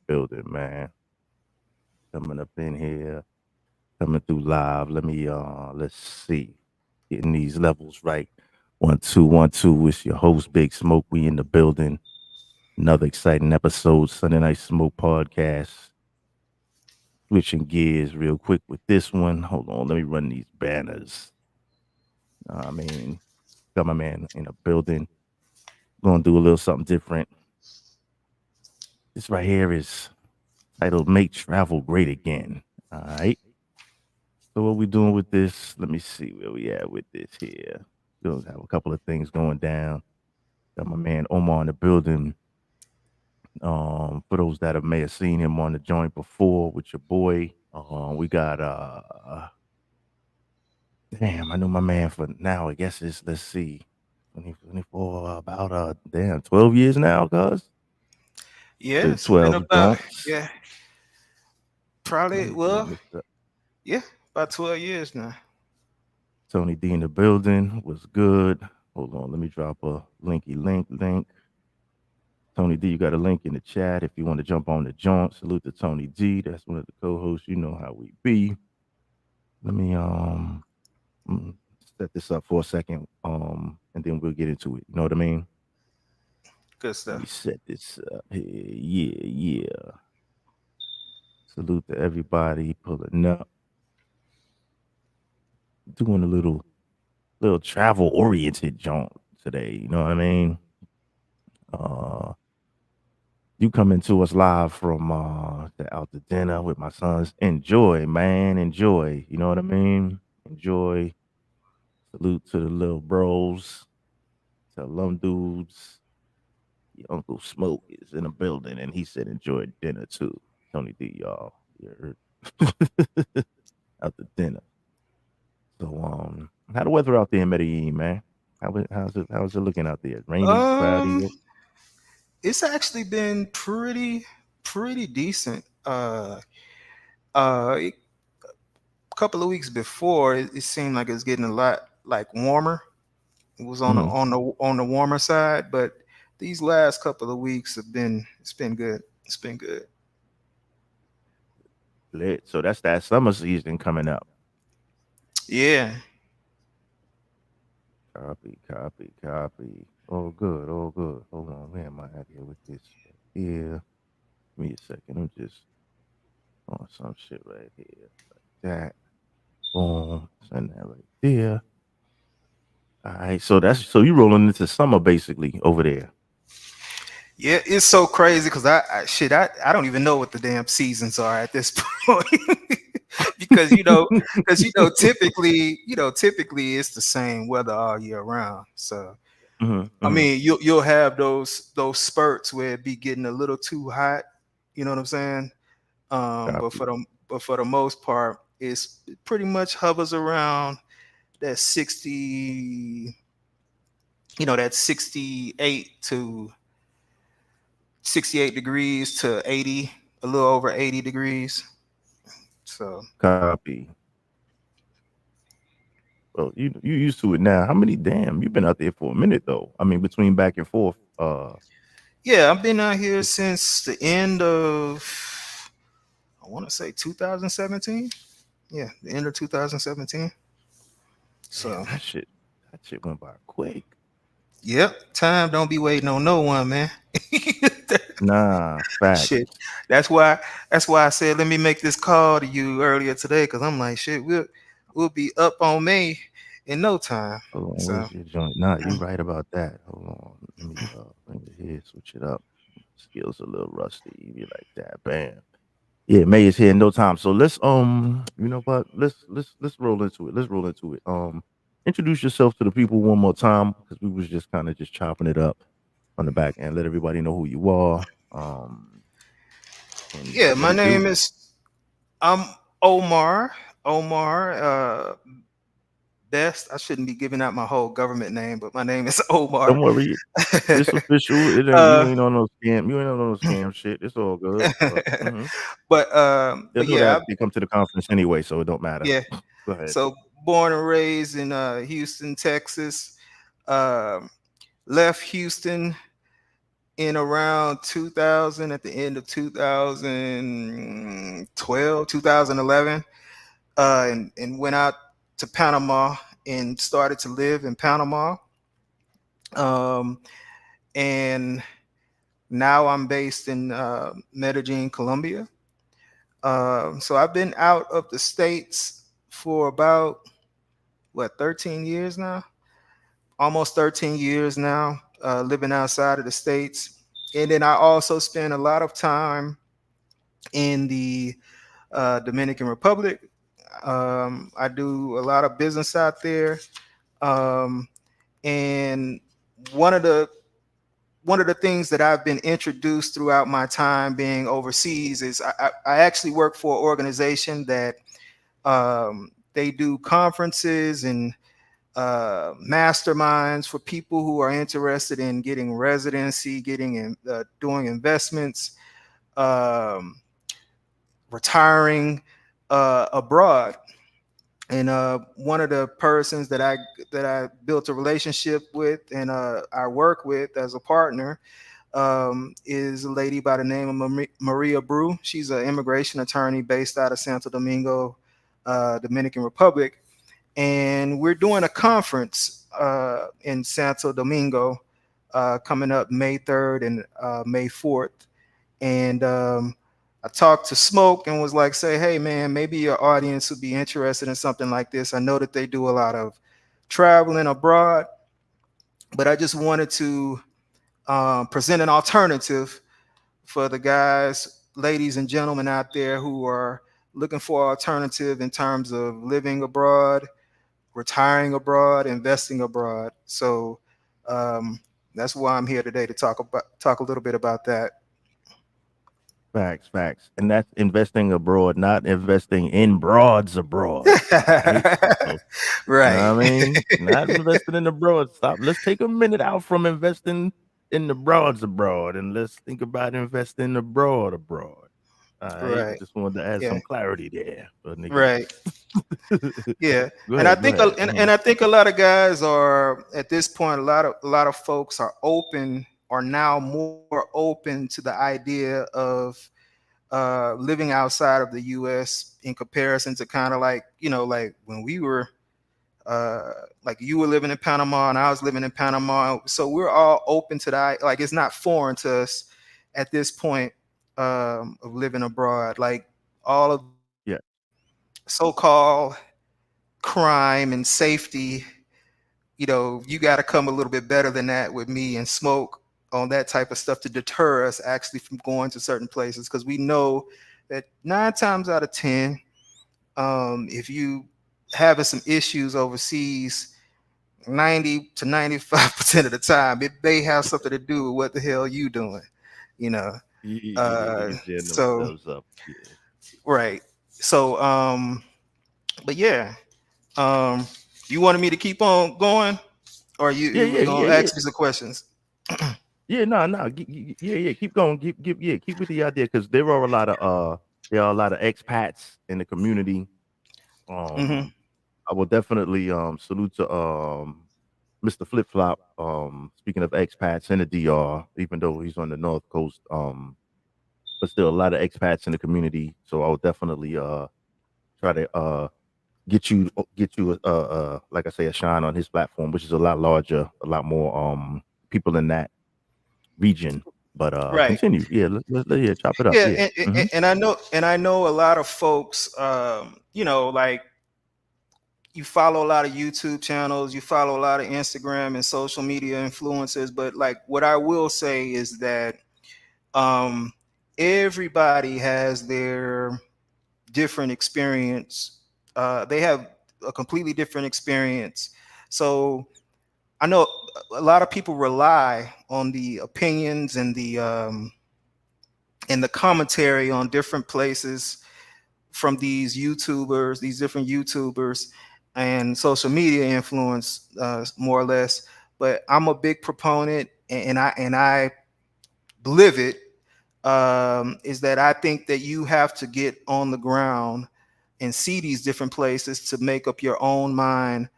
building, man. Coming up in here, coming through live. Let's see. Getting these levels right. 1 2 1 2. It's your host, Big Smoke. We in the building. Another exciting episode, Sunday Night Smoke Podcast. Switching gears real quick with this one. Hold on, let me run these banners. I mean, got my man in the building. Gonna do a little something different. This right here is titled Make Travel Great Again. All right. So what we doing with this? Let me see where we at with this here. We're gonna have a couple of things going down. Got my man Omar in the building. For those that have may have seen him on the joint before with your boy. We got damn, I know my man for now. I guess it's let's see. 2024 about 12 years now, cuz. Yeah, With it's been 12 about joints. yeah, probably Let well, me start. yeah, about 12 years now. Tony D in the building was good. Hold on, let me drop a link. Tony D, you got a link in the chat if you want to jump on the joint. Salute to Tony D. That's one of the co-hosts. You know how we be. Let me mm, set this up for a second. And then we'll get into it. You know what I mean? Good Let me stuff. set this up here. Yeah. Salute to everybody pulling up, doing a little travel oriented jaunt today. You know what I mean? Uh, you coming to us live from out to dinner with my sons. Enjoy, man. Enjoy. You know what I mean? Enjoy. Salute to the little bros, to them dudes. Your Uncle Smoke is in the building and he said enjoy dinner too. Tony D, y'all. You heard? Out to dinner. So how the weather out there in Medellin, man? How's it looking out there? Rainy, cloudy? Um, it's actually been pretty decent. A couple of weeks before, it seemed like it's getting a lot like warmer. It was on the Mm-hmm. on the warmer side, but these last couple of weeks have been it's been good. It's been good. Lit. So that's that summer season coming up. Yeah. Copy. Oh, good. Oh, good. Hold on. Where am I at here with this? Here. Give me a second. I'm just on some shit right here. Like that. Boom. Send that right there. All right. So you rolling into summer basically over there. Yeah, it's so crazy because I don't even know what the damn seasons are at this point. because typically it's the same weather all year round. So I Mm-hmm. mean you'll have those spurts where it be getting a little too hot. You know what I'm saying? But Copy. for the most part, it pretty much hovers around that 60. That 68 degrees to 80, a little over 80 degrees. So Copy. Well, you used to it now. How many damn? You've been out there for a minute though. I mean, between back and forth. yeah, I've been out here since the end of, I want to say 2017. Yeah, the end of 2017. Damn, So that shit went by quick. yep, time don't be waiting on no one, man. Nah, Shit, facts. that's why I said let me make this call to you earlier today because I'm like shit, we'll be up on May in no time. Hold on, So where's your joint? Nah, you right about that. Hold on, let me bring it here, switch it up. Skills a little rusty. Be like that. Bam. Yeah, May is here in no time. So let's you know what? Let's roll into it. Let's roll into it. Introduce yourself to the people one more time because we was just kind of just chopping it up on the back end. Let everybody know who you are. And yeah, what my it do. name is I'm Omar. Omar. Best. I shouldn't be giving out my whole government name, but my name is Omar. Don't worry, it's official. It ain't you uh, ain't on no scam. You ain't on no scam shit. It's all good. But they'll but know yeah, that they come to the conference anyway, so it don't matter. yeah. Go ahead. So born and raised in Houston, Texas. Um Left Houston in around 2000, at the end of 2012, 2011, and went out to Panama and started to live in Panama. Um, and now I'm based in Medellin, Colombia. So I've been out of the States for about, what, 13 years now? Almost 13 years now, living outside of the States. And then I also spend a lot of time in the Dominican Republic. I do a lot of business out there. Um, and one of the one of the things that I've been introduced throughout my time being overseas is I actually work for an organization that they do conferences and masterminds for people who are interested in getting residency, getting in, doing investments, um, retiring abroad. And one of the persons that I built a relationship with and I work with as a partner is a lady by the name of Maria Brew. She's an immigration attorney based out of Santo Domingo, Dominican Republic, and we're doing a conference in Santo Domingo coming up May 3rd and May 4th. And I talked to Smoke and was like, say, hey, man, maybe your audience would be interested in something like this. I know that they do a lot of traveling abroad, but I just wanted to present an alternative for the guys, ladies, and gentlemen out there who are looking for alternative in terms of living abroad, retiring abroad, investing abroad. So um, that's why I'm here today to talk a little bit about that. Facts, facts. And that's investing abroad, not investing in broads abroad. Right? So, you know what Right. I mean? Not investing in the broads. Stop. Let's take a minute out from investing in the broads abroad and let's think about investing abroad abroad. All right. Right. Just wanted to add Yeah. some clarity there for niggas. Right. Yeah. Go And I ahead. Go think ahead. and I think a lot of guys are at this point. A lot of folks are now more open to the idea of living outside of the U.S. in comparison to kind of like, like when we were like you were living in Panama and I was living in Panama. So we're all open to that. Like it's not foreign to us at this point of living abroad. Like all of the Yeah. so-called crime and safety, you got to come a little bit better than that with me and Smoke on that type of stuff to deter us actually from going to certain places because we know that 9 times out of 10, if you having some issues overseas, 90 to 95% of the time, it may have something to do with what the hell you doing, you know. Yeah, niggas jam So themselves up. Yeah. right. So but yeah. Um you wanted me to keep on going or Yeah, you yeah, was yeah, gonna yeah. ask me some questions? Yeah, no, no, yeah, yeah, keep going, yeah, keep with the idea because there are a lot of expats in the community. Hmm. Um, I will definitely salute to Mr. Flip Flop. Speaking of expats in the DR, even though he's on the North Coast, but still a lot of expats in the community. So I will definitely try to get you like I say a shine on his platform, which is a lot larger, a lot more people in that region. But Right. continue. Yeah, yeah, chop it up. Yeah, Yeah. Hmm. and I know a lot of folks like you follow a lot of YouTube channels, you follow a lot of Instagram and social media influencers, but like what I will say is that um, everybody has their different experience. They have a completely different experience. So I know a lot of people rely on the opinions and the commentary on different places from these different YouTubers and social media influence, more or less. But I'm a big proponent, and I live it. Is that I think that you have to get on the ground and see these different places to make up your own mind,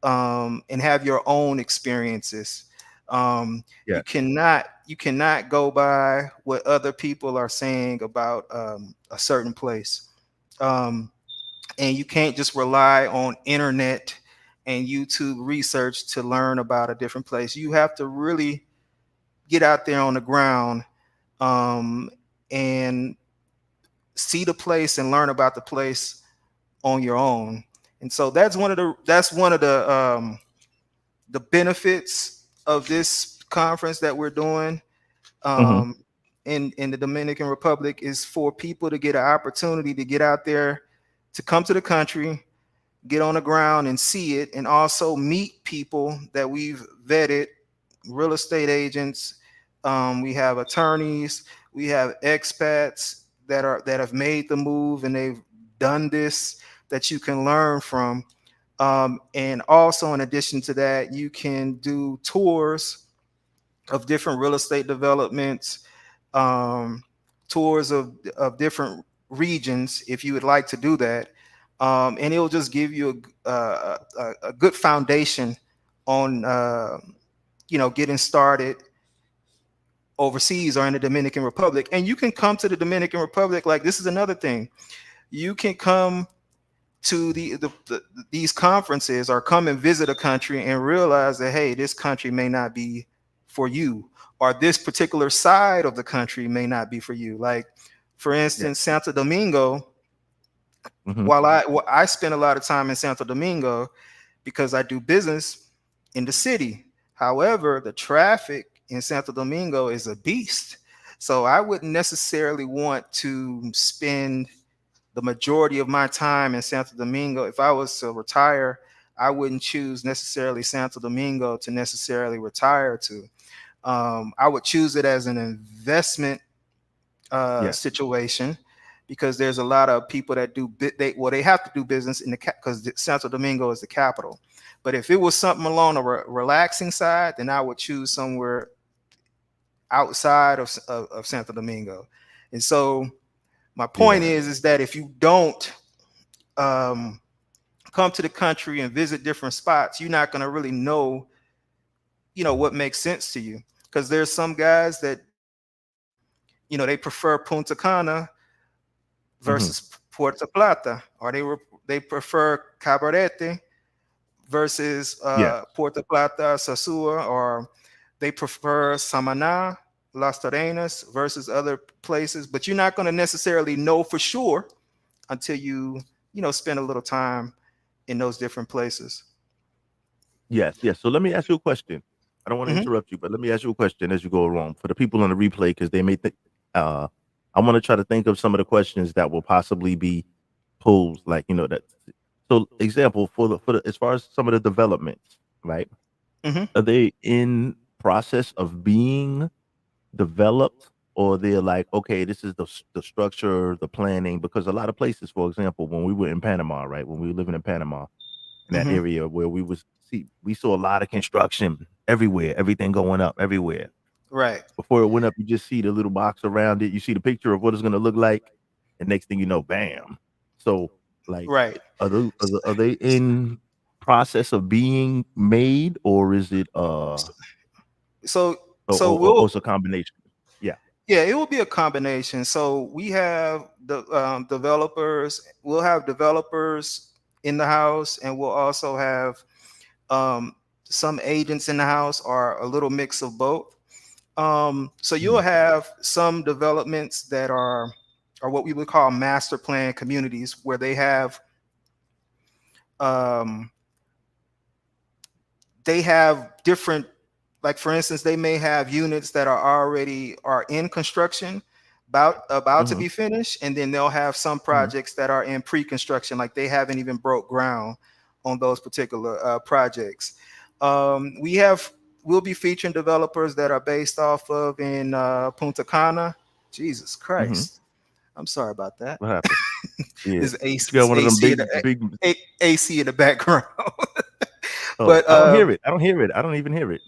and have your own experiences. You Yes. cannot you cannot go by what other people are saying about a certain place. Um, and you can't just rely on internet and YouTube research to learn about a different place. You have to really get out there on the ground, um, and see the place and learn about the place on your own. And so that's one of the benefits of this conference that we're doing, Mm-hmm. um, in the Dominican Republic, is for people to get an opportunity to get out there, to come to the country, get on the ground and see it, and also meet people that we've vetted, real estate agents. We have attorneys, we have expats that have made the move and they've done this, that you can learn from. And also, in addition to that, you can do tours of different real estate developments, um, tours of different regions if you would like to do that. And it'll just give you a good foundation on getting started overseas or in the Dominican Republic. And you can come to the Dominican Republic. Like, this is another thing. You can come to these conferences or come and visit a country and realize that, hey, this country may not be for you, or this particular side of the country may not be for you. Like, for Yeah. instance, Santo Domingo. Mm-hmm. While I spend a lot of time in Santo Domingo because I do business in the city. However, the traffic in Santo Domingo is a beast. So I wouldn't necessarily want to spend the majority of my time in Santo Domingo. If I was to retire, I wouldn't choose necessarily Santo Domingo to necessarily retire to. I would choose it as an investment Yes. situation, because there's a lot of people that they have to do business in the because Santo Domingo is the capital. But if it was something along the relaxing side, then I would choose somewhere outside of Santo Domingo. And so my point Yeah. is that if you don't um, come to the country and visit different spots, you're not going to really know, what makes sense to you. Because there's some guys that, they prefer Punta Cana Mm-hmm. versus Puerto Plata, or they prefer Cabarete versus Yes. Puerto Plata, Sasua, or they prefer Samaná, Las Terrenas versus other places. But you're not going to necessarily know for sure until you spend a little time in those different places. Yes. Yes. So let me ask you a question. I don't want to Hmm. interrupt you, but let me ask you a question as you go along for the people on the replay because they may think. Uh, I want to try to think of some of the questions that will possibly be posed, like that. So, example for the as far as some of the developments, right? Hmm. Are they in process of being developed, or they're like, okay, this is the structure, the planning? Because a lot of places, for example, when we were in Panama, right, when we were living in Panama, in that Hmm. area where we saw a lot of construction everywhere, everything going up everywhere. Right. Before it went up, you just see the little box around it. You see the picture of what it's going to look like, and next thing you know, bam. So, like, Right. are they in process of being made, or is it So so or we'll it's a combination? Yeah. Yeah, it will be a combination. So we have the developers. We'll have developers in the house, and we'll also have um, some agents in the house, or a little mix of both. So you'll Mhm. have some developments that are what we would call master plan communities, where um, they have different, like, for instance, they may have units that are in construction, about to Mhm. be finished, and then they'll have some Mhm. projects that are in pre-construction, like they haven't even broke ground on those particular projects. We'll be featuring developers that are based off of in Punta Cana. Jesus Mhm. Christ, I'm sorry about that. What happened? Yeah. This You got AC, one of them AC in big big. AC in the background. Oh, But I don't hear it. I don't hear it. I don't even hear it.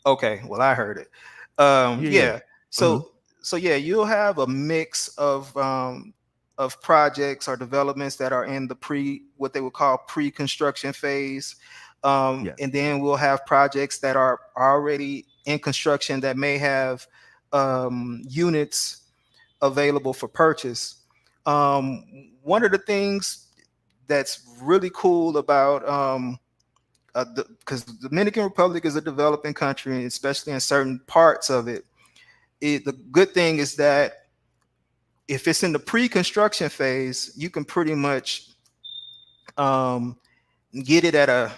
okay, well, I heard it. Yeah. Yeah. Yeah. Mhm. So yeah, you'll have a mix of projects or developments that are in the what they would call pre-construction phase, Yes. and then we'll have projects that are already in construction that may have units available for purchase. One of the things that's really cool about because the Dominican Republic is a developing country, especially in certain parts of it. The good thing is that if it's in the pre-construction phase, you can pretty much um, get it at a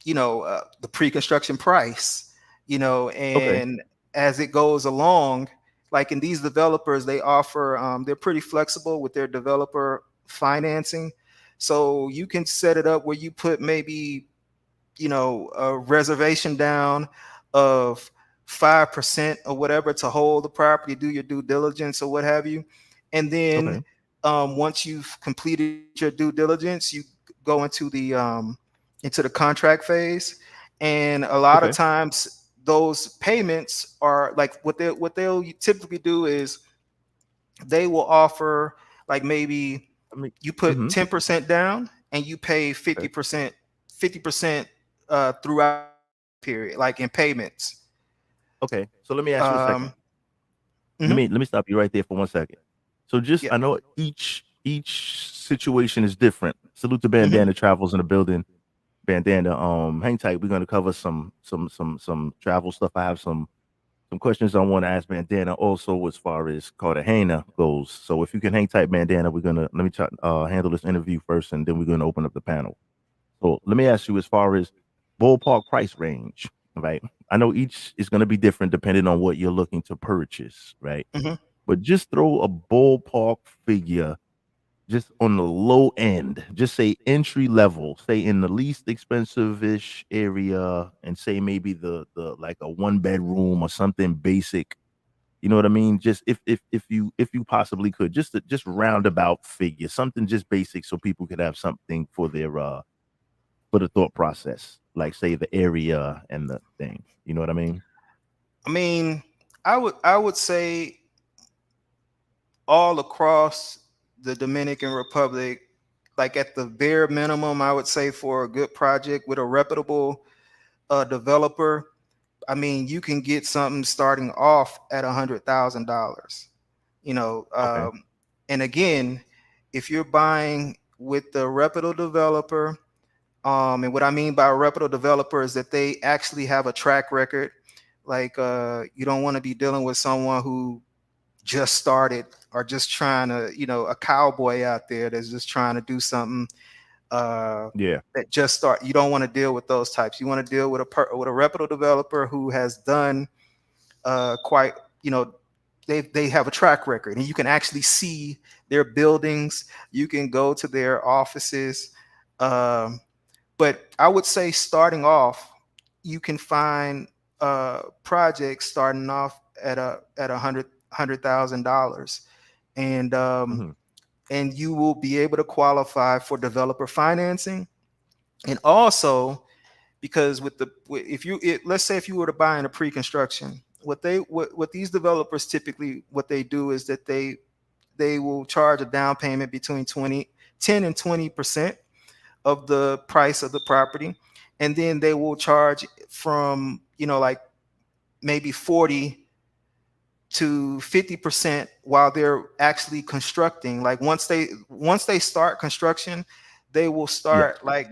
the pre-construction price, Okay. and as it goes along, like in these developers, they offer they're pretty flexible with their developer financing, so you can set it up where you put maybe a reservation down of 5% or whatever to hold the property, do your due diligence or what have you. And then Okay. once you've completed your due diligence, you go into the contract phase. And a lot of Okay. times those payments are like what they'll typically do is they will offer like maybe I mean, you put mhm. 10% down and you pay Okay. 50% throughout period, like in payments. Okay. So let me ask you a second. Um, Let mhm, me let me stop you right there for 1 second. So just yeah. I know each situation is different. Salute to Hmm. Bandana Travels in the building. Bandana, hang tight. We're gonna cover some travel stuff. I have some questions I want to ask Bandana also as far as Cartagena goes. So if you can hang tight, Bandana, we're gonna let me try, handle this interview first, and then we're gonna open up the panel. So let me ask you as far as ballpark price range, right? I know each is gonna be different depending on what you're looking to purchase, right? Hmm. But just throw a ballpark figure just on the low end, just say entry level, say in the least expensive ish area, and say maybe the like a 1 bedroom or something basic. You know what I mean? Just if you possibly could, just roundabout figure, something just basic so people could have something for the thought process, like say the area and the thing. You know what I mean? I mean, I would say all across the Dominican Republic, like at the bare minimum, I would say for a good project with a reputable developer, I mean, you can get something starting off at $100,000. You know, Okay. and again, if you're buying with the reputable developer, and what I mean by a reputable developer is that they actually have a track record. Like, you don't want to be dealing with someone who just started or just trying to, a cowboy out there that's just trying to do something Yeah. that just start. You don't want to deal with those types. You want to deal with a reputable developer who has done quite, you know, they have a track record, and you can actually see their buildings. You can go to their offices. Um, but I would say starting off, you can find projects starting off at $100,000, and Hmm. and you will be able to qualify for developer financing, and also because if you let's say if you were to buy in a pre-construction, what these developers typically what they do is that they will charge a down payment between 10 and 20% of the price of the property, and then they will charge from like maybe 40 to 50% while they're actually constructing. Like once they start construction, they will Yeah. start like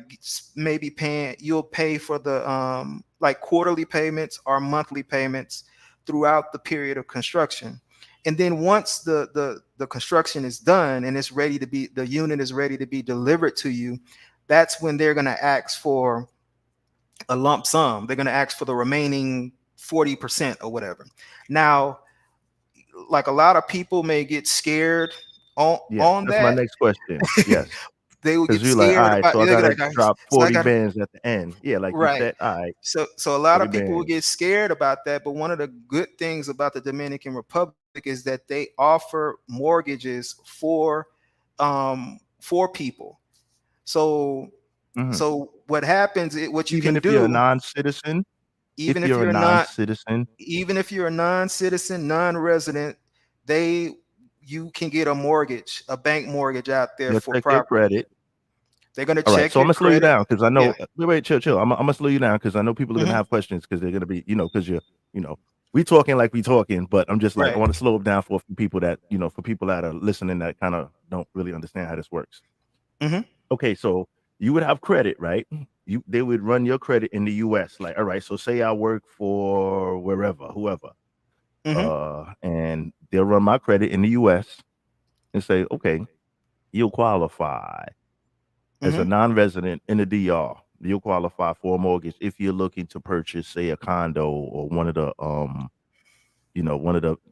maybe paying. You'll pay for the like quarterly payments or monthly payments throughout the period of construction. And then once the construction is done and the unit is ready to be delivered to you, that's when they're going to ask for a lump sum. They're going to ask for the remaining 40% or whatever. Now, like a lot of people may get scared on Yes. on That's my that. next question. Yes. They will 'Cause get you're like, scared "Alright, about so I they're gotta like, drop so I 40 got bands at the end." Yeah, like you right. said, "Alright, So a lot 40 of people will get bands." scared about that, but one of the good things about the Dominican Republic is that they offer mortgages for people. So Mhm. so what happens what you Even can if you're a do, non-citizen if even if you're a you're not non-citizen, even if you're a non-citizen, non-resident, they you can get a mortgage, a bank mortgage out there they'll for check your property. credit. They're going to Alright, check so your Imma slow you credit. down because I Yeah. know wait, chill, chill. Imma slow you down because I know people are gonna Hmm. have questions because 'cause they're gonna be, you know, 'cause you're, you know. we talking like we talking, but I'm just like I Right. want to slow it down for a few people that for people that are listening that kind of don't really understand how this works. Mm-hmm. Okay, so you would have credit, right? They would run your credit in the US. Like, all right, so say I work for wherever, whoever, Mm-hmm. and they'll run my credit in the US and say, okay, you'll qualify as a Mm-hmm. non-resident in the DR. You'll qualify for a mortgage if you're looking to purchase, say, a condo or one of the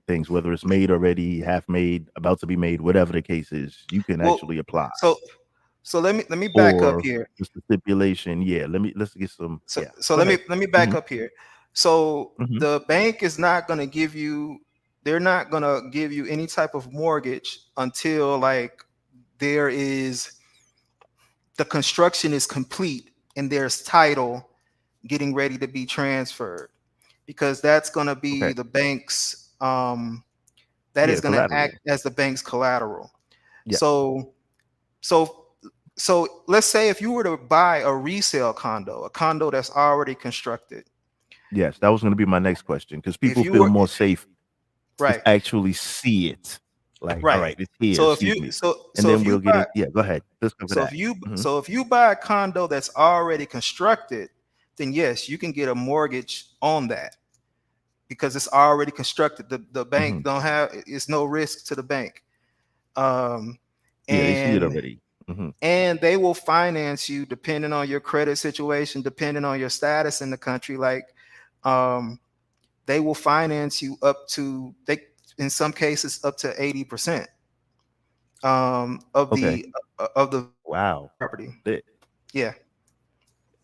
things, whether it's made already, half made, about to be made, whatever the case is, you can Well, actually apply. so let me back up Or here. just the stipulation, yeah. Let's get some, So yeah. so Go let me ahead. let me back Hmm. up here. So Hmm. the bank is not going to give you, they're not going to give you any type of mortgage until like there is, the construction is complete and there's title getting ready to be transferred, because that's going to be Okay. the bank's that Yeah, is the going to act collateral. as the bank's collateral. Yes. So so so let's say if you were to buy a resale condo, a condo that's already constructed, Yes, that was going to be my next question because if people you feel were more safe to right, actually see it. Like, all right. right, it's here. So if Excuse you me, so and so then if you we'll get buy in. Yeah, go ahead. Let's cover so if that. you Hmm. so if you buy a condo that's already constructed, then yes, you can get a mortgage on that because it's already constructed. The Hmm. bank don't have, it's no risk to the bank. Um Yeah, they see it and already. Hmm. and they will finance you depending on your credit situation, depending on your status in the country. Like um they will finance you up to, they in some cases up to 80% Okay. of the value of the Wow. property. Lit. Yeah,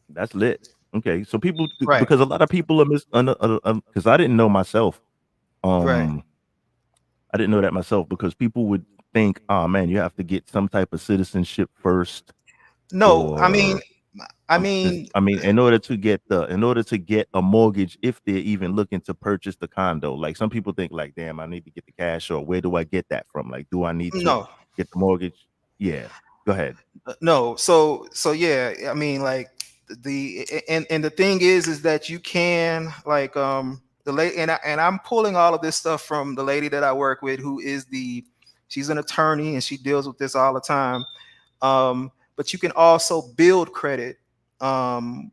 That's lit. Okay, so people, right, because a lot of people are because I didn't know myself. right. Um, I didn't know that myself because people would think, oh man, you have to get some type of citizenship first, No, or I is mean, I mean, in order to get a mortgage, if they're even looking to purchase the condo, like some people think, like, damn, I need to get the cash, or where do I get that from? Like, do I need to no, get the mortgage? Yeah, go ahead. no. So yeah, I mean, like and the thing is that you can like the lady, and I'm pulling all of this stuff from the lady that I work with, who is she's an attorney and she deals with this all the time. But you can also build credit um,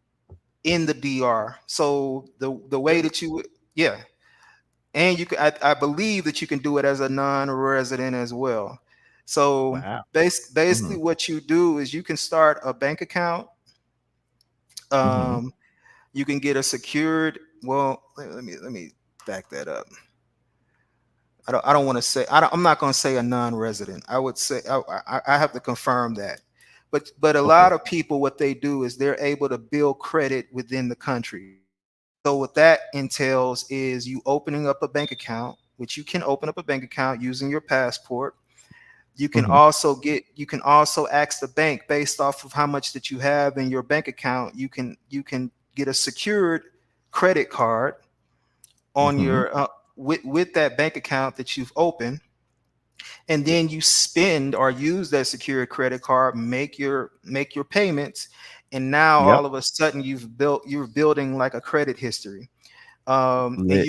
in the DR. So the way Really? that you, yeah, and you can, I believe that you can do it as a non-resident as well. So Wow. basically, Hmm. what you do is you can start a bank account. Hmm. Um, you can get a secured. Well, let me back that up. I don't want to say, I'm not going to say a non-resident. I would say I have to confirm that. But a Okay. lot of people, what they do is they're able to build credit within the country. So what that entails is you opening up a bank account, which you can open up a bank account using your passport. Hmm. You can also ask the bank based off of how much that you have in your bank account. You can get a secured credit card on Hmm. your with that bank account that you've opened, and Yeah. then you spend or use that secured credit card, make your payments, and now Yep. all of a sudden you're building like a credit history. And Lit.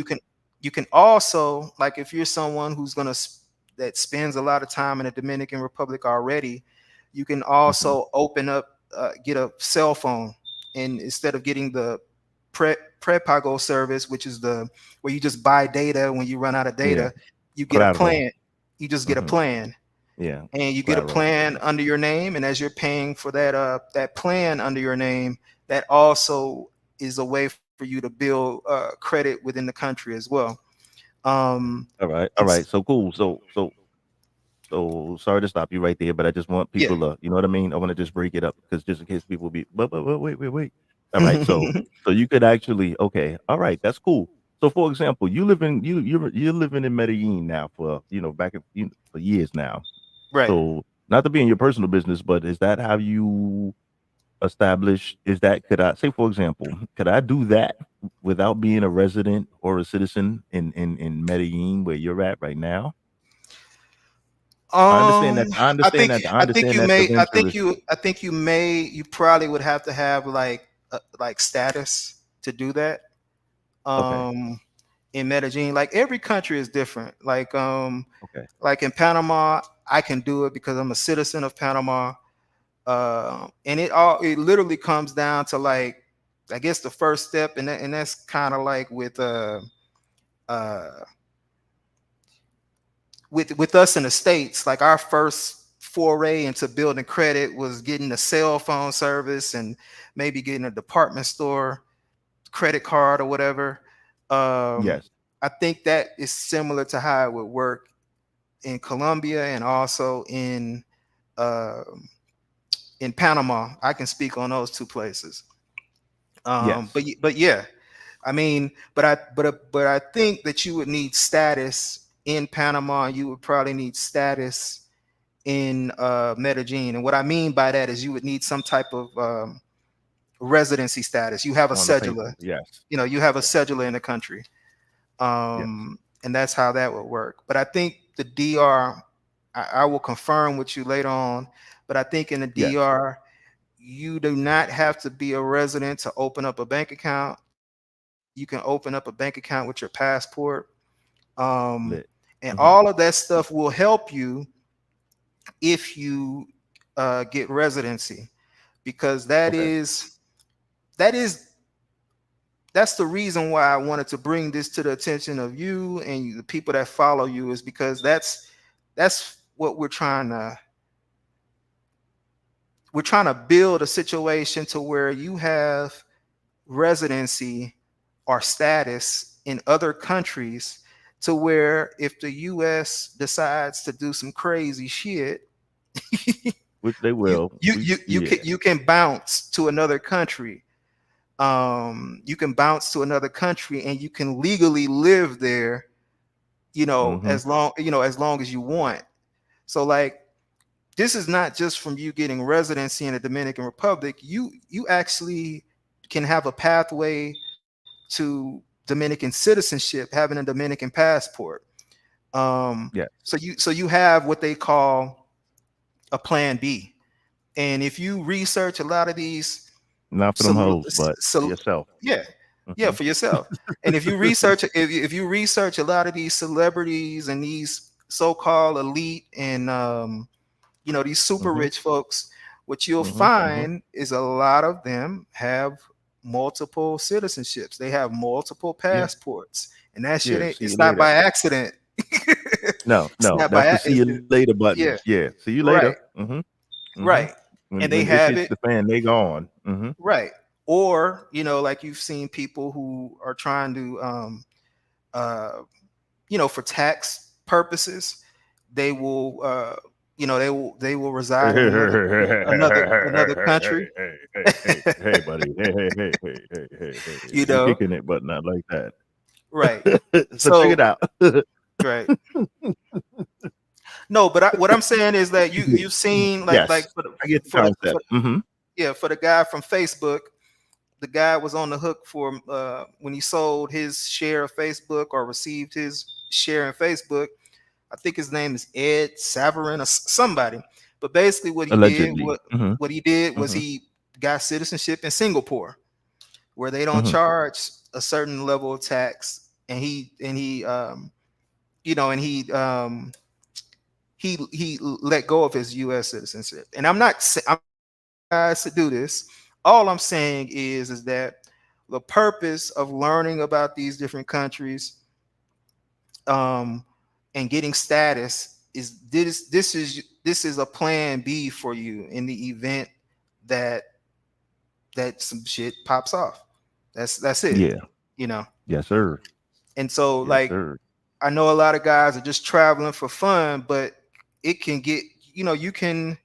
you can also, like, if you're someone that spends a lot of time in the Dominican Republic already, you can Hmm. also open up, get a cell phone, and instead of getting the prepago service, which is the where you just buy data when you run out of Yeah. data, you get a Collateral. plan. You just get a Hmm. plan, Yeah. and you get a Collateral. plan under your name, and as you're paying for that plan under your name, that also is a way for you to build credit within the country as well. All right. All And right. So cool. So sorry to stop you right there, but I just want yeah. people to, you know what I mean? I want to just break it up because just in case people be, but wait. All right. So you could actually, okay. All right. That's cool. So for example, you're living in Medellin now for, back for years now. Right. So not to be in your personal business, but is that how you establish, is that, could I say, for example, could I do that without being a resident or a citizen in Medellin where you're at right now? I understand um that. I i understand think that. I i think understand you that the may i venture think is you I think you probably would have to have like status to do that. okay. um in Medellin. Like every country is different. Okay. Like in Panama, I can do it because I'm a citizen of Panama. And it literally comes down to like, I guess the first step, and that's kind of like uh with us in the States, like our first foray into building credit was getting a cell phone service and maybe getting a department store credit card or whatever. um Yes. I think that is similar to how it would work in Colombia and also uh, in Panama. I can speak on those two places. Yes. But yeah, I mean, but I think that you would need status in Panama. You would probably need status in Medellin, and what I mean by that is you would need some type of residency status. You have a On the paper. cedula. Yes. You know, you have a Yes. cedula in the country, Yes. and that's how that would work. But I think the DR, I will confirm with you later on. But I think in the Yes. DR, you do not have to be a resident to open up a bank account. You can open up a bank account with your passport. Um, Lit. and Hmm. all of that stuff will help you if you get residency, because Okay. that is that's the reason why I wanted to bring this to the attention of you and the people that follow you, is because that's what we're trying to build a situation to where you have residency or status in other countries, to where if the US decides to do some crazy shit, Which they will. We yeah. you can bounce to another country. You can bounce to another country and you can legally live there, Hmm. as long as you want. So like, this is not just from you getting residency in the Dominican Republic. You actually can have a pathway to Dominican citizenship, having a Dominican passport. Yes. So you have what they call a plan B. And if you research a lot of these, Not for them so, hoes, but for so yourself. yeah, yeah, Hmm. for yourself. And if you research a lot of these celebrities and these so-called elite and these super Hmm. rich folks, what you'll Hmm. Hmm. find is a lot of them have multiple citizenships. They have multiple Yeah. passports, and that shit Yeah. ain't, See you it's not later. by accident. No, It's no. not That's by the see you later button. yeah, Yeah. See you later. right, Hmm. Hmm. right. And they When it have hits it the fan, they gone. Hmm. right. Or like you've seen people who are trying to uh for tax purposes, they will they will Hey, reside in hey, hey, hey, hey, another country. hey, buddy. Hey. you We know kicking it, but not like that. right. So check it So out. right. No, but what I'm saying is that you've seen like Yes, I get the concept. Hmm. for the guy from Facebook. The guy was on the hook for when he sold his share of Facebook or received his share in Facebook. I think his name is Ed Savarin or somebody. But basically, Allegedly. Hmm. what he did was Hmm. he got citizenship in Singapore, where they don't Hmm. charge a certain level of tax, and and he let go of his U.S. citizenship. And I'm guys to do this. All I'm saying is that the purpose of learning about these different countries, um, and getting status is this is a plan B for you in the event that some shit pops off. That's it, Yeah. you know. Yes, sir. And so Yes, like, sir. I know a lot of guys are just traveling for fun, but it can get you can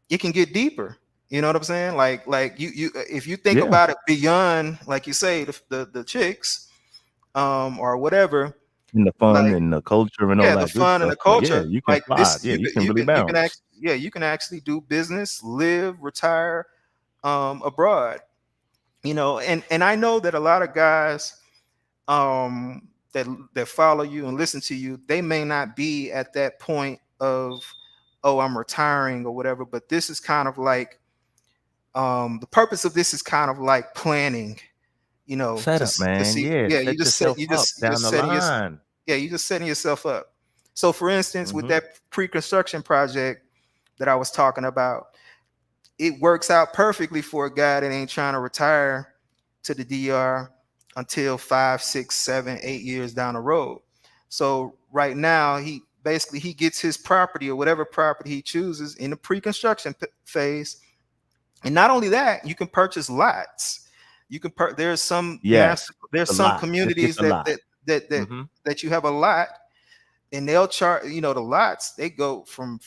it can get deeper. You know what I'm saying? Like you if you think Yeah. about it beyond, like you say, the chicks, or whatever, And the fun like, and the culture and all yeah, the that good fun and stuff. the But yeah, culture, you can like fly. this, Yeah, you can really you can bounce. actually, yeah, you can actually do business, live, retire abroad. And I know that a lot of guys that follow you and listen to you, they may not be at that point of, oh, I'm retiring or whatever, but this is kind of like, the purpose of this is kind of like planning, Setup, to man. see. Yeah, Yeah, set yourself up you down just the setting your line. yeah, you just setting yourself up. So for instance, with Mhm. that pre-construction project that I was talking about, it works out perfectly for a guy that ain't trying to retire to the DR until 5, 6, 7, 8 years down the road. So right now, he gets his property or whatever property he chooses in the pre-construction phase, and not only that, you can purchase lots. Yes, There's the some lot. Let's get communities the lot. that that Mhm. that you have a lot, and they'll charge, the lots, they go from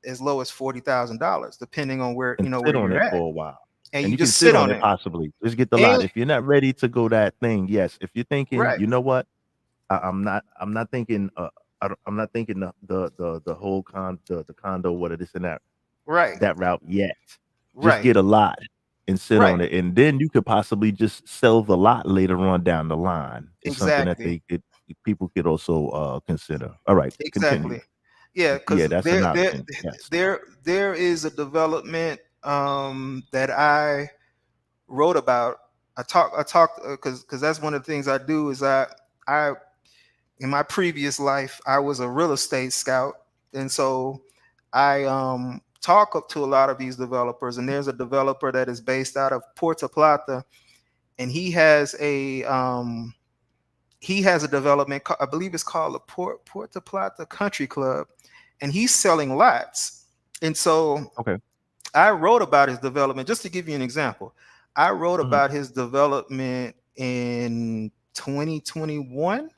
as low as $40,000 depending on where And where sit on you're it at, for a while. and And you you can just sit sit on on it it. possibly. Let's get the lot. And If you're not ready to go that thing, yes. If you're thinking, right, you know what? I'm not thinking I'm not thinking the whole the condo, what it is and right, that route yet. Just right, get a lot and sit on right, it. And then you could possibly just sell the lot later on down the line. It's something that exactly, people could also consider. All right, continue. exactly. Yeah, Yeah, because that's an option. Yes. there is a development that I wrote about. I talked because that's one of the things I do is I in my previous life I was a real estate scout, and so I talk up to a lot of these developers. And there's a developer that is based out of Puerto Plata, and he has a development, I believe it's called the Puerto Plata Country Club, and he's selling lots. And so Okay. I wrote about his development. Just to give you an example, I wrote Mhm. about his development in 2021,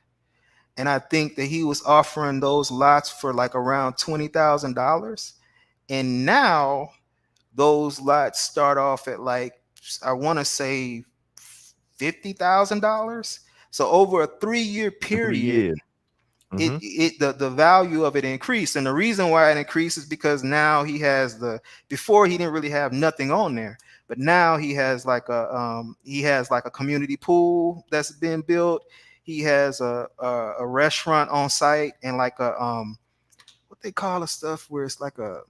and I think that he was offering those lots for like around $20,000. And now those lots start off at like, I want to say $50,000. So over a 3-year In 3 period, years. it Mhm. it the value of it increased. And the reason why it increased is because now he has before he didn't really have nothing on there, but now he has like a community pool that's been built. He has a restaurant on site, and like a what they call the stuff where it's like a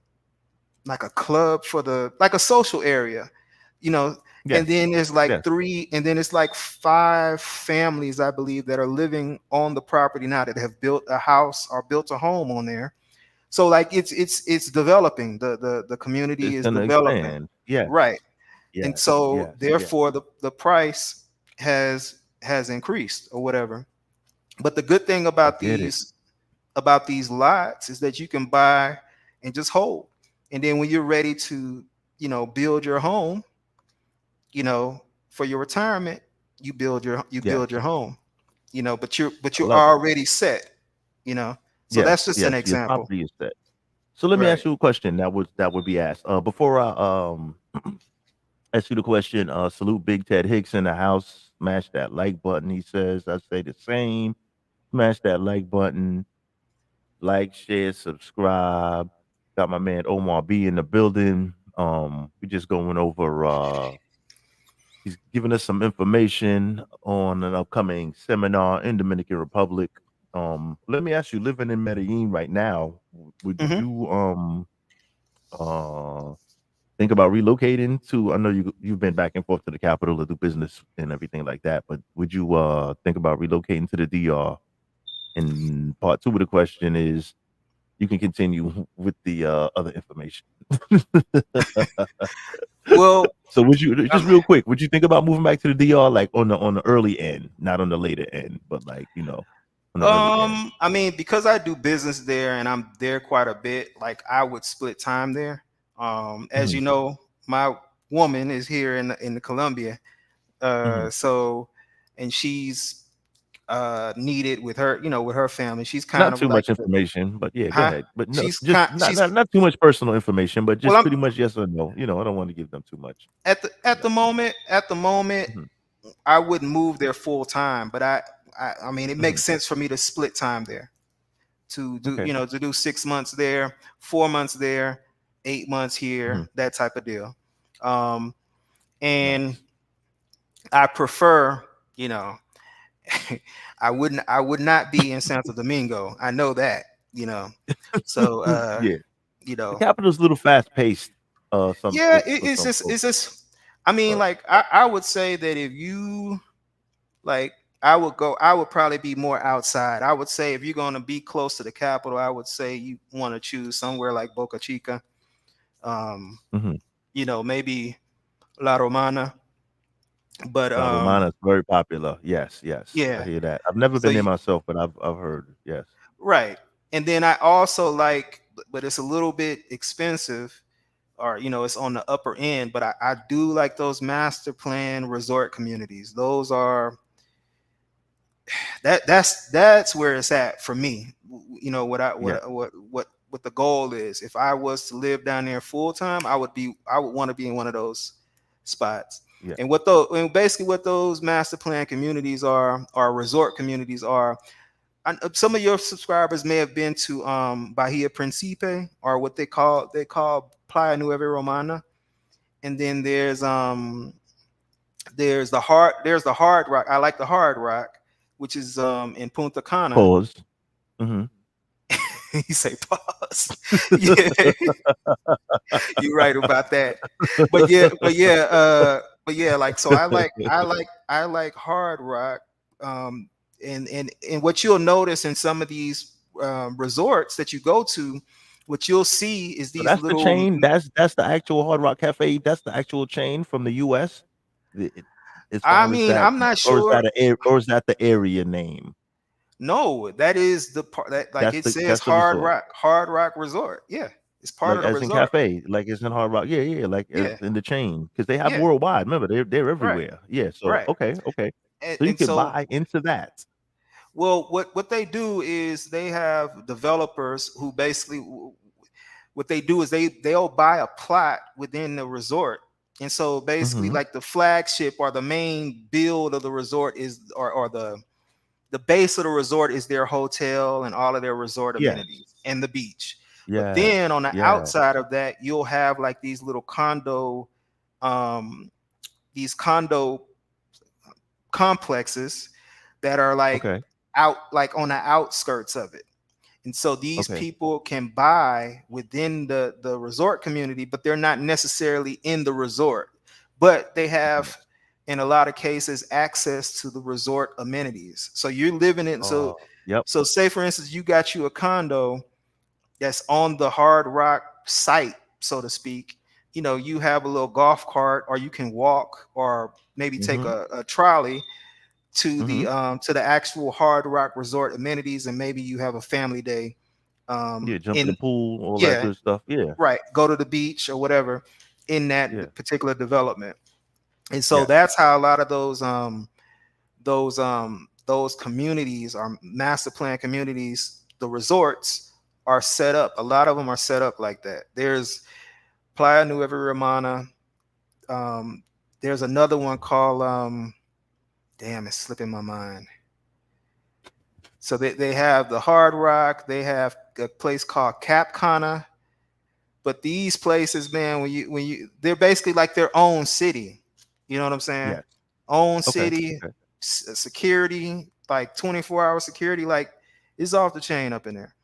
club for like a social area, you know. And Yes. then Yes. and then it's like 5 families, I believe, that are living on the property now, that have built a house or built a home on there. So like it's developing. The community It's is gonna developing, expand. Yes. right? And Yes. so Yes. Yes. therefore the price has increased or whatever. But the good thing I get it. about these lots is that you can buy and just hold. And then when you're ready to, build your home, for your retirement, you Yes. build your home, but I you're love it. already set, you know. So Yes. that's just an Yes. Your example. property is set. So let me Right. ask you a question that would be asked. Before I ask you the question, salute Big Ted Hicks in the house. Smash that like button. He says, I say the same. Smash that like button. Like, share, subscribe. Got my man Omar B in the building. We just going over he's giving us some information on an upcoming seminar in Dominican Republic. Let me ask you, living in Medellin right now, would Hmm. you uh think about relocating to? I know you've been back and forth to the capital to do business and everything like that, but would you think about relocating to the DR? And part two of the question is, you can continue with the other information. Well, So would you, just um, real quick, would you think about moving back to the DR, like on the early end, not on the later end, but like, on the early end? I mean, because I do business there and I'm there quite a bit, like I would split time there. As Mhm, you know, my woman is here in the Colombia, mhm. so, and she's needed with her, with her family. She's kind Not of too like much information, but yeah, go huh? ahead. But no, just not She's not not too much personal information, but well, just pretty much yes or no. I don't want to give them too much. at the moment, Mhm, I wouldn't move there full time, but I mean, it mhm. makes sense for me to split time there, to do, Okay. to do 6 months there, 4 months there, 8 months Mhm. here, that type of deal. Um, and Nice. I prefer, you know, I would not be in Santo Domingo. I know that, you know. So Yeah. you The know, capital's a little fast paced, some yeah, for some folks, it's just, I mean, but like I would say that if you Like I would probably be more outside. I would say if you're going to be close to the capital, I would say you want to choose somewhere like Boca Chica. Um, Hmm. maybe La Romana. But La Romana is very popular. Yes, yes, I yeah. hear that. I've never So been there myself, but I've heard. Yes. right. And then I also like, but it's a little bit expensive, or it's on the upper end. But I do like those master plan resort communities. Those are that's where it's at for me. What I Yeah. what the goal is. If I was to live down there full time, I would want to be in one of those spots. Yeah. And basically what those master plan communities are resort communities are. Some of your subscribers may have been to Bahia Principe, or what they call Playa Nueva Romana. And then there's the Hard Rock. I like the Hard Rock, which is in Punta Cana. Pause. Hmm. You say pause. Yeah, you're right about that. But yeah, like, so I like Hard Rock. Um, and what you'll notice in some of these resorts that you go to, what you'll see is So these that's the little. chain. That's the actual Hard Rock Cafe. That's the actual chain from the U.S. As I far as mean, that, I'm not or is sure. that or is that the area name? No, that is the part that, like, it says That's the resort. Hard Rock Resort. Yeah, it's part Like of the as in resort. cafe, like it's in Hard Rock. Yeah, yeah, like as Yeah, in the chain because they have yeah, worldwide. Remember, they're right, everywhere. Yeah. So right. okay, okay. And, So you and can so, buy into that. well, what they do is they have developers who basically, what they do is they'll buy a plot within the resort. And so basically, Hmm. like, the flagship or the main build of the resort is, or the base of the resort is their hotel and all of their resort Yes. amenities and the beach. But then Yes. on the Yes. outside of that, you'll have like um, these condo complexes that are like Okay. like on the outskirts of it. And so these Okay. people can buy within the resort community, but they're not necessarily in the resort. But they have, Yes. in a lot of cases, access to the resort amenities. So you're living in, so Yep. so say for instance, you got you a condo that's on the Hard Rock site, so to speak. You have a little golf cart, or you can walk, or maybe take Hmm. a trolley to Hmm. the actual Hard Rock resort amenities, and maybe you have a family day Yeah. Jump in the in pool, all that yeah, good stuff. Yeah. right, go to the beach or whatever in Yeah. that particular development. And so Yes. that's how a lot of those communities are master plan communities. The resorts are set up. A lot of them are set up like that. There's Playa Nueva Romana. Um, there's another one called damn, it's slipping my mind. So they have the Hard Rock. They have a place called Cap Cana. But these places, man, when you they're basically like their own city. You know what I'm saying? Yes. Own Okay. city, Okay. security, like 24-hour security, like, it's off the chain up in there.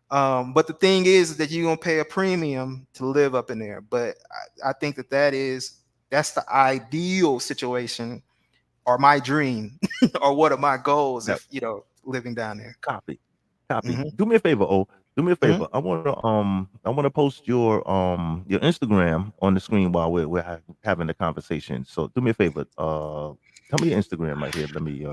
But the thing is that you're gonna pay a premium to live up in there. But I think that's the ideal situation, or my dream, or one of my goals, Yep. if living down there. Copy. Copy. Hmm. Do me a favor, oh. Do me a Hmm. favor. I wanna post your Instagram on the screen while we're having the conversation. So do me a favor. Tell me your Instagram right here. Let me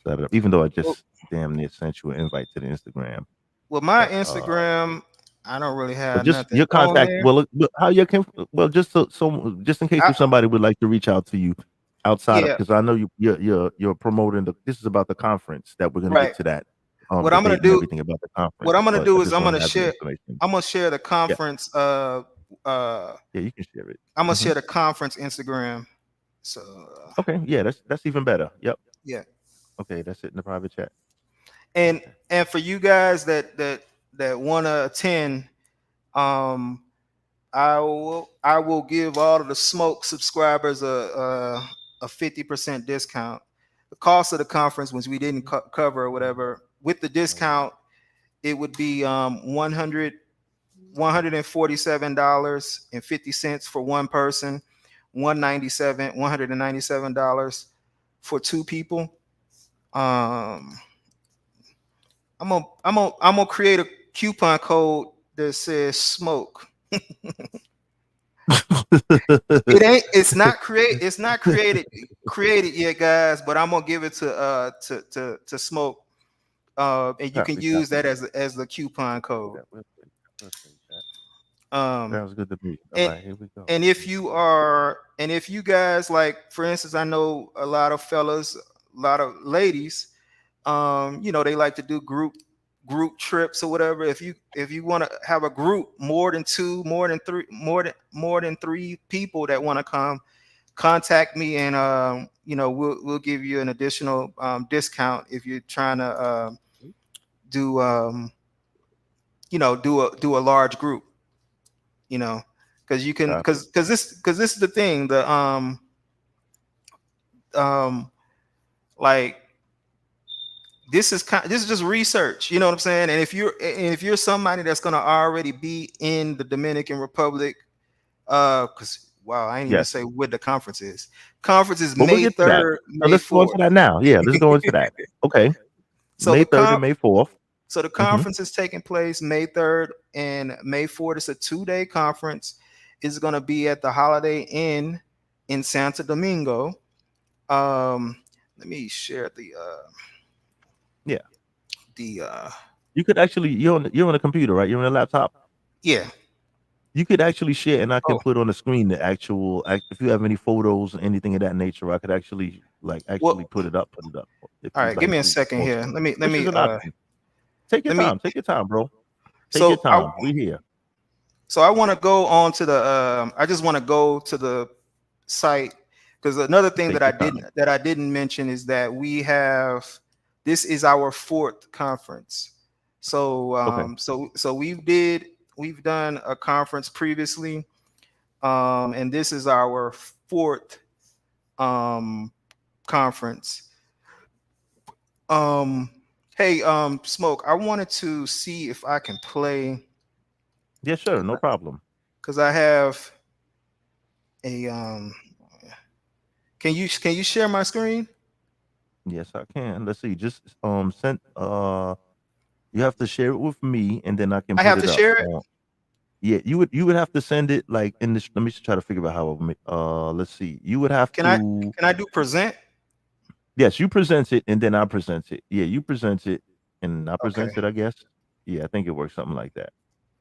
set it up. Even though I Well, just damn near sent you an invite to the Instagram. with my But Instagram, I don't really but have just nothing your on contact. there. Well, look, how you can. Well, just in case I, if somebody would like to reach out to you outside of, yeah, because I know you're promoting the. This is about the conference that we're gonna get right. to that What the I'm gonna date and do, everything about the what I'm conference. gonna But I do is just want to have your information. I'm gonna share the Yeah, conference. Uh, yeah, you can share it. I'm gonna Hmm. share the conference Instagram. So Okay, yeah, that's even better. Yep. yeah, Okay, that's it in the private chat. and Okay. and for you guys that want to attend, um, I will give all of the Smoke subscribers a 50% discount. The cost of the conference, which we didn't cover or whatever, with the discount, it would be 147.50 for one person, $197 for two people. Um, I'm gonna create a coupon code that says smoke. It ain't. It's not created yet, guys. But I'm gonna give it to smoke. And you can Copy, use copy. that as the coupon Do code. that real quick. We'll save that. Um, Sounds good to me. All and right, here we go. and if you guys, like, for instance, I know a lot of fellas, a lot of ladies, they like to do group trips or whatever. If you want to have a group, more than two, more than three people that want to come, contact me, and we'll give you an additional discount if you're trying to do do a large group, you know because you can, Copy. because this is the thing, the um like, this is just research, you know what I'm saying? And if you're somebody that's going to already be in the Dominican Republic, because, wow, I ain't even Yes. say what the conference is. Conference is Well, we'll May get to that. 3rd, So May let's go into 4th. that now. Yeah, let's go into that. Okay. so May the 3rd con and May 4th. so the Mm-hmm. conference is taking place May 3rd and May 4th. It's a 2-day conference. It's going to be at the Holiday Inn in Santo Domingo. Let me share Yeah. the You could actually you're on a computer, right? You're on a laptop. yeah. You could actually share, and I can Oh, put on the screen the actual. If you have any photos or anything of that nature, I could actually actually well, put it up. Put it up if all you right, give like me a to second here. also, Let which is me an option. Take your let me time. Take your time, bro. Take your so I time. We here. I want to go on to the I just want to go to the site, because another thing Take your time. that I didn't mention is that this is our fourth conference. So Okay. we've done a conference previously, and this is our fourth um conference. um hey, Smoke, I wanted to see if I can play, Yeah, sure. No problem. because I have a can you share my screen? Yes, I can. Let's see. Just send you have to share it with me and then I can I put have it to up share it. on. Yeah, you would have to send it like in this. Let me just try to figure out how. Let's see. You would have Can I to. can I do present? Yes, you present it and then I present it. Yeah, you present it and I Okay. present it. I guess. Yeah, I think it works something like that.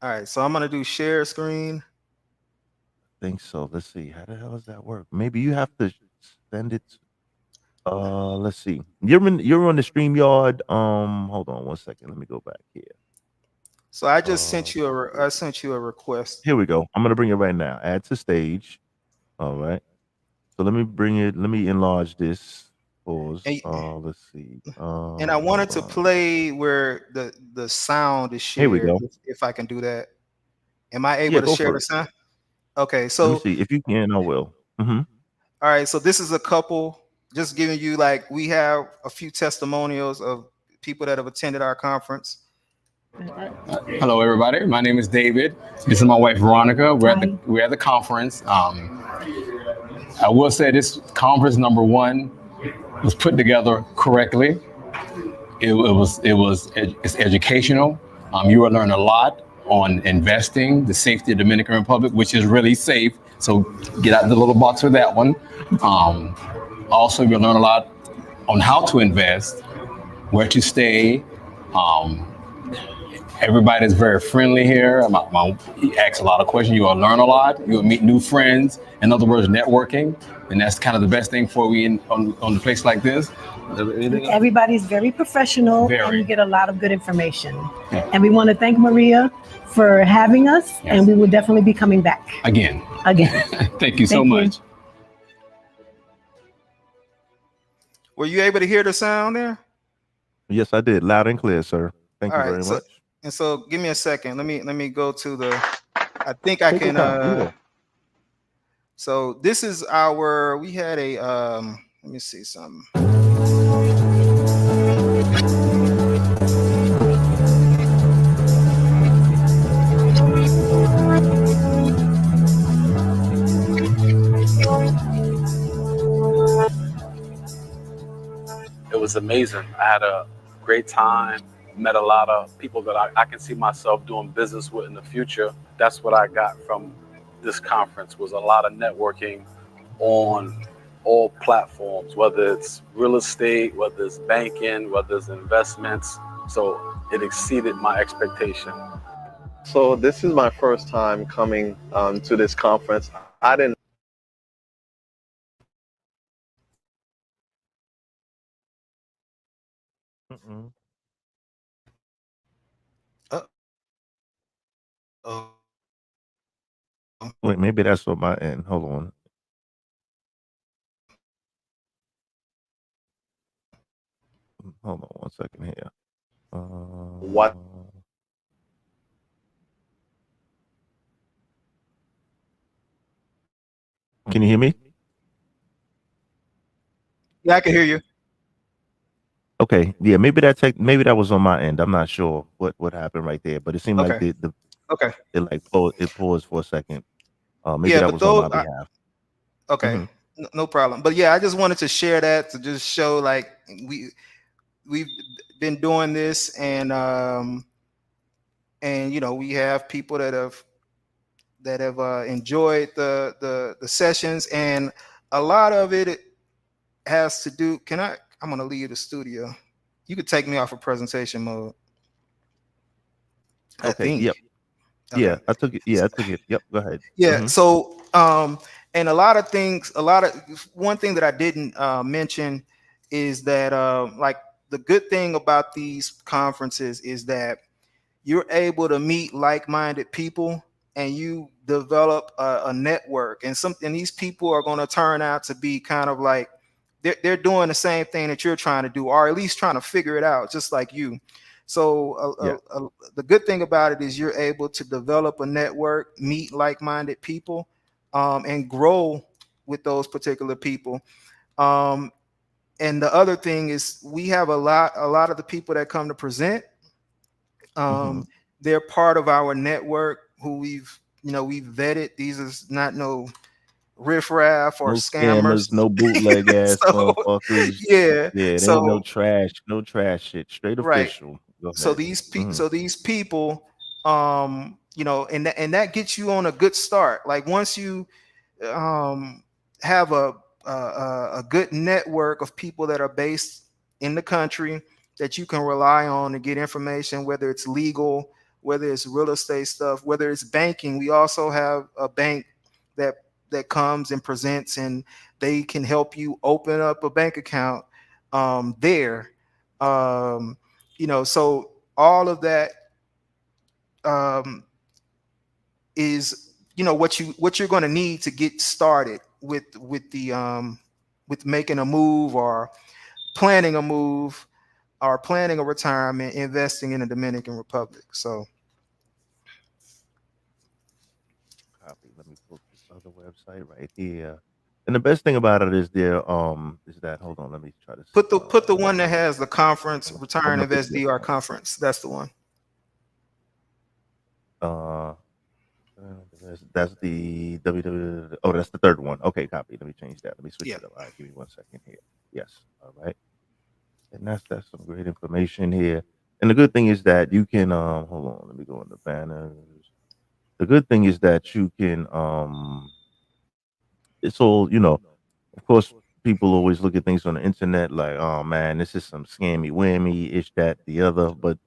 All right. So I'm gonna do share screen. I think so. Let's see. How the hell does that work? Maybe you have to send it. Let's see. You're on the StreamYard. Hold on one second. Let me go back here. So I just Uh, sent you I sent you a request. Here we go. I'm gonna bring it right now. Add to stage. All right. So let me bring it. Let me enlarge this. Pause. And, Let's see. I Hold wanted to on. play where the sound is Here we shared, go. if I can do that. Am I able Yeah, to go share for the it. sound? Okay. Let me So, see if you can. I will. Mm-hmm. all right. So this is a couple, just giving you, like, we have a few testimonials of people that have attended our conference. Hello, everybody. My name is David. This is my wife Veronica. We're at the conference. I will say this conference number one was put together correctly. It's educational. You will learn a lot on investing, the safety of the Dominican Republic, which is really safe. So get out the little box for that one. Also, you'll learn a lot on how to invest, where to stay. Um, Everybody is very friendly here. You ask a lot of questions. You will learn a lot. You will meet new friends. In other words, networking, and that's kind of the best thing for we on a place like this. Everybody's very professional, and you Very. get a lot of good information. Yeah. And we want to thank Maria for having us, and we will definitely be coming back Again. again. Thank you so Thank you. much. Were you able to hear the sound there? Yes, I did. Loud and clear, sir. Thank All you right. very much. So give me a second. Let me go to the. I think I Take your can. time. Yeah. So this is our. We had a. Let me see something. was amazing. I had a great time, met a lot of people that I can see myself doing business with in the future. That's what I got from this conference was a lot of networking on all platforms, whether it's real estate, whether it's banking, whether it's investments. So it exceeded my expectation. So this is my first time coming to this conference. I didn't. Mm-mm. Uh, Wait, maybe that's on my end. Hold on. Hold on 1 second here. What? Can you hear me? yeah, I can hear you. Okay, yeah, maybe that was on my end. I'm not sure what happened right there, but it seemed like Okay. the Okay. it like it paused for a second. Maybe Yeah, that but was on those. my behalf. Okay. Hmm. No problem. But yeah, I just wanted to share that to just show like we we've been doing this, and we have people that have enjoyed the sessions, and a lot of it has to do. I'm gonna leave the studio. You could take me off of presentation mode, I Okay. think. Yep. Okay. Yeah, I took it. Yeah, I took it. Yep. Go ahead. Yeah. Hmm. So, and one thing that I didn't mention is that, like, the good thing about these conferences is that you're able to meet like-minded people, and you develop a network, and these people are going to turn out to be kind of like they're doing the same thing that you're trying to do, or at least trying to figure it out just like you. So Yeah. the good thing about it is you're able to develop a network, meet like-minded people, and grow with those particular people. um, and the other thing is we have a lot of the people that come to present. Hmm. They're part of our network who we've vetted. These is not no riffraff or No scammers. scammers, no bootleg ass So motherfuckers. yeah, Yeah, it ain't so no trash shit. Straight right. official. Go So ahead. these pe- Hmm. so these people, and that gets you on a good start. Like once you um, have a good network of people that are based in the country that you can rely on to get information, whether it's legal, whether it's real estate stuff, whether it's banking. We also have a bank that that comes and presents, and they can help you open up a bank account there. Um, so all of that um, is what you're going to need to get started with making a move, or planning a move, or planning a retirement, investing in the Dominican Republic. So Copy. Let me pull this other website right here. And the best thing about it is is that hold on, let me try this. put the one that has the conference, Retire and Open up this Invest DR website. conference. That's the one. Uh, that's the www. Oh, that's the third one. Okay, copy. Let me change that. Let me switch Yeah. it up. All right, give me 1 second here. Yes. All right. And that's some great information here. And the good thing is that you can hold on. Let me go in the banners. The good thing is that you can it's all of course, people always look at things on the internet like, "Oh, man, this is some scammy whammy, ish, that, the other," but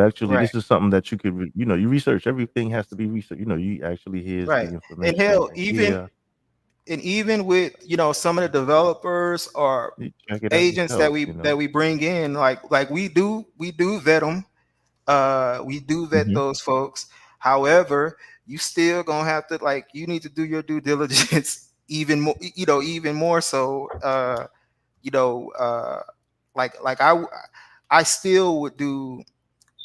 actually, Right. this is something that you could you research. Everything has to be research. You actually here's Right. the And information hell, right even here. and even with some of the developers or You check it out agents that yourself, we you that know? we bring in, like we do vet them. We do vet Mhm. those folks. However, you still gonna have to, like, you need to do your due diligence even more so. You know, like I still would do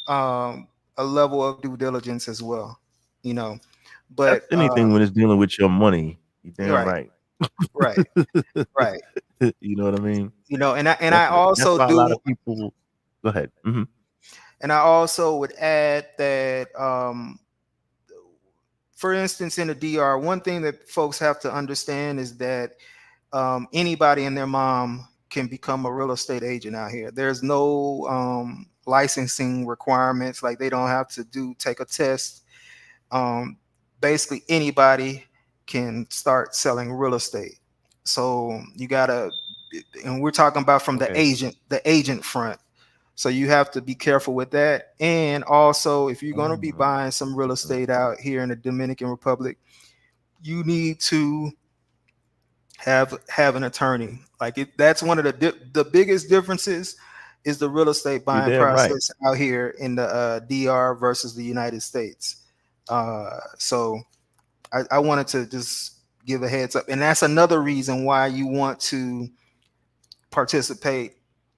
a level of due diligence as well. You know, That's but anything when it's dealing with your money. You damn right, right. right, right. You know what I mean? And I Definitely. That's also why a lot do, of people go ahead. Mhm. and I also would add that, for instance, in the DR, one thing that folks have to understand is that anybody and their mom can become a real estate agent out here. There's no licensing requirements. Like they don't have to take a test. Um, Basically, anybody can start selling real estate. So you gotta, and we're talking about from Okay. the agent front. So you have to be careful with that. And also, if you're going to be buying some real estate out here in the Dominican Republic, you need to have an attorney. Like that's one of the biggest differences is the real estate You're buying damn right. process out here in the DR versus the United States. So I wanted to just give a heads up, and that's another reason why you want to participate.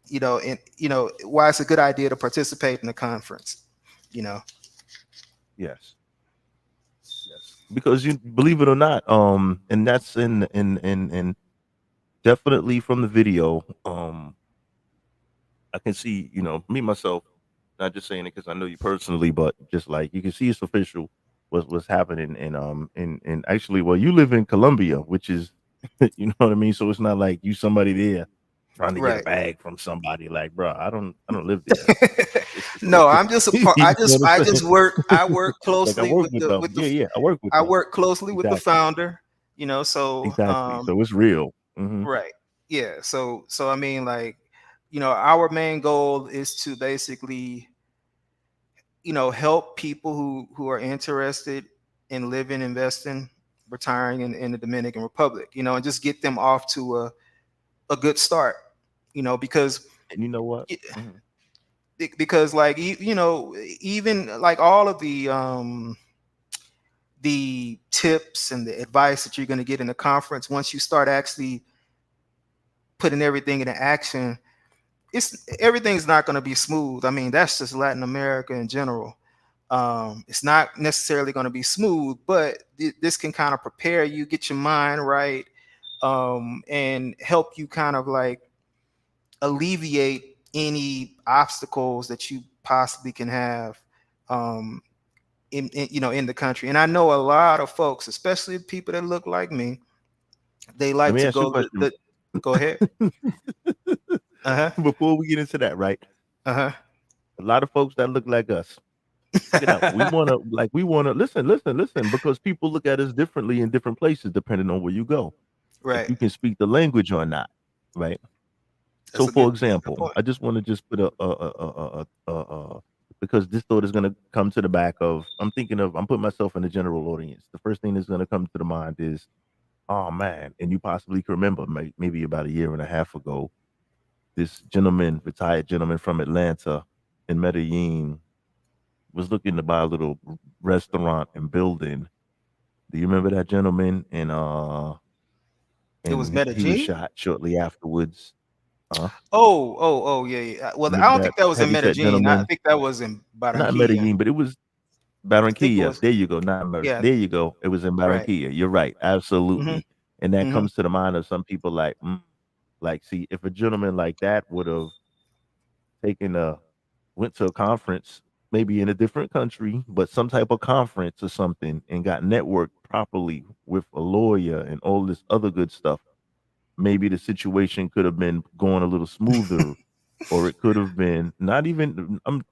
Why it's a good idea to participate in the conference. You know. Yes. Yes. Because you believe it or not, and that's in definitely from the video, I can see, me myself, not just saying it because I know you personally, but just like you can see it's official what's happening in actually, well, you live in Colombia, which is you know what I mean? So it's not like you somebody there trying to get a Right. bag from somebody like, bro, I don't live there. No, I'm just a part. You know what I I'm just saying? work. I work Like I closely work with with the them. Yeah, yeah, I work with I them. work closely with the Exactly. founder. So Exactly. So it's real. right. Yeah. So I mean, like, our main goal is to basically, help people who are interested in living, investing, retiring in the Dominican Republic, and just get them off to a good start, because And you know what? like even like all of the tips and the advice that you're going to get in the conference, once you start actually putting everything into action, everything's not going to be smooth. I mean, that's just Latin America in general. It's not necessarily going to be smooth, but this can kind of prepare you, get your mind right, and help you kind of like alleviate any obstacles that you possibly can have, um, in the country. And I know a lot of folks, especially people that look like me, they Let like me to ask you a go question. go ahead. Uh-huh. Before we get into that, right? Uh-huh. A lot of folks that look like us. Check it out. We wanna listen, because people look at us differently in different places depending on where you go. If Right. you can speak the language or not, right? That's So, a for good example, point. I just want to just put because this thought is going to come to the back of. I'm putting myself in the general audience. The first thing that's going to come to the mind is, oh man, and you possibly can remember maybe about a year and a half ago, this retired gentleman from Atlanta in Medellin, was looking to buy a little restaurant and building. Do you remember that gentleman? It was And he was Medellin. shot shortly afterwards. Oh, yeah, yeah. Well, I Remember don't that think that was in heavyset Medellin. I gentleman? think that was in Not in Barranquilla. Medellin, but it was I think it Barranquilla. was. There you go. Not Mer Yeah. There you go. It was in Right. Barranquilla. You're right. Mm-hmm. Absolutely. And that Mm-hmm. comes to the mind of some people like, see, if a gentleman like that would have taken went to a conference, maybe in a different country, but some type of conference or something, and got networked properly with a lawyer and all this other good stuff, maybe the situation could have been going a little smoother, or it could have been not even. I'm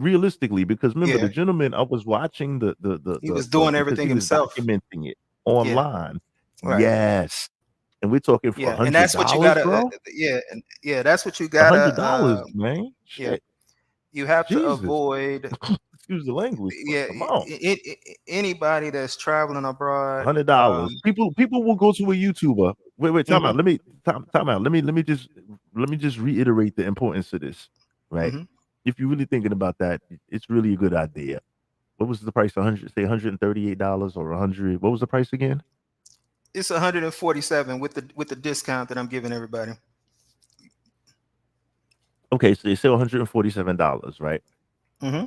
realistically, because remember the Yeah. gentleman, I was watching He was the doing because everything he was himself. documenting it Yeah. online. Right. Yes, and we're talking for a Yeah. And hundred that's what you dollars, gotta. bro. Yeah. And yeah, that's what you gotta. $100, man. Yeah. Shit, You have to Jesus. avoid. Excuse the language, but Yeah. come on. Anybody that's traveling abroad. $100. People will go to a YouTuber. Wait, time Mhm, out. Time out. Let me just reiterate the importance of this. Right. mhm. If you're really thinking about that, it's really a good idea. What was the price? 138 or 100. What was the price again? It's 147 with the discount that I'm giving everybody. Okay, so it's still $147, right? Hmm.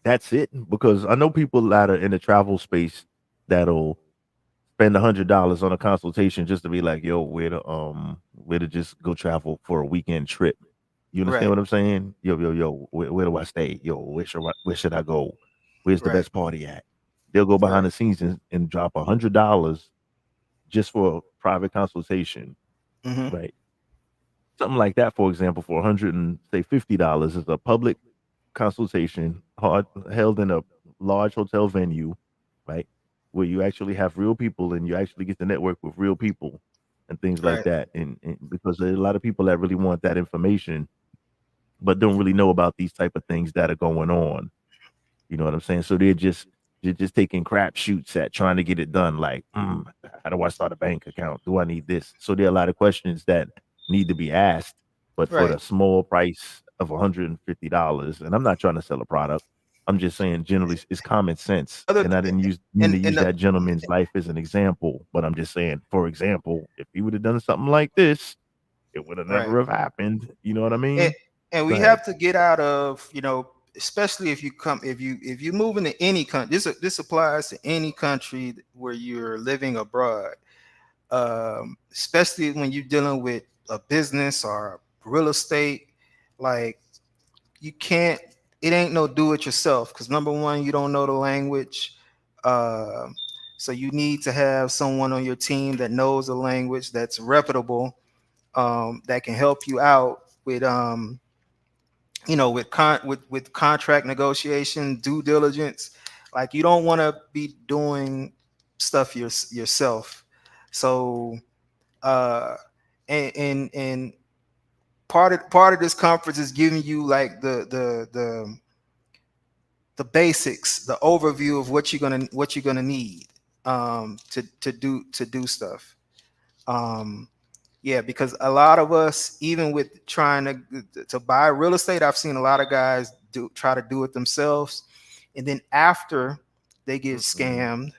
That's it. Because I know people that are in the travel space that'll spend $100 on a consultation just to be like, yo, where to just go travel for a weekend trip. You understand Right, what I'm saying? Yo, where do I stay? Yo, where should I go? Where's the right, best party at? They'll go behind right. the scenes and drop $100 just for a private consultation, Hmm. right? something like that, for example, for 150 is a public consultation held in a large hotel venue, right? Where you actually have real people and you actually get to network with real people and things like Right. that. And because there are a lot of people that really want that information, but don't really know about these type of things that are going on. You know what I'm saying? So they're just taking crap shoots at trying to get it done. Like, how do I start a bank account? Do I need this? So there are a lot of questions that need to be asked, but for Right. the small price of $150, and I'm not trying to sell a product. I'm just saying generally it's common sense. Other And I didn't mean to and use that gentleman's life as an example, but I'm just saying, for example, if he would have done something like this, it would have right. never have happened. You know what I and, mean? and Go we ahead. have to get out of, especially if you move into any country. This applies to any country where you're living abroad, especially when you're dealing with a business or real estate. Like, you can't, it ain't no do it yourself, because number one, you don't know the language. um, so you need to have someone on your team that knows the language, that's reputable, that can help you out with with contract negotiation, due diligence. Like, you don't want to be doing stuff yourself. So uh and part of this conference is giving you like the basics, the overview of what you're gonna need, to do stuff. um yeah, because a lot of us, even with trying to buy real estate, I've seen a lot of guys try to do it themselves, and then after they get Mm-mm. scammed,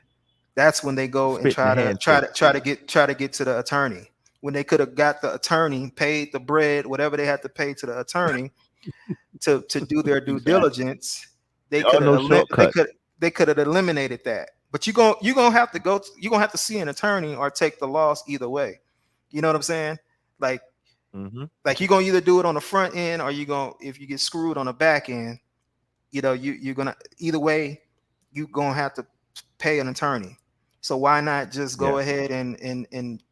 that's when they go and Spit in the handshake. try to get to the attorney, when they could have got the attorney, paid the bread, whatever they had to pay to the attorney to do their due Exactly. diligence. They There are could no have shortcuts. they could have eliminated that. But you're gonna have to you're gonna have to see an attorney or take the loss either way. You know what I'm saying? Like Mhm. you're gonna either do it on the front end, or you gonna, if you get screwed on the back end, you're gonna, either way, you're gonna have to pay an attorney. So why not just go Yeah. ahead and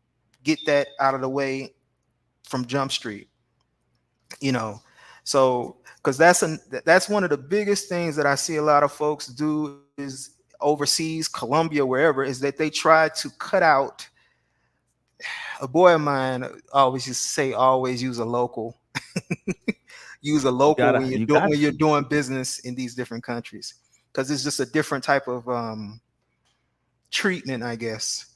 get that out of the way from Jump Street? you know so because that's one of the biggest things that I see a lot of folks do is overseas, Colombia, wherever, is that they try to cut out. A boy of mine always used to say, always use a local. Use a local when You got you're to. doing business in these different countries, because it's just a different type of treatment, I guess.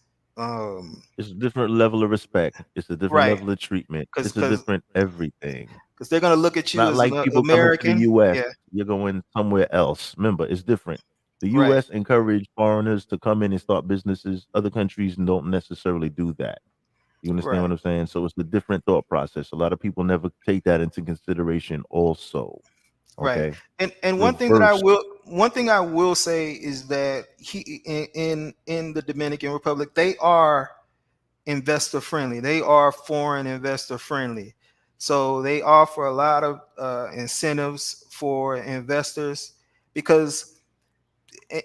It's a different level of respect. It's a different Right. level of treatment. because It's a because different everything. because they're gonna look at It's you not as an like people coming to the American. US, Yeah. you're going somewhere else. Remember, it's different. The Right. US encourage foreigners to come in and start businesses. Other countries don't necessarily do that. You understand Right. what I'm saying? So it's a different thought process. A lot of people never take that into consideration also. Right. Okay? And Reverse. one thing I will say is that in the Dominican Republic, they are investor friendly. They are foreign investor friendly. So they offer a lot of incentives for investors, because,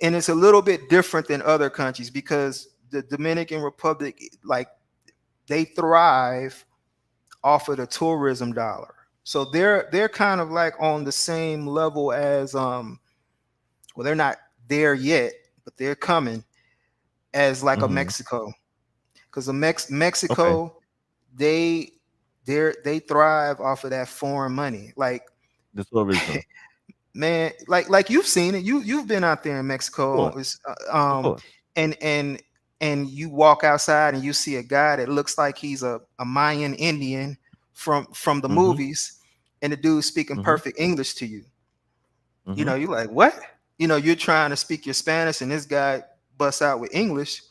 and it's a little bit different than other countries, because the Dominican Republic, like, they thrive off of the tourism dollar. So they're kind of like on the same level as well, they're not there yet, but they're coming, as like a Mhm. Mexico. Because the Okay. Mexico, they they thrive off of that foreign money. Like, The tourism. man, like you've seen it. You've been out there in Of Mexico. course. Of Um, course. and you walk outside and you see a guy that looks like he's a Mayan Indian from the Mhm. movies, and the dude speaking Mhm. perfect English to you. Mhm. You're like, what? You're trying to speak your Spanish, and this guy busts out with English,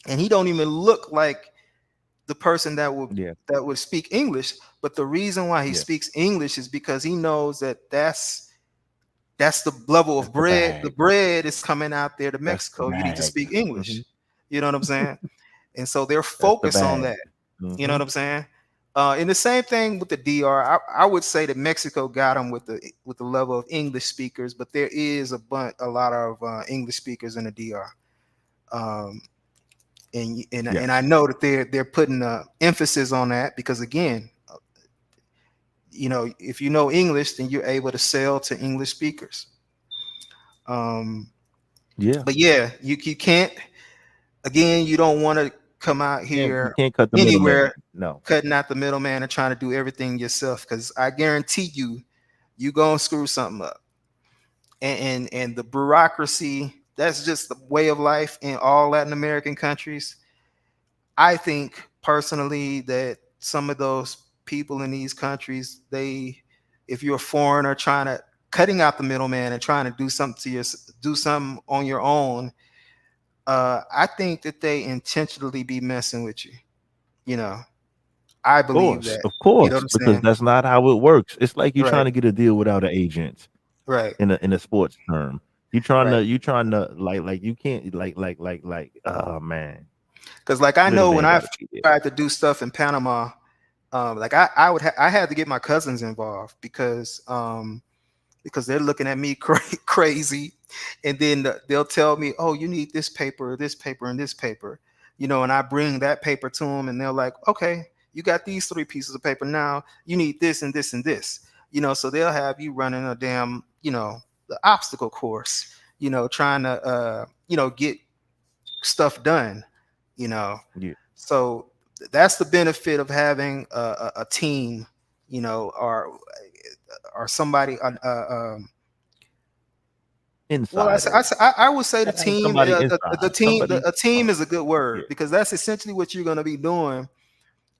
and he don't even look like the person Yeah. that would speak English. But the reason why he Yeah. speaks English is because he knows that that's the level of That's the bread. The bag. bread is coming out there to That's the Mexico. You need to bag. speak Mhm. English. You know what I'm saying? And so they're That's the focused on bag. that. You know what Mhm. I'm saying? And the same thing with the DR. I would say that Mexico got them with the level of English speakers, but there is a lot of English speakers in the DR. Um, and Yes. I know that they're putting emphasis on that, because again, if you know English, then you're able to sell to English speakers. Um, Yeah. but yeah, you can't. Again, you don't want to come out You here can't cut the middleman. anywhere No. cutting out the middleman and trying to do everything yourself, because I guarantee you gonna screw something up. And the bureaucracy, that's just the way of life in all Latin American countries. I think personally that some of those people in these countries, if you're a foreigner trying to cutting out the middleman and trying to do something on your own, I think that they intentionally be messing with you. You know, I believe that. Of You know what course, I'm because saying? that's not how it works. It's like you Right, trying to get a deal without an agent right, in a sports term. right. You trying to like you can't oh man, Because like I know when middleman I got to be there. tried to do stuff in Panama, like I had to get my cousins involved because they're looking at me crazy, and then they'll tell me, "Oh, you need this paper, and this paper," and I bring that paper to them, and they're like, "Okay, you got these three pieces of paper now. You need this and this and this," So they'll have you running a damn, the obstacle course, trying to, get stuff done, you know. Yeah, So that's the benefit of having a team, or somebody. Well, insider. I would say the Gotta have team, somebody the inside. team, Somebody. a team is a good Yeah. word, because that's essentially what you're going to be doing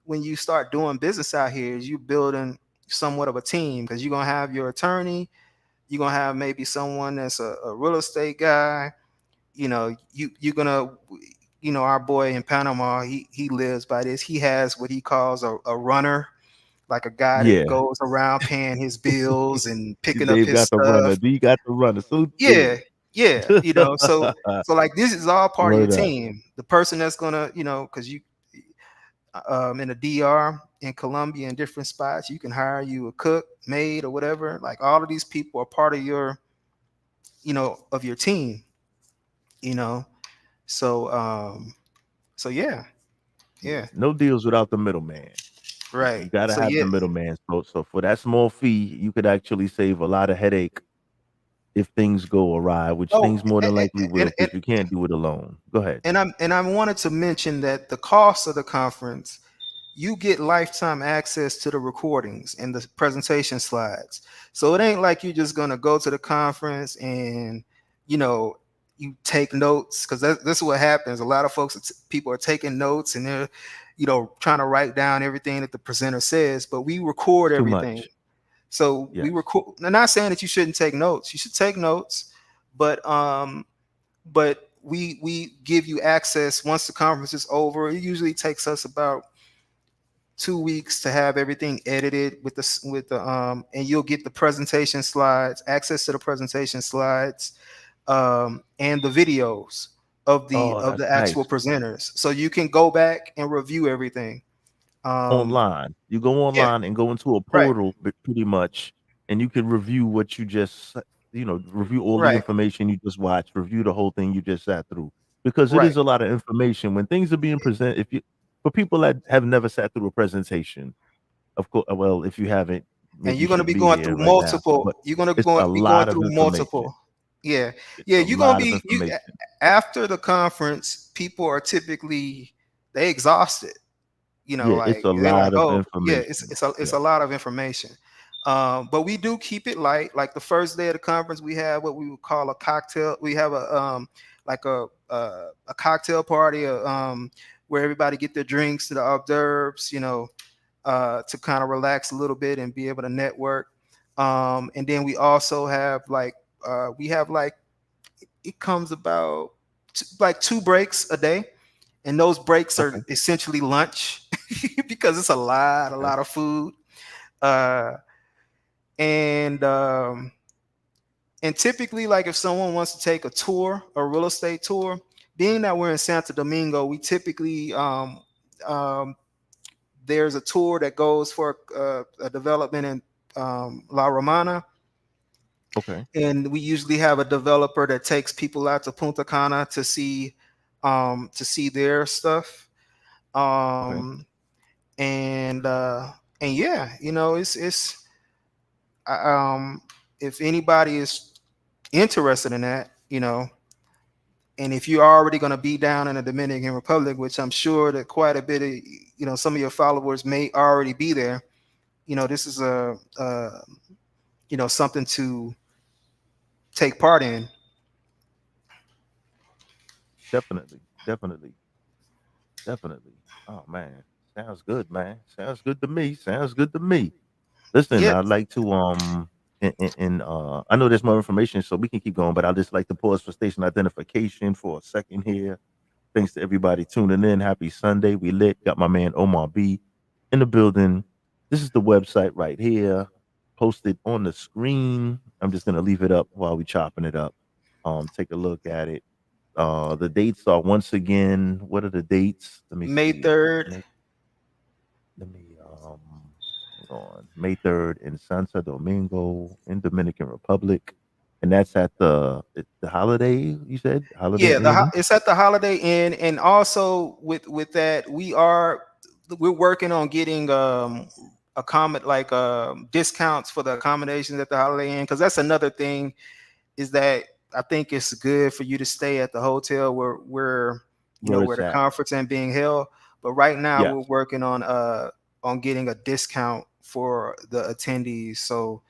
when you start doing business out here. Is you building somewhat of a team, because you're going to have your attorney, you're going to have maybe someone that's a real estate guy. You're gonna, our boy in Panama, he lives by this. He has what he calls a runner, like a guy that Yeah. goes around paying his bills and picking up Dave his got the runner. stuff. D got the runner. So Yeah, D. yeah, so like this is all part of your Word up. team. The person that's gonna, because you in a DR in Colombia in different spots, you can hire you a cook, maid, or whatever. Like all of these people are part of your team. You know, so so yeah, Yeah. yeah, No deals without the middleman. You right. gotta So have yeah, the middleman. So for that small fee, you could actually save a lot of headache if things go awry, which oh, things more than likely and, will, because you can't do it alone. Go ahead. I wanted to mention that the cost of the conference, you get lifetime access to the recordings and the presentation slides. So it ain't like you're just gonna go to the conference and you know you take notes, because this is what happens. A lot of people are taking notes, and they're trying to write down everything that the presenter says, but we record Too everything. much. So we Yes. record. I'm not saying that you shouldn't take notes. You should take notes, but we give you access once the conference is over. It usually takes us about 2 weeks to have everything edited and you'll get the presentation slides, access to the presentation slides, and the videos of the Oh, of that's the actual nice. presenters, so you can go back and review everything. um Online. You go yeah, online and go into a right, portal, pretty much, and you can review what you just, review all the right, information you just watched, review the whole thing you just sat through, because it right. is a lot of information when things are being presented. If you, for people that have never sat through a presentation, of course, well, if you haven't, And you you're going to shouldn't be be going here through right now. multiple But you're going to it's a be going lot of through information. multiple. Yeah, It's yeah, a you're going to lot of be you information. after the conference. People are typically, they exhausted. Yeah, it's Like a they're like, lot of oh yeah, it's information. it's a it's Yeah. a lot of information. But we do keep it light. Like the first day of the conference, we have what we would call a cocktail. We have like a cocktail party, where everybody get their drinks, to the hors d'oeuvres, to kind of relax a little bit and be able to network. And then we also have like it comes about like 2 breaks a day, and those breaks are Okay. essentially lunch because it's a Okay. lot of food. Uh, and typically, like if someone wants to take a tour, a real estate tour, being that we're in Santo Domingo, we typically um, there's a tour that goes for a development in La Romana, Okay. and we usually have a developer that takes people out to Punta Cana to see their stuff. Okay. Um, and yeah, it's if anybody is interested in that, and if you're already going to be down in the Dominican Republic, which I'm sure that quite a bit of, some of your followers may already be there, this is something to take part in. Definitely, definitely, definitely. Oh man, sounds good, man. Sounds good to me. Sounds good to me. Listen, Yeah, I'd like to I know there's more information, so we can keep going, but I'd just like to pause for station identification for a second here. Thanks to everybody tuning in. Happy Sunday. We lit. Got my man Omar B in the building. This is the website right here, posted on the screen. I'm just gonna leave it up while we chopping it up. Take a look at it. The dates are once again. What are the dates? Let me May see. 3rd. Let me hang on. May 3rd in Santo Domingo in Dominican Republic. And that's at the Holiday, you said? Holiday Yeah, Inn? it's at the Holiday Inn, and also with that, we're working on getting discounts for the accommodations at the Holiday Inn, because that's another thing, is that I think it's good for you to stay at the hotel Where where it's the at. conference and being held. But right now we're Yes. working on getting a discount for the attendees. So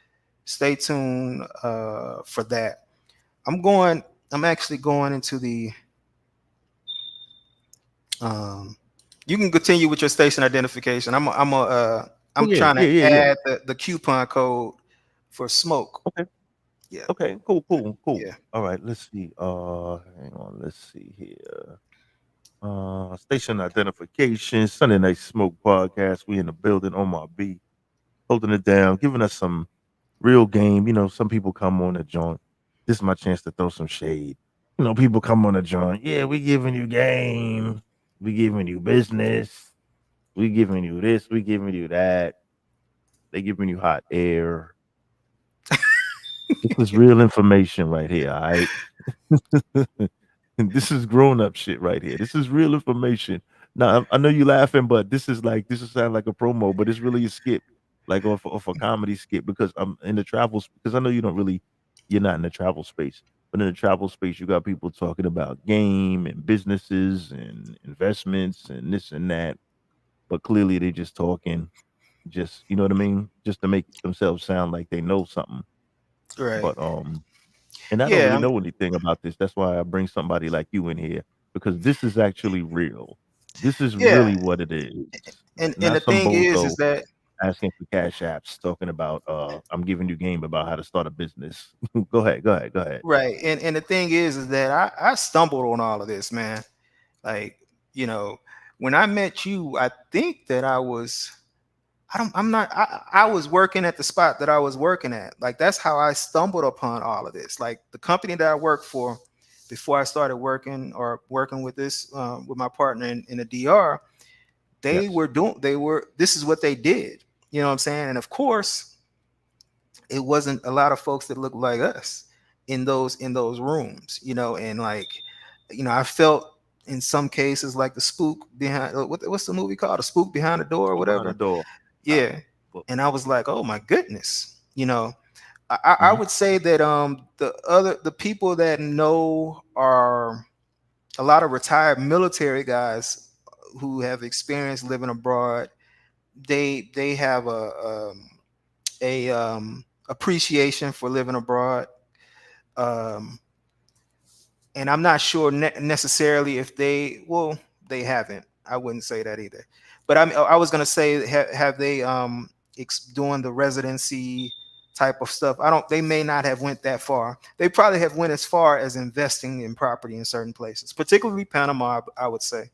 stay tuned for that. I'm going. I'm actually going into the. Um, you can continue with your station identification. Oh I'm yeah, trying yeah, to yeah, yeah. add the coupon code for smoke. Okay. Yeah, Okay. Cool, cool, cool. yeah. All right, let's see. Hang on, let's see here. Station identification, Sunday Night Smoke Podcast. We in the building, Omar B, holding it down, giving us some real game. Some people come on the joint. This is my chance to throw some shade. People come on the joint. Yeah, we giving you game. We giving you business. We giving you this. We giving you that. They giving you hot air. This is real information right here. All right. This is grown up shit right here. This is real information. Now I know you laughing, but this is sound like a promo, but it's really a skit, like off a comedy skit, because I'm in the because I know you're not in the travel space, but in the travel space you got people talking about game and businesses and investments and this and that, but clearly they just talking, just you know what I mean, just to make themselves sound like they know something, Right. but and I don't Yeah. really know anything about this. That's why I bring somebody like you in here, because this is actually real. This is Yeah. really what it is. And Not the some thing is bozo that asking for cash apps talking about I'm giving you game about how to start a business. Go ahead, go ahead, go ahead. right. And the thing is that I stumbled on all of this, man. Like, when I met you, I think that I was. I don't. I'm not. I was working at the spot that I was working at. Like, that's how I stumbled upon all of this. Like, the company that I worked for before I started working with with my partner in the DR. Yes. This is what they did. You know what I'm saying? And of course, it wasn't a lot of folks that looked like us in those rooms, and like, I felt in some cases like the spook behind what's the movie called, the spook behind the door or Speak behind the whatever. door. Ah, Yeah. well, And I was like, oh my goodness, I mhm. would say that the people that know are a lot of retired military guys who have experienced living abroad. They have a appreciation for living abroad. Um, and I'm not sure necessarily if they haven't. I wouldn't say that either. But I was gonna say, have they doing the residency type of stuff? I don't. They may not have went that far. They probably have went as far as investing in property in certain places, particularly Panama. I would say,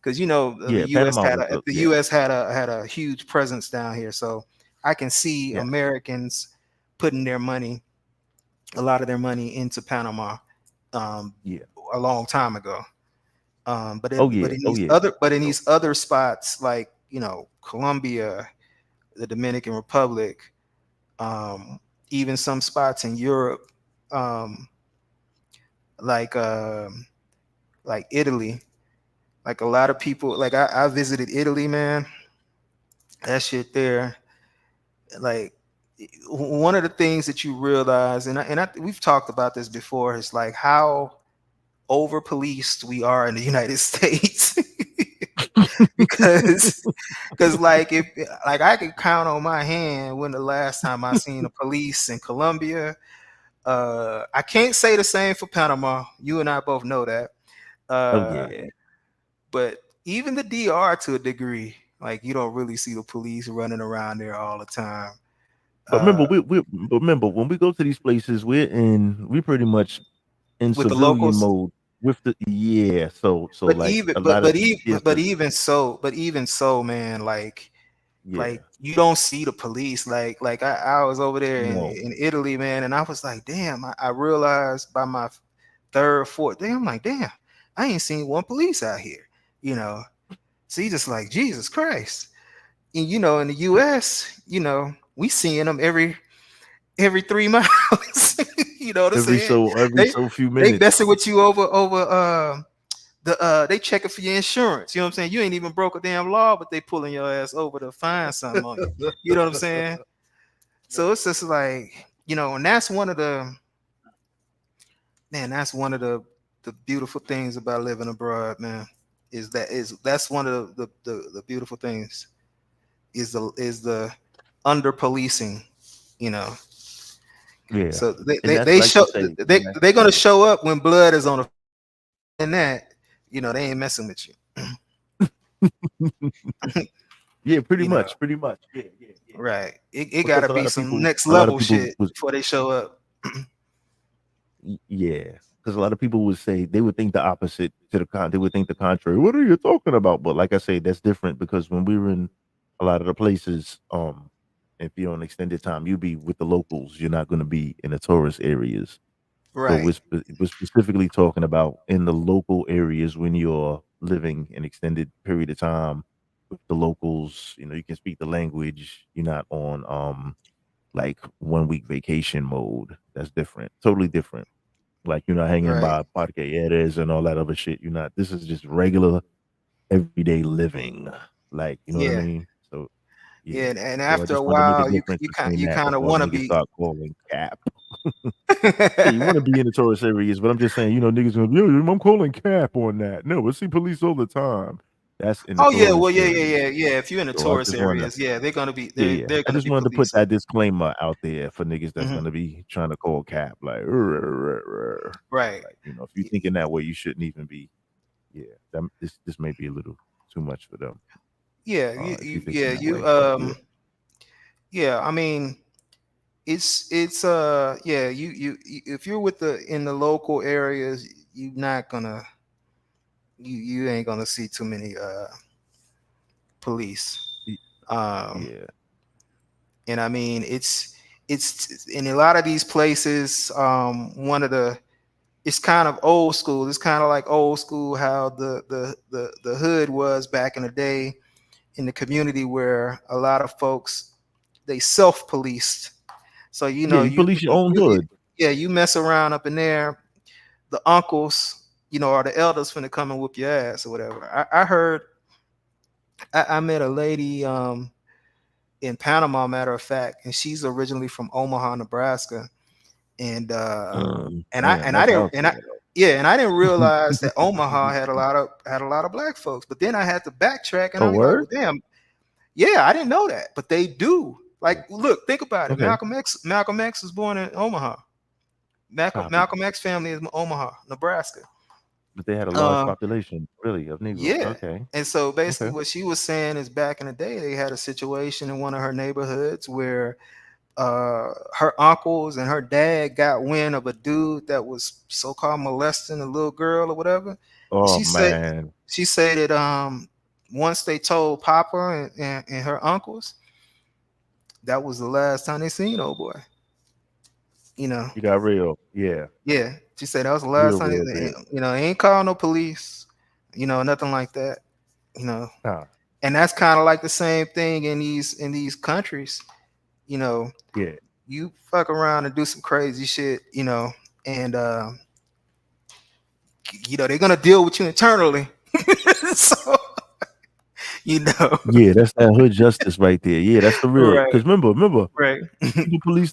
because the Yeah, U.S. Panama was the the yeah, U.S. had a huge presence down here, so I can see yes, Americans putting a lot of their money into Panama, um, yeah. a long time ago. But Oh but yeah, in oh these yeah. other but in So these other spots, like, Colombia, the Dominican Republic, um, even some spots in Europe, um, like um, like Italy. Like, a lot of people, like, I visited Italy, man. That shit there, like, one of the things that you realize, we've talked about this before, is like how over policed we are in the United States. because like if like I could count on my hand when the last time I seen a police in Colombia. I can't say the same for Panama. You and I both know that. Oh Uh, yeah. but even the DR to a degree, like you don't really see the police running around there all the time. But remember, Uh, remember when we go to these places, we pretty much in with the civilian locals, mode with the yeah. So but like even a lot of yeah, but even so, man, like yeah, you don't see the police. Like I was over there no, in Italy, man, and I was like, damn, I realized by my third, fourth day, I'm like, damn, I ain't seen one police out here, you know. So you just like, Jesus Christ. And in the US, we seeing them every 3 miles. You know what I'm saying? every They so few they minutes. messing with you over they checking for your insurance. You know what I'm saying? You ain't even broke a damn law, but they pulling your ass over to find something on you. You know what I'm saying? So it's just like, and that's one of the beautiful things about living abroad, man. That's one of the beautiful things is the under policing, you know. Yeah, So they and they, that's they like you show say. they're gonna show up when blood is on the and that, they ain't messing with you. Yeah, You know, pretty much. Yeah, yeah, yeah. right. It Because gotta be some next a lot of level people shit was before they show up. yeah, because a lot of people would say they would think the opposite to they would think the contrary. What are you talking about? But like I say, that's different because when we were in a lot of the places, if you're on extended time, you be with the locals. You're not going to be in the tourist areas. So Right, we're specifically talking about in the local areas when you're living an extended period of time with the locals. You can speak the language. You're not on like 1 week vacation mode. That's different, totally different. Like you're not hanging right. by parqueaderas and all that other shit. You're not. This is just regular everyday living. Like you know what I Yeah, mean. So yeah. yeah. And So I after a just wanted to make a while, difference between you that kind of before want to niggas be. start calling cap. Yeah, you want to be in the tourist areas, but I'm just saying, niggas going, yo, I'm calling cap on that. No, I see police all the time. That's in the Oh yeah, well tourist yeah, yeah, areas. yeah, yeah. If you're in the So I tourist just wanted to, areas, yeah, yeah, yeah. they're I gonna just be wanted to put policing. that disclaimer out there for niggas that's Hmm. gonna be trying to call cap, like, "Rrr, rrr, rrr." Right. Like, if you're thinking that way, you shouldn't even be. Yeah, this may be a little too much for them. Yeah, If you're yeah, thinking that way, but yeah, yeah. I mean, it's yeah. If you're in the local areas, you're not gonna you ain't gonna see too many police. Y- Um, yeah, and I mean, it's in a lot of these places. One of the It's kind of old school. It's kind of like old school how the hood was back in the day in the community where a lot of folks they self-policed. So yeah. You police your own hood. yeah, you mess around up in there, the uncles, or the elders finna come and whoop your ass or whatever. I heard I met a lady in Panama, matter of fact, and she's originally from Omaha, Nebraska, and Damn, I that's didn't out there though. yeah, and I didn't realize that Omaha had a lot of black folks. But then I had to backtrack, and Oh, I was like, well, word? damn, yeah, I didn't know that, but they do. Yeah. Like, look, think about it. Okay. Malcolm X was born in Omaha. Copy. Malcolm X family is Omaha, Nebraska. But they had a large Uh, population, really, of Negroes. yeah. Okay. And so basically, Okay. what she was saying is back in the day, they had a situation in one of her neighborhoods where her uncles and her dad got wind of a dude that was so-called molesting a little girl or whatever. And Oh man. she said that once they told Papa and her uncles, that was the last time they seen old boy. You know, You got real. Yeah. yeah. She said that was the last Real, time. real big. They ain't called no police. Nothing like that. You know, Ah, and that's kind of like the same thing in these countries. You know, yeah. you fuck around and do some crazy shit. And they're gonna deal with you internally. So you know. Yeah, that's that hood justice right there. Yeah, that's the real. Right, Because remember, right. people police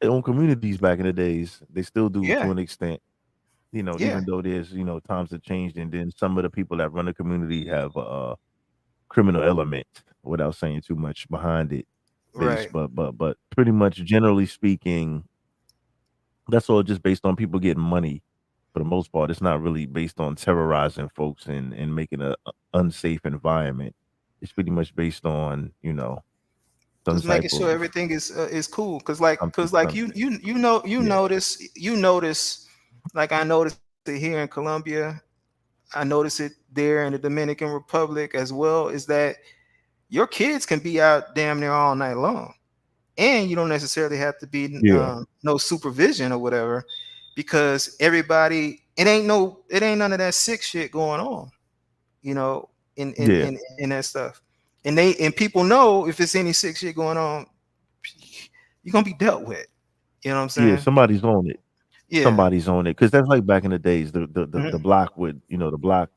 their own communities back in the days. They still do Yeah, to an extent. yeah, Even though there's times have changed, and then some of the people that run the community have criminal element without saying too much behind it base. right. But pretty much generally speaking, that's all just based on people getting money. For the most part, it's not really based on terrorizing folks and making a unsafe environment. It's pretty much based on some Just type making sure of everything is cool. something Cause like something. you Yeah, notice, like I noticed it here in Colombia. I notice it there in the Dominican Republic as well. Is that your kids can be out damn near all night long, and you don't necessarily have to be yeah, no supervision or whatever, because everybody it ain't none of that sick shit going on, you know, yeah, in that stuff, and people know if it's any sick shit going on, you're gonna be dealt with. You know what I'm yeah. saying? Somebody's on it. Yeah. Somebody's on it because that's like back in the days. The Mhm. block would the block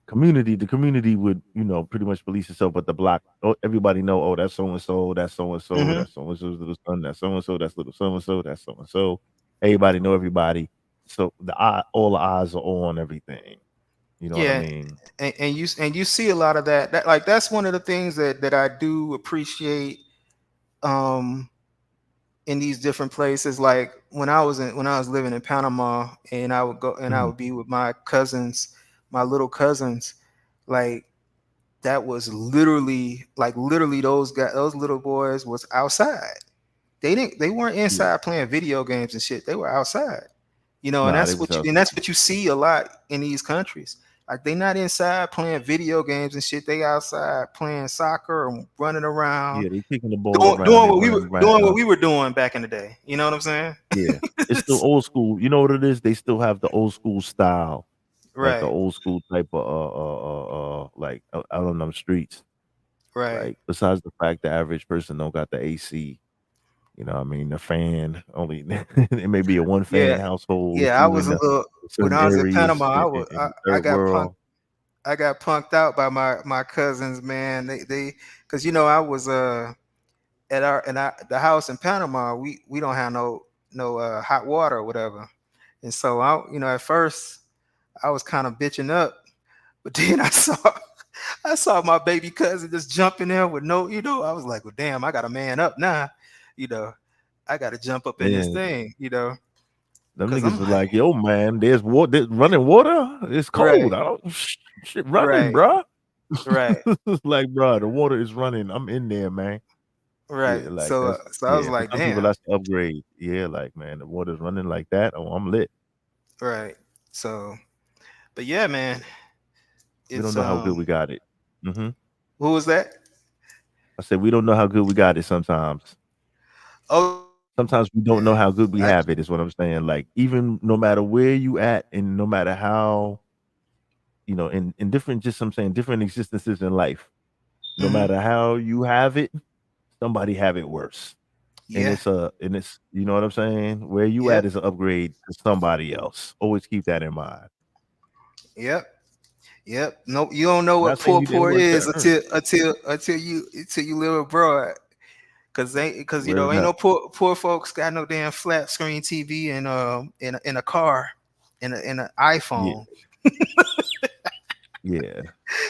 the community would pretty much police itself, but the block, everybody know, oh, that's so and so, that's so and so, Mhm. that's so and so's little son, that's so and so, that's little so and so, that's so and so. Everybody know everybody, so all the eyes are on everything. You know what I Yeah. mean? And you see a lot of that. That like that's one of the things that I do appreciate um in these different places. Like when I was living in Panama, and I would go and I Mhm. would be with my cousins, my little cousins. Like that was literally those little boys was outside. They weren't Yeah. inside playing video games and shit. They were outside. You know, and Nah, they was outside. that's what you see a lot in these countries. Like they not inside playing video games and shit. They outside playing soccer and running around, Yeah, they kicking the ball around, they running doing what around. we were doing back in the day. You know what I'm saying? Yeah, it's still old school. You know what it is? They still have the old school style, like the Right, old school type of like out on them streets. right. Like besides the fact the average person don't got the AC. I mean, the fan only it may be a one fan Yeah, household, yeah. I few was in a the little when certain I was in areas Panama. in the third world. I got punked out by my cousins, man. They because you know I was at the house in Panama. We don't have no hot water or whatever, and so at first I was kind of bitching up, but then I saw my baby cousin just jumping there with no, I was like, well, damn, I got a man up now, you know, I got to jump up in this Man, thing, them because niggas I'm was like, like, "Yo, man, there's running water. It's cold. right, I don't shit running, right, bruh." right, Like, bruh, the water is running. I'm in there, man. right. Yeah, like So that's so I was yeah. For like, some people, damn, that's the upgrade. Yeah, like man, the water's running like that. Oh, I'm lit. right. So, but yeah, man, We don't it's know how good we got it. Hmm. who was that? I said we don't know how good we got it sometimes. Oh Sometimes we don't yeah, know how good we I, have it. Is what I'm saying. Like even no matter where you at, and no matter how in different, just I'm saying different existences in life. No mhm, matter how you have it, somebody have it worse. And yeah, it's you know what I'm saying? Where you yep, at is an upgrade to somebody else. Always keep that in mind. yep. Yep. No, you don't know what Not saying you didn't poor work is that hard. until you live abroad. Cause Word ain't up. no poor folks got no damn flat screen TV and in a car in an Yeah, iPhone. yeah.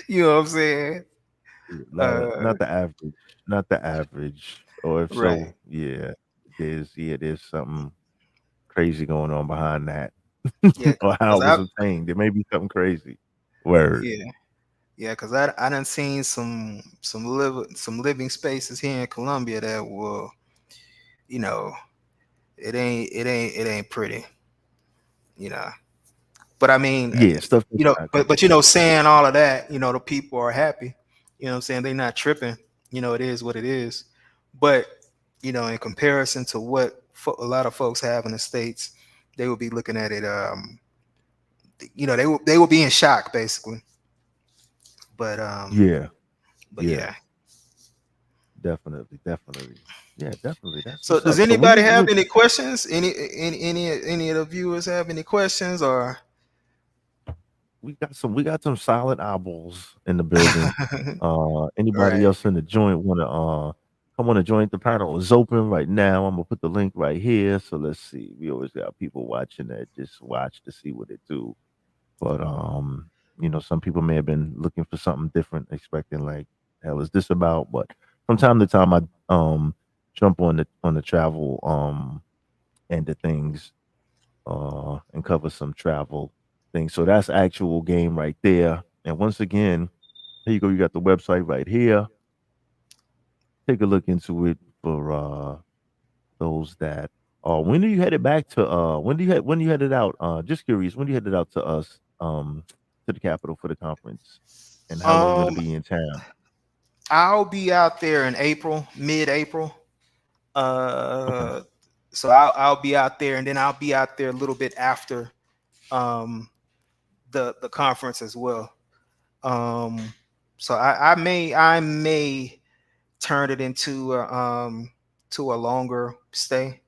You know what I'm saying? Yeah, Uh, not the average. Or if right. so, yeah, there's something crazy going on behind that. Yeah. Or how Cause it was obtained. There may be something crazy. Word. yeah yeah. Cause I done seen some living spaces here in Colombia that will you know it ain't pretty. You know. But I mean, Yeah, stuff that's not good. but saying all of that, the people are happy. You know what I'm saying? They're not tripping. It is what it is. But, in comparison to what a lot of folks have in the States, they will be looking at it, they will be in shock basically. But Yeah, yeah, yeah. definitely, definitely. Yeah, definitely. That's So what's does up. So when anybody you have look, any questions? Any of the viewers have any questions or we got some solid eyeballs in the building. Anybody Right. else in the joint wanna come on the joint? The panel is open right now. I'm gonna put the link right here. So let's see. We always got people watching that just watch to see what it do. But some people may have been looking for something different, expecting like, hell is this about? But from time to time I jump on the travel end of things and cover some travel things. So that's actual game right there. And once again, here you go. You got the website right here. Take a look into it for those that. When do you headed back to? When you headed out? Just curious. When you headed out to us? To the capital for the conference, and how long you going to Um, be in town? I'll be out there in April, mid-April. Okay. Uh, so I'll be out there, and then I'll be out there a little bit after um the conference as well. Um, so I may turn it into to a longer stay.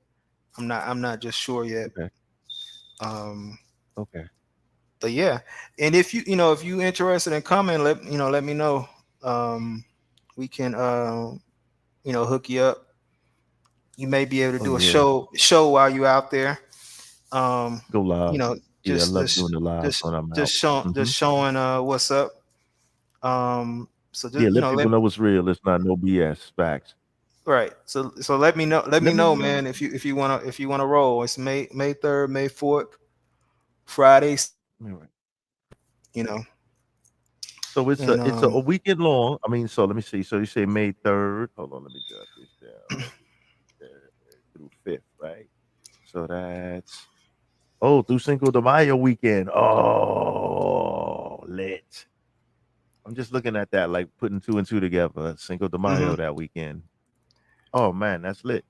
I'm not just sure yet. Okay. Um, Okay. but yeah, and if you interested in coming, let me know. Um, we can hook you up. You may be able to Oh do a yeah. show while you out there. Um, Go live. Yeah, I just love doing the lives just when I'm just out. showing Hmm. just showing what's up. So Yeah, just let people know it's real. It's not no BS. Facts. right. So let me Let me know, know. man, if you wanna roll. It's May 3rd, May 4th, Friday, All right. you know. So And it's a weekend long. I mean, so let me see. So you say May 3rd. Hold on, let me jot this down. Through 5th, right? So that's through Cinco de Mayo weekend. Oh, lit. I'm just looking at that, like putting two and two together. Cinco de mhm, Mayo that weekend. Oh man, that's lit.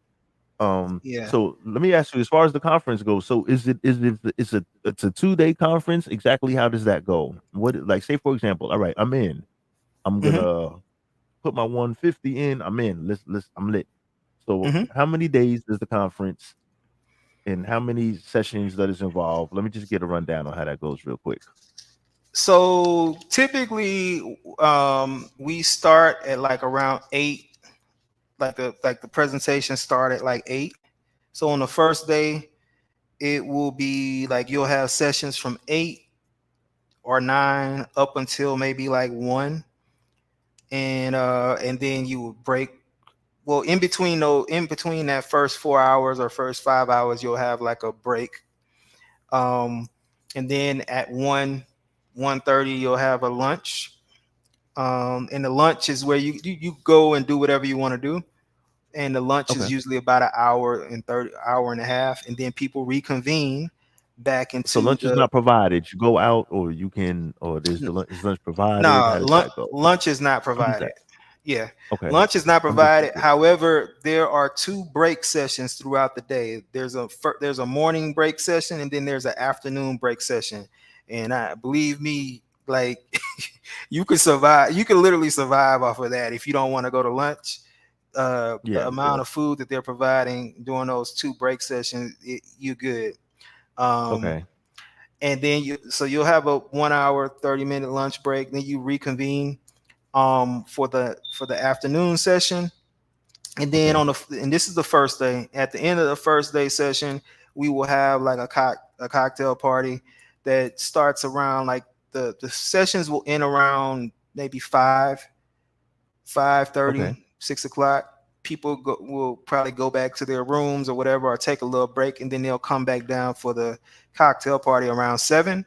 yeah. So let me ask you, as far as the conference goes, so it's a 2 day conference? Exactly how does that go? What, like, say for example, all right, I'm in. I'm hmm gonna put my 150 in. I'm in. I'm lit. So hmm how many days does the conference and how many sessions that is involved? Let me just get a rundown on how that goes real quick. So typically, we start at like around 8. Like the presentation start at like 8. So on the first day, it will be like you'll have sessions from 8 or 9 up until maybe like 1, and then you will break. Well, in between that first 4 hours or first 5 hours, you'll have like a break. Um, and then at 1:30, you'll have a lunch. And the lunch is where you go and do whatever you want to do. And the lunch is Okay. usually about an hour and a half, and then people reconvene back So into lunch is the. not provided. You go out, or you can, or there's the lunch. Is lunch provided? No, How does that go? lunch is not I'm just provided. asking. Yeah, Okay. lunch is not I'm just provided. curious. However, there are 2 break sessions throughout the day. There's a morning break session, and then there's an afternoon break session. And I believe me, like you could survive. You could literally survive off of that if you don't want to go to lunch. The Yeah, amount yeah. of food that they're providing during those 2 break sessions, you good. Um, Okay. and then you'll have a 1 hour, 30-minute lunch break. Then you reconvene for the afternoon session, and then Okay. and this is the first day. At the end of the first day session, we will have like a cocktail party that starts around like the sessions will end around maybe 5:30, Okay. 6 o'clock. People will probably go back to their rooms or whatever, or take a little break, and then they'll come back down for the cocktail party around 7.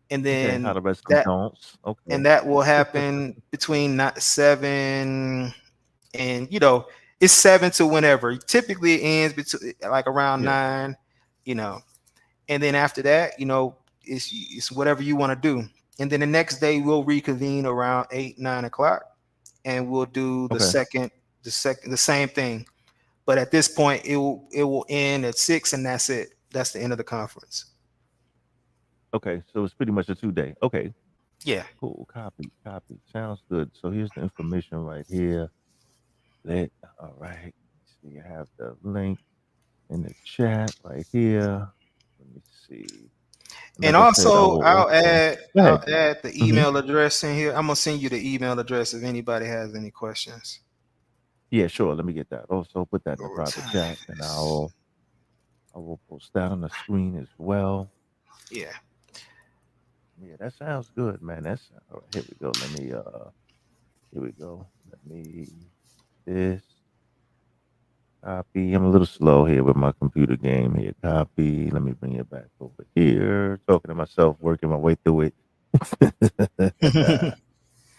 And Okay. How then the rest of them that don'ts. and Okay. that will happen between not 7 and it's 7 to whenever. Typically it ends between like around Yeah. 9, you know. And then after that, it's whatever you want to do. And then the next day we'll reconvene around 8, 9 o'clock, and we'll do Okay. the same thing. But at this point, it will end at 6, and that's it. That's the end of the conference. Okay. So it's pretty much a 2 day. Okay. Yeah. Cool. Copy. Copy. Sounds good. So here's the information right here. Let All right. So you have the link in the chat right here. Let me see. And like I said, I also, will also go I'll ahead. add the Hmm. email address in here. I'm gonna send you the email address if anybody has any questions. Yeah, sure. Let me get that. Also, put that in the Over private time. chat, and I will post that on the screen as well. Yeah. Yeah, that sounds good, man. That's all right. Here we go. Here we go. Let me this copy. I'm a little slow here with my computer game here. Copy. Let me bring it back over here. Talking to myself, working my way through it.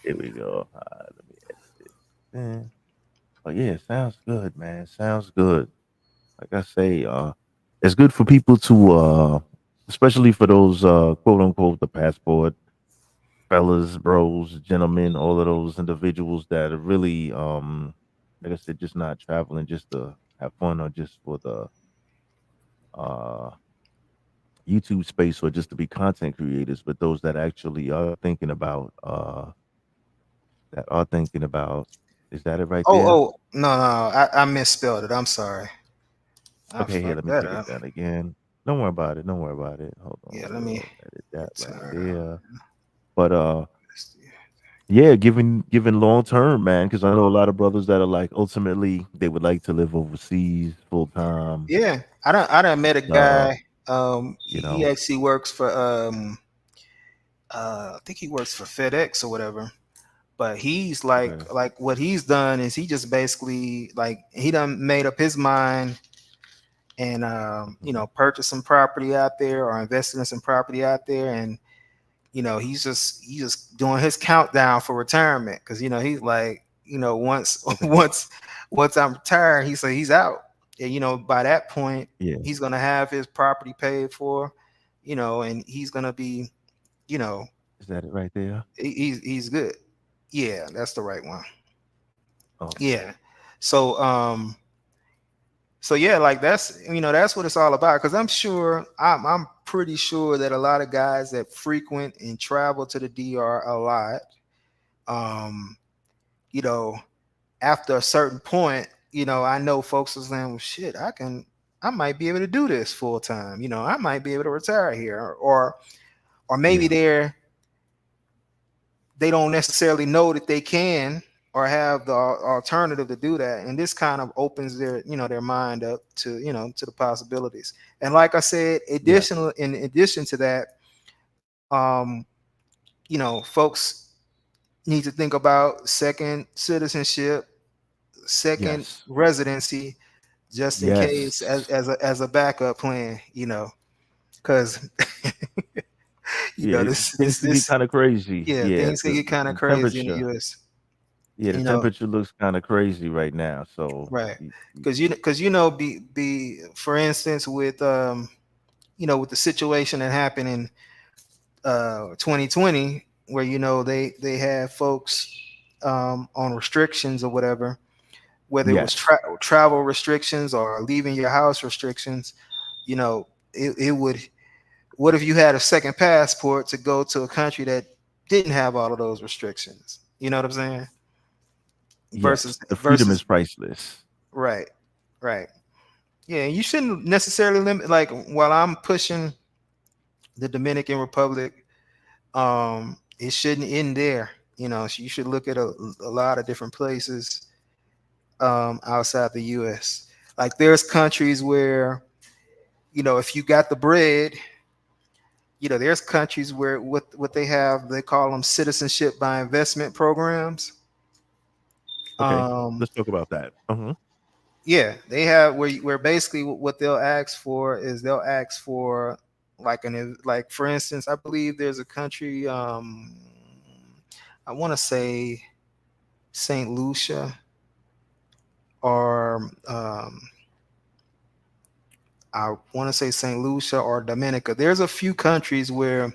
Here we go. Let me edit this. Oh yeah, sounds good, man. Sounds good. Like I say, it's good for people to especially for those quote unquote the passport fellas, bros, gentlemen, all of those individuals that are really like I said, just not traveling just to have fun or just for the uh YouTube space or just to be content creators, but those that actually are thinking about is that it right there? No, I misspelled it. I'm sorry. I Okay, here, fucked let me that take it up. down again. Don't worry about it. Don't worry about it. Hold on, Yeah, let me we'll edit that right return. there. But yeah, given long term, man, because I know a lot of brothers that are like ultimately they would like to live overseas full time. Yeah, I done met a Uh, guy. you He know, actually works for I think he works for FedEx or whatever. But he's okay. like what he's done is he just basically like he done made up his mind and Mhm. purchased some property out there or invested in some property out there, and he's just doing his countdown for retirement because he's like once Okay. once I'm retired, he said he's out, and by that point Yeah. he's gonna have his property paid for, and he's gonna be, you know Is that it right there? he's good. Yeah, that's the right one. Okay. Yeah. So yeah, like that's what it's all about. Because I'm pretty sure that a lot of guys that frequent and travel to the DR a lot, um, you know, after a certain point, I know folks are saying, well, shit, I might be able to do this full time. I might be able to retire here, or maybe Yeah. they don't necessarily know that they can or have the alternative to do that, and this kind of opens their mind up to to the possibilities. And like I said, Yeah. in addition to that, um folks need to think about second citizenship, second Yes. residency, just in case, Yes. as a backup plan, because Yeah. Things can get kind of crazy. yeah, Yeah. things can get kind of The crazy in the temperature. US. Yeah. The you know temperature looks kind of crazy right now. So. right. Because be for instance with with the situation that happened in 2020, where they had folks on restrictions or whatever, whether it was Yes. travel restrictions or leaving your house restrictions. It would, what if you had a second passport to go to a country that didn't have all of those restrictions? You know what I'm saying? Yes. versus The freedom is versus priceless. right, right. Yeah, you shouldn't necessarily limit, like while I'm pushing the Dominican Republic, it shouldn't end there. So you should look at a lot of different places outside the US. Like there's countries where, if you got the bread, there's countries where what they have, they call them citizenship by investment programs. Okay. um Let's talk about that. Uh-huh. yeah, they have where basically what they'll ask for is they'll ask for like for instance, I believe there's a country, I want to say St. Lucia, or I want to say St. Lucia or Dominica. There's a few countries where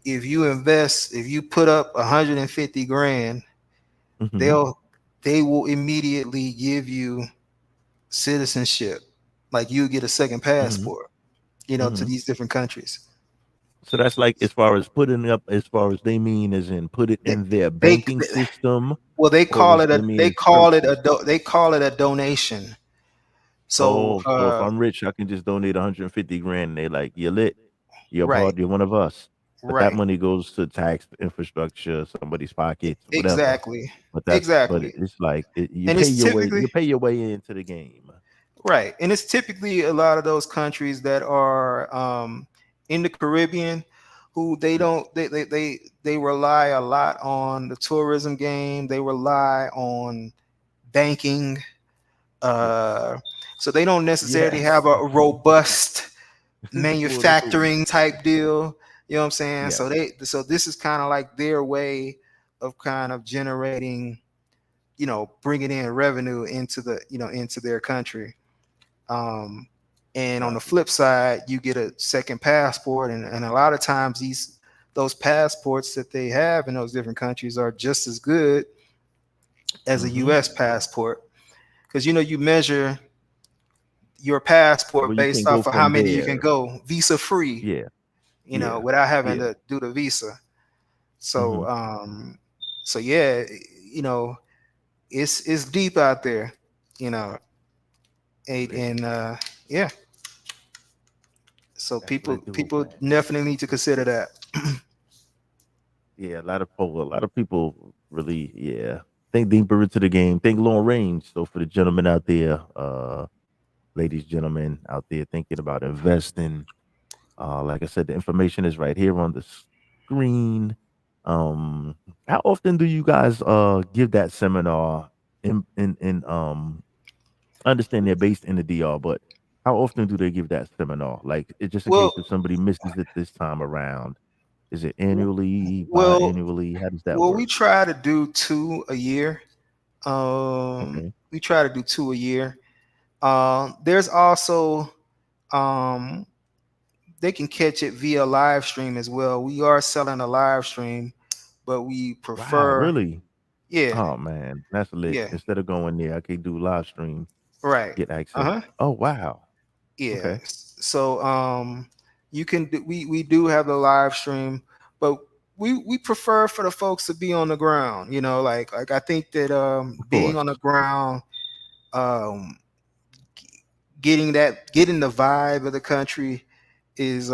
if you put up 150 grand, Hmm. they'll they will immediately give you citizenship. Like you get a second Hmm. passport, to Hmm. these different countries. So that's like as far as putting it up, as far as they mean, as in put it They, in their they, banking they system, well, or what they mean is purchase. they call it a donation. So Oh, so if I'm rich, I can just donate 150 grand. And they like, you lit. You're a Right. part. You're one of us. But that Right. money goes to tax infrastructure, somebody's pockets, whatever. Exactly. But Exactly. it's like you And pay it's your way. typically You pay your way into the game. right. And it's typically a lot of those countries that are in the Caribbean who they Yes. don't they rely a lot on the tourism game. They rely on banking. Yes. Uh, so they don't necessarily have Yes. a robust For the tourists. manufacturing type deal. You know what I'm saying? Yes. So this is kind of like their way of kind of generating, bringing in revenue into into their country. Um, and on Right. the flip side, you get a second passport, and a lot of times those passports that they have in those different countries are just as good as a Mm-hmm. U.S. passport because you measure your passport Well, you based can go off of how from many you can there. go visa free, Yeah. Yeah. without having Yeah. to do the visa. Mm-hmm. So so yeah, you know, it's deep out there, you know, Yeah. and yeah, so That's what people it do, people man. definitely need to consider that. Yeah, a lot of people really, yeah, think deeper into the game, think long range. So for the gentlemen out there, ladies, gentlemen out there thinking about investing, like I said, the information is right here on the screen. Um, how often do you guys give that seminar in I understand they're based in the DR, but how often do they give that seminar? Like, it just in case Well, if somebody misses it this time around, is it w- annually, well, biannually? How does that well, we work? try to do two a year. Okay. We try to do two a year. There's also um, they can catch it via live stream as well. We are selling a live stream, but we Wow, prefer, really? yeah, Oh man, that's lit. yeah, Instead of going there, I can do live stream, right, get uh access. huh, Oh wow. yeah. Okay. So you can do, we do have the live stream, but we prefer for the folks to be on the ground. Like I think that Of being on course. the ground, um, getting the vibe of the country is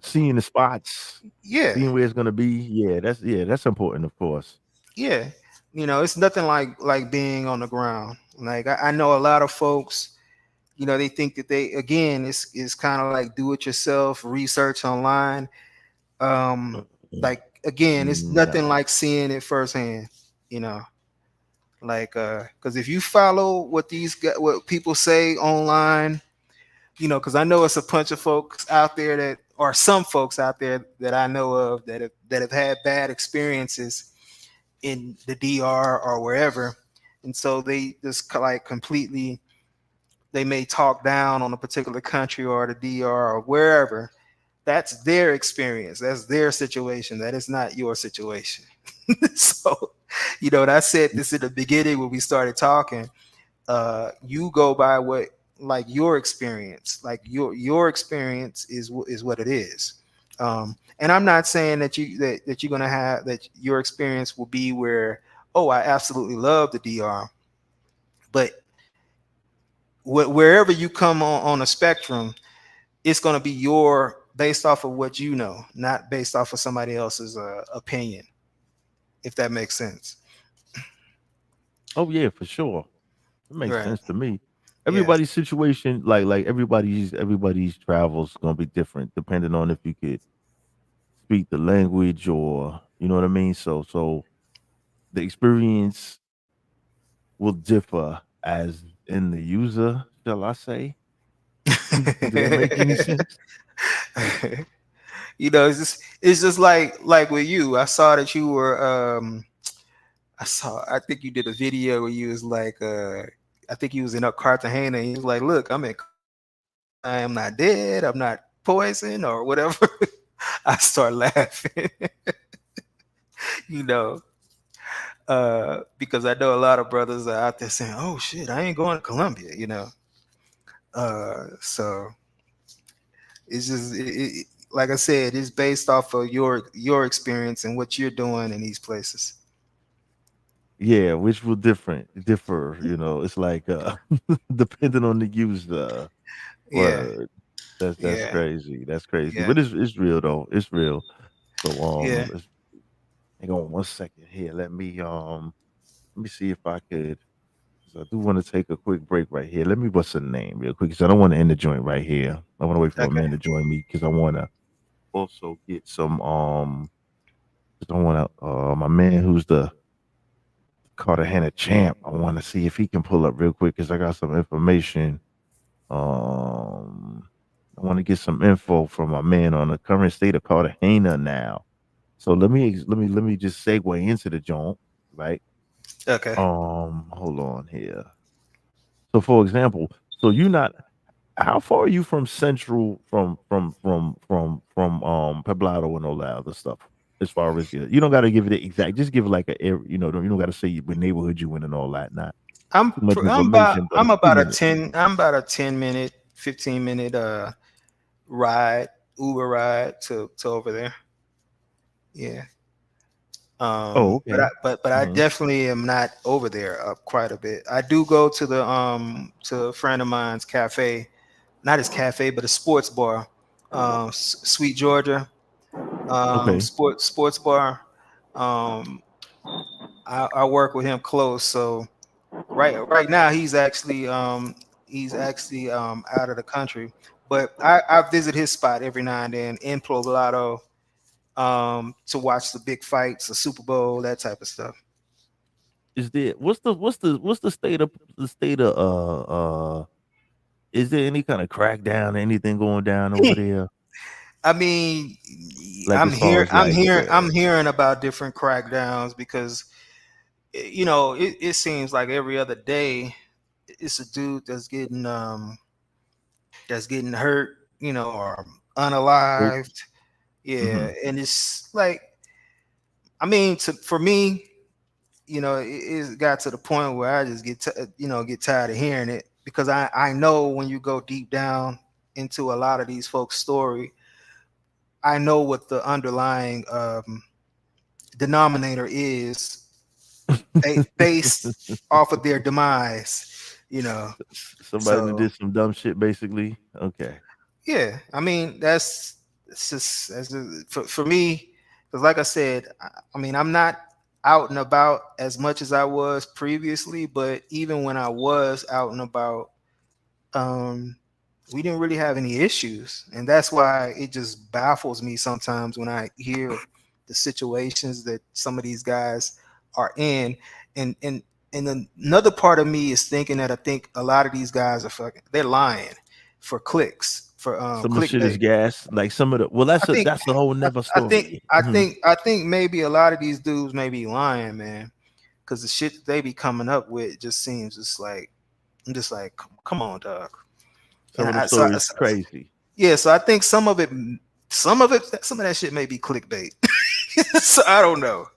Seeing the spots, yeah. seeing where it's gonna be. Yeah, that's important, of course. Yeah, it's nothing like being on the ground. Like I know a lot of folks, they think that they again it's kind of like do it yourself research online. Mm, Like again, it's nothing no. like seeing it firsthand. You know, like because if you follow what people say online, because I know it's a bunch of folks out there that or some folks out there that I know of that have had bad experiences in the DR or wherever. And so they just like completely, they may talk down on a particular country or the DR or wherever. That's their experience. That's their situation. That is not your situation. So, and I said this in the beginning when we started talking. You go by what like your experience, like your experience is what it is. And I'm not saying that you're gonna have that your experience will be where, oh, I absolutely love the DR, but wherever you come on a spectrum, it's gonna be your based off of what you know, not based off of somebody else's opinion, if that makes sense. Oh yeah, for sure. It makes Right. sense to me. Yes. Everybody's situation, like everybody's travels gonna be different depending on if you could speak the language or you know what I mean. So the experience will differ as in the user, shall I say? Do that make any sense? It's just like with you. I saw that you were I think you did a video where you was like I think you was in Cartagena and you was like, look, I'm in I am not dead, I'm not poisoned or whatever. I start laughing, you know, because I know a lot of brothers are out there saying, "Oh shit, I ain't going to Colombia," So it's just like I said, it's based off of your experience and what you're doing in these places. Yeah, which will differ. It's like depending on the user. Yeah, Word. That's Yeah, crazy. That's crazy. yeah, But it's real though. It's real. So yeah. hang on one second here. Let me see if I could. 'Cause I do want to take a quick break right here. Let me what's the name real quick because I don't want to end the joint right here. I want to wait for my Okay, man to join me because I want to also get some. 'Cause I want to. My man who's the Cartagena champ. I want to see if he can pull up real quick because I got some information. Um, I want to get some info from my man on the current state of Cartagena now. So let me just segue into the joint, right? okay. Hold on here. So for example, so you not how far are you from Central from Poblado and all that other stuff? As far as you don't got to give it the exact, just give it like you don't got to say what neighborhood you in and all that. Not too much information, but a I'm few about a minutes. 10 minute, 15 minute ride, Uber ride to over there. Yeah. Oh, But okay. I Mhm. definitely am not over there quite a bit. I do go to the to a friend of mine's cafe, not his cafe, but a sports bar, Sweet Georgia, Okay. sports bar. Um, I work with him close, so right now he's actually out of the country, but I visit his spot every now and then in Poblado to watch the big fights, the Super Bowl, that type of stuff. Is there what's the state of is there any kind of crackdown, anything going down over there? I mean, Like as far as like I'm hearing about different crackdowns because it seems like every other day it's a dude that's getting hurt, or oh, unalived. hmm Yeah, and it's like, I mean, for me, it got to the point where I just get tired of hearing it because I know when you go deep down into a lot of these folks' story, I know what the underlying denominator is based off of their demise, Somebody that So did some dumb shit, basically. Okay. yeah, I mean for me, because like I said, I mean I'm not out and about as much as I was previously, but even when I was out and about, um, we didn't really have any issues, and that's why it just baffles me sometimes when I hear the situations that some of these guys are in, and and and another part of me is thinking that I think a lot of these guys are they're lying for clicks, for Some of the shit is clickbait. gas. Like some of the well, I think that's a whole never I think story. Mhm. I think maybe a lot of these dudes may be lying, man, because the shit that they be coming up with just seems just like, I'm just like, come on, dog. And Some of the stories crazy. yeah, so I think some of that shit may be clickbait. So I don't know.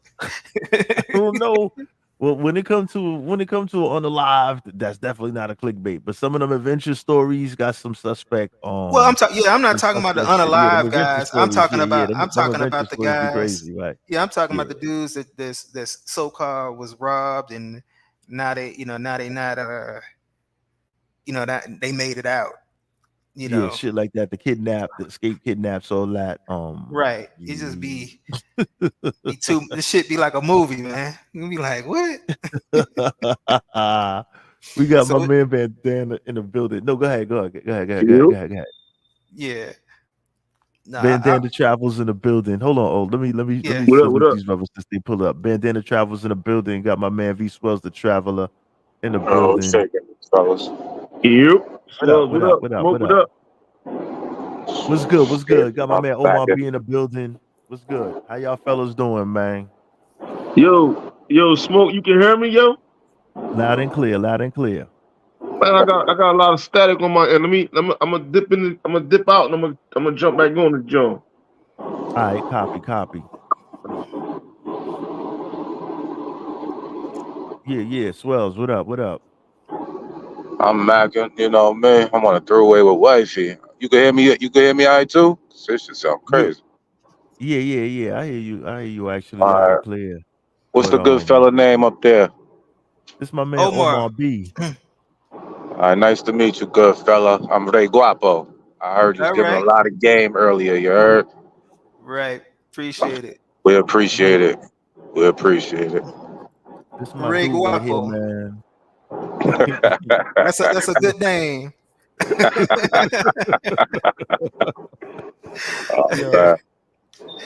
I don't know. Well, when it comes to unalived, that's definitely not a clickbait. But some of them adventure stories got Well, I'm not some talking about the suspect shit. Yeah, them unalive adventure guys. stories. Yeah, yeah, I'm them talking adventure about the stories be guys. crazy, right? Yeah, I'm talking Yeah. about the dudes that so called was robbed, and now they not that they made it out. You Yeah, know, shit like that. The escape kidnaps, all that. right? It just Yeah. be too. This shit be like a movie, man. You be like, what? We got my So man Bandana in the building. No, You? go ahead. yeah, no, Bandana travels in the building. Hold on, let yeah. me What up? What salute up? these brothers since they pull up. Bandana travels in the building. Got my man V Swells the Traveler in the Oh, building. second, fellas. You? What up? Swells, what up? Smoke, What what up? up? What's good? What's Yeah, good? Got my I'm man back Omar in. B in the building. What's good? How y'all fellas doing, man? Yo, Smoke, you can hear me, yo? Loud and clear, loud and clear. Man, I got a lot of static on my end. I'm gonna dip I'm gonna dip out and I'm gonna jump back on the joint. All right, copy. Yeah, yeah. Swells, what up? What up? I'm macking, you know me. I'm on a throughway with wifey. You can hear me. You can hear me, all right too. This shit sound Yeah, crazy. yeah. I hear you actually All loud and right. clear. What's But the good fella name up there? this my man Omar. Omar B. All right, nice to meet you, good fella. I'm Ray Guapo. I heard you was All giving a right. lot of game earlier. You heard? Right. Appreciate it. We appreciate it. We appreciate it. This is my Ray dude right here, Guapo. man. That's a good name.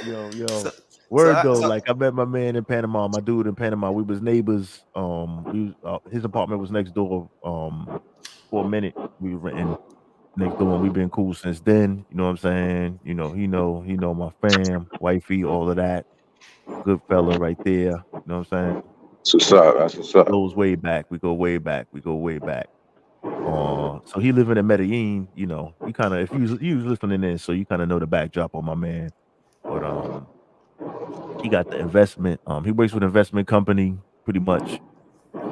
Yo, yo. so Word though, so like I met my man in Panama, my dude in Panama. We was neighbors. His apartment was next door. For a minute, we were renting next door, and we've been cool since then. You know what I'm saying? He know my fam, wifey, all of that. Good fella right there. You know what I'm saying? That's what's up. That's what's up. Goes way back. We go way back. We go way back. So he living in Medellin. You kind of if you was listening in, so you kind of know the backdrop on my man. But he got the investment. He works with an investment company pretty much.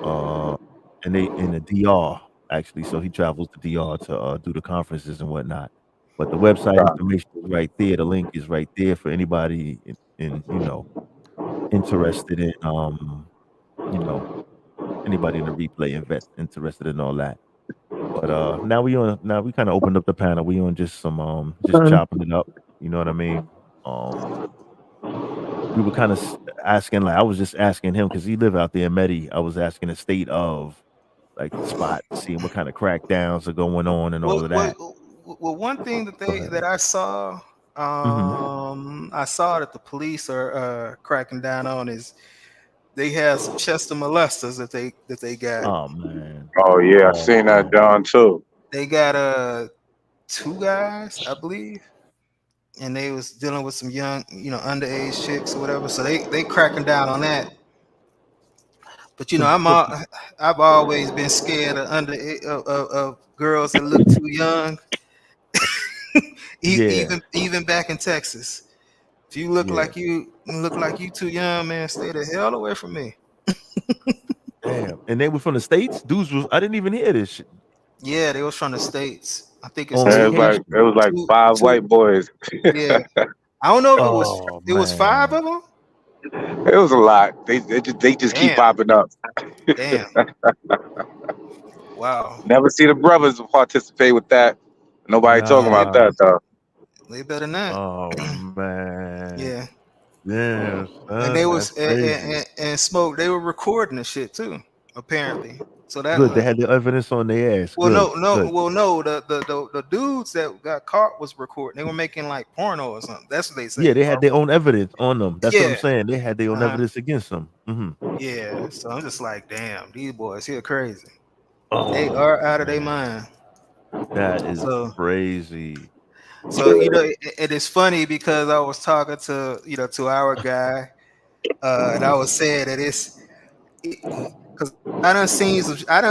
Uh, and they in the DR actually. So he travels to DR to do the conferences and whatnot. But the website information is right there. The link is right there for anybody in interested in you know anybody in the replay invest interested in all that. But now we kind of opened up the panel. We on just some just chopping it up. You know what I mean? Um, we were kind of asking, like I was just asking him because he live out there in Medi. I was asking the state of like the spot, seeing what kind of crackdowns are going on and all well, of well, that. well, one thing Go ahead. that I saw, Hmm. I saw that the police are cracking down on is they have some Chester molesters that they got. Oh man. Oh yeah, I Oh seen that man. John too. They got two guys, I believe, and they was dealing with some young, underage chicks or whatever. So they cracking down on that. But So so I've always been scared of of girls that look too young. yeah, Even back in Texas, if you yeah. look like you too young, man, stay the hell away from me. Damn. And they were from the states. Dudes was I didn't even hear this shit. Yeah, they was from the states. I think it's On And two, it vacation. was like two, five two. white boys. Yeah, I don't know if Oh it was five man. of them. It was a lot. They just keep Damn, popping up. damn, wow. Never see the brothers participate with that. Nobody talking about Nah. that though. They better not. Oh man. Yeah, Yeah, and they son. was That's crazy. and smoke. They were recording the shit too, apparently. So that Good. They had the evidence on their ass. well, Good. no, Good. well, no. The dudes that got caught was recording. They were making like porno or something. That's what they Yeah, say. they had their own evidence on them. That's what I'm Yeah, saying. They had their own uh-huh. evidence against them. Yeah. So I'm just like, damn, these boys here crazy. They Oh are out of their man, mind. that is So crazy. it is funny because I was talking to to our guy, and I was saying that because I done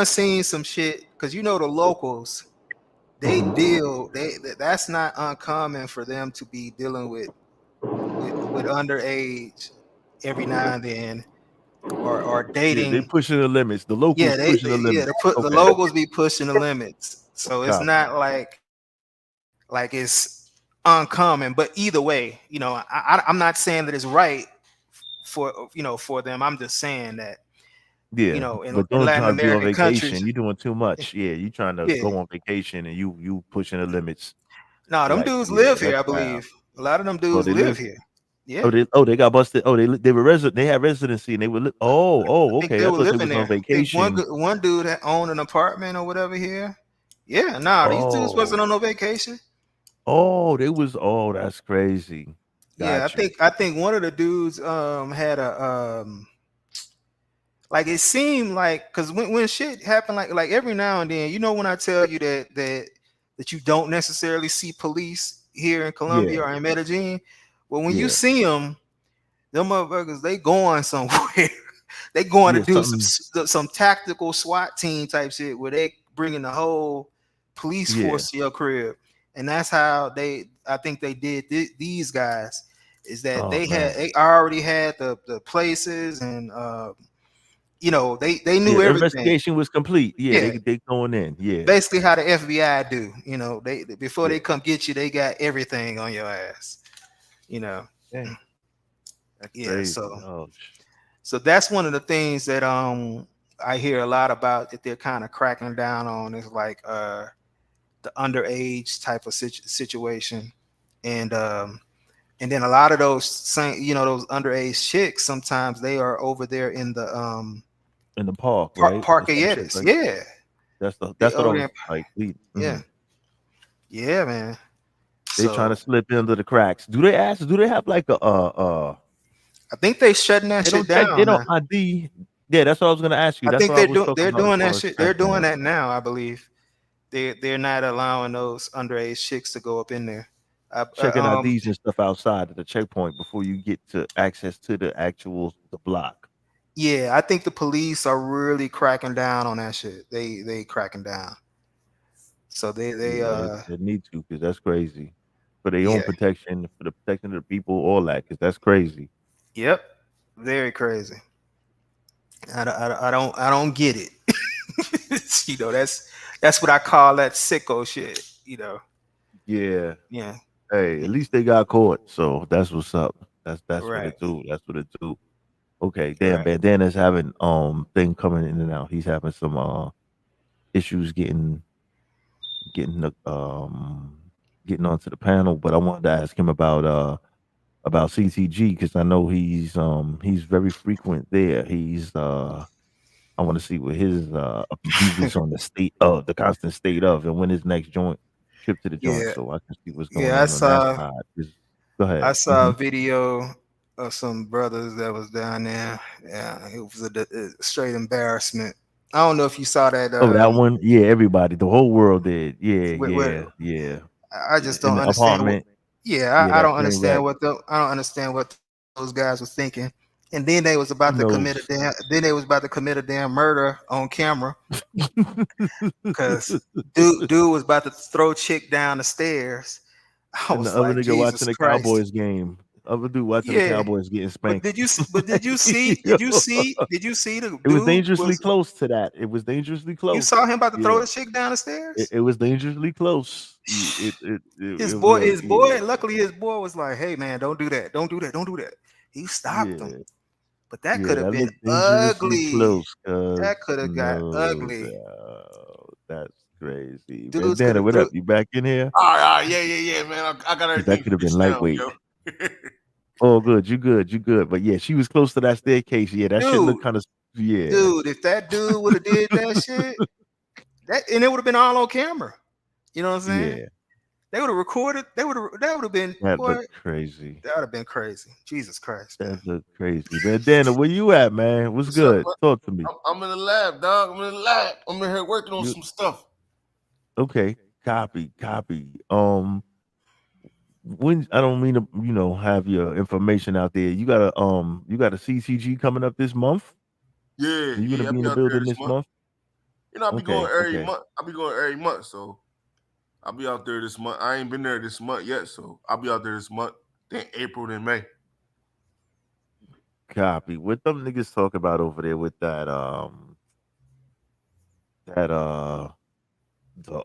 seen some shit because the locals they Hmm. deal that's not uncommon for them to be dealing with underage every now and then or Yeah, they dating. pushing the limits. The Yeah, locals pushing the they limits. put the Okay, locals be pushing the limits. So it's copy. not like it's uncommon, but either way, I'm not saying that it's right for them. I'm just saying that Yeah, but in don't Latin try to be on American vacation. countries, You're doing too much. Yeah, you trying to yeah. go on vacation and you pushing the limits. No, them Like, dudes yeah, live here, that's I foul. believe. A lot of them Oh, dudes they live live. here. Yeah. They got busted. Oh, they were resident. They had residency and they were. I think Okay. they I were thought they living was on there. I think vacation. one dude had owned an apartment or whatever here. Yeah, nah, these dudes wasn't Oh, on no vacation. they was. Oh, that's crazy. Yeah, Got you. I think one of the dudes had a like it seemed like because when shit happened like every now and then, when I tell you that you don't necessarily see police here in Colombia Yeah, or in Medellin, well when you yeah, see them motherfuckers they going somewhere. They going to yeah. do Something. some tactical SWAT team type shit where they bringing the whole police Yeah. force to your crib, and that's how I think they did these guys is that Oh man. they already had the places and they Yeah, knew the everything. investigation was complete. Yeah, Yeah, they going in. Yeah. basically how the FBI do. They before they Yeah. come get you, they got everything on your ass. You know, Dang, that's yeah. crazy. Oh, So that's one of the things that I hear a lot about that they're kind of cracking down on is like the underage type of situation, and and then a lot of those same, those underage chicks, sometimes they are over there in the in the park, right, or some shit parkayetis. like Yeah, they that's what I over there. was like. Yeah, yeah, man. They trying to So slip into the cracks. Do they ask? Do they have like I think they shutting that They shit don't check. They down don't now. ID. Yeah, that's what I was gonna ask you. I That's think what I was talking they're about as doing far that as shit. They're doing crackdown. that now, I believe. They're not allowing those underage chicks to go up in there. Checking IDs and stuff outside of the checkpoint before you get to access to the block. Yeah, I think the police are really cracking down on that shit. They cracking down. So they Yeah, they need to because that's crazy. For their own yeah, protection, for the protection of the people, all that, because that's crazy. yep, very crazy. I don't get it. That's what I call that sicko shit. Yeah. Yeah, Hey, at least they got caught. So that's what's up. That's what right, it do. That's what it do. Okay, damn, right. Bandana's having thing coming in and out. He's having some issues getting the getting onto the panel, but I wanted to ask him about CCG because I know he's very frequent there. I want to see what his he was on the constant state of and when his next joint trip to the joint, Yeah, so I can see what's going yeah. I on that saw side. Go I ahead. saw a video of some brothers that was down there. Yeah, it was a straight embarrassment. I don't know if you saw that. Oh, that one, yeah, everybody, the whole world did. Yeah, With yeah. I just In don't the understand what. apartment, Yeah, yeah, I that don't train understand wreck. what those guys was thinking. And then they was Who about to commit a knows? damn. Then they was about to commit a damn murder on camera because dude was about to throw chick down the stairs. I And the was other like, nigga watching Jesus the Christ. Cowboys game. Other dude watching the Yeah, Cowboys getting but spanked. did you see? Yo, Did you see the it was dude dangerously was? close to that. It was dangerously You saw close. him about to throw Yeah, the chick down the stairs? it was dangerously close. It was like, His yeah, boy, luckily his boy was like, "Hey man, don't do that. Don't do that. Don't do that." He stopped him. yeah, But that yeah. could have That been looked dangerously ugly. close. Cause That could have got no ugly. doubt, that's crazy. Dudes could Bandana, have what up? threw. You back in here? All right, yeah, man. I got Because that everything could have been fixed now, lightweight. yo. Oh, good. You good. You good. But yeah, she was close to that staircase. Yeah, that shit Dude, looked kind of. Yeah, dude, if that dude would have did that shit, and it would have been all on camera. You know what I'm saying? yeah. They would have recorded. That would have been, That boy. looked crazy. That would have been crazy. Jesus Christ, man. That looked crazy. Bandana, where you at, man? What's What's up, good? bro? Talk to me. I'm in the lab, dog. I'm in the lab. I'm in here working on You some stuff. okay? Copy, copy. When I don't mean to, have your information out there. You got a CCG coming up this month. Yeah, Are you gonna I'll be in be the out there building this this month. month? I'll be going Okay, every okay. month. I'll be going every month, so I'll be out there this month. I ain't been there this month yet, so I'll be out there this month. Then April, then May. Copy. What them niggas talk about over there with that the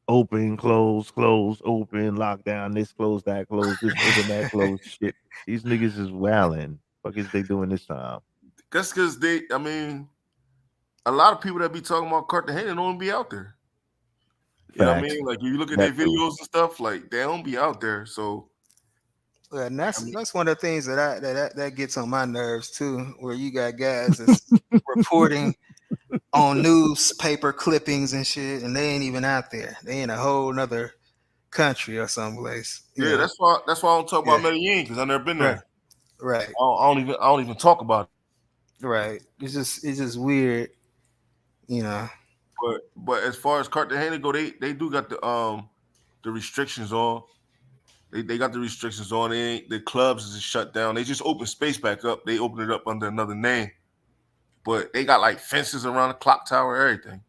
open, close, close, open, lockdown, this close, that close, this open, that close shit. These niggas is wilding. Fuck is they doing this time? That's because a lot of people that be talking about Cartagena don't be out there. You know what I Facts. mean? Like if you look at their That too. videos and stuff, like they don't be out there. So Yeah, and I mean, that's one of the things that gets on my nerves too, where you got guys that's reporting on newspaper clippings and shit, and they ain't even out there. They in a whole nother country or someplace. yeah, that's why I don't talk Yeah, about Medellin because I've never been right, there. right, I don't even talk about it. right. It's just weird, you know. But as far as Cartagena go, they do got the restrictions on. They got the restrictions on. The clubs is shut down. They just open space back up. They open it up under another name, but they got like fences around the clock tower, everything.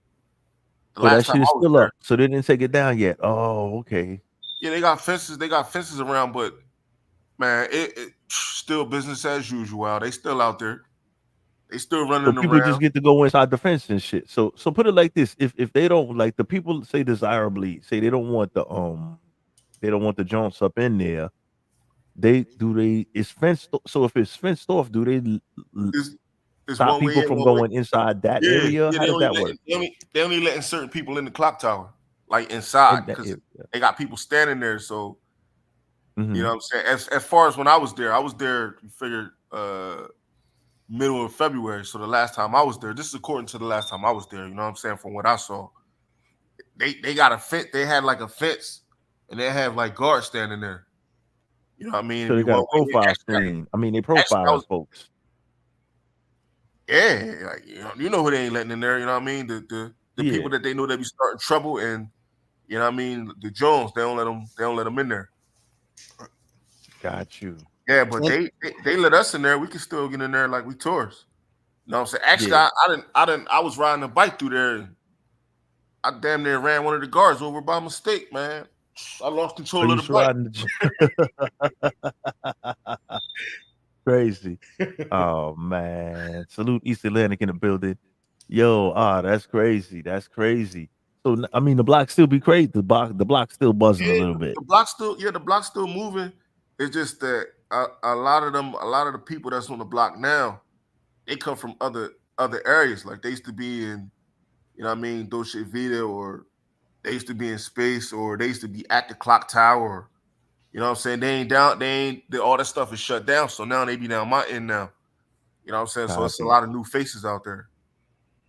The Oh, that last time shit is I was still there, up. So they didn't take it down yet. Oh, okay. yeah, they got fences. They got fences around, but man, it still business as usual. They still out there. They still So running people around. just get to go inside the fence and shit. So put it like this: if they don't like the people say desirably say they don't want the joints up in there. They it's fenced. So if it's fenced off, do they It's, it's stop one way people in, from one way. going inside that Yeah, area? yeah. How does that work? They only letting certain people in the clock tower. like inside, And that because is, yeah. they got people standing there. So you know Mhm. what I'm saying. As far as when I was there. You figure middle of February. So the last time I was there, this is according to the last time I was there. You know what I'm saying? From what I saw, they got a fence. They had like a fence, and they have like guards standing there. You know what I mean? So If they you got a want, profile actually, screen. I mean, they actually, I profile was folks. yeah, like, you know who they ain't letting in there. You know what I mean? The people Yeah, that they know that be starting trouble, and you know what I mean. The Jones, they don't let them. They don't let them in there. got you. Yeah, but And they let us in there. We can still get in there like we tourists. You know what I'm saying? Actually, Yeah. I was riding a bike through there. And I damn near ran one of the guards over by mistake, man. I lost So control of you the bike. riding crazy. Oh man. Salute East Atlantic in the building. Yo, that's crazy. That's crazy. So I mean the block still be crazy. The block still buzzing a Yeah, little bit. the block's still moving. It's just that a lot of them, a lot of the people that's on the block now, they come from other areas. Like they used to be in, you know what I mean, Dolce Vita, or they used to be in Space, or they used to be at the clock tower. You know what I'm saying? They ain't down, all that stuff is shut down. So now they be down my end now. You know what I'm saying? So it's a Copy. lot of new faces out there.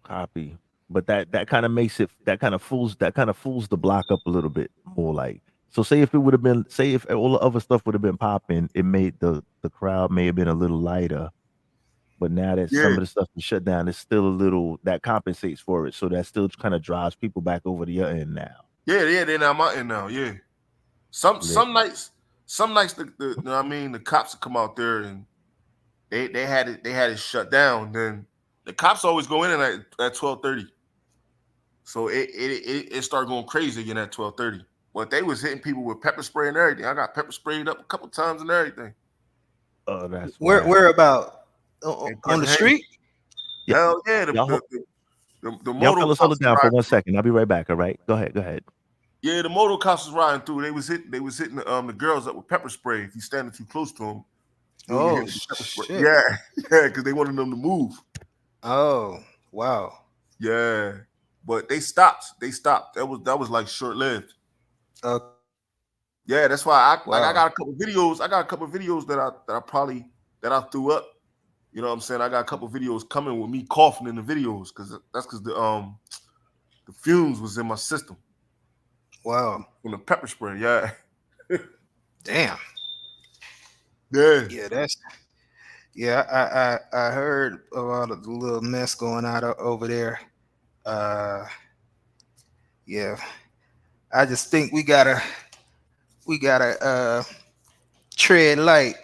Copy. But that kind of makes it that kind of fools the block up a little bit more like so say if it would have been say if all the other stuff would have been popping, it made the crowd may have been a little lighter. But now that Yeah, some of the stuff is shut down, it's still a little that compensates for it. So that still kind of drives people back over to your end now. yeah, they're down my end now. Yeah. Some Lit. some nights, some nights the you know what I mean, the cops would come out there and they had it shut down. Then the cops always go in at 12:30. So it started going crazy again at 12:30. But they was hitting people with pepper spray and everything. I got pepper sprayed up a couple times and everything. Oh, that's where wild. about And on the Cartagena. street? Yeah, Hell yeah, y'all, the y'all moto fellas hold cops it was down for riding one through. second. I'll be right back. All right, go ahead. Go ahead. Yeah, the moto cops was riding through. They was hitting the girls up with pepper spray. If you standing too close to them, you'll get hit Oh with the pepper spray. shit. Yeah, yeah, because they wanted them to move. Oh wow. Yeah, but they stopped. They stopped. That was like short lived. Okay. Yeah, that's why I Wow. got a couple videos. I got a couple videos that I probably that I threw up. You know what I'm saying? I got a couple videos coming with me coughing in the videos because the fumes was in my system Wow. from the pepper spray. Yeah, Damn. yeah. Yeah, that's yeah. I heard about the little mess going on over there. Uh, yeah. I just think we gotta tread light.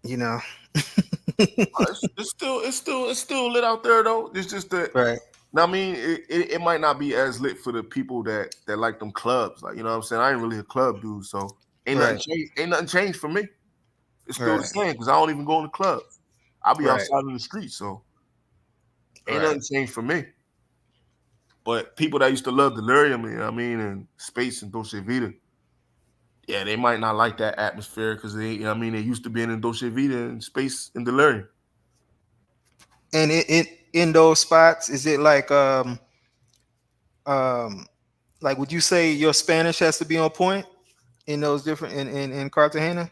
You know. It's still lit out there though. It's just that. Right. Now, I mean, it might not be as lit for the people that like them clubs. Like, you know what I'm saying? I ain't really a club dude, so Right. ain't nothing changed for me. It's still the Right. same because I don't even go in the clubs. I'll be Right. outside in the street, so ain't Right. nothing changed for me. But people that used to love Delirium, you know what I mean, and Space and Dolce Vita, yeah, they might not like that atmosphere because they, you know what I mean, they used to being in Dolce Vita and Space and Delirium. And it in those spots, is it um like would you say your Spanish has to be on point in those different in Cartagena?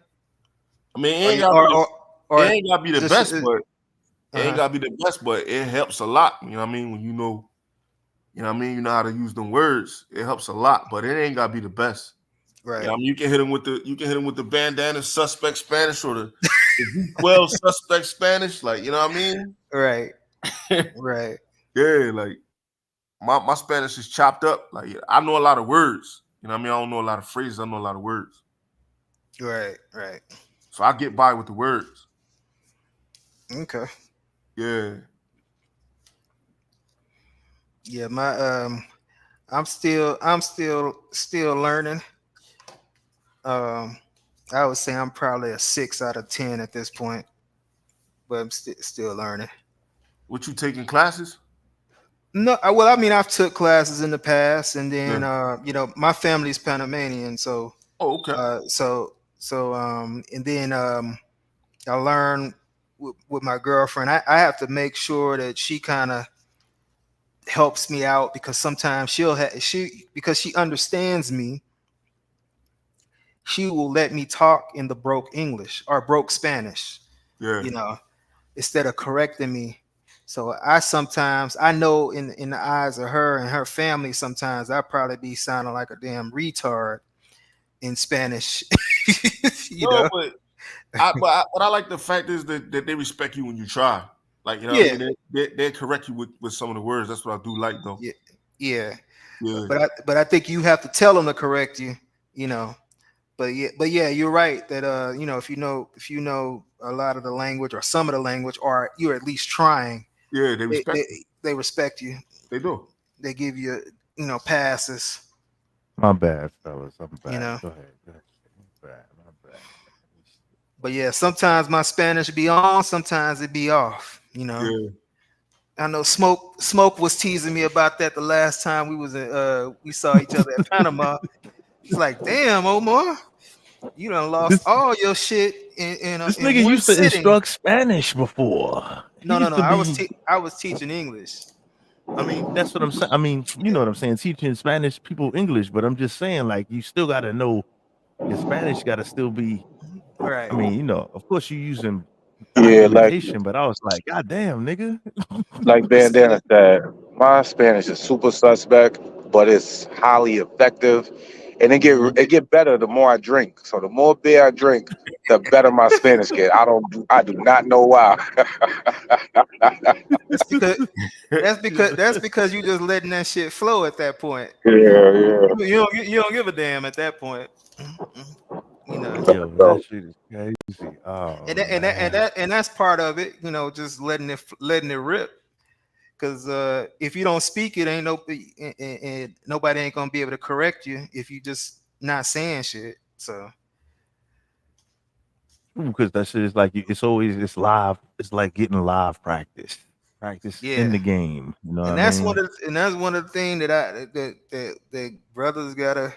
I mean, Or you it or ain't gotta be the just best, but it ain't uh-huh. gotta be the best, but it helps a lot. You know what I mean? When you know what I mean, you know how to use them words, it helps a lot, but it ain't gotta be the best. You know Right. what I mean? You can hit him with the bandana suspect Spanish or the V12 suspect Spanish, like you know what I mean? Right. Right. Yeah, like my Spanish is chopped up. Like I know a lot of words. You know what I mean? I don't know a lot of phrases. I know a lot of words. Right. Right. So I get by with the words. Okay. Yeah. Yeah, my I'm still learning. Um I would say I'm probably a 6 out of 10 at this point, but I'm still learning. What you taking classes? No, well, I mean, I've took classes in the past, and Yeah. then my family's Panamanian, so Oh, okay. and then I learned with my girlfriend. I have to make sure that she kind of helps me out because sometimes she because she understands me, she will let me talk in the broke English or broke Spanish, Yeah. you know, instead of correcting me. So I sometimes I know in the eyes of her and her family, sometimes I probably be sounding like a damn retard in Spanish. you No, know? what I like the fact is that they respect you when you try. Like, you know what I Yeah, mean? They correct you with some of the words. That's what I do like though. yeah, yeah. Yeah. But I think you have to tell them to correct you, you know. But yeah, you're right that if you know a lot of the language or some of the language, or you're at least trying, Yeah, they they respect they, you. they respect you. They do. They give you passes. My bad, fellas. I'm You bad. know. Go ahead. Go ahead. My bad. My bad. But yeah, sometimes my Spanish be on, sometimes it be off. You know. Yeah. I know Smoke was teasing me about that the last time we saw each other at Panama. He's like, "Damn, Omar, you done lost This all your shit in this in nigga one used to sitting." instruct Spanish before. He No. used to be. I was teaching English. I mean, that's what I'm saying. I mean, you know what I'm saying. Teaching Spanish people English, but I'm just saying, like, you still got to know your Spanish. Got to still be. Right. I mean, of course, you using Yeah, documentation, but I was like, God damn, nigga. like Bandana said, my Spanish is super suspect, but it's highly effective, and Mhm. it get better the more I drink. So the more beer I drink, the better my Spanish get. I do not know why. That's because that's because you just letting that shit flow at that point. Yeah, yeah. You don't give a damn at that point. You know. Yo, that So shit is crazy. Oh And man. and that's part of it, just letting it rip. Because if you don't speak it, ain't no and nobody ain't gonna be able to correct you if you just not saying shit. So Because that shit is like it's live. It's like getting live practice. Practice in yeah, the game. You know what and I that's mean? one of the things that brothers gotta.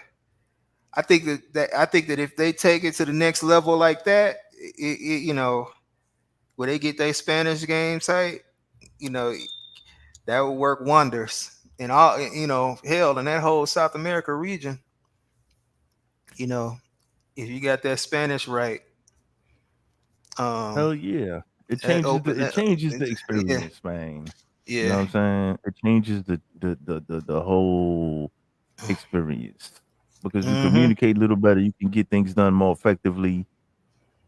I think that if they take it to the next level like that, where they get their Spanish game tight, you know, that would work wonders. And all hell in that whole South America region, you know, if you got that Spanish right, um, Hell yeah. that open It that, changes the yeah, experience, man. You know yeah, what I'm saying? It changes the whole experience. Because you mm-hmm, communicate a little better, you can get things done more effectively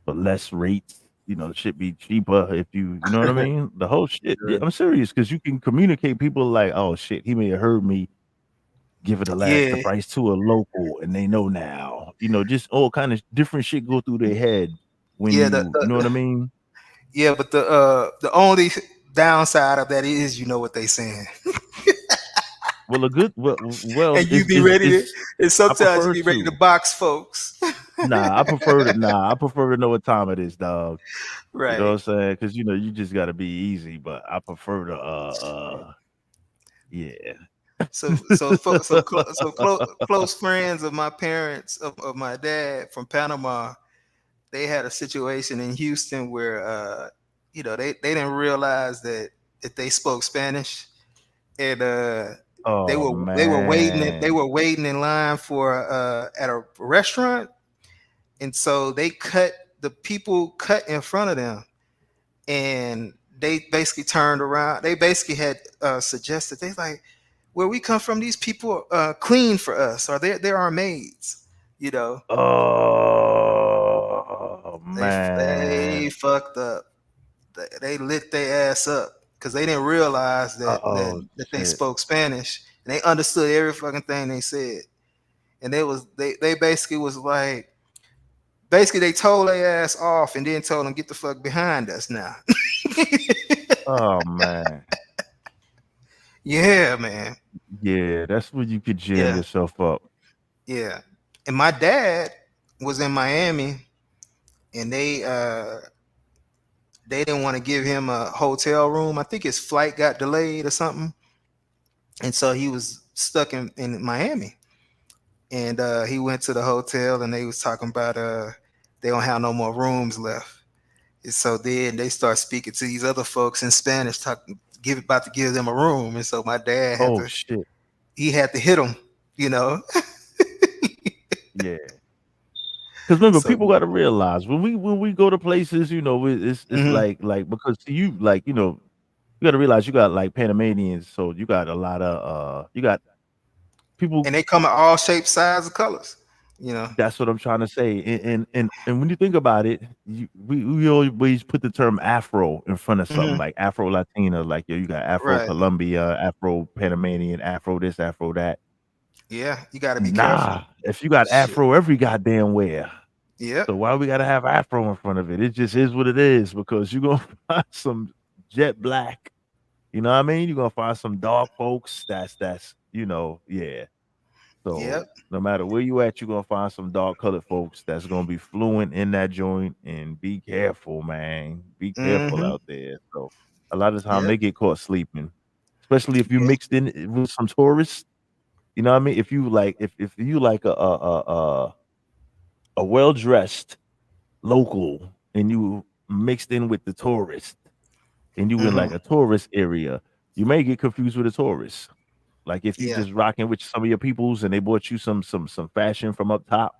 for less rates. The shit be cheaper if you know what I mean? The whole shit. Yeah, I'm serious because you can communicate people like, oh shit, he may have heard me give it the yeah, price to a local and they know now. Just all kind of different shit go through their head when yeah. you know what I mean? Yeah, but the only downside of that is you know what they saying, Well, a good well and you be ready to. is And I sometimes you prefer be ready to to. box folks, I prefer to know what time it is, dog. You know what right? I'm saying? Because you just got to be easy. But I prefer to yeah. Close friends of my parents of my dad from Panama, they had a situation in Houston where they didn't realize that they spoke Spanish, and Oh they man. were waiting in line for at a restaurant, and so the people cut in front of them, and they basically turned around. They basically had suggested they like, where we come from, these people clean for us, or they're our maids. You know, Oh they man. fucked up. They lit their ass up because they didn't realize Oh that they shit. spoke Spanish and they understood every fucking thing they said. And they basically was like, basically they told their ass off and then told them get the fuck behind us now. Oh man. Yeah, man. Yeah, that's where you could jam Yeah, yourself up. yeah. And my dad was in Miami, and they didn't want to give him a hotel room. I think his flight got delayed or something, and so he was stuck in Miami. And he went to the hotel, and they was talking about they don't have no more rooms left. And so then they start speaking to these other folks in Spanish, about to give them a room, and so my dad Oh shit. had to hit them, you know. Yeah. Because remember, So people got to realize when we go to places, it's mhm. like because to you, like, you got to realize you got like Panamanians, so you got a lot of you got people. And they come in all shapes, sizes, colors, you know. That's what I'm trying to say. And when you think about it, we always put the term Afro in front of something Hmm. like Afro Latina, like you got Afro Right. Colombia, Afro Panamanian, Afro this, Afro that. Yeah, you got to be careful. Nah, if you got Shit. Afro every goddamn where. Yep. So why we gotta have Afro in front of it? It just is what it is because you're gonna find some jet black. You know what I mean? You're gonna find some dark folks. Yeah. Yep. So no matter where you at, you're gonna find some dark colored folks that's gonna be fluent in that joint. And be careful, man. Be careful Hmm. out there. So a lot of the time Yep. they get caught sleeping, especially if you Yeah. mixed in with some tourists. You know what I mean? If you like a well dressed local and you mixed in with the tourist and you in Hmm. like a tourist area, you may get confused with a tourist. Like if you Yeah. just rocking with some of your peoples and they bought you some fashion from up top,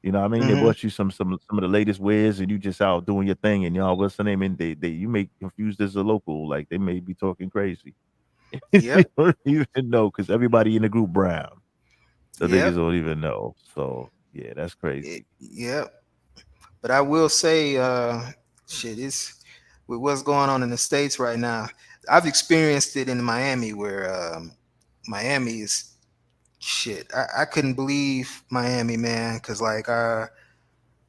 you know what I mean? They Hmm. bought you some of the latest wares and you just out doing your thing and y'all what's the name? And they you may confused as a local, like they may be talking crazy. You Yep. don't even know because everybody in the group brown. The niggas Yep. don't even know. So yeah, that's crazy. Yep. But I will say, shit, it's with what's going on in the States right now. I've experienced it in Miami where Miami is shit. I couldn't believe Miami, man, because like I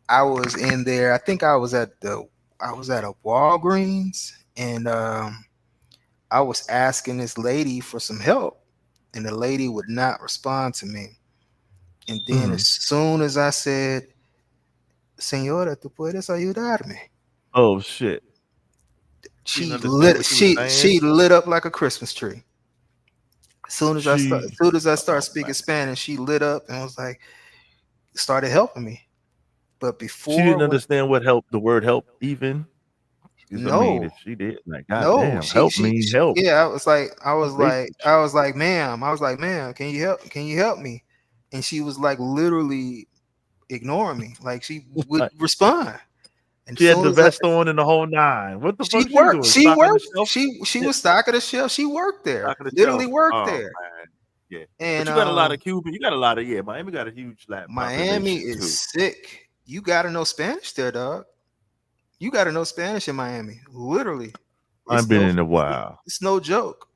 was in there. I think I was at a Walgreens and I was asking this lady for some help, and the lady would not respond to me. And then Mhm. as soon as I said, "Señora, tú puedes ayudarme," Oh shit. She didn't she understand lit what you were saying. she lit up like a Christmas tree. She As soon as I started oh man. speaking Spanish, she lit up and was like started helping me. But She before didn't when understand what help the word help even. Because I mean, no, if she did, like, no, goddamn, help me, help. yeah, That's basic shit. I was like, ma'am, can you help me? And she was like literally ignoring me. Like she would Like, respond. And she had soon the as I vest on and the whole nine. What the fuck she doing? she Stocking the worked, shelf? she Yeah, was stocking the shelf. She worked there. stocking the Literally shelf. worked Oh there. man. Yeah. But And you got a lot of Cuban. You got a lot of Miami got a huge Latin Miami population is too. sick. You gotta know Spanish there, dog. You gotta know Spanish in Miami. Literally. I've It's been no in a while. it's no joke.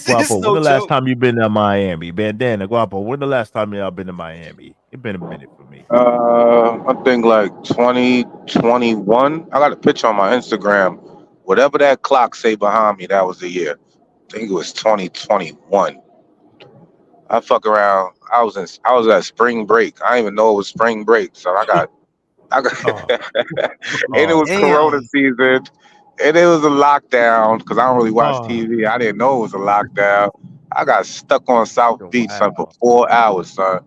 Guapo, It's when no the last joke. time you been to Miami? Bandana, Guapo, when the last time y'all been to Miami? It been a minute for me. I think like 2021. I got a picture on my Instagram. Whatever that clock say behind me, that was the year. I think it was 2021. I fuck around. I was at spring break. I didn't even know it was spring break. So I got Oh, and it oh was man. Corona Damn. season, and it was a lockdown because I don't really watch Oh, TV. I didn't know it was a lockdown. I got stuck on South Beach, son, for wow. 4 hours, son,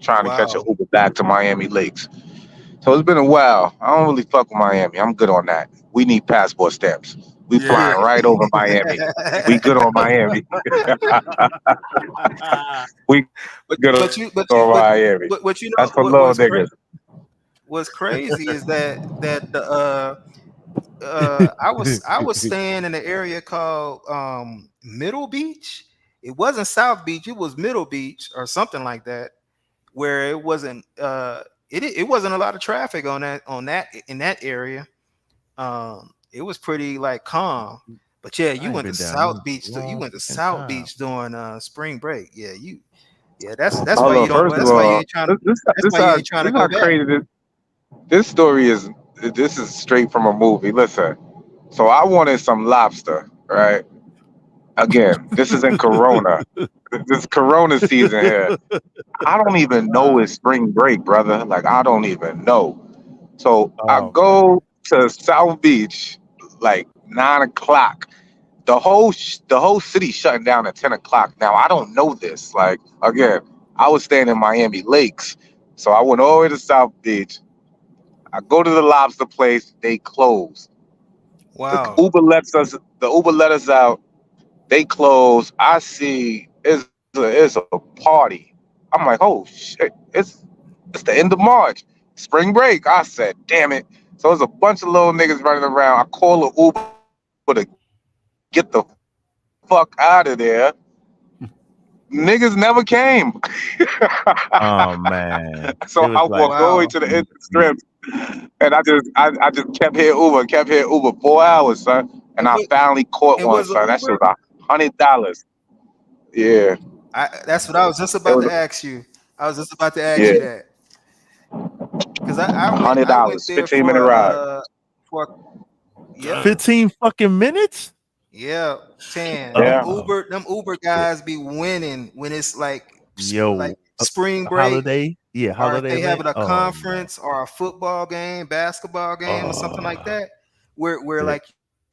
trying to catch an Wow. Uber back to Miami Lakes. So it's been a while. I don't really fuck with Miami. I'm good on that. We need passport stamps. We Yeah. Yeah. flying right over Miami. We good on Miami. We good on Miami. That's for But little niggas. what's crazy is that the I was staying in an area called Middle Beach. It wasn't South Beach, it was Middle Beach or something like that, where it wasn't a lot of traffic on that in that area. It was pretty like calm. But yeah, I ain't been down there in a You long went to fucking South time. Beach during spring break. Yeah, Hold on. First of all, that's why you ain't trying to this go how back. crazy this story is. This is straight from a movie. Listen. So I wanted some lobster, right? Again, this is in Corona. This Corona season here. I don't even know it's spring break, brother. Like I don't even know. So I Oh man. go to South Beach like 9 o'clock. The whole city shutting down at 10 o'clock. Now I don't know this. Like again, I was staying in Miami Lakes, so I went all the way to South Beach. I go to the lobster place. They close. The Wow. Uber lets us. The Uber let us out. They close. I see it's a party. I'm like, oh shit, it's the end of March, spring break. I said, damn it. So there's a bunch of little niggas running around. I call an Uber to get the fuck out of there. Niggas never came. Oh man, So it I was like, walked all the way Wow. to the end of the strip, and I just kept hearing Uber, kept hearing Uber 4 hours, son. And And I what finally caught and one, was the son. That shit Uber? was $100. Yeah, That's what I was just it about was to ask you. I was just about to ask yeah, you that because I went $100, there 15-minute ride. for yep. Damn. 15 fucking minutes. Yeah, 10. Them Yeah, Oh Uber, them Uber shit. guys be winning when it's like like Yo, spring break, holiday, yeah, or if holiday they event. having a Oh man, conference or a football game, basketball game, or something like oh that, where shit, like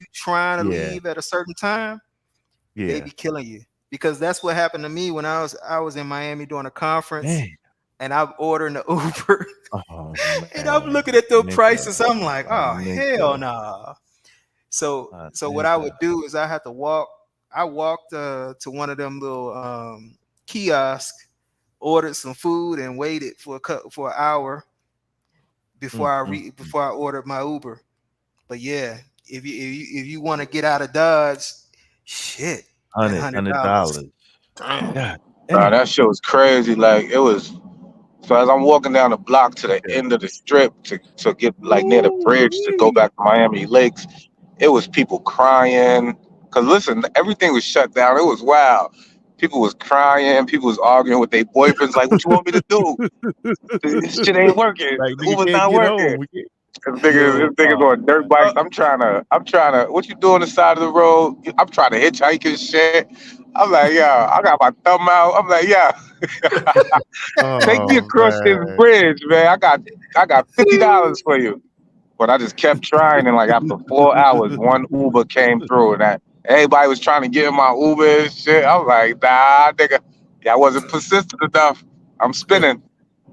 you trying to yeah, leave at a certain time, they yeah, be killing you. Because that's what happened to me when I was in Miami doing a conference, man. and I'm ordering the Uber, Oh and I'm man, looking at the nigga, prices. I'm like, oh hell nigga, no. So what I would nigga. do is I had to walk. I walked to one of them little kiosks, ordered some food, and waited for an hour Mm, mm. before I ordered my Uber. But yeah, if you want to get out of Dodge, shit, that $100. $100. Damn. God nah, damn. that shit was crazy. Like it was. So as I'm walking down the block to the Yeah. end of the strip to get like near the bridge to go Ooh-wee. back to Miami Lakes, it was people crying. Cause listen, everything was shut down. It was wild. People was crying. People was arguing with their boyfriends. Like, what you want me to do? This shit ain't working. Like nigga Uber's can't not get working. home. We can't. This Yo, niggas on dirt bikes. Uh, I'm trying to. What you doing on the side of the road? I'm trying to hitchhike and shit. I'm like, yeah. I got my thumb out. I'm like, yeah. Take me oh across this man. bridge, man. I got $50 for you. But I just kept trying, and like after 4 hours, one Uber came through, and that everybody was trying to get in my Uber and shit. I was like, nah, nigga, yeah, I wasn't persistent enough. I'm spinning.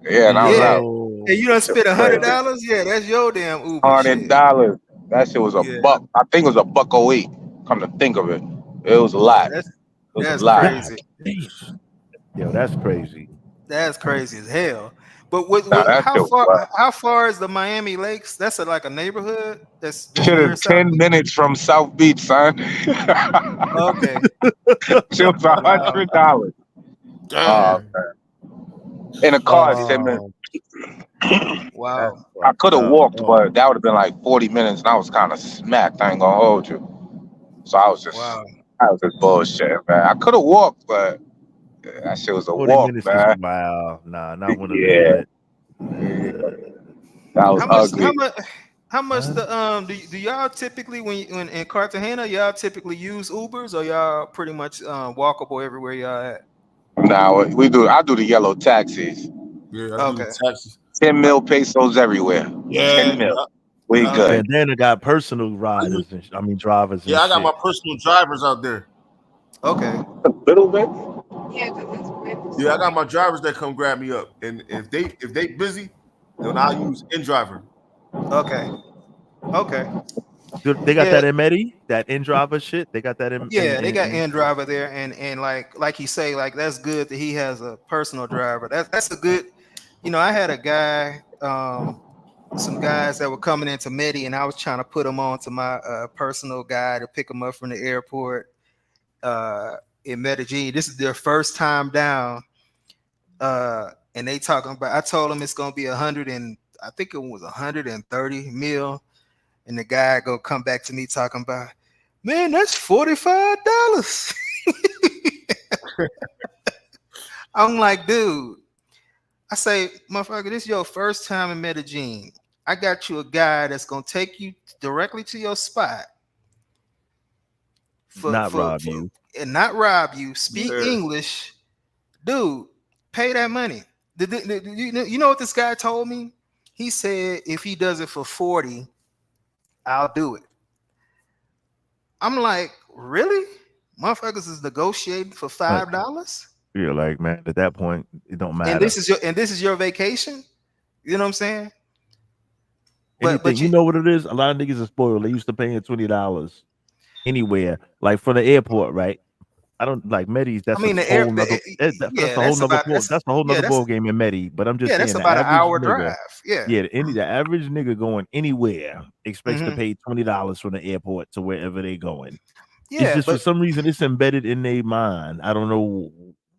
Yeah, and I was yeah, out. and Yo. you done Shit spent was a hundred crazy. dollars. Yeah, that's your damn Uber hundred shit. dollars. That shit was a Yeah, buck. I think it was a buck 08. Come to think of it, it was a yeah, lot. It was a that's lot. God crazy. damn. Yo, that's crazy. That's crazy as hell. But Now that how shit was far wild. is the Miami Lakes? That's like a neighborhood that's Shit is near South 10 Beach. minutes from South Beach, son. Okay. Shit was a Wow. hundred dollars. Uh, Damn. in a car, it's 10 minutes. Oh, that's Wow. I fucked could have up. walked, Oh, but that would have been like 40 minutes, and I was kind of smacked. I ain't gonna hold you. So Wow. I was just bullshit, man. I could have walked, but that shit was a 40 walk, minutes is man. wow. Nah, not when a nigga Yeah, let. that was How much? How ugly. much? How much Huh? do y'all typically when in Cartagena y'all typically use Ubers, or y'all pretty much walkable everywhere y'all at? Now I do the yellow taxis. Yeah, I do the Okay. taxes. 10 mil pesos everywhere. Yeah, 10 mil. yeah. We Yeah. Okay. good. Bandana got personal I use, riders and I mean drivers and yeah, I got my shit. personal drivers out there. Okay. A little bit. Yeah, I got my drivers that come grab me up. And if they busy, then I use InDriver. Okay. Okay. They got Yeah. that in Medi, that in driver shit. They got that Yeah, they got in in driver there, and like he say, like that's good that he has a personal driver. That's a good. I had a guy, some guys that were coming into Medi, and I was trying to put them on to my personal guy to pick them up from the airport in Medellin. This is their first time down, and they talking about. I told them it's gonna be 100 and I think it was 130 mil, and the guy go come back to me talking about, man, that's $45. I'm like, dude, I say, motherfucker, this is your first time in Medellin. I got you a guy that's gonna take you directly to your spot not rob you. and not rob you. Speak Yeah. English, dude. Pay that money. You know what this guy told me? He said if he does it for 40, I'll do it. I'm like, really? Motherfuckers is negotiating for Like, $5, you're like, man, at that point, it don't and matter. this is your vacation. You know what I'm saying? Anything, But you know what it is? A lot of niggas are spoiled. They used to paying $20 anywhere, like from the airport, right? I don't like Medis. I That's a mean, whole nother. That's yeah, a whole nother ball. that's That's a whole yeah, nother ball game in Medi. But I'm just saying that's the about an average hour nigga. drive. Yeah. Yeah, the average nigga going anywhere expects to Hmm. pay $20 from the airport to wherever they going. It's Yeah, just for but some reason it's embedded in their mind. I don't know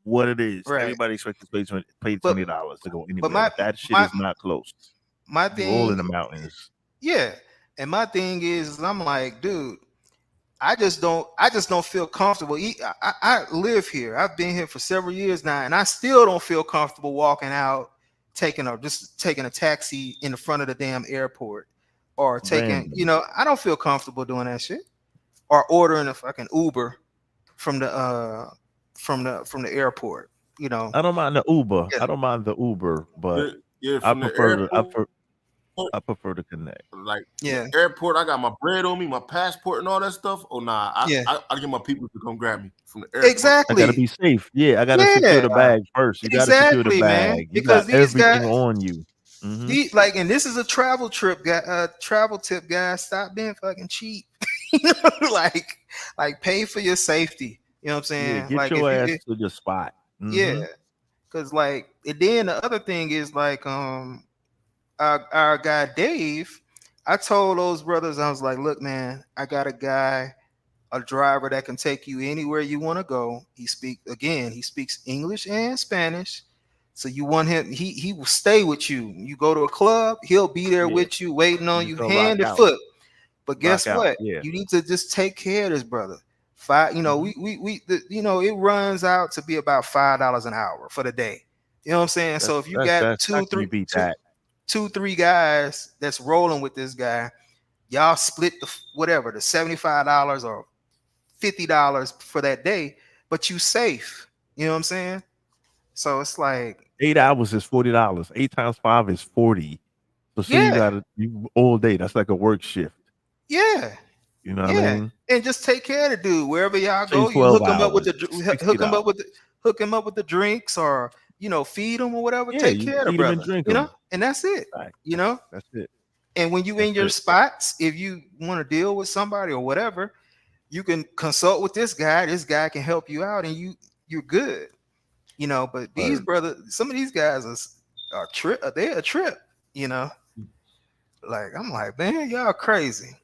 what it is. right. Everybody expects to pay But $20 to go but anywhere. That shit my is not close. my You all in the thing, mountains. yeah, and my thing is, I'm like, dude, I just don't feel comfortable. I live here. I've been here for several years now, and I still don't feel comfortable walking out, taking a taxi in the front of the damn airport, or taking, Random. I don't feel comfortable doing that shit, or ordering a fucking Uber from the airport. I don't mind the Uber. Yeah, I don't mind the Uber, but Yeah, I from the prefer to airport. I prefer to connect. Like from the yeah, airport, I got my bread on me, my passport, and all that stuff. Oh nah, yeah, I get my people to come grab me from the airport. I gotta exactly. be safe. Yeah, I gotta secure Yeah, the bag first. You gotta secure the exactly, man. bag. You Because got these everything guys, on you. Hmm. like, and this is a travel trip, guy. Travel tip, guys. Stop being fucking cheap. like, pay for your safety. You know what I'm Yeah, saying? get Like, if your you, ass to the spot. yeah, Hmm. because like, and then the other thing is like, our guy Dave. I told those brothers, I was like, look, man, I got a guy, a driver that can take you anywhere you want to go. He speaks English and Spanish. So you want him, he will stay with you. You go to a club, he'll be there Yeah, with you, waiting you on just you gonna rock hand to out. foot. But Rock guess out. what? Yeah. You need to just take care of this brother. Five, Hmm. it runs out to be about $5 an hour for the day. You know what I'm saying? So if you got How can you beat that? two, three guys that's rolling with this guy, y'all split the $75 or $50 for that day, but you safe. You know what I'm saying? So it's like, 8 hours is $40. 8 times 5 is 40. So say you yeah, got you all day. That's like a work shift. yeah, You know what I yeah, mean? and just take care of the dude wherever y'all Say go. You 12 hours, $60. hook him up with the drinks, or feed him or whatever. Yeah, Take you care of the feed them and brother. drink them. And that's it. Right. You know, That's it. and when you That's in your it. spots, if you want to deal with somebody or whatever, you can consult with this guy. This guy can help you out, and you're good. But these Word. brothers, some of these guys are trip. They're a trip. You know, like, I'm like, man, y'all crazy.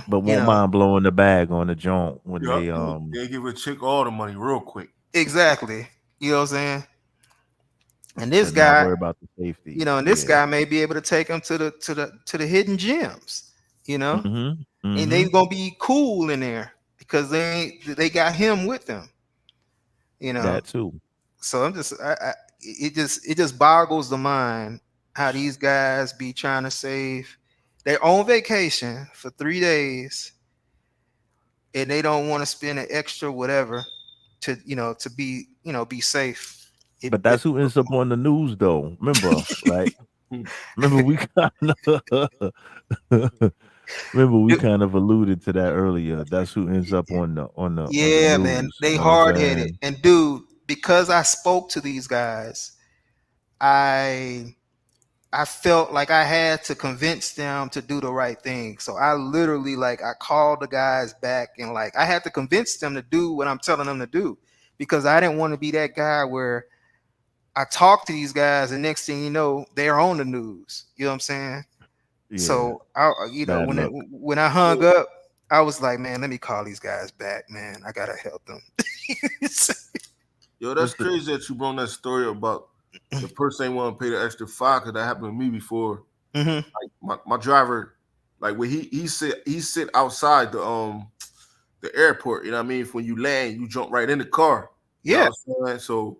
But You won't know, mind blowing the bag on the joint when Yup, they they give a chick all the money real quick. exactly. You know what I'm saying? And this but not guy, worry about the safety. and this Yeah. guy may be able to take him to the hidden gems. You know, Mm-hmm. and they Mm-hmm. gonna be cool in there because they got him with them. You know, That too. so I'm just it just boggles the mind how these guys be trying to save their own vacation for 3 days, and they don't want to spend an extra whatever to be safe. But that's who ends up on the news though. Remember, right? Remember we kind of remember we It- kind of alluded to that earlier. That's who ends up on the yeah, man, news. You they know what I'm hard headed, saying? and dude, because I spoke to these guys, I I felt like I had to convince them to do the right thing. So I literally, like, I called the guys back, and like I had to convince them to do what I'm telling them to do, because I didn't want to be that guy where I talk to these guys and next thing you know, they're on the news. You know what I'm saying? Yeah. So I, Bad luck. when I hung up, I was like, man, let me call these guys back, man. I gotta help them. Yo, that's What's the crazy that you brought that story about the person ain't want to pay the extra $5 because that happened to me before. Mhm. Like my driver, like when he sit outside the airport. You know what I mean? When you land, you jump right in the car. You know Yeah. what I'm saying? So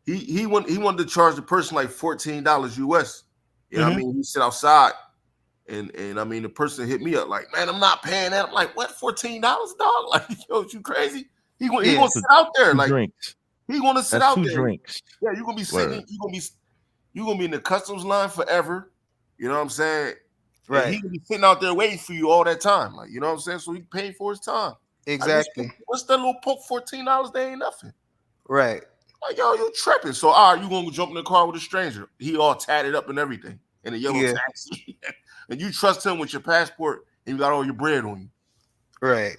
he wanted to charge the person like $14 US. You know what I Mhm. mean? He sit outside. And I mean the person hit me up like, man, I'm not paying that. I'm like, what, $14, dog? Like, yo, you crazy? He Yeah. gonna sit out there. two Like, drinks? he gonna sit That's out two there. drinks. Yeah, you're gonna be Word. sitting, you're gonna be in the customs line forever. You know what I'm saying? And Right. he gonna be sitting out there waiting for you all that time. Like, you know what I'm saying? So he paid for his time. Like, Exactly. what's that little poke $14? They ain't nothing. Right. Like, yo, you tripping. So all right, you gonna jump in the car with a stranger. He all tatted up and everything in a yellow Yeah. taxi. And you trust him with your passport and you got all your bread on you. Right.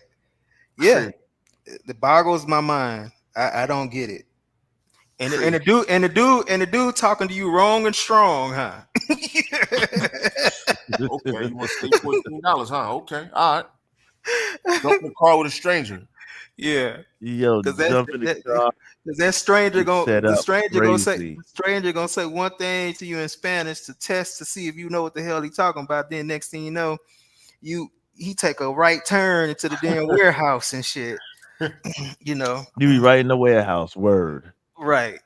Yeah. Crazy. It boggles my mind. I don't get it. And the dude talking to you wrong and strong, huh? Okay, you want to save $14, huh? Okay, all right. Jump in the car with a stranger. Yeah, Yo, because jump in the car. that stranger It's gonna set up crazy. the stranger gonna say one thing to you in Spanish to test to see if you know what the hell he talking about. Then next thing you know, he take a right turn into the damn warehouse and shit. You know, You be right in the warehouse. Word. right?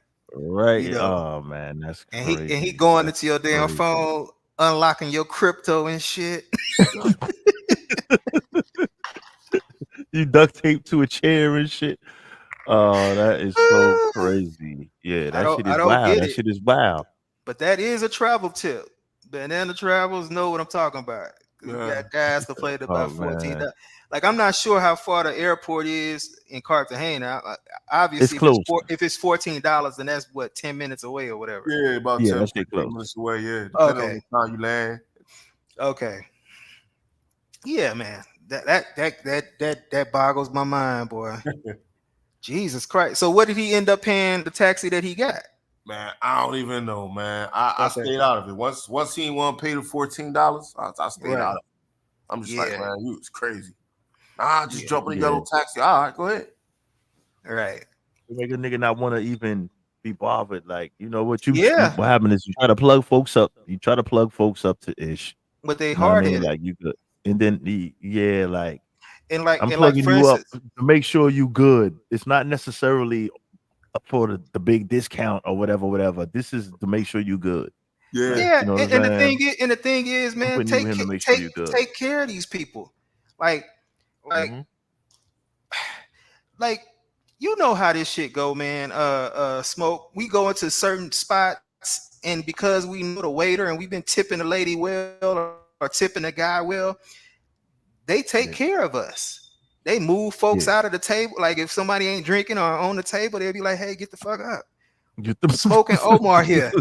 You Right. know, Oh man, that's and he crazy. going That's into your damn crazy. phone, unlocking your crypto and shit. You duct tape to a chair and shit. Oh, that is so crazy. Yeah, that shit I is don't wild. get That it. shit is wild. But that is a travel tip. Banana travels know what I'm talking about. You Yeah. got guys to play Oh about 14. man, Like I'm not sure how far the airport is in Cartagena. it's Obviously, close. if it's $14, then that's what 10 minutes away or whatever. Yeah, about Yeah, 10, that shit 15 close. minutes away. Yeah, depending on Okay, the time you land. okay, yeah, man. That boggles my mind, boy. Jesus Christ. So what did he end up paying the taxi that he got? Man, I don't even know, man. I Okay, stayed out of it. Once he won't pay the $14, I stayed right. out of it. I'm just like, Yeah, man, you was crazy. Nah, just yeah, jump in the Yeah, yellow taxi. All right, go ahead. right. to make a nigga not want to even be bothered. Like, you know what Yeah, what happened is you try to plug folks up. You try to plug folks up to ish. but they You know what I hard mean? headed. Like you could, and then yeah, like I'm And like plugging for you up instance, to make sure you good. It's not necessarily for the big discount or whatever, whatever. This is to make sure you good. Yeah. Like, yeah, you know what and I'm saying? the thing is, I'm man, putting you with him to make sure you're good. take care of these people. Like like Hmm. like you know how this shit go, man. Smoke. We go into certain spots, and because we know the waiter and we've been tipping the lady well or tipping the guy well, they take Yeah, care of us. They move folks yeah. out of the table. Like if somebody ain't drinking or on the table, they'll be like, "Hey, get the fuck up." Get them. Smoking Omar here.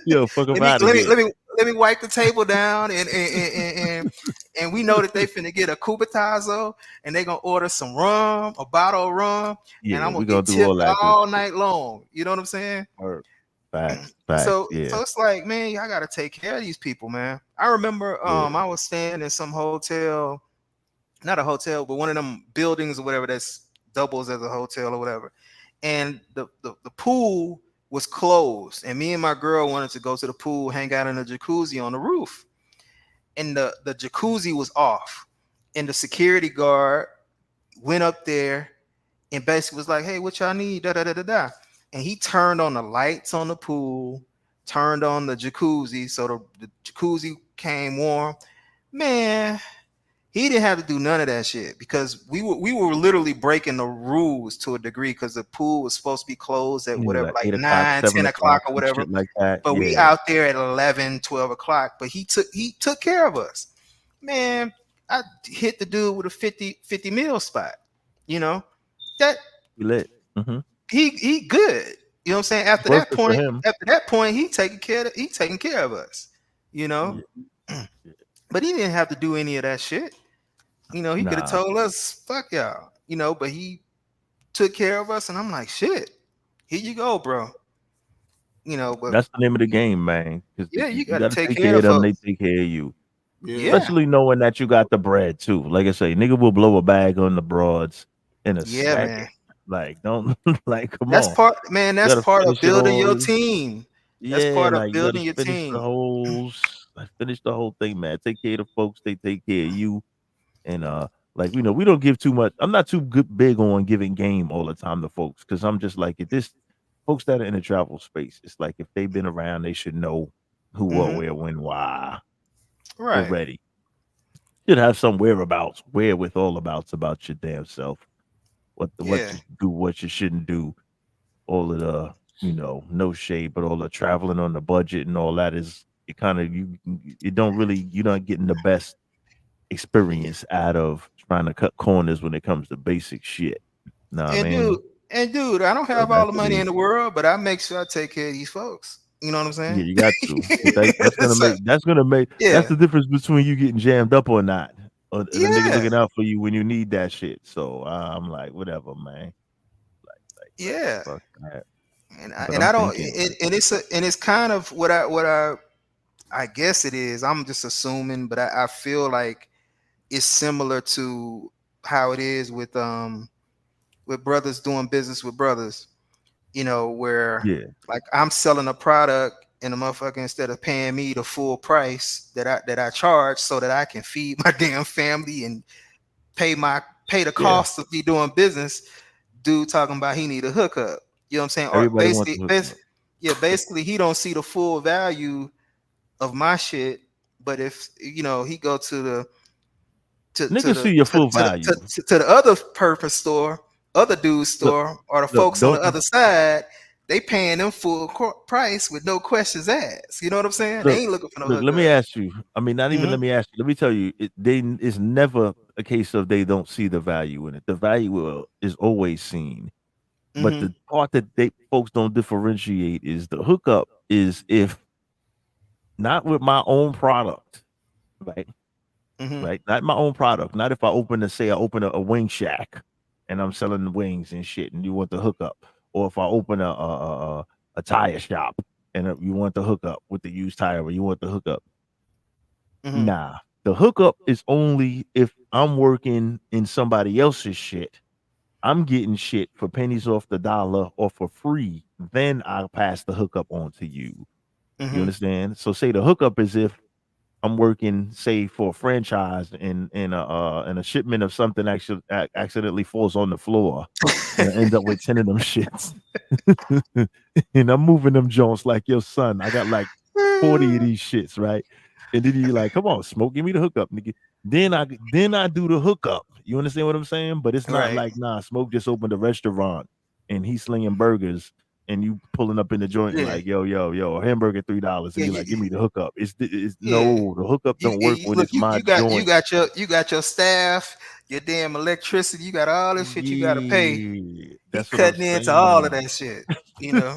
Yo, fuck them let me out of let me here. let me let me wipe the table down and we know that they finna get a cubatazo and they gonna order some rum, a bottle of rum, and Yeah, I'm gonna we gonna get do all tipped that good all shit. night long. You know what I'm saying? Word. Facts, facts. Yeah, So it's like, man, y'all gotta take care of these people, man. I remember yeah. I was staying in some hotel, not a hotel, but one of them buildings or whatever that's doubles as a hotel or whatever. And the pool was closed. And me and my girl wanted to go to the pool, hang out in the jacuzzi on the roof. And the jacuzzi was off. And the security guard went up there and basically was like, "Hey, what y'all need?" Da da da da da. And he turned on the lights on the pool, turned on the jacuzzi, so the jacuzzi came warm. Man, he didn't have to do none of that shit because we were literally breaking the rules to a degree because the pool was supposed to be closed at Yeah, whatever, like like 8 o'clock, 9, seven 10 o'clock o'clock, or some whatever. shit like that. But we Yeah, out there at 11, 12 o'clock. But he took care of us. Man, I hit the dude with a 50 mil spot. You know, that we lit. Hmm. he good. You know what I'm saying? Worth it for him. After that point, he taking care of us. You know, Yeah, yeah. but he didn't have to do any of that shit. You know, he could have Nah, told us, fuck y'all, you know, but he took care of us. And I'm like, shit, here you go, bro. You know, but that's the name of the game, man. Because yeah, you you got to got to take take care care of of them. They folks. take care of you. Yeah. Yeah. Especially knowing that you got the bread too. Like I say, nigga will blow a bag on the broads in a Yeah, man. second. Like, don't like, come That's on. part, man. You That's gotta part of finish it building your all. team. That's Yeah, part of like you gotta building your finish the team. like, finish the whole thing, man. Take care of the folks, they take care of you. And like we don't give too much. I'm not too good big on giving game all the time to folks because I'm just like if this folks that are in the travel space, it's like if they've been around, they should know who, what, Hmm. where, when, why. Right. Already. Should have some whereabouts, wherewithal about your damn self. What Yeah. to do, what you shouldn't do. All of the, no shade, but all the traveling on the budget and all that is it kind of you don't really you're not getting the best experience out of trying to cut corners when it comes to basic shit. Know what I And mean? dude, I don't So have all that's the the money in the reason. world, but I make sure I take care of these folks. You know what I'm Yeah, saying? you got to. 'Cause that's gonna So, make that's yeah. the difference between you getting jammed up or not. the nigga Yeah, looking out for you when you need that shit. So I'm like, whatever, man. yeah. Fuck that. And But and I'm I don't thinking, and it's kind of what I guess it is. I'm just assuming, but I feel like it's similar to how it is with brothers doing business with brothers. Where yeah, like I'm selling a product and a motherfucker, instead of paying me the full price that I charge so that I can feed my damn family and pay the yeah. cost of me doing business, dude talking about he need a hookup. You know what I'm saying? Or Everybody wants to hook up. yeah, basically he don't see the full value of my shit. But if he go to the Niggas see your full value. to the other purpose store, other dude's Look, store, or the look, folks on the don't you other side, they paying them full price with no questions asked. You know what I'm saying? They look, ain't looking for no look. Let me hookup. ask you. I mean, not even Hmm. let me ask you. Let me tell you. It's never a case of they don't see the value in it. The value is always seen. But Hmm. the part that they folks don't differentiate is the hookup is if not with my own product, right? Hmm. Right? Not my own product. Not if I open a wing shack and I'm selling wings and shit, and you want the hookup, or if I open a tire shop and you want the hookup with the used tire, or you want the hookup. Hmm. Nah, the hookup is only if I'm working in somebody else's shit. I'm getting shit for pennies off the dollar or for free. Then I'll pass the hookup on to you. You Hmm. understand? So say the hookup is if I'm working, say, for a franchise, and a shipment of something actually accidentally falls on the floor, and I end up with 10 of them shits, and I'm moving them joints like your son. I got like 40 of these shits, right? And then you like, come on, smoke, give me the hookup, nigga. Then I do the hookup. You understand what I'm saying? But it's not Right. like, nah, smoke just opened a restaurant and he's slinging burgers and you pulling up in the joint and Yeah. like, yo, a hamburger $3, and Yeah. you're like, give me the hookup. It's Yeah. no, the hookup don't work when Look, it's my joint. you got your staff, your damn electricity, you got all this shit you got to pay. Yeah, He that's what I'm cutting into all of saying. that shit, you know,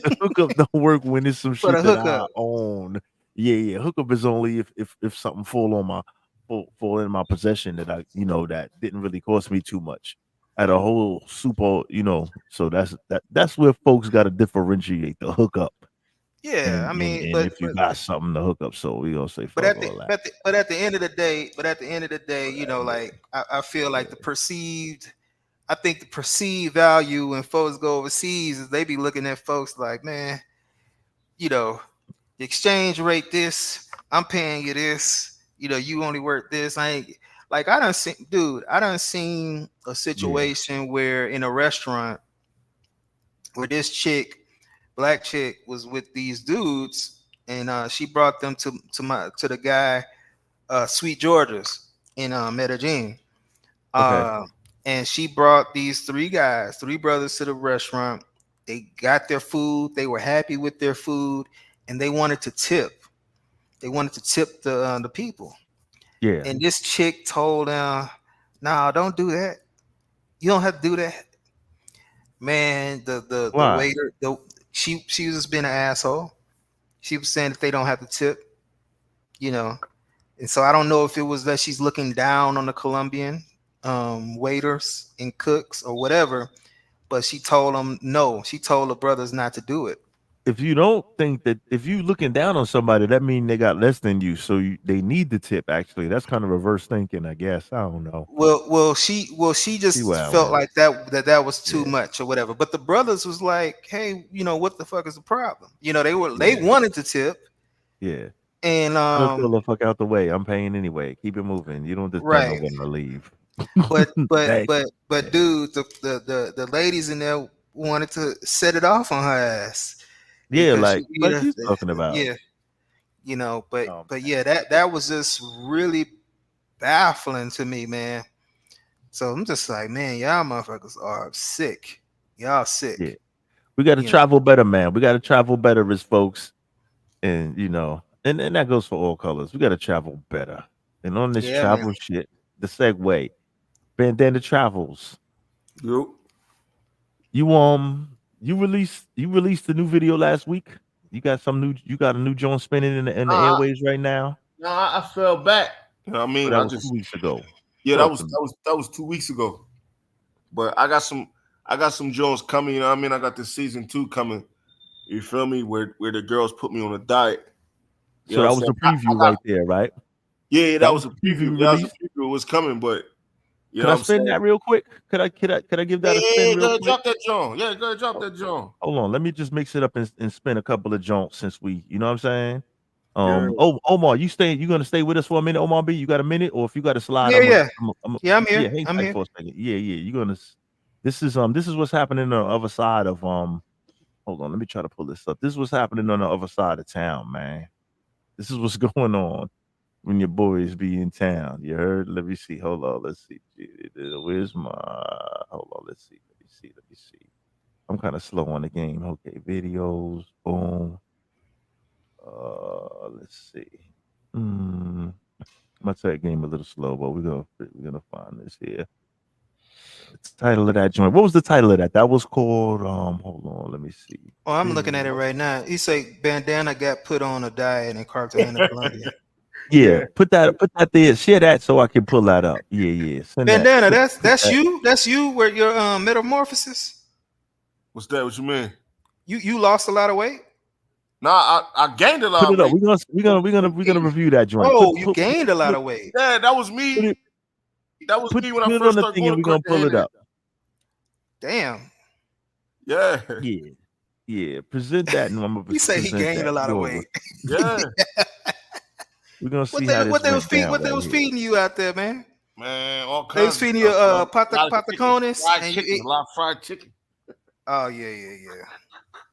The hookup don't work when it's some for shit the that I hookup. own. Yeah. Hookup is only if something fall in my possession that that didn't really cost me too much. At a whole super, so that's where folks got to differentiate the hookup Yeah, I mean, and if you got something to hook up. So we gonna say but fuck at the all that. but at the end of the day, like I feel like I think the perceived value when folks go overseas is they be looking at folks like, man, you know, the exchange rate this, I'm paying you this, you only worth this. I ain't like I done seen a Yeah. situation where in a restaurant where this black chick was with these dudes, and she brought them to the guy, Sweet George's in Medellin. Okay. Uh, and she brought these three brothers to the restaurant. They got their food. They were happy with their food, and they wanted to tip. They wanted to tip the people. Yeah. And this chick told them, "No, don't do that. You don't have to do that." Man, the Why? waiter, she was just being an asshole. She was saying that they don't have to tip, you know. And so I don't know if it was that she's looking down on the Colombian waiters and cooks or whatever, but she told them no. She told the brothers not to do it. If you don't think that if you looking down on somebody, that mean they got less than you, so they need the tip. Actually, that's kind of reverse thinking, I guess. I don't know. She See just where I felt went. like that was too Yeah, much or whatever. But the brothers was like, hey, what the fuck is the problem? They yeah, wanted to tip, yeah. and Tell the fuck out the way. I'm paying anyway. Keep it moving. You don't just tell right. nobody to leave. Thank But yeah, dude, the ladies in there wanted to set it off on her ass yeah. because she, Like you talking about. yeah, but Man. yeah, that was just really baffling to me, man. So I'm just like, man, y'all motherfuckers are sick. Y'all Yeah, sick. we got to You know. travel better, man. We got to travel better as folks, and and that goes for all colors. We got to travel better. And on this Yeah, man. travel shit, the segue, Bandana Travels. Yo. You released the new video last week. You got a new joint spinning in the Uh, airways right now. no, I fell back. You know what I So mean? that I was 2 just weeks ago. yeah, Talk to me. that was 2 weeks ago. But I got some Jones coming. You know what I mean? I got the season 2 coming. You feel me? Where the girls put me on a diet. You So know what that I'm was saying? the preview I got right there, right? yeah, That that was was a the preview. preview That was a release. preview. It was coming, but you Could know I what I'm spin saying? that real quick? Could I give Yeah, that a spin real go ahead, quick? drop that John. Yeah, go ahead, drop Oh, that John. hold on, let me just mix it up and spin a couple of jonks since we, you know what I'm saying? Yeah. Omar, you gonna stay with us for a minute, Omar B? You got a minute, or if you got to slide, Yeah, yeah, I'm yeah. I'm yeah, here. hang I'm tight here. for a second. Yeah, yeah, you're gonna. This is what's happening on the other side of Hold on, let me try to pull this up. This is what's happening on the other side of town, man. This is what's going on when your boys be in town. You heard? Let me see. Hold on. Let's see. Where's my? Hold on. Let's see. Let me see. Let me see. I'm kind of slow on the game. Okay, videos. Boom. Let's see. My tech game a little slow, but we're gonna find this here. The title of that joint. What was the title of that? That was called. Hold on. Let me see. Oh, I'm looking at it right now. He say bandana got put on a diet in Cartagena, Colombia. Yeah, Yeah. put that there. Share that so I can pull that up. Yeah, yeah. Send that. Bandana, Put that's that. you. That's you. Where your metamorphosis. What's that? What you mean? You lost a lot of weight. Nah, I gained a Put lot of it up. weight. We're gonna review that joint. Oh, you gained a lot of Put weight. Yeah, that was me. it That was me when I put it on first the started thing going and to we're gonna pull it Cartagena. up. Damn. Yeah. Yeah, yeah. Present that, and I'm gonna He say he present gained a that. lot of weight. Yeah. We're gonna see how this went down What they right was here. feeding you out there, man? Man, all They was kinds of feeding you stuff, yo. A lot of chicken, patacones, fried and you chicken, ate. a lot of fried chicken. Oh yeah.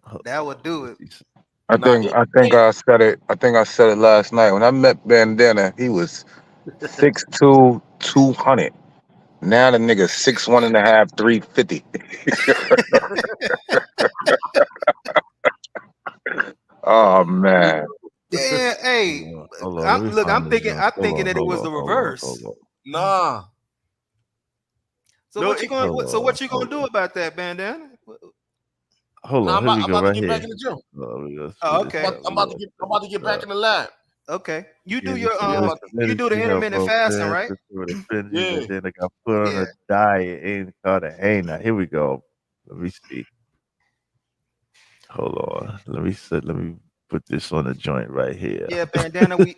Hold That on, would do let's it. see. I Nah, think I think I said it. I think I said it last night when I met Bandana. He was 6'2", 200. Now the nigga 6'1 and a half, 350. Oh man. Yeah, hey, Hold on. Let me I'm find this thinking. joint. I'm Hold thinking on, that it hold was on, the hold on, hold reverse. on. nah. So No, what you going? it, So what you gonna Hold do on. about that, bandana? Hold nah, on. Here we I'm go. about to Right get back here. in the gym. We gonna Oh, speed this okay, up. We gonna I'm speed about to get this back up. in the lab. okay. You do Yeah, you your see Yeah, I'm this about to, you do the community help intermittent fasting, programs right? for the fringes, yeah. and then I got put on Yeah, a diet in Cartagena. Here we go. Let me see. Hold on. Let me put this on the joint right here. yeah, bandana. We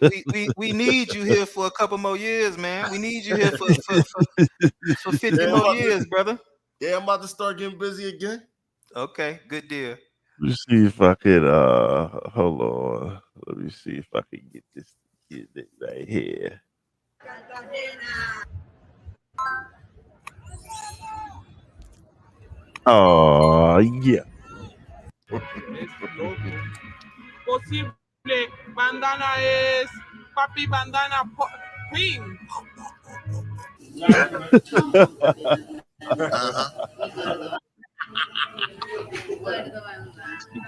need you here for a couple more years, man. We need you here for 50 Yeah, more years, brother. I'm about to start getting busy again. Okay, good deal. Let me see if I could hold on. Let me see if I can get it right here. Oh yeah. Es lo posible. Bandana es Papi Bandana Queen.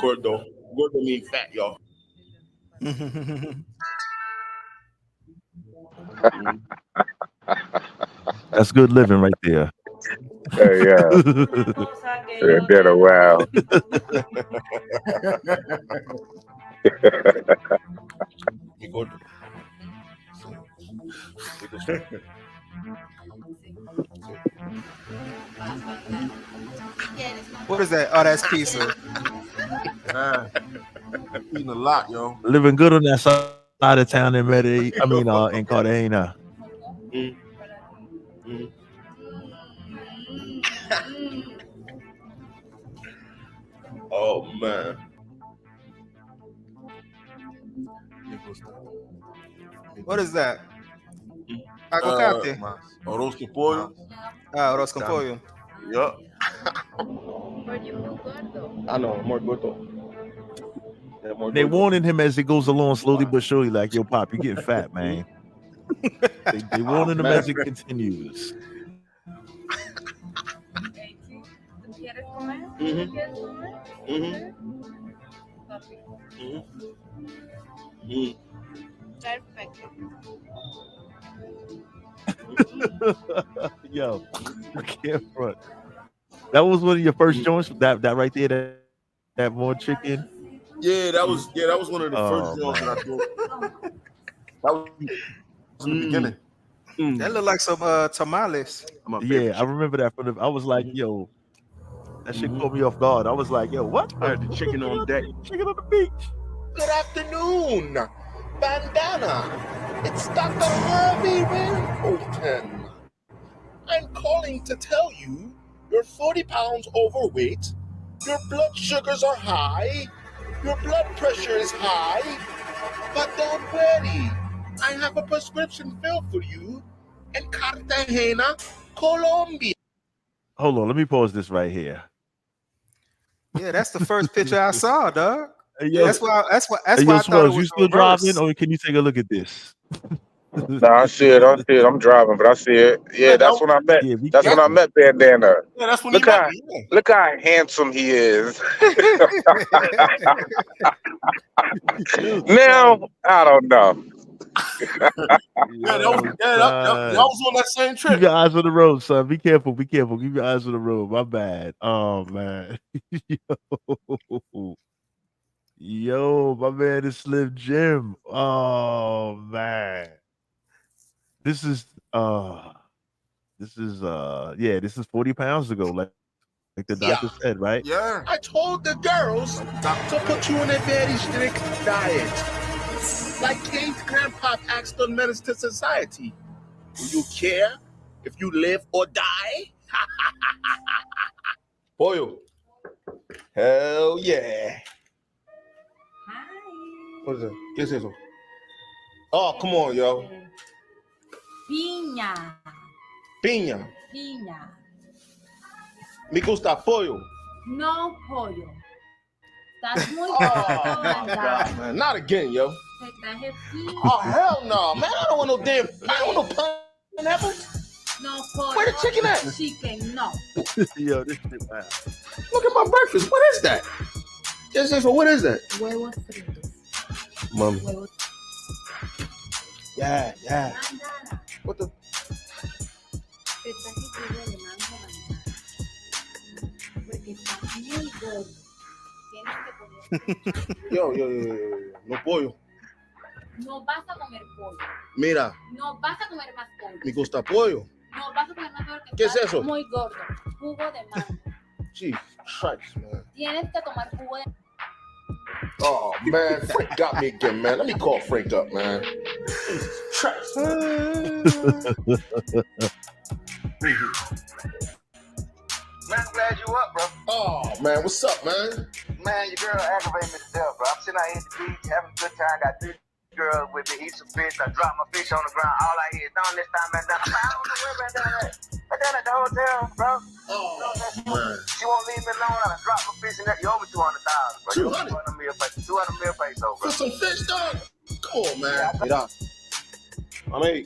Gordo. Gordo mean fat, y'all. That's good living right there. Hey, yeah. Dead a wow. Mi gordo. What is that? Oh, that's pizza. Man, I'm eating a lot, yo. Living good on that side of town in Medellin. I mean, in Cartagena. Mm, mm. Oh man. What is that? Uh, Aguacate. arroz con pollo. Ah, arroz con pollo. Yup. I know, more gordo. Yeah, more They gordo. warning him as it goes along slowly but surely, like, yo, Pop, you getting fat, man. They Oh warning him man. as it continues. Mm-hmm. Mm-hmm. Mm-hmm. Yo, I can't front. That was one of your first joints. That right there, that more chicken. Yeah, that was one of the first Oh joints that I man. thought. That was in the beginning. That look like some tamales. My Yeah, favorite I chicken. remember that from the. I was like, yo, that shit caught me off guard. I was like, yo, what? I had the chicken on deck. Chicken on the beach. Good afternoon, Bandana. It's Dr. Harvey Wilton. I'm calling to tell you you're 40 pounds overweight, your blood sugars are high, your blood pressure is high, but don't worry. I have a prescription filled for you in Cartagena, Colombia. Hold on, let me pause this right here. Yeah, that's the first picture I saw, dog. Hey, yo, That's why. That's why. That's hey, why yo, I thought it Swells, you was still reverse. driving, or can you take a look at this? Nah, I see it. I see it. I'm driving, but I see it. Yeah, that's when I met. Yeah, be That's when I careful. met Bandana. Yeah, that's when Look he met how me. Yeah. look how handsome he is. Now I don't know. Yeah, that was on that same trip. Keep your eyes on the road, son. Be careful. Be careful. Keep your eyes on the road. My bad. Oh man. Yo, my man is Slim Jim. Oh man. This is yeah, this is 40 pounds ago, like the doctor said, right? Yeah. I told the girls to put you on a very strict diet. Like Kate's grandpa asked on Menace to Society. Do you care if you live or die? Pollo. Hell yeah. What is that? ¿Qué es eso? Oh, come on, yo. Piña. Piña. Piña. Me gusta pollo. No pollo. Estás muy Oh, God, man. Not again, yo. Te traje piña. Oh, hell no, man. I don't want no damn, I don't want no pineapple. No pollo. Where the chicken at? Chicken, no. Yo, this shit wow. Look at my breakfast. What is that? Yes, yes, what is that? Huevos fritos. Mommy. Huevos. Yeah. Bandana. What the? Te traje jugo de mango mañana. Porque estás muy gordo. Tienes que comer. Yo. No pollo. No vas a comer pollo. Mira, No vas a comer más pollo. me gusta pollo. No vas a comer más pollo porque ¿Qué es estás eso? muy gordo. Jugo de mango. Jesus Christ, man. Tienes que tomar jugo de Oh, man. Frank got me again, man. Let me call Frank up, man. Jesus Christ. Man, I'm glad you up, bro. Oh, man. What's up, man? Man, your girl aggravated me to death, bro. I'm sitting out here at the beach, having a good time. Got 3 girls with me, eat some fish. I drop my fish on the ground. All I hear is, down this time, man, down. I don't know where Bandana at. Bandana at the hotel, bro. Oh, man. She won't leave me alone. I drop my fish in there. You owe me 200,000, bro. 200? 200 mil pesos, bro. For some fish, dog? Come on, man. Mira. Mami.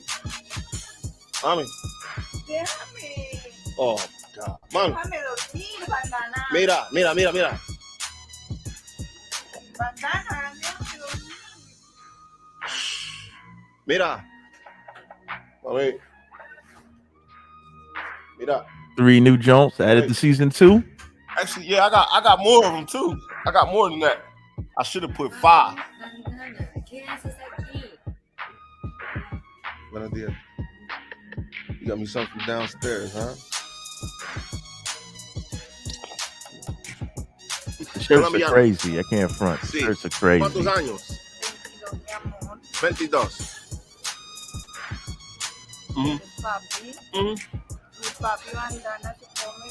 Oh, God. Mami. Déjame dormir, bandana. Mira. Bandana, déjame dormir. Mira. Mami. Mira. 3 new Jones added to season 2. Actually, yeah, I got more of them too. I got more than that. I should have put 5. Bandana, ¿qué haces aquí? Buenos días. You got me something from downstairs, huh? The shirts are Colombiano. crazy. I can't front. The Sí. shirts are crazy. ¿Cuántos años? 22. Papi, Mm-hmm. mi papi bandana se come.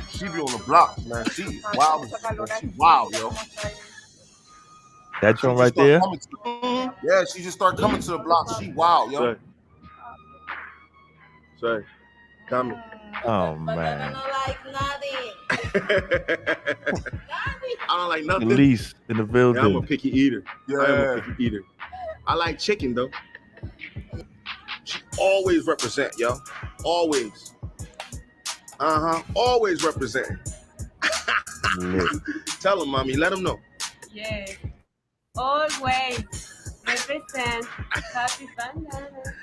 She be on the block, man. She is wild. She wild, yo. That She joint just right start there. coming to- Yeah, she just start coming to the block. She wild, yo. Sorry. Come. Oh Bandana man. no like nothing. I don't like nothing. Elise in the Yeah, I'm a building. picky eater. I am a Yeah. picky eater. I like chicken though. She always represent, yo. Always. Always represent. Lit. Tell him, mommy. Let him know. Yes. Always. Represent. Happy bandana.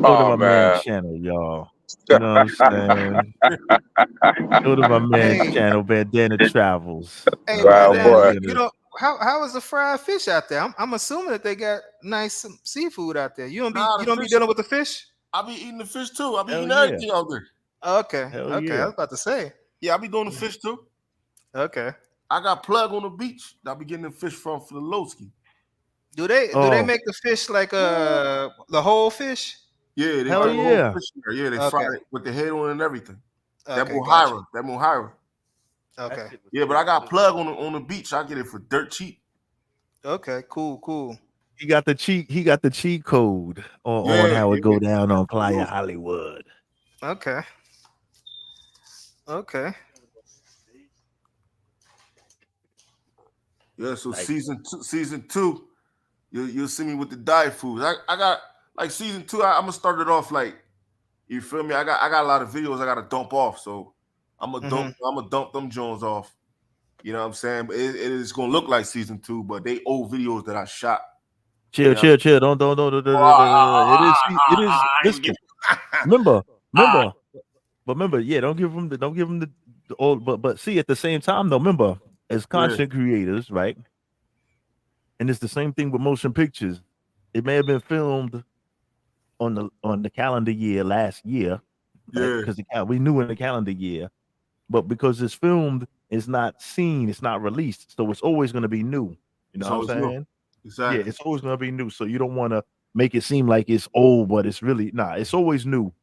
Go to Oh my man man. channel, y'all. You know what I'm saying? Go to my man Hey. channel, Bandana Travels. Hey, Wow, bandana, boy. you know, how is the fried fish out there? I'm assuming that they got nice seafood out there. You Nah, the don't be fish. dealing with the fish. I be eating the fish too. I be Hell eating yeah. everything out there. Okay, Hell okay. I yeah. was about to say. Yeah, I be doing the fish too. Okay. I got plug on the beach. I be getting the fish from for the Lowski. Do they Oh, make the fish like the whole fish? Yeah, they hell put the whole yeah. fish in there. Yeah, they fry Okay. it with the head on and everything. That Okay, gotcha. Mohira. That Mohira. That Okay. shit was Yeah, but I good got too. plug on the beach. I get it for dirt cheap. Okay, cool. He got the cheat code on Yeah, how it yeah. go down on Playa Hollywood. Okay. Okay. Yeah, so Like, season two, you'll see me with the diet foods. I got like season two. I'm gonna start it off like, you feel me. I got a lot of videos I gotta dump off, so Hmm. I'm gonna dump them Jones off. You know what I'm saying? But it is gonna look like season two, but they old videos that I shot. You chill, know. chill, chill. Don't. It is. Listen, remember, Ah, remember, but remember, yeah. Don't give them the old. But see, at the same time, though, remember, as yeah, content creators, right? And it's the same thing with motion pictures. It may have been filmed on the calendar year last year, right? yeah. Because we knew in the calendar year, but because it's filmed, it's not seen, it's not released, so it's always going to be new. You know It's what I'm always new. saying? Yeah, Exactly. it's always going to be new. So you don't want to make it seem like it's old, but it's really nah. It's always new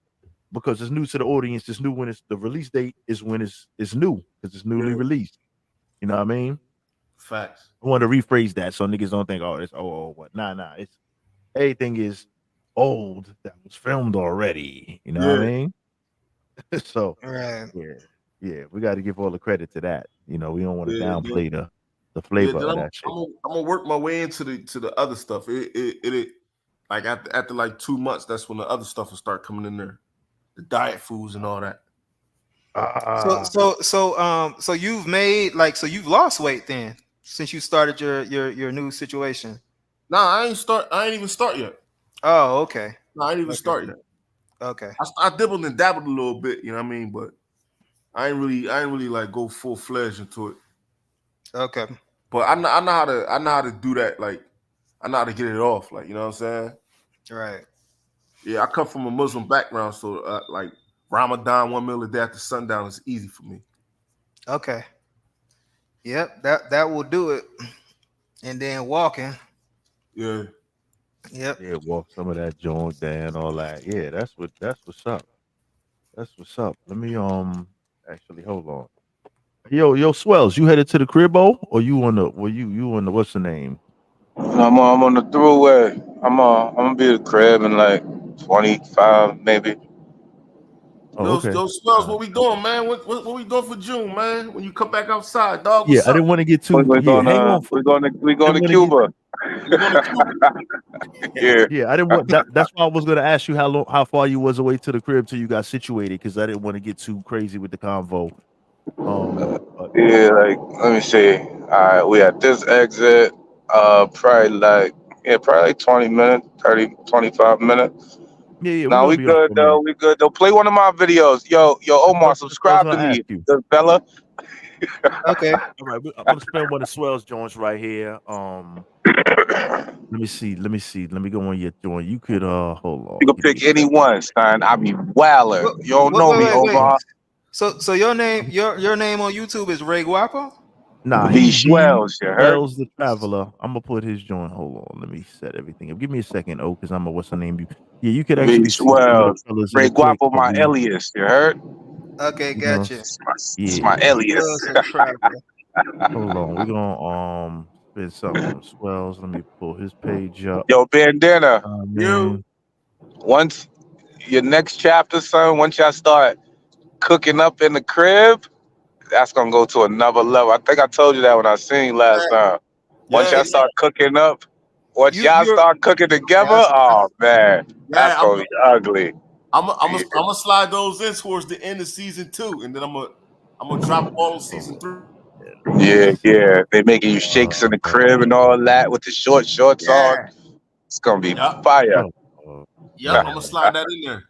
because it's new to the audience. It's new when it's the release date is when it's new because it's newly Yeah. released. You know what I mean? Facts. I want to rephrase that so niggas don't think, oh, it's what. Nah. It's everything is old that was filmed already. You know what I Yeah, mean? So Right. yeah, yeah, we got to give all the credit to that. You know, we don't want to yeah. downplay the Yeah, flavor then of I'm that shit. I'm gonna work my way into the other stuff. It like after like 2 months, that's when the other stuff will start coming in there, the diet foods and all that. Ah, So you've made so you've lost weight then since you started your new situation. Nah, I ain't even start yet. Oh, okay. Nah, I ain't even Okay. start yet. Okay. I dibbled and dabbled a little bit, you know what I mean, but I ain't really like go full fledged into it. Okay. But I know how to do that. Like I know how to get it off. Like you know what I'm saying. Right. Yeah, I come from a Muslim background, so like Ramadan, 1 meal a day after sundown is easy for me. Okay. Yep. That will do it. And then walking. Yeah. Yep. yeah, walk some of that joint down, all that. Yeah, that's what's up. That's what's up. Let me actually hold on. Yo, swells. You headed to the cribbo, or you on the? Were you on the? What's the name? I'm on the throughway. I'm gonna be at the crib in like 25 maybe. Oh, Yo, okay. Smells, what we doing, man? What we doing for June, man? When you come back outside, dog, Yeah, what's I up? didn't want to get We're, too. we're Yeah, hang gonna on. we're I going didn't to want to get. Cuba. You going to Cuba? Yeah. Yeah, I didn't want that. That's why I was going to ask you how far you was away to the crib till you got situated because I didn't want to get too crazy with the convo. But Yeah, like let me see. All right, we at this exit. Probably like 20 minutes, 30, 25 minutes. yeah, we're Now gonna we be on good for a though. minute. We good though. Play one of my videos. Yo, Omar, That's what I was subscribe to going to ask me, you. good fella. Okay. All right, I'm gonna spend one of Swell's joints right here. Let me see. Let me go on your joint. You could hold You on. can Give me pick a any second. one, son. I be What, wildin'. You don't know me, wait. Uh, Omar. So your name on YouTube is Ray Guapo? Nah, V he's V Swells, you heard? Wells the Traveler. I'm gonna put his joint. Hold on, let me set everything up. Give me a second, because I'm a what's the name? Yeah, you could V actually see some of the Swells. fellas in Ray the click. Guapo, So my alias, you heard? Okay, we're gonna gotcha. It's my yeah. alias. Was a traveler. Hold on, we're gonna spin something from Swells. Let me pull his page up. Yo, Bandana, You Man, once your next chapter, son, once y'all start cooking up in the crib, that's gonna go to another level. I think I told you that when I seen you last time. Once yeah, y'all Okay. start cooking up, once y'all You're start cooking together, that's oh man, that's yeah. gonna be ugly. I'm gonna slide those in towards the end of season 2, and then I'm gonna drop all of season hold 3. on. Let me Yeah, see. yeah. They making you shakes in the Uh, crib and all that with the short shorts on. Yeah. It's gonna be Yep. fire. uh, Yep. I'm gonna slide that in there.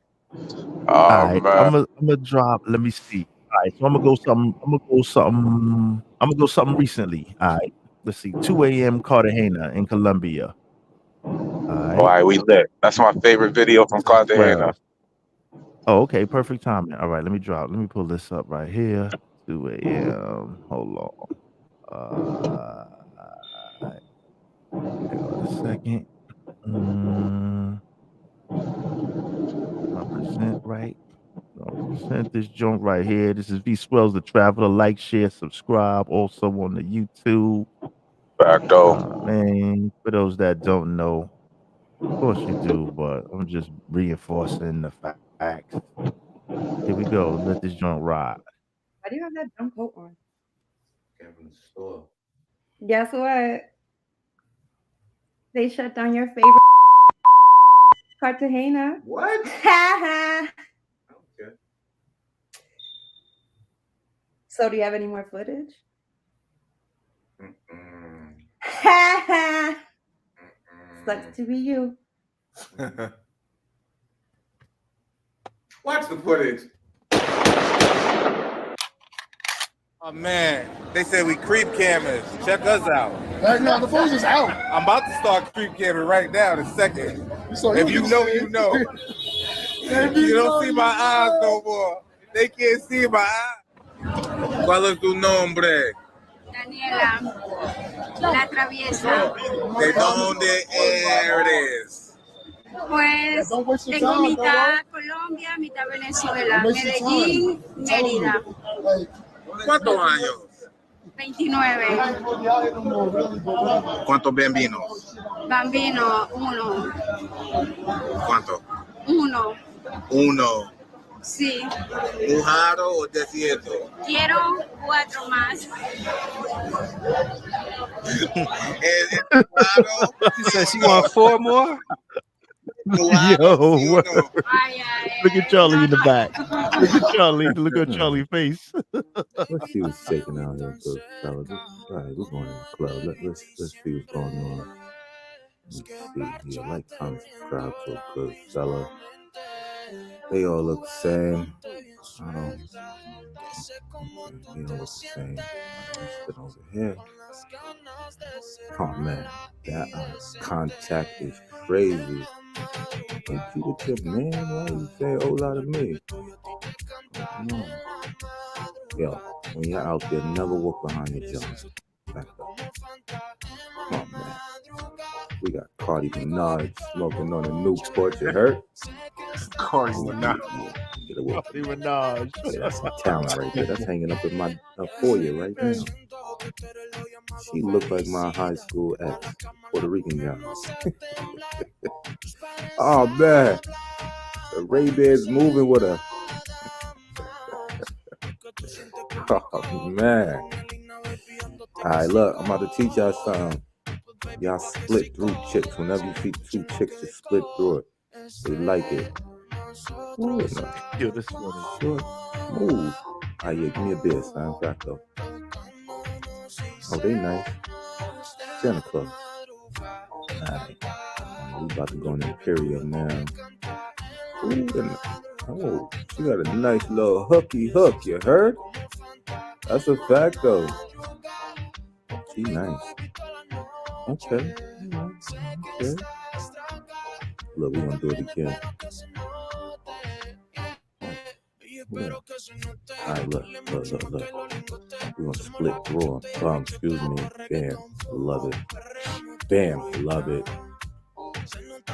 Oh Alright, man. I'm gonna drop. Let me see. Alright, so I'm gonna go something. I'm gonna go something. I'm gonna go something recently. Alright. let's see, 2 a.m. Cartagena in Colombia. All All right. right, we lit. That's my favorite video from This is Cartagena. 12. Oh, okay, perfect timing. All right, let me pull this up right here. 2 a.m. Hold on. Hang on a second. I present right. I'll present this joint right here. This is V Swells the Traveler. Like, share, subscribe. Also on the YouTube. Facto. Man, for those that don't know, of course you do, but I'm just reinforcing the facts. Here we go. Let this joint ride. Why do you have that dumb coat on? Came from the store. Guess what? They shut down your favorite Cartagena. What? Okay. So do you have any more footage? Sucks to be you. Watch the footage. Oh man, they said we creep cameras. Check us out. Right now, the footage is out. I'm about to start creep camming right now in a second. So If you know, you know. You don't see my eyes no more. They can't see my eyes. ¿Cuál es tu nombre? Daniela, la traviesa. ¿De dónde eres? Pues tengo mitad Colombia, mitad Venezuela, Medellín, Mérida. ¿Cuántos años? 29. ¿Cuántos bambinos? Bambino, 1. ¿Cuántos? 1. Uno. Sí. ¿Un jaro o desierto? Quiero 4 más. She said she want 4 more. Yo, word. Look at Charlie in the back. Look at Charlie. Look at Charlie's face. Let's see what's shaking out here, good fella. All right, we're going to the club. Let's see what's going on. Let's see here. Like, comment, subscribe to a good fella. They all look the same. I don't. They all look the same. Let's sit over here. Oh man, that contact is crazy. Hey, you the tip, man. Why you say a whole lot of me? Come on. Yo, when you're out there, never walk behind your jump. Back up. Oh man. We got Cardi Minaj smoking on a Newport. You heard? Cardi Minaj. Get away. Cardi Minaj. Yeah, that's some talent right there. That's hanging up in my foyer right now. She looked like my high school ex, Puerto Rican guy. Oh man, the Ray-Bans moving with her. Oh man. Alright, look, I'm about to teach y'all something. Y'all split through chicks. Whenever you see 2 chicks, just split through it. They like it. Ooh, no. Yo, this one is short. Move. Ah, yeah, give me a beer, son. Back up. Oh, they nice. Santa Claus. Alright. We about to go in Imperial now. Ooh, oh, she got a nice little hooky hook, you heard? That's a fact, though. She nice. Okay. Okay. Look, we're gonna do it again. Yeah. Alright, look. We're gonna split through them. Excuse me. Bam. Love it. Bam. Love it.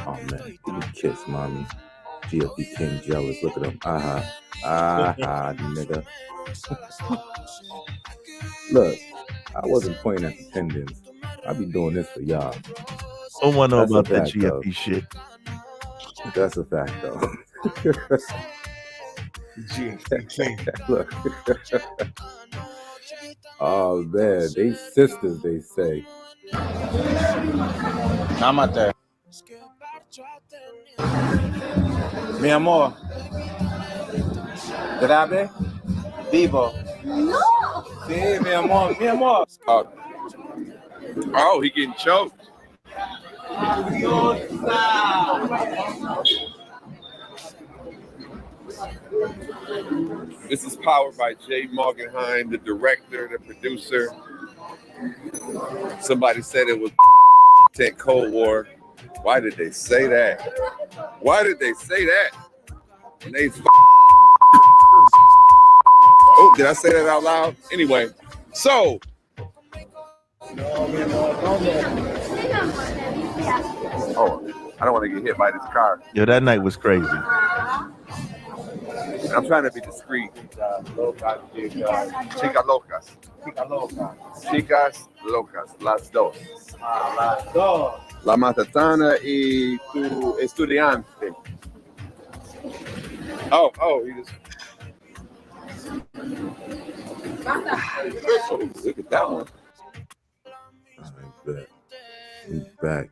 Oh man. Give me a kiss, mommy. GFB King jealous. Look at him. Aha, nigga. Look, I wasn't pointing at the pendants. I be doing this for y'all. I want to know That's a about that fact, GFP though. shit. That's a fact, though. Look. Oh man, they sisters, they say. Námate. Mi amor. Grave. Vivo. No. Sí, mi amor, mi amor. Oh, he getting choked. This is powered by Jay Morgenheim, the director, the producer. Somebody said it was Cold War. Why did they say that? Why did they say that? And they oh, did I say that out loud? Anyway, so oh, I don't want to get hit by this car. Yo, that night was crazy. I'm trying to be discreet. Chicas locas. Chicas locas. Las dos. Las dos. La Matatana y tu estudiante. Oh, you just. Oh, look at that one. I bet. He's back.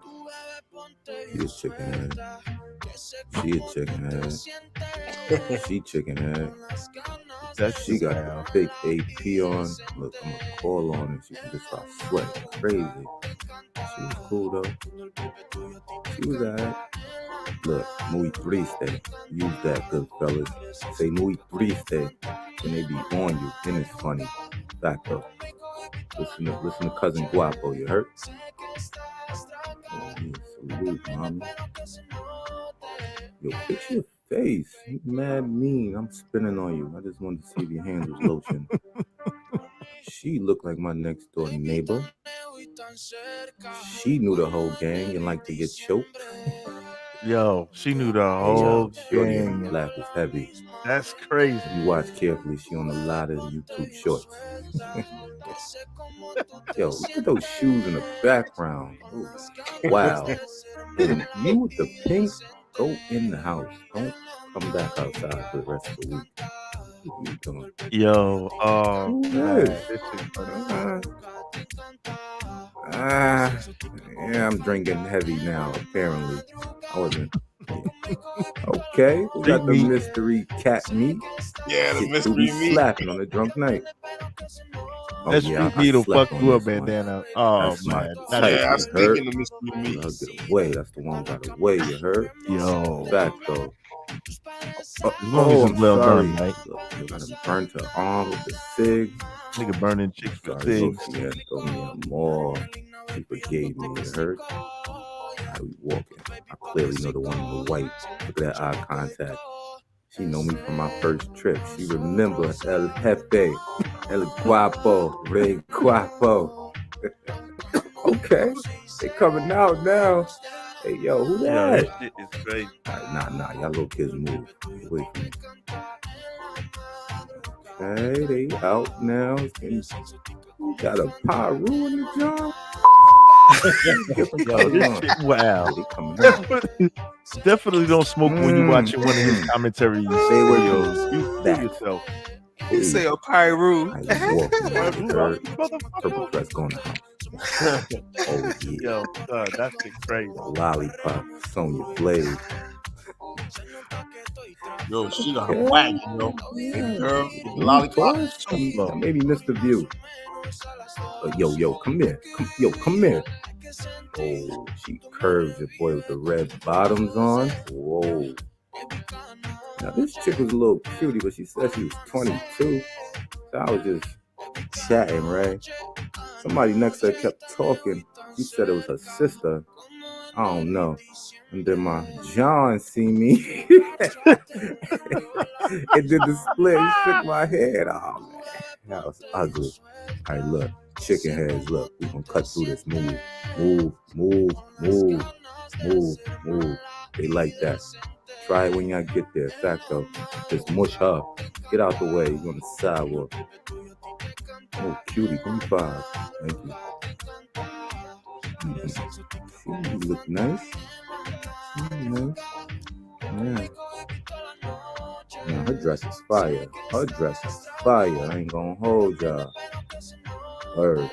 He a chicken head. She a chicken head. She chicken head. She got the fake AP on. Look, I'm gonna call on and she can just start sweating crazy. She was cool though. She was alright. Look, muy triste. Use that, good fellas. Say muy triste when they be on you. Then it's funny. Back up. Listen to cousin Guapo. You heard? Oh, yeah, salute, mommy. Yo, fix your face. You mad mean. I'm spinning on you. I just wanted to see if your hands was lotion. She looked like my next door neighbor. She knew the whole gang and liked to get choked. Yo, she knew the whole gang. Laugh is heavy. That's crazy. If you watch carefully, she on a lot of YouTube shorts. Yo, look at those shoes in the background. Ooh, wow. And you with the pink, go in the house. Don't come back outside for the rest of the week. What you doing? Yo, man, yeah, I'm drinking heavy now, apparently. I wasn't. Okay, we got the mystery cat meat. Yeah, the Get mystery through meat. slapping on a drunk night. That street meat will fuck you up, bandana. Oh, that's my man. type, Yeah, I you stick heard? in the mystery meat. I'll get away. That's the one got away, you heard? Yo. Fact, though. As long as it's well sorry. done, right? Look, you got him burnt her arm with the cig. Nigga burning chicks for Sorry, cigs. Lucy had throw me up more. She forgave me, you heard? How we walking? I clearly know the one in the white. Look at that eye contact. She know me from my first trip. She remember El Jefe, El Guapo, Rey Guapo. Okay, they coming out now. Hey, yo, who that? Yo, that shit is crazy. Right, nah, y'all little kids move. Away from me. Okay, they out now. You got a Pyru in the jar? Yo, this shit, wow. They coming out. Definitely don't smoke when you watching one of his commentary videos. You fool yourself. He say a Pyru. Purple dress going to house. Oh, yeah. Yo, that's crazy. Lollipop, Sonya Blade. Yo, she got her wagon, yo. Baby girl, lollipop. Maybe missed the view. Yo, come here. Come here. Oh, she curves your boy with the red bottoms on. Whoa. Now, this chick was a little cutie, but she said she was 22. So I was just chatting, right? Somebody next to her kept talking. She said it was her sister. I don't know. And then my John see me. It did the split. He shook my head. Oh, man. That was ugly. All right, look. Chicken heads, look. We're going to cut through this. Move. They like that. Try it when y'all get there. Fact though. Just mush her. Get out the way. You're on the sidewalk. Oh, cutie. Give me 5. Thank you. See, you look nice. Nice. Yeah. Now, her dress is fire. I ain't gonna hold y'all. Word.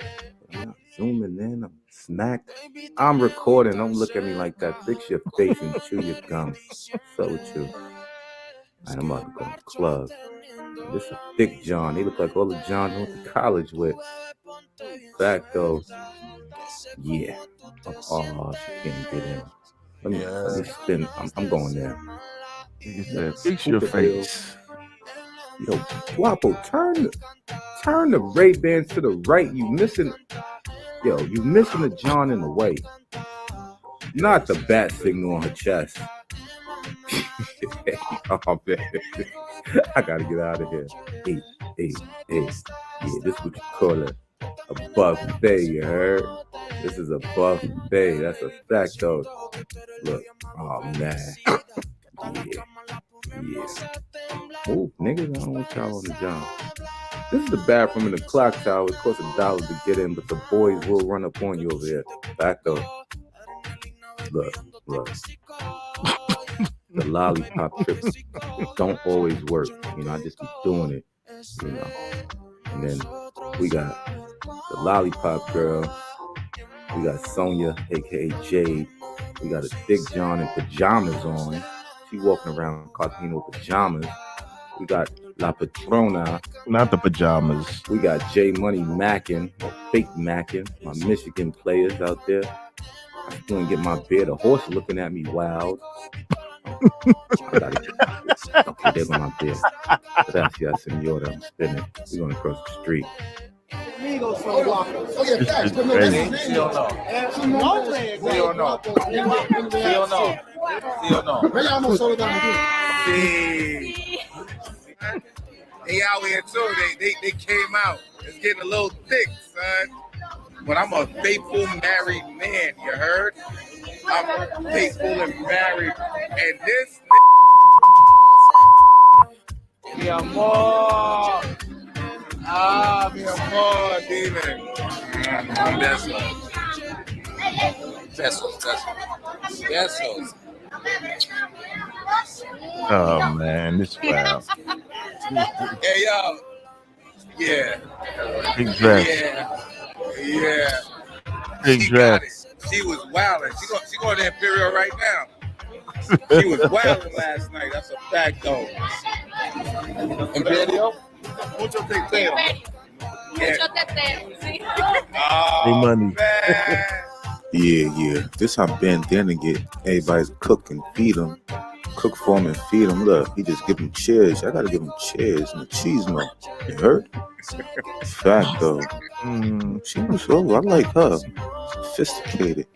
I'm zooming in. I'm smacked. I'm recording. Don't look at me like that. Fix your face and chew your gum. So with you. Right, I'm about to go to the club. This is a thick John. They look like all the Johns I went to college with. Fact though. Yeah. Oh, she can't get in. Let me spin. I'm going there. Fix your face. Yo, Guapo, turn the Ray-Bans to the right. You missing. Yo, you missing the John in the way. Not the bat signal on her chest. Oh man, I gotta get out of here. Hey. Yeah, this is what you call a buffet, you heard? This is a buffet. That's a fact, though. Look, oh man. Yeah. Oh, niggas, I don't want y'all on the job. This is the bathroom in the clock tower. It costs $1 to get in, but the boys will run up on you over here. Back though. Look. The lollipop trips don't always work. You know, I just be doing it. You know. And then we got the lollipop girl. We got Sonia, aka Jade. We got a Big John in pajamas on. She walking around Cartagena with pajamas. We got La Patrona. Not the pajamas. We got J Money Mackin, or fake Mackin, my Michigan players out there. I still ain't get my beard. The horse looking at me wild. I gotta get okay, there go my beard. Gracias, senora. I'm spinning. We're going across the street. They out here too. They came out. It's getting a little thick, son. But I'm a faithful married man. You heard? I'm faithful and married, and this. Mi amor. Mi amor, dime. Besos. Oh man, this wild. Hey yo. Yeah. Big dress. Yeah. Big dress. She was wilding. She going to Imperial right now. She was wilding last night. That's a fact, though. Imperial? Mucho teteo. Mucho teteo, sí. Hey, money. Yeah. This how bandana get. Everybody's cook and feed them. Cook for him and feed him. Look, he just give him cheers. I gotta give him cheers and a cheese mo. You heard? Fact though. She was I like her. Sophisticated.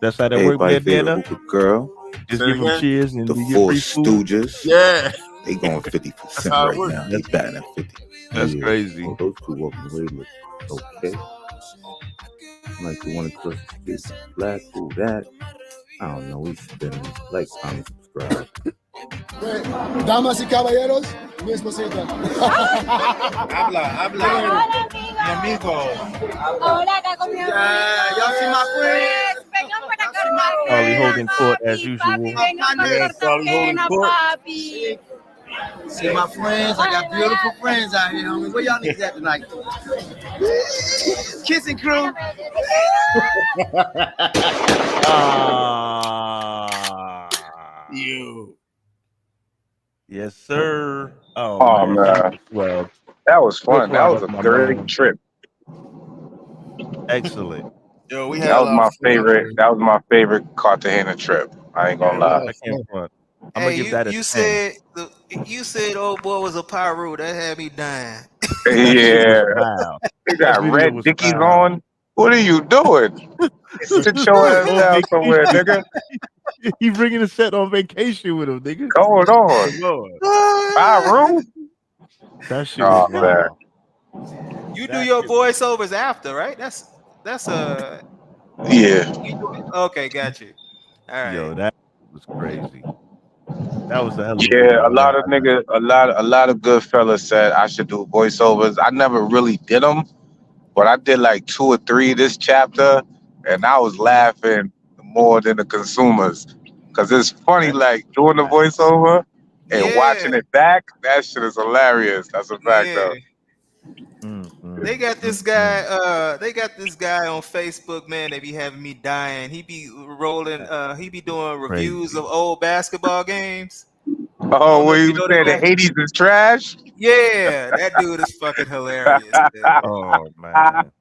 That's how that work, bandana. Girl. Just give them cheers and the you get Four free food. Stooges. Yeah. They going 50% right now. They batting at 50. That's crazy. Oh, those two walking away look okay. Like the one across the street. Black, who that? I don't know. We spinning. Like, comment, subscribe. Damas y caballeros, mi esposita. Habla. Mi amigo. Hola, acá con mi amigo. Y'all see my friends? Vengan para acá. Charlie holding court as usual. Charlie holding court. Papi. See my friends, I got beautiful friends out here, homie. Where y'all niggas at tonight? Kissing crew. You. Yes, sir. Oh man. Well, that was fun. That was a great trip. Excellent. Yo, we That was my favorite. That was my favorite Cartagena trip. I ain't gonna lie. I can't front. I'm Hey, gonna give that a 10. you said old boy was a pyro. That had me dying. Yeah. Wow. You got That video red was dickies wild. on. What are you doing? Sit your ass down somewhere, nigga. He bringing a set on vacation with him, nigga. Going on. Pyro? That shit was wild. You do your voiceovers after, right? That's Yeah. okay, got you. All right. Yo, that was crazy. That was the hell of Yeah, a lot of niggas, a lot of good fellas said I should do voiceovers. I never really did them, but I did like 2 or 3 this chapter, and I was laughing more than the consumers, cause it's funny like doing the voiceover and watching it back. That shit is hilarious. That's a fact though. They got this guy. They got this guy on Facebook, man. They be having me dying. He be rolling. He be doing reviews of old basketball games. Oh, where you saying the 80s is trash? Yeah, that dude is fucking hilarious. Man. Oh man.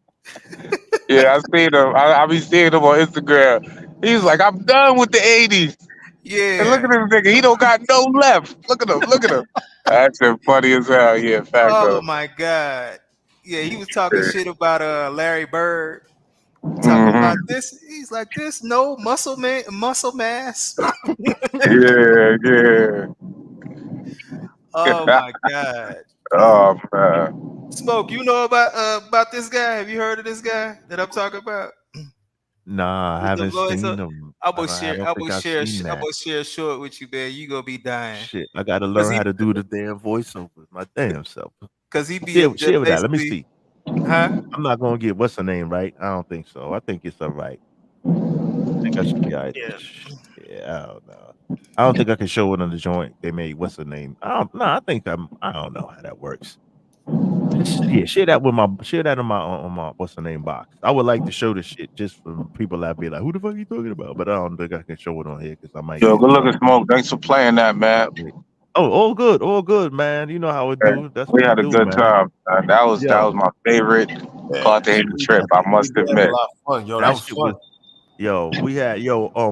Yeah, I seen him. I be seeing him on Instagram. He's like, I'm done with the 80s. Yeah. And look at this nigga. He don't got no left. Look at him. Look at him. That shit funny as hell. Yeah, fact Oh though. my god. Yeah, he was talking shit about Larry Bird. Talking about Mm-hmm. this, he's like this. No muscle mass. Yeah, yeah. Oh my god. Oh man. Smoke, you know about this guy? Have you heard of this guy that I'm talking about? Nah, I With the haven't voice seen up. them. I I don't think will I've share. seen I that. will share short with you, man. You gonna be dying. Shit, I gotta Cause learn he, how to do the damn voiceover. My damn self. cause he be up there Share with that. Let me basically, see. huh? I'm not gonna get what's her name right. I don't think so. I think it's all right. I think I should be all right. Yeah. Yeah, I don't know. I don't think I can show it on the joint they made. What's her name? I don't. No, I think I don't know how that works. Yeah, share that on my what's the name box. I would like to show the shit just from people that be like, who the fuck are you talking about? But I don't think I can show it on here because I might Yo, get in good looking trouble. Smoke. Thanks for playing that, man. Oh, all good, man. You know how it Hey, do. That's we what it had a do, good man. time. That Yo, was my favorite Yeah, Cartagena we trip. I we must did have a admit. lot of fun, yo. That that was shit was fun. we had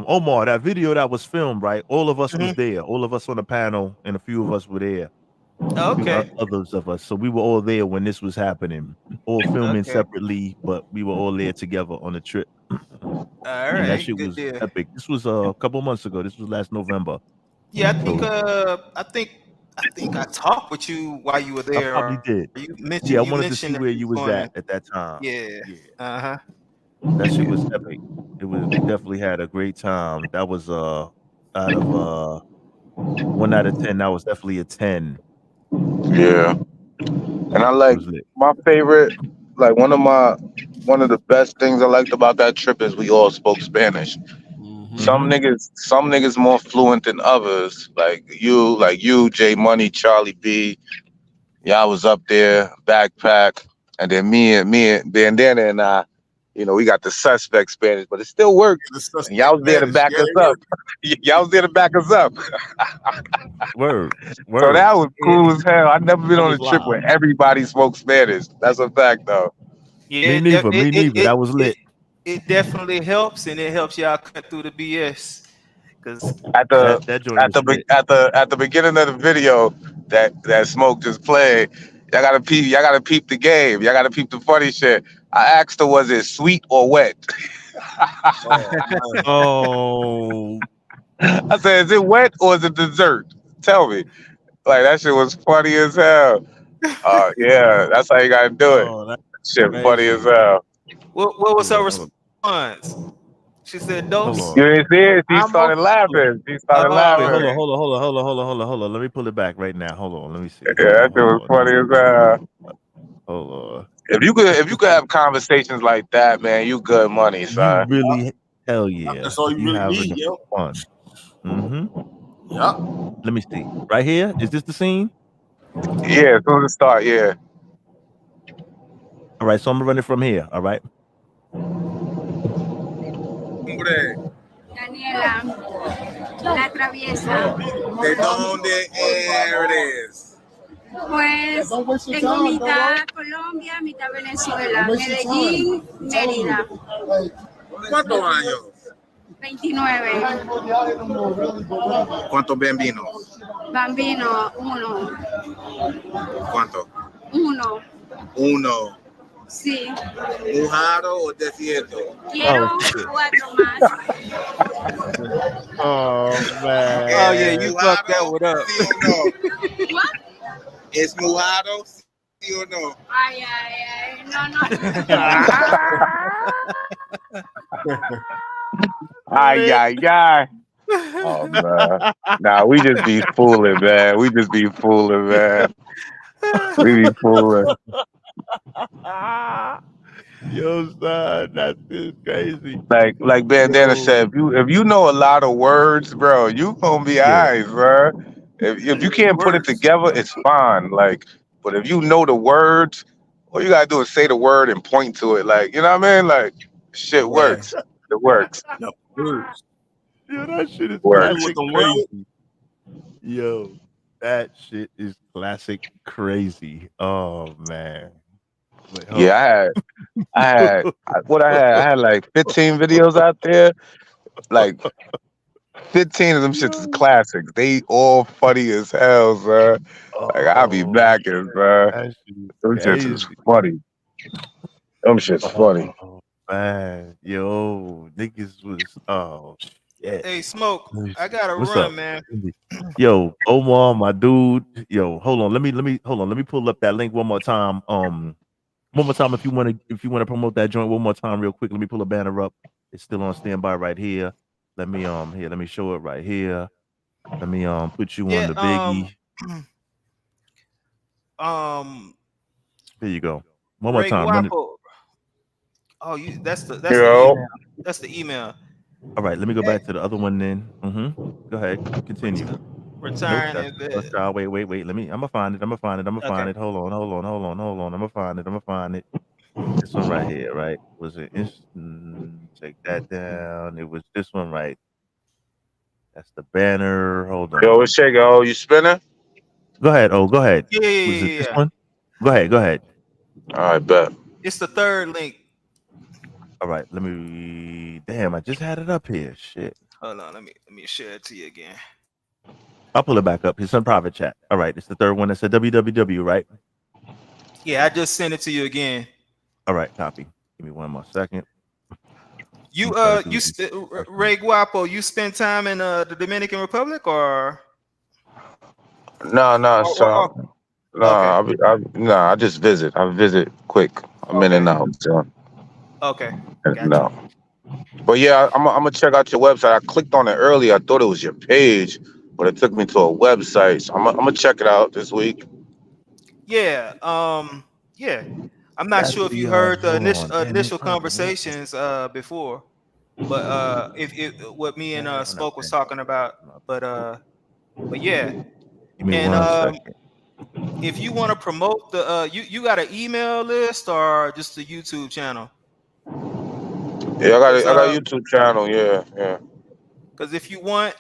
Omar, that video that was filmed, right? All of us was Mhm. there. All of us on the panel and a few of us were there. Few Okay. others of us. So we were all there when this was happening. All filming Okay. separately, but we were all there together on the trip. All And that right. shit Good was deal. epic. This was a couple months ago. This was last November. Yeah, So I think I talked with you while you were I there, probably or did. you Yeah, I wanted to see mentioned that where you you was was going to. at that time. Yeah. Yeah. Uh-huh. That shit was epic. We definitely had a great time. That was out of 1 out of 10, that was definitely a 10. Yeah. And I It like was lit. my favorite, like one of the best things I liked about that trip is we all spoke Spanish. Mm-hmm. Mhm. Some niggas more fluent than others. Like you, J Money, Charlie B. Y'all was up there, backpack, and then me and Bandana and I, we got the suspect Spanish, but it still worked. The And y'all suspect was there to vanished. back Yeah, us it up. worked. Y'all was there to back us up. Word. So Word. that was cool as hell. I've never been That on was a trip live. where everybody spoke Spanish. That's a fact, though. Yeah, Me neither. Me neither. That was lit. it definitely helps, and it helps y'all cut through the BS. Cause At the That joint was lit. at the beginning of the video that Smoke just played, y'all gotta peep the game. Y'all gotta peep the funny shit. I asked her, was it sweet or wet? Oh man. Oh. I said, is it wet or is it dessert? Tell me. Like that shit was funny as hell. Yeah, that's how you gotta do it. Oh, that's Shit funny as crazy. hell. what was her Hold on. response? She said, Hold "Dos." on. You didn't see it? She I'm started laughing. She started Wait, Oh, hold on, laughing. okay. hold on, hold on, hold on, hold on, hold on, hold on. Let me pull it back right now. Hold on. Let me see. Yeah, that shit Hold was on. funny as hell. Hold on. If you could have conversations like that, man, you good money, You son. really hell yeah. That's all you You really having need, yo. fun. Mhm. Yeah. Let me see. Right here? Is this the scene? Yeah, as soon as it start, yeah. All right, so I'm gonna run it from here. All right. Hombre, Daniela, la traviesa. ¿de dónde eres? Pues tengo mitad Colombia, mitad Venezuela, Medellín, Mérida, ¿Cuántos años? 29, ¿Cuántos bambinos? Bambino, uno, ¿Cuántos? uno, Uno. sí, ¿Mujaro o desierto? quiero Oh shit. 4 más. Oh Oh yeah, ¿Es you man. fucked that mujaro, one up. sí o no? What? ¿Es mujaro, sí o no? Ay, ay, ay, no, no, Ay, Lit. ay, ay. Oh man. Nah, we just be fooling, man. We just be fooling, man. We be fooling. Yo, son, that is crazy. Like Bandana Yo. said, if you know a lot of words, bro, you gonna be Yeah. alright, bro. If you can't put it Words. together, it's fine. Like, but if you know the words, all you gotta do is say the word and point to it. Like, you know what I mean? Like, shit Yeah. works. It works. The words. Yo, that shit is Hit me Works. with classic them words. crazy. Yo, that shit is classic crazy. Oh man. Wait, hold Yeah, on. I had like 15 videos out there. Like 15 of them shits is Yo. classics. They all funny as hell, sir. Like I'll be Oh, backing, bro. that shit is Them shits is crazy. funny. Them shits funny. Oh, man. Yo, niggas was shit. Hey, Smoke, I gotta What's up? run, man. Yo, Omar, my dude. Yo, hold on. Let me hold on. Let me pull up that link one more time. One more time if you wanna promote that joint one more time real quick. Let me pull a banner up. It's still on standby right here. Let me let me show it right here. Let me put you on Yeah. the biggie. Um. There you go. One more Ray time. Run it. Guapo. Oh, that's the Yo. email. That's the email. All right, let me go back to the other one then. Go ahead. Continue. Nope, Return that's invest. wait. Let me I'm gonna find it. I'm gonna find Okay. it. Hold on. I'm gonna find it. This one right here, right? Was it take that down. It was this one right. That's the banner. Hold Yo, on. what's shaking? Oh, you spinning? Go ahead. Oh, go ahead. Yeah, yeah, Was it yeah, this yeah. one? Go ahead. All right, bet. It's the third link. All right, let me damn, I just had it up here. Shit. Hold on. Let me share it to you again. I'll pull it back up. It's on private chat. All right, it's the third one. That's a www, right? Yeah, I just sent it to you again. All right, copy. Give me one more second. You I'm trying to do Ray Guapo, you spend time in the Dominican Republic or? No, Oh, son. okay. I just visit. I visit quick. I'm in Okay. and out, son. Okay. Gotcha. No. But yeah, I'm gonna check out your website. I clicked on it earlier. I thought it was your page, but it took me to a website. So I'm gonna check it out this week. Yeah. Yeah. I'm not that's sure if the you heard the hold on. Damn, they initial turned the link. conversations before, but if what me and Oh, no, Smoke was man. talking about, but yeah. Give me And one second. if you want to promote the you got an email list or just a YouTube channel? Yeah, Because I got a YouTube channel. Yeah. because if you want,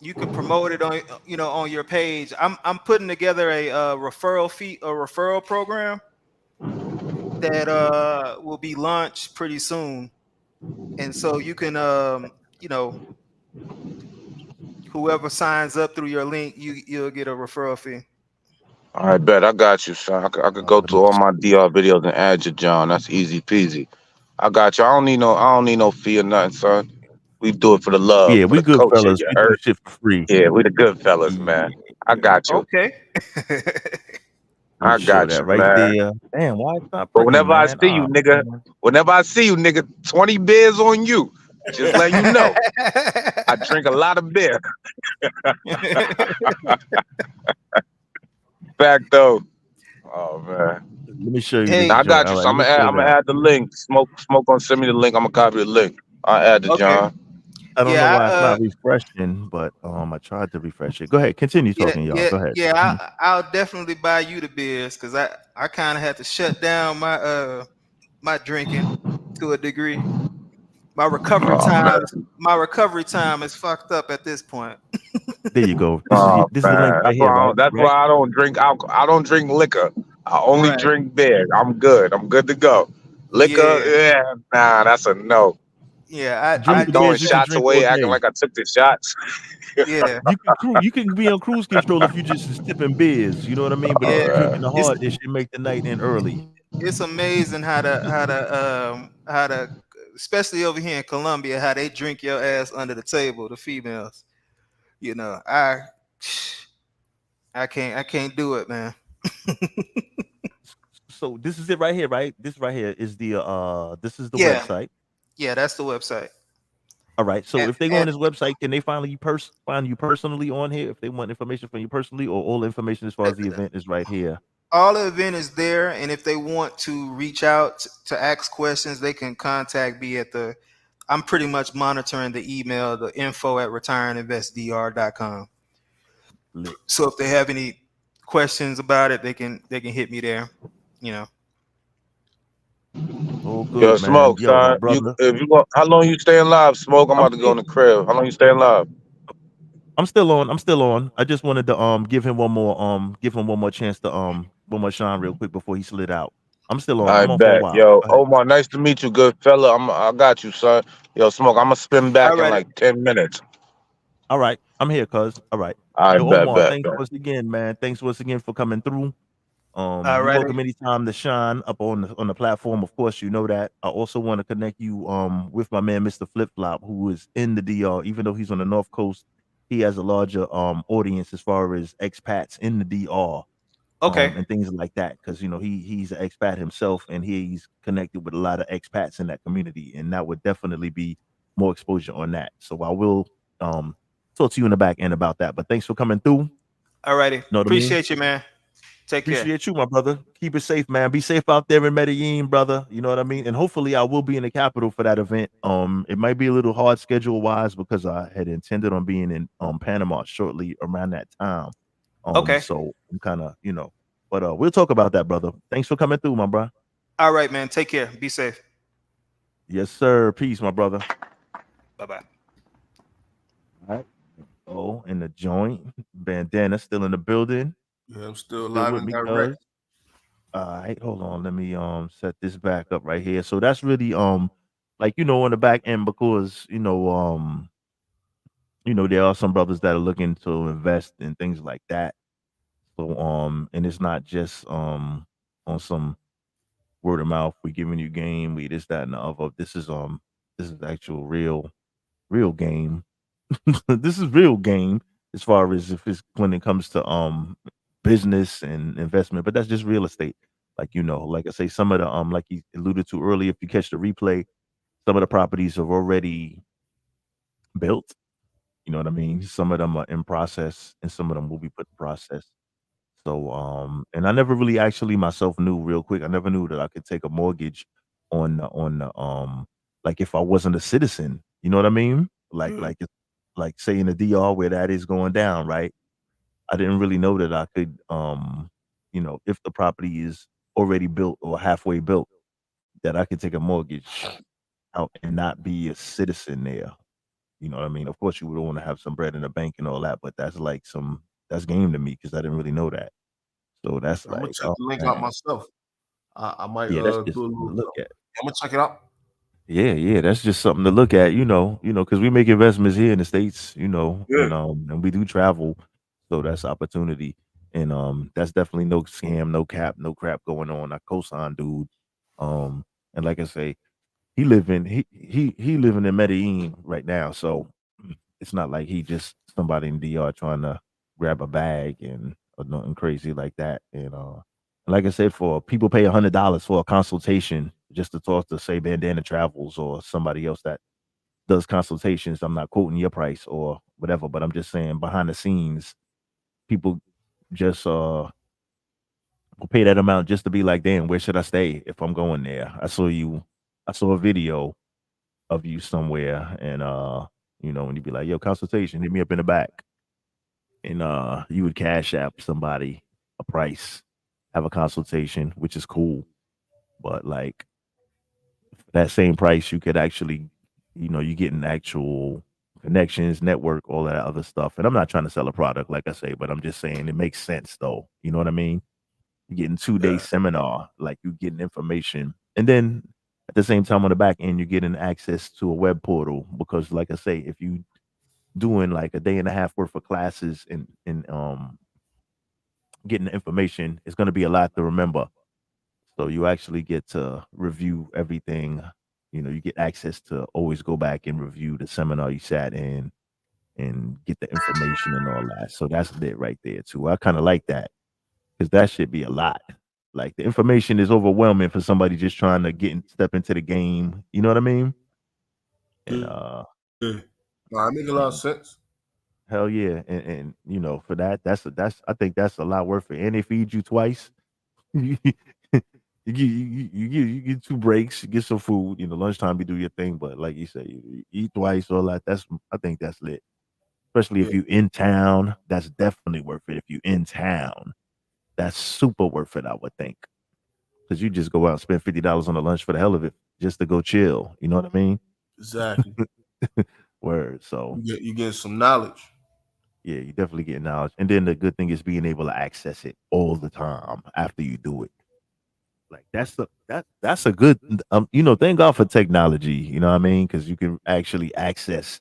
you could promote it on on your page. I'm putting together a referral program that will be launched pretty soon, and so you can whoever signs up through your link, you'll get a referral fee. All right, bet. I got you, son. I could go Let me to all my DR videos and add you, John. That's easy peasy. I got you. I don't need no fee or nothing, son. We do it for the love, Yeah, for we the good culture. fellas. You We do heard? shit for free. Yeah, we the good fellas, Yeah, man. I got you. Okay. let me I show got that you, right man. there. Damn, why it's not But freaking, whenever I man? see you, Oh, nigga, man. 20 beers on you. Just letting you know. I drink a lot of beer. Fact though. Oh man. Let me show you this Hey. I joint. got All you. right, So let me pull I'm it gonna out. add the link. Smoke gonna send me the link. I'm gonna copy the link. I'll add the Okay. John. I don't know Yeah. why it's not refreshing, but I tried to refresh it. Go ahead, continue Yeah, talking, y'all. yeah, Go ahead. yeah. I'll definitely buy you the beers because I kind of had to shut down my drinking to a degree. My recovery Oh time man. is fucked up at this point. There you go. Oh This is the link man. right here, right? That's Right? why I don't drink alcohol. I don't drink liquor. I only Right. drink beer. I'm good. I'm good to go. Liquor, Yeah. yeah, nah, that's a no. Yeah. I I be Drinking do. throwing beers you can shots drink all away, acting day. like I took the shots. Yeah. You can be on cruise control if you just sipping beers. You know what I mean? But if Yeah. you drinking the It's hard, it should make the night end early. it's amazing how to especially over here in Colombia how they drink your ass under the table. The females. I can't do it, man. So this is it right here, right? This right here is this is the Yeah. website. Yeah, that's the website. All right. So And, if they go on and this website, can they find you personally on here if they want information from you personally, or all information as far as the event is right here? all the event is there, and if they want to reach out to ask questions, they can contact me at the. I'm pretty much monitoring the email, the info at retireandinvestdr.com. Lit. So if they have any questions about it, they can hit me there. You know. Oh, Yo, good, man. Smoke, Yo, my son. brother. How long you staying live, Smoke? I'm I'm about to go still in the crib. How long you staying live? I'm still on. I'm still on. I just wanted to give him one more chance to one more shine real quick before he slid out. I'm still on. I I'm on for a bet. while. Yo, Go ahead. Omar, nice to meet you, good fella. I got you, son. Yo, Smoke, I'm gonna spin All back in right. like 10 minutes. All right. I'm here, cuz. All right. I Yo, Omar, bet. thanks once again, man. Thanks once again for coming through. All You're righty. welcome anytime to shine up on the platform. Of course, you know that. I also want to connect you with my man Mr. Flip Flop, who is in the DR. Even though he's on the North Coast, he has a larger audience as far as expats in the DR Okay. and things like that. Because he's an expat himself, and he's connected with a lot of expats in that community, and that would definitely be more exposure on that. So I will talk to you in the back end about that. But thanks for coming through. All righty. Know what I mean? Appreciate you, man. Take care. Appreciate you, my brother. Keep it safe, man. Be safe out there in Medellin, brother. You know what I mean? And hopefully I will be in the capital for that event. It might be a little hard schedule wise because I had intended on being in Panama shortly around that time. Okay. So I'm kind of, but we'll talk about that, brother. Thanks for coming through, my bro. All right, man. Take care. Be safe. Yes, sir. Peace, my brother. Bye bye. All right. Oh, in the joint. Bandana still in the building. Yeah, I'm still Still live with and me, direct. cuz. All right, hold on. Let me set this back up right here. So that's really like on the back end because there are some brothers that are looking to invest in things like that. So and it's not just on some word of mouth, we giving you game, we this, that, and the other. This is actual real game. This is real game as far as if it's when it comes to business and investment, but that's just real estate. Like I say, some of the like you alluded to earlier, if you catch the replay, some of the properties are already built. You know what I mean? Some of them are in process and some of them will be put in process. So and I never really actually myself knew real quick. I never knew that I could take a mortgage on the like if I wasn't a citizen. You know what I mean? Like say in the DR where that is going down, right? I didn't really know that I could if the property is already built or halfway built, that I could take a mortgage out and not be a citizen there. You know what I mean? Of course you would want to have some bread in the bank and all that, but that's game to me because I didn't really know that. So that's I'm gonna like, check oh the link out man. myself. I might Yeah, that's do just a something to little. look at. I'm gonna check it out. Yeah, yeah, that's just something to look at, because we make investments here in the States, Yeah. and we do travel. So that's opportunity. And that's definitely no scam, no cap, no crap going on. I co-sign dude. And like I say, he living in Medellin right now. So it's not like he just somebody in DR trying to grab a bag and or nothing crazy like that. And like I said, for people pay $100 for a consultation just to talk to say Bandana Travels or somebody else that does consultations. I'm not quoting your price or whatever, but I'm just saying behind the scenes, people just will pay that amount just to be like, damn, where should I stay if I'm going there? I saw a video of you somewhere and and you'd be like, yo, consultation, hit me up in the back. And you would cash app somebody a price, have a consultation, which is cool. But like for that same price, you could actually, you get an actual connections, network, all that other stuff. And I'm not trying to sell a product, like I say, but I'm just saying it makes sense though. You know what I mean? You're getting 2 day Yeah. seminar, like you getting information. And then at the same time on the back end, you're getting access to a web portal because like I say, if you doing like a day and a half worth of classes and getting the information, it's gonna be a lot to remember. So you actually get to review everything. You get access to always go back and review the seminar you sat in and get the information and all that. So that's it right there too. I kind of like that because that should be a lot. Like the information is overwhelming for somebody just trying to step into the game. You know what I mean? And Yeah. No, it make a lot of sense. hell yeah. And for that's I think that's a lot worth it. And they feed you twice. you get 2 breaks, you get some food. Lunchtime you do your thing, but like you say, you eat twice, all that. I think that's lit. Especially if Yeah. you in town, that's definitely worth it. If you in town, that's super worth it, I would think. Because you just go out and spend $50 on a lunch for the hell of it, just to go chill. You know what I mean? Exactly. Word. So You get some knowledge. yeah, you definitely get knowledge. And then the good thing is being able to access it all the time after you do it. Like that's a good thank God for technology, you know what I mean? Because you can actually access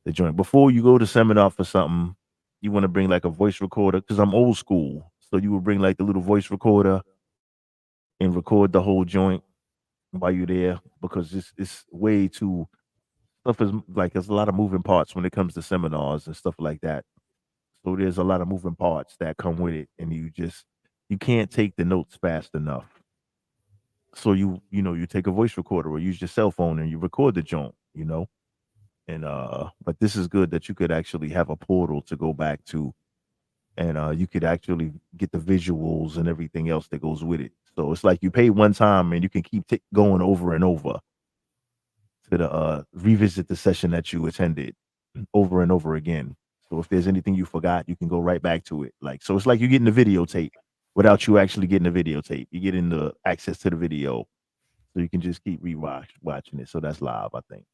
the joint. Before you go to seminar for something, you want to bring like a voice recorder because I'm old school. So you would bring like the little voice recorder and record the whole joint while you're there because it's way too stuff is like there's a lot of moving parts when it comes to seminars and stuff like that. So there's a lot of moving parts that come with it, and you can't take the notes fast enough. So you take a voice recorder or use your cell phone and you record the joint. And but this is good that you could actually have a portal to go back to, and you could actually get the visuals and everything else that goes with it. So it's like you pay one time and you can keep going over and over to the revisit the session that you attended over and over again. So if there's anything you forgot, you can go right back to it. Like so, it's like you're getting the videotape without you actually getting the videotape. You're getting the access to the video, so you can just keep watching it. So that's live, I think.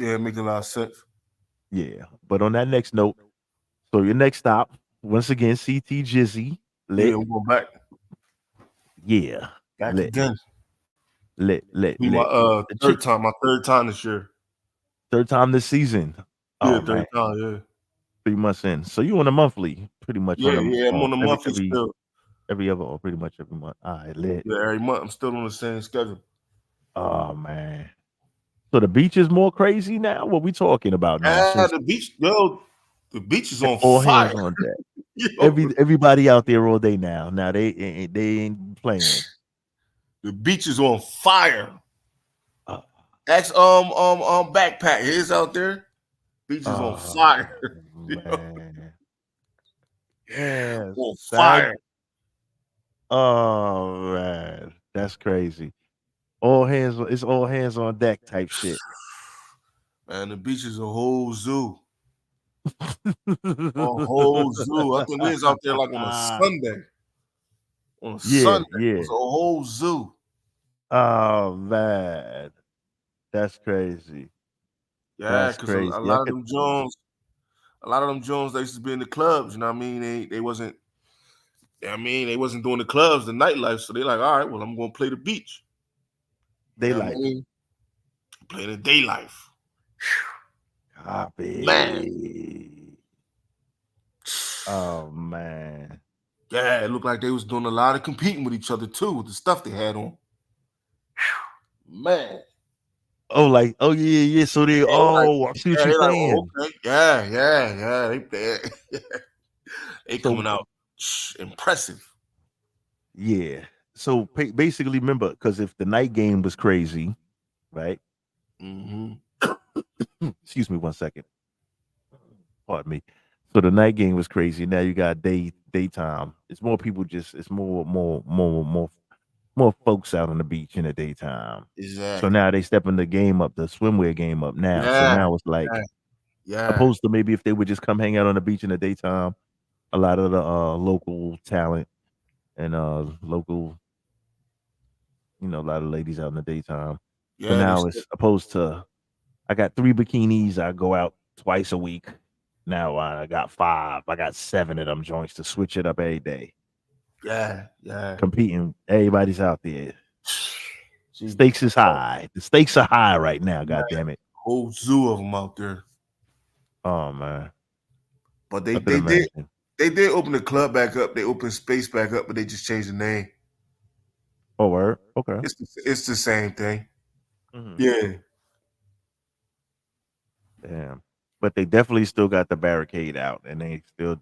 Yeah, it makes a lot of sense. Yeah. But on that next note, so your next stop, once again, CT Jizzy. Yeah, Lit. we're going back. Yeah. Back Lit. again. Lit. Be my The chick, third time this year. third time this season. Yeah, Oh third man. time, yeah. 3 months in. So you on a monthly, pretty much Yeah, yeah, I'm on the every monthly still. every other or pretty much every month. All right, lit. Yeah, every month I'm still on the same schedule. Oh man. So the beach is more crazy now? What we talking about now? So it's The beach, yo, the beach is on all fire. hands on deck. Yo, Everybody out there all day now. Now they ain't playing. the beach is on fire. Uh, Ex backpack. He's out there. Beach is on fire. Man. Yes. On fire. Oh man. That's crazy. It's all hands on deck type shit. Man, the beach is a whole zoo. A whole zoo. I think we was out there like on a Sunday. On a Sunday, it was a whole zoo. Oh man. That's crazy. Yeah, That's because a crazy. lot of them Jones, they used to be in the clubs, you know what I mean? They wasn't, they wasn't doing the clubs, the nightlife. So they like, all right, well, I'm gonna play the beach. They You know what like I mean? Play the day life. copy. Man. Oh man. Yeah, it looked like they was doing a lot of competing with each other too, with the stuff they had on. Man. Oh, like, oh yeah. So they I see what you're they're like, saying. okay. Yeah. They So coming out impressive. yeah. So basically, remember, because if the night game was crazy, right? Mm-hmm. Excuse me 1 second. Pardon me. So the night game was crazy. Now you got daytime. It's more people. It's more folks out on the beach in the daytime. Exactly. So now they stepping the game up, the swimwear game up now. So Yeah. now it's like, Yeah. opposed to maybe if they would just come hang out on the beach in the daytime, a lot of the local talent and local, a lot of ladies out in the daytime. So Yeah, now it's opposed to I got 3 bikinis. I go out twice a week. Now I got 5. I got 7 of them joints to switch it up every day. Yeah. Competing. Everybody's out there. Stakes is high. The stakes are high right now. God damn it. Whole zoo of them out there. Oh man. But they did open the club back up. They opened space back up, but they just changed the name. Oh, word. Okay. It's the same thing. Mhm. Yeah. Damn. But they definitely still got the barricade out, and they still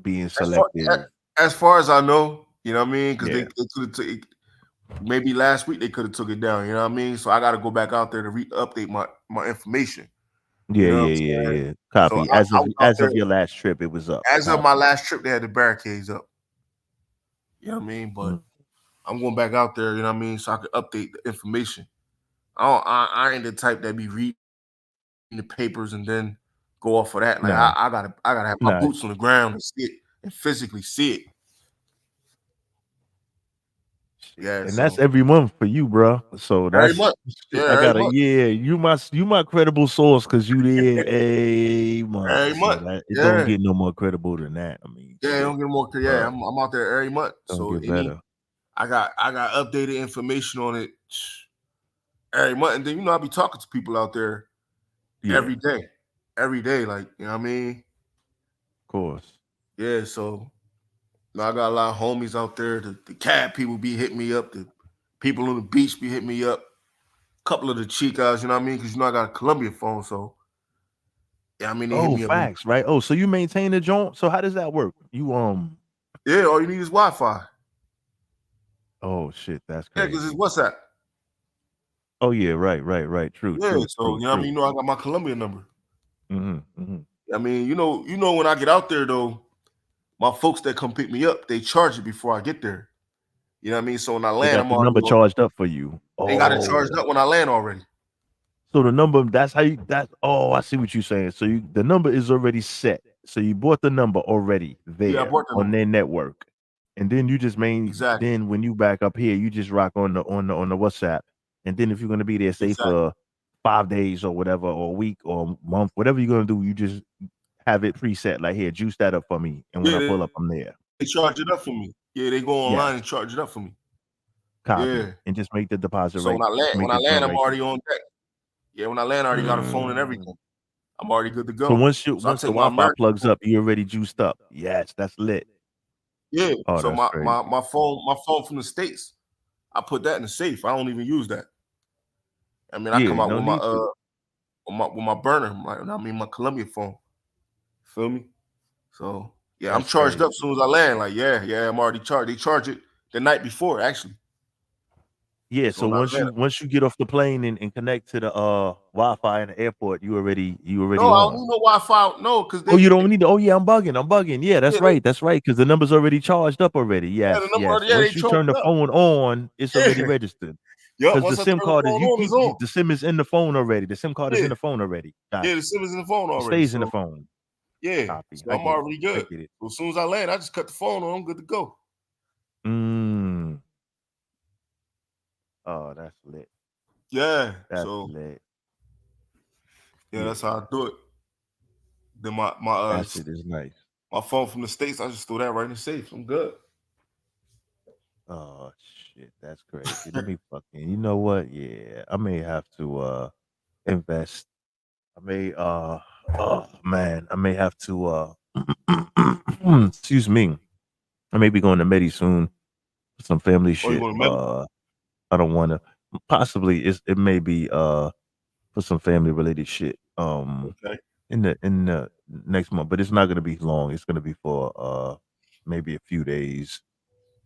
being As selective. far as I know, you know what I mean? Because Yeah. they could have maybe last week they could have took it down. You know what I mean? So I got to go back out there to update my information. Yeah, You know what I'm yeah. saying? Copy. So I was out As there. of your last trip, it was up. As of my last trip, they had the barricades up. You know what I mean? But I'm going back out there, you know what I mean, so I can update the information. I ain't the type that be reading the papers and then go off of that. Like Nah. I gotta have my boots on the ground and see it and physically see it. Yeah, And that's every month for you, bro. So every that's month. shit. Yeah, I every gotta. month. Yeah, you my credible source because you there every month. Every So month. that it Yeah. don't get no more credible than that. I mean, Yeah, shit. don't get more. Yeah, I'm out there every month. Don't So get better. I got updated information on it every month, and then I be talking to people out there every day, like you know what I mean. Of course. Yeah, so Now I got a lot of homies out there. The cab people be hitting me up. The people on the beach be hitting me up. A couple of the chicas, you know what I mean? Because I got a Columbia phone, so yeah, I mean they hit Oh, me up. facts, right? Oh, so you maintain the joint? So how does that work? You Yeah, all you need is Wi-Fi. Oh shit, that's Yeah, because it's crazy. WhatsApp. Oh yeah, right. True, Yeah, true, so true, you know what I mean. true. I got my Columbia number. Mm-hmm. I mean, when I get out there though, my folks that come pick me up, they charge it before I get there. You know what I mean? So when I They land, got I'm the already number on. charged up for you. They got it charged Oh. up when I land already. So the number, that's how you I see what you're saying. So the number is already set. So you bought the number already Yeah, I there bought the on number. their network. And then you just Exactly. then when you back up here, you just rock on the WhatsApp. And then if you're gonna be there, say Exactly. for 5 days or whatever, or a week or a month, whatever you're gonna do, you just have it preset. Like, here, juice that up for me. And when Yeah, I they pull up, I'm there. charge it up for me. Yeah, they go online Yes, and charge it up for me. copy. Yeah. And just make the deposit So right. Just when make I the joint land, I'm right there. already on deck. Yeah, when I land, I already got a phone and Mm. everything. I'm already good to So go. once So I the take my Wi-Fi American plugs phone. up, you already juiced up. Yes, that's lit. Yeah. Oh, So that's crazy. my phone from the States, I put that in the safe. I don't even use that. I mean, I come Yeah, out no with my need to. with my burner, my Columbia phone. Feel me? So yeah, I'm That's charged up as crazy. soon as I land. Like, yeah, I'm already charged. They charge it the night before, actually. Yeah, So so when I land, once you get off the plane and connect to the Wi-Fi in the airport, you already no, I don't on. need no Wi-Fi. No, because Oh, you don't need to. Oh yeah, I'm bugging. Yeah, yeah, they that's right, because the number's already charged up already. yeah, the number Yes. already, yeah, they Once you charge turn it the up. phone on, it's already Yeah. registered. Yup, Because the once I SIM turn the card is phone on, it's on. the SIM is in the phone already. The SIM card is Yeah. in the phone already. Yeah, Got the you. SIM is in the phone It already. stays in the So phone. yeah. Copy. So I I'm get it. already I good. get it. So as soon as I land, I just cut the phone on, I'm good to go. Mm. Oh, that's lit. Yeah. That's So lit. yeah, that's Yeah, how I do it. Then that shit is nice. my phone from the States, I just throw that right in the safe. I'm good. Oh shit, that's crazy. Let me fucking. You know what? Yeah, I may have to invest. I may oh man, I may have to excuse me. I may be going to Medi soon for some family Oh, you shit. going to Medi? I don't want to. Possibly it may be for some family related shit. Okay. In the next month, but it's not gonna be long. It's gonna be for maybe a few days.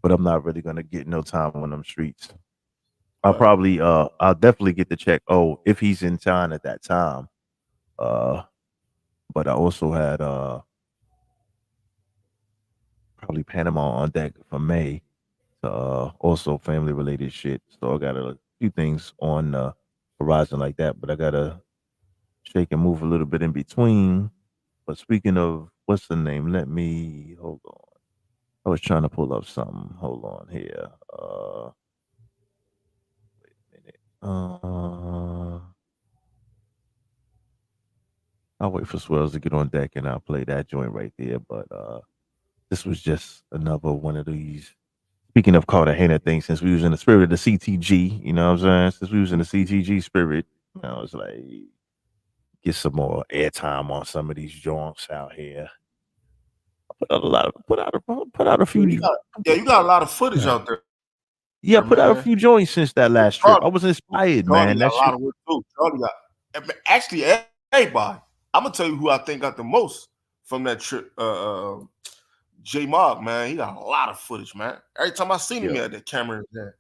But I'm not really gonna get no time on them streets. Right. I'll definitely get the check. Oh, if he's in town at that time. Uh, but I also had probably Panama on deck for May. Also family related shit. So I got a few things on the horizon like that, but I gotta shake and move a little bit in between. But speaking of what's the name? Let me hold on. I was trying to pull up something. Hold on here. Minute. I'll wait for Swells to get on deck and I'll play that joint right there. But this was just another one of these. Speaking of Cartagena things, since we was in the spirit of the CTG, you know what I'm saying? Since we was in the CTG spirit, I was like, get some more airtime on some of these joints out here. Put out a lot of put out a few. You got a lot of footage out there, Yeah, put out a man. few joints since that last trip. I was inspired, Charlie man. got That a lot shit. of work too. Charlie got actually everybody. I'm gonna tell you who I think got the most from that trip. J Mog, man, he got a lot of footage, man. Every time I seen him, he Yo, had that camera in his hand.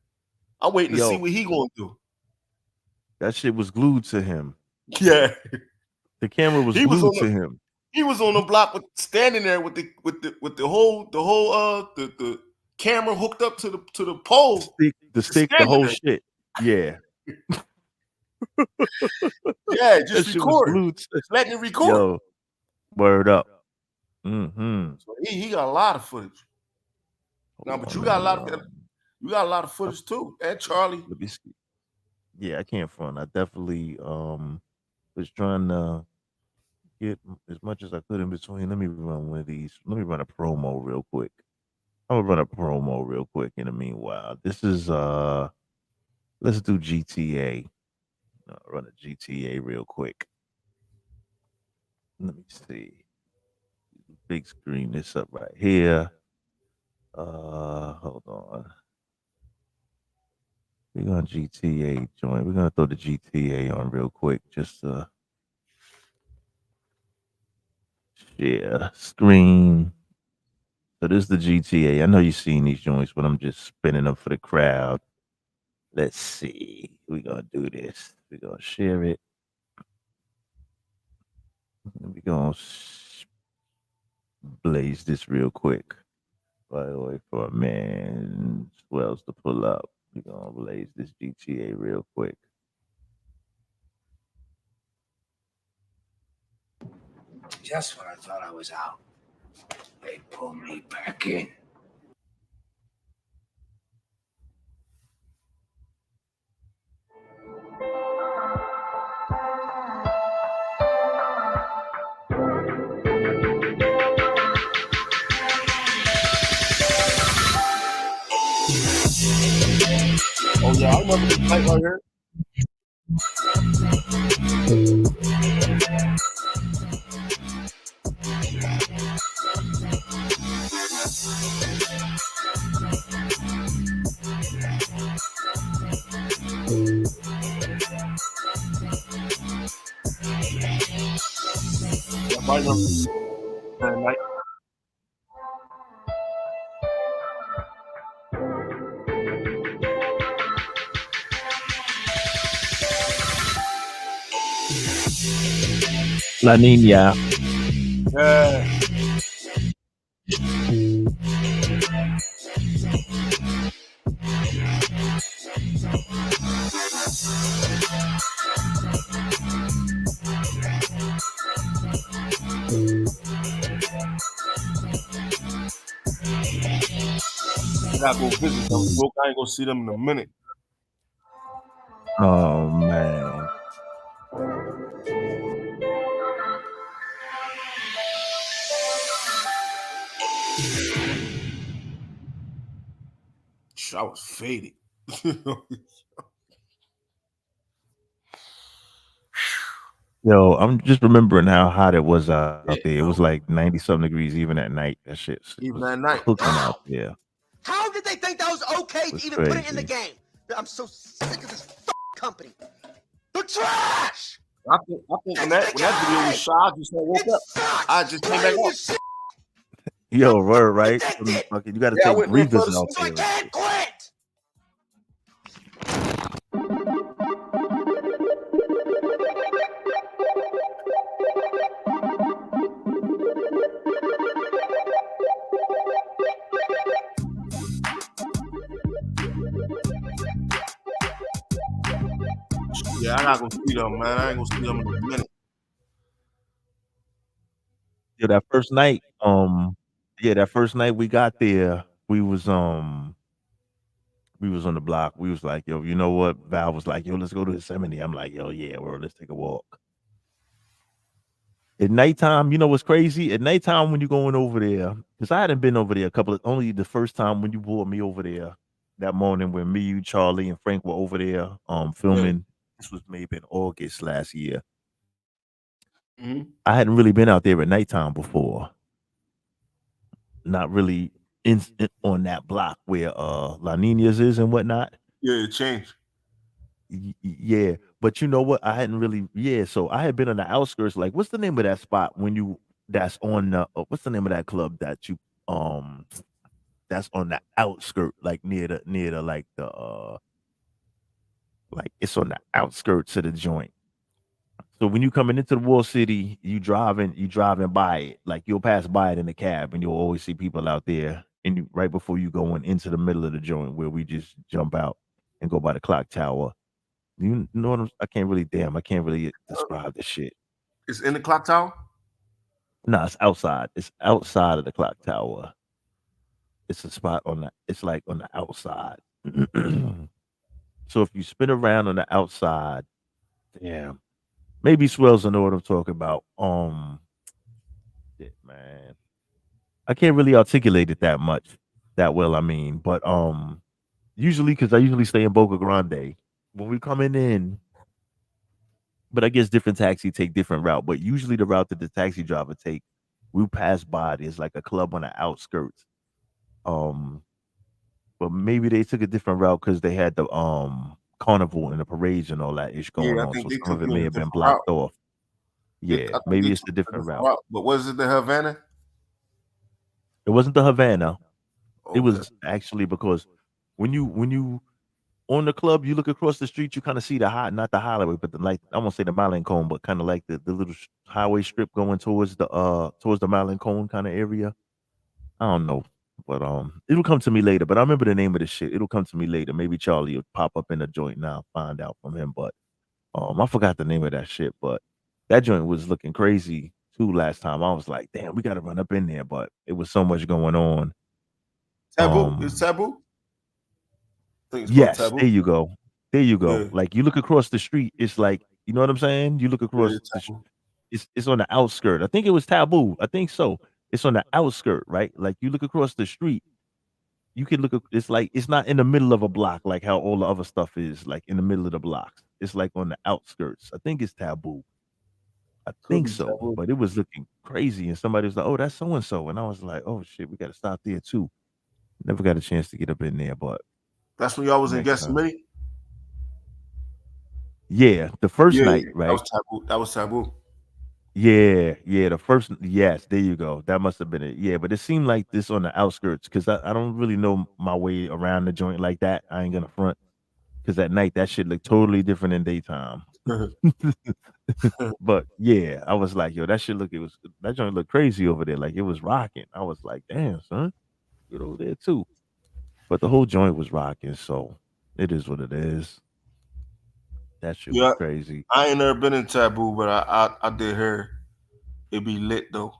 I'm waiting to see yo, what he gonna do. that shit was glued to him. Yeah, The camera was he was glued on to the him. he was on the block standing there with the whole the camera hooked up to the pole, The just stick, the standing whole there. shit. Yeah. Yeah, That just shit was recording, glued to just letting it record. yo, word up. Mm-hmm. So he got a lot of footage. Now, Hold but on, let me you got a lot of footage too, and Charlie. let me see. Yeah, I can't front. I definitely was trying to get as much as I could in between. Let me run one of these. Let me run a promo real quick. I'm gonna run a promo real quick in the meanwhile. This is let's do GTA. Run a GTA real quick. Let me see. Big screen this up right here. Hold on. We're gonna GTA joint. We're gonna throw the GTA on real quick, just share screen. So this is the GTA. I know you've seen these joints, but I'm just spinning them for the crowd. Let's see. We're gonna do this. We're gonna share it. We're gonna blaze this real quick. By the way, for a man Wells to pull up. We're gonna blaze this GTA real quick. Just when I thought I was out, they pulled me back in. Oh yeah, I remember this fight right here. Yeah, I remember that night. La Nina. Yeah. I gotta go visit them. Broke. I ain't gonna see them in a minute. Oh man. I was faded. Yo, I'm just remembering how hot it was out there. It was like 90 something degrees even at night. That shit Even was at night. cooking out there. How did they think that was okay It was to even put it in the crazy. game? I'm so sick of this company. They're trash! I think when that video was shot, I just woke up. I just came back up. Yo, word, right? Fucking, you got to Yeah, I take went there breathers first. out there. and shit. Quit! Yeah, I gotta go see them, man. I ain't gonna see them in a minute. Yeah, that first night, that first night we got there, we was on the block. We was like, yo, you know what? Val was like, yo, let's go to the 70. I'm like, yo, yeah, bro, let's take a walk. At nighttime, you know what's crazy? At nighttime when you're going over there, because I hadn't been over there only the first time when you brought me over there that morning when me, you, Charlie, and Frank were over there filming. This was maybe in August last year. Mhm. I hadn't really been out there at nighttime before. Not really on that block where La Nina's is and whatnot. Yeah, it changed. Yeah, but you know what? I hadn't really so I had been on the outskirts. Like, what's the name of that spot when you that's on the what's the name of that club that you that's on the outskirt, like near the like it's on the outskirts of the joint. So when you coming into the Wall City, you driving by it. Like you'll pass by it in the cab and you'll always see people out there. And right before you going into the middle of the joint where we just jump out and go by the clock tower. You know what I can't really describe the shit. It's in the clock tower. No, it's outside. It's outside of the clock tower. It's a spot it's like on the outside. So if you spin around on the outside, damn, maybe Swells will know what I'm talking about. Shit, man. I can't really articulate it that well, I mean, but usually because I usually stay in Boca Grande. When we coming in, but I guess different taxi take different route. But usually the route that the taxi driver take, we pass by. There's like a club on the outskirts. Um, but maybe they took a different route because they had the carnival and the parades and all that ish going Yeah, I on. think So they some of took it you in may a have been different route. blocked off. I Yeah, think they maybe it's took a a different different route. route. But was it the Havana? It wasn't the Havana. It Okay. was actually because when you on the club, you look across the street, you kind of see the high, not the highway, but the like I won't say the Cone, but kind of like the little highway strip going towards the Cone kind of area. I don't know, but it'll come to me later. But I remember the name of the shit. It'll come to me later. Maybe Charlie will pop up in a joint now. Find out from him, but I forgot the name of that shit. But that joint was looking crazy too last time. I was like, damn, we got to run up in there, but it was so much going on. Taboo? It's Um, taboo? I think it's called Yes, taboo. there you go. There you Yeah. go. Like, you look across the street, it's like you know what I'm saying? You look Yeah, across the taboo. it's on the outskirt. I think it was Taboo. I think so. It's on the outskirt, right? Like, you look across the street, you can look at it's like it's not in the middle of a block like how all the other stuff is, like, in the middle of the blocks. It's, like, on the outskirts. I think it's Taboo. I Could think be so, taboo. but it was looking crazy, and somebody was like, "Oh, that's so and so," and I was like, "Oh, shit, we gotta stop there too." Never got a chance to get up in there, but That's when y'all was in next time. Gethsemane? Yeah, the first Yeah, night, that right? was taboo. That was taboo. Yeah, yeah, the first yes, there you go. That must have been it. Yeah, but it seemed like this on the outskirts because I don't really know my way around the joint like that. I ain't gonna front because at night that shit looked totally different than daytime. But yeah, I was like, yo, that joint looked crazy over there. Like it was rocking. I was like, damn, son, get over there too. But the whole joint was rocking, so it is what it is. That shit was Yeah, crazy. I ain't never been in taboo, but I did hear it be lit though.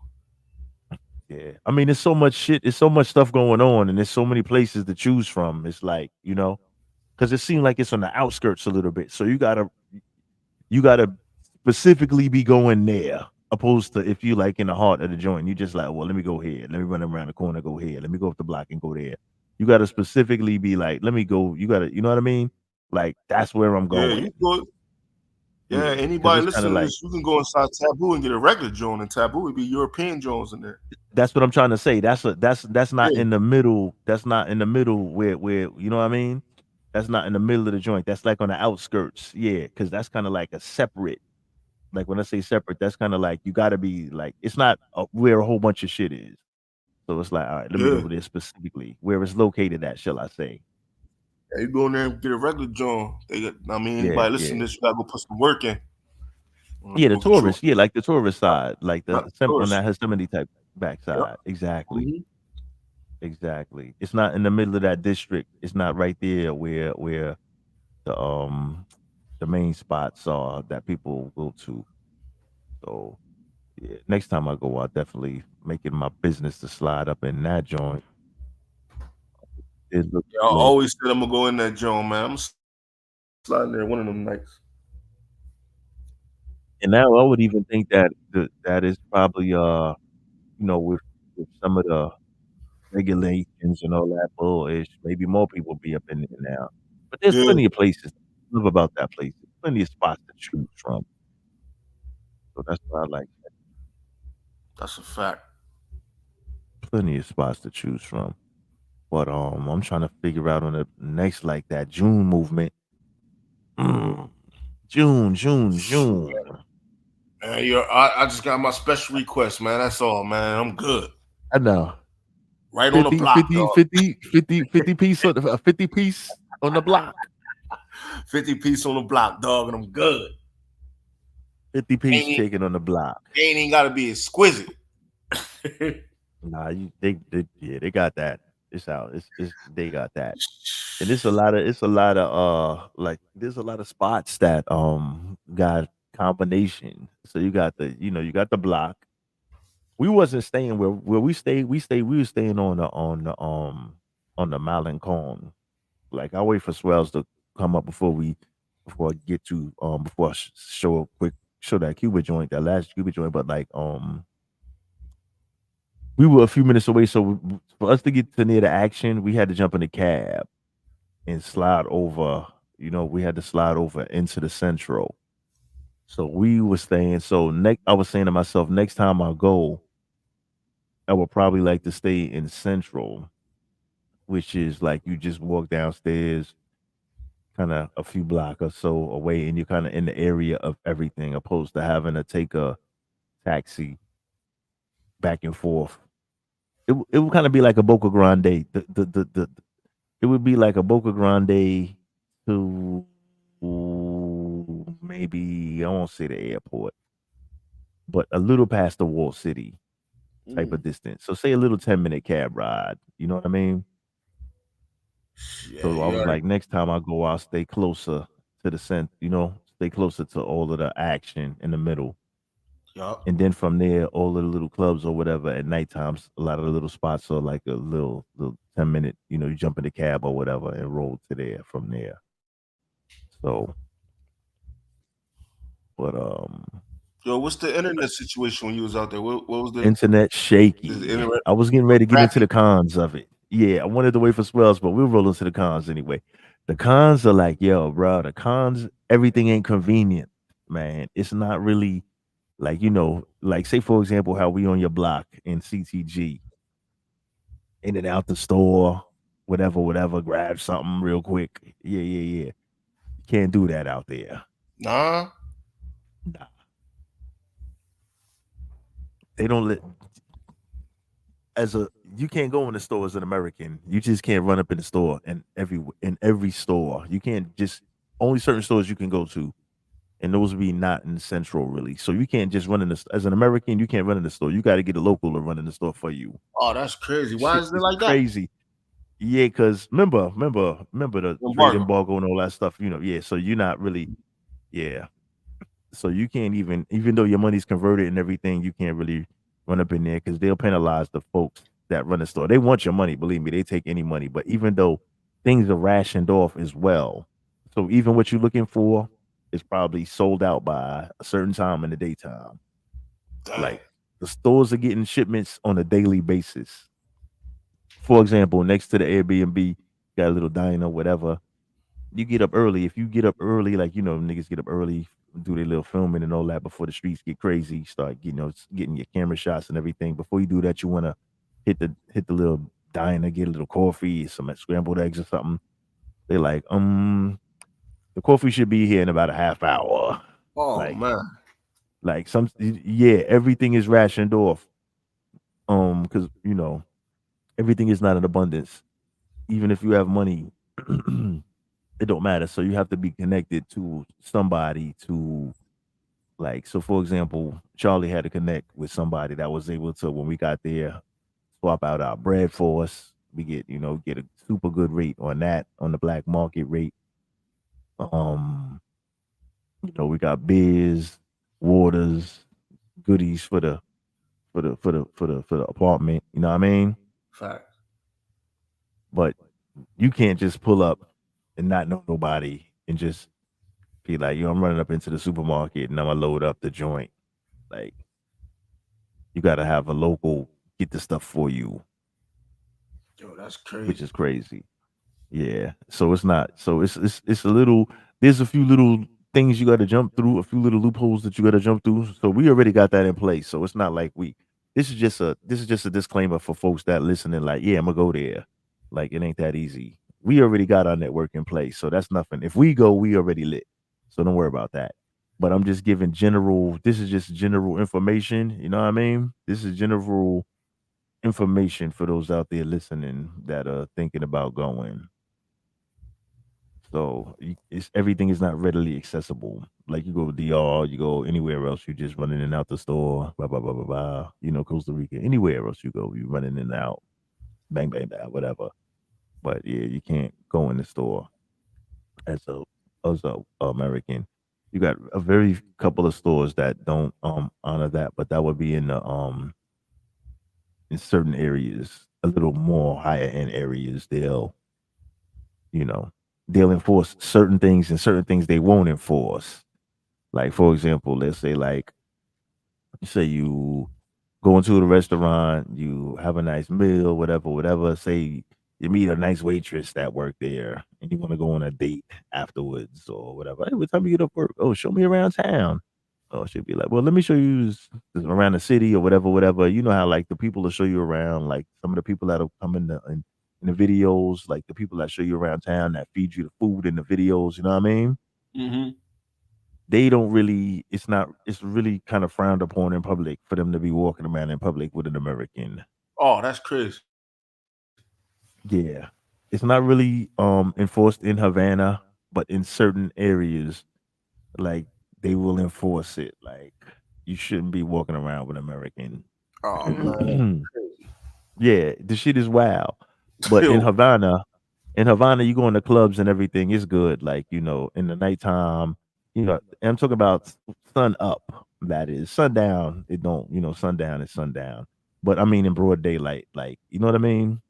Yeah. I mean, there's so much shit, there's so much stuff going on, and there's so many places to choose from. It's like, because it seemed like it's on the outskirts a little bit. So you gotta specifically be going there, opposed to if you like in the heart of the joint, you just like, well, let me go here, let me run around the corner, go here, let me go up the block and go there. You gotta specifically be like, let me go. You know what I mean? Like that's where I'm Yeah, you going. go. Yeah, Yeah, because anybody it's kind of listening to like this, you can go inside taboo and get a regular joint. And taboo would be European joints in there. that's what I'm trying to say. That's not Yeah, in the middle. That's not in the middle where you know what I mean. That's not in the middle of the joint. That's like on the outskirts. Yeah, because that's kind of like a separate. Like when I say separate, that's kind of like you got to be like it's not where a whole bunch of shit is. So it's like, all right, let me yeah. go there specifically where it's located at. Shall I say? Yeah, you go in there and get a regular joint. I mean, Yeah, anybody listening yeah, to this, you gotta go put some work in. yeah. The Go get you tourist, yeah, like the tourist side, like not the the on tourist. that Yosemite type Yep. backside. Exactly, Mhm. exactly. It's not in the middle of that district. It's not right there where the the main spots are that people go to. So yeah, next time I go, I'll definitely make it my business to slide up in that joint. It looks Yeah, I lit. always said I'm gonna go in that joint, man. I'm sliding there one of them nights. And now I would even think that that is probably with some of the regulations and all that bullish, maybe more people be up in there now. But there's Yeah, plenty of places. Love about that place. There's plenty of spots to choose from. So that's what I like. that's a fact. Plenty of spots to choose from. But I'm trying to figure out on the next like that June movement. Mm, June. Man, I just got my special request, man. That's all, man. I'm good. I know. Right on the 50, block, 50, dog. 50, 50, 50 piece on a 50 piece on the block. 50 piece on the block, dog, and I'm good. 50 piece Ain't e- chicken on the block. ain't even gotta be exquisite. Nah, yeah, they got that. It's out. It's they got that. And it's a lot of like there's a lot of spots that got combination. So you got you got the block. We wasn't staying where we were staying on the Malincon. Like I wait for swells to come up before I get to before I show a quick show that Cuba joint, that last Cuba joint, but like we were a few minutes away, so for us to get to near the action, we had to jump in the cab and slide over. We had to slide over into the central. So we were staying. So next, I was saying to myself, next time I go, I would probably like to stay in central, which is like you just walk downstairs, kind of a few block or so away, and you're kind of in the area of everything, opposed to having to take a taxi back and forth. It would kind of be like a Boca Grande. It would be like a Boca Grande to maybe I won't say the airport, but a little past the wall city type of distance. So say a little 10-minute cab ride. You know what I mean? Yeah, So I you was already. like, next time I go, I'll stay closer to the center. Stay closer to all of the action in the middle. Yup. And then from there, all of the little clubs or whatever at night times, a lot of the little spots are like a little 10-minute, you jump in the cab or whatever and roll to there from there. So, but Yo, what's the internet situation when you was out there? What was internet the shaky. internet I was getting ready to get into crappy? the cons of it. Yeah, I wanted to wait for swells, but we'll roll into the cons anyway. The cons are like, yo, bro, the cons, everything ain't convenient, man. It's not really like, like say for example, how we on your block in CTG, in and out the store, whatever, grab something real quick. Yeah, yeah, yeah. You can't do that out there. Nah. Nah. They don't let you can't go in the store as an American. You just can't run up in the store and every store. You can't just only certain stores you can go to, and those would be not in central really. So you can't just run in the as an American. You can't run in the store. You got to get a local to run in the store for you. Oh, that's crazy. Why Shit is it is like that? crazy. Yeah, because remember the trade Embargo. embargo and all that stuff. Yeah. So you're not really, yeah. So you can't even though your money's converted and everything, you can't really run up in there because they'll penalize the folks that run the store. They want your money, believe me, they take any money. But even though things are rationed off as well, so even what you're looking for is probably sold out by a certain time in the daytime. Dang. Like the stores are getting shipments on a daily basis. For example, next to the Airbnb, got a little diner, whatever. You get up early. If you get up early, like niggas get up early, do their little filming and all that before the streets get crazy. Start getting your camera shots and everything. Before you do that, you want to hit the little diner, get a little coffee, some scrambled eggs or something. They like, the coffee should be here in about a half hour. Oh Like, man. yeah, everything is rationed off. Because everything is not in abundance. Even if you have money, it don't matter. So you have to be connected to somebody to like. So for example, Charlie had to connect with somebody that was able to when we got there swap out our bread for us. We get a super good rate on that on the black market rate. Um, we got beers, waters, goodies for the apartment. You know what I mean? Fact. But you can't just pull up and not know nobody and just be like, I'm running up into the supermarket and I'm gonna load up the joint. Like, you gotta have a local get the stuff for you, Yo, that's which crazy. is crazy. Yeah. So it's not. So it's a little. There's a few little things you got to jump through, a few little loopholes that you got to jump through. So we already got that in place. So it's not like we. This is just a disclaimer for folks that listening. Like, yeah, I'm gonna go there. Like, it ain't that easy. We already got our network in place, so that's nothing. If we go, we already lit. So don't worry about that. But I'm just giving general. This is just general information. You know what I mean? This is general information for those out there listening that are thinking about going. So it's everything is not readily accessible. Like you go to DR, you go anywhere else, you just run in and out the store, blah blah blah blah blah. Costa Rica, anywhere else you go, you run in and out, bang bang bang, whatever. But yeah, you can't go in the store as a American. You got a very couple of stores that don't honor that, but that would be in certain areas, a little more higher end areas. You know, they'll enforce certain things and certain things they won't enforce. Like for example, let's say say you go into the restaurant, you have a nice meal, whatever, whatever. Say you meet a nice waitress that work there, and you want to go on a date afterwards or whatever. Hey, what time you get up work? Oh, show me around town. Oh, she'll be like, well, let me show you around the city or whatever, whatever. You know how like the people will show you around, like some of the people that'll come in in the videos, like the people that show you around town that feed you the food in the videos. You know what I mean? Mm-hmm. They don't really. It's not. It's really kind of frowned upon in public for them to be walking around in public with an American. Oh, that's crazy. Yeah, it's not really enforced in Havana, but in certain areas, like they will enforce it. Like you shouldn't be walking around with American. Oh man, Yeah, the shit is wild. But yo, in Havana, you go in the clubs and everything. It's good. Like in the nighttime. I'm talking about sun up. That is sundown. It don't. Sundown is sundown. But I mean, in broad daylight. Like you know what I mean.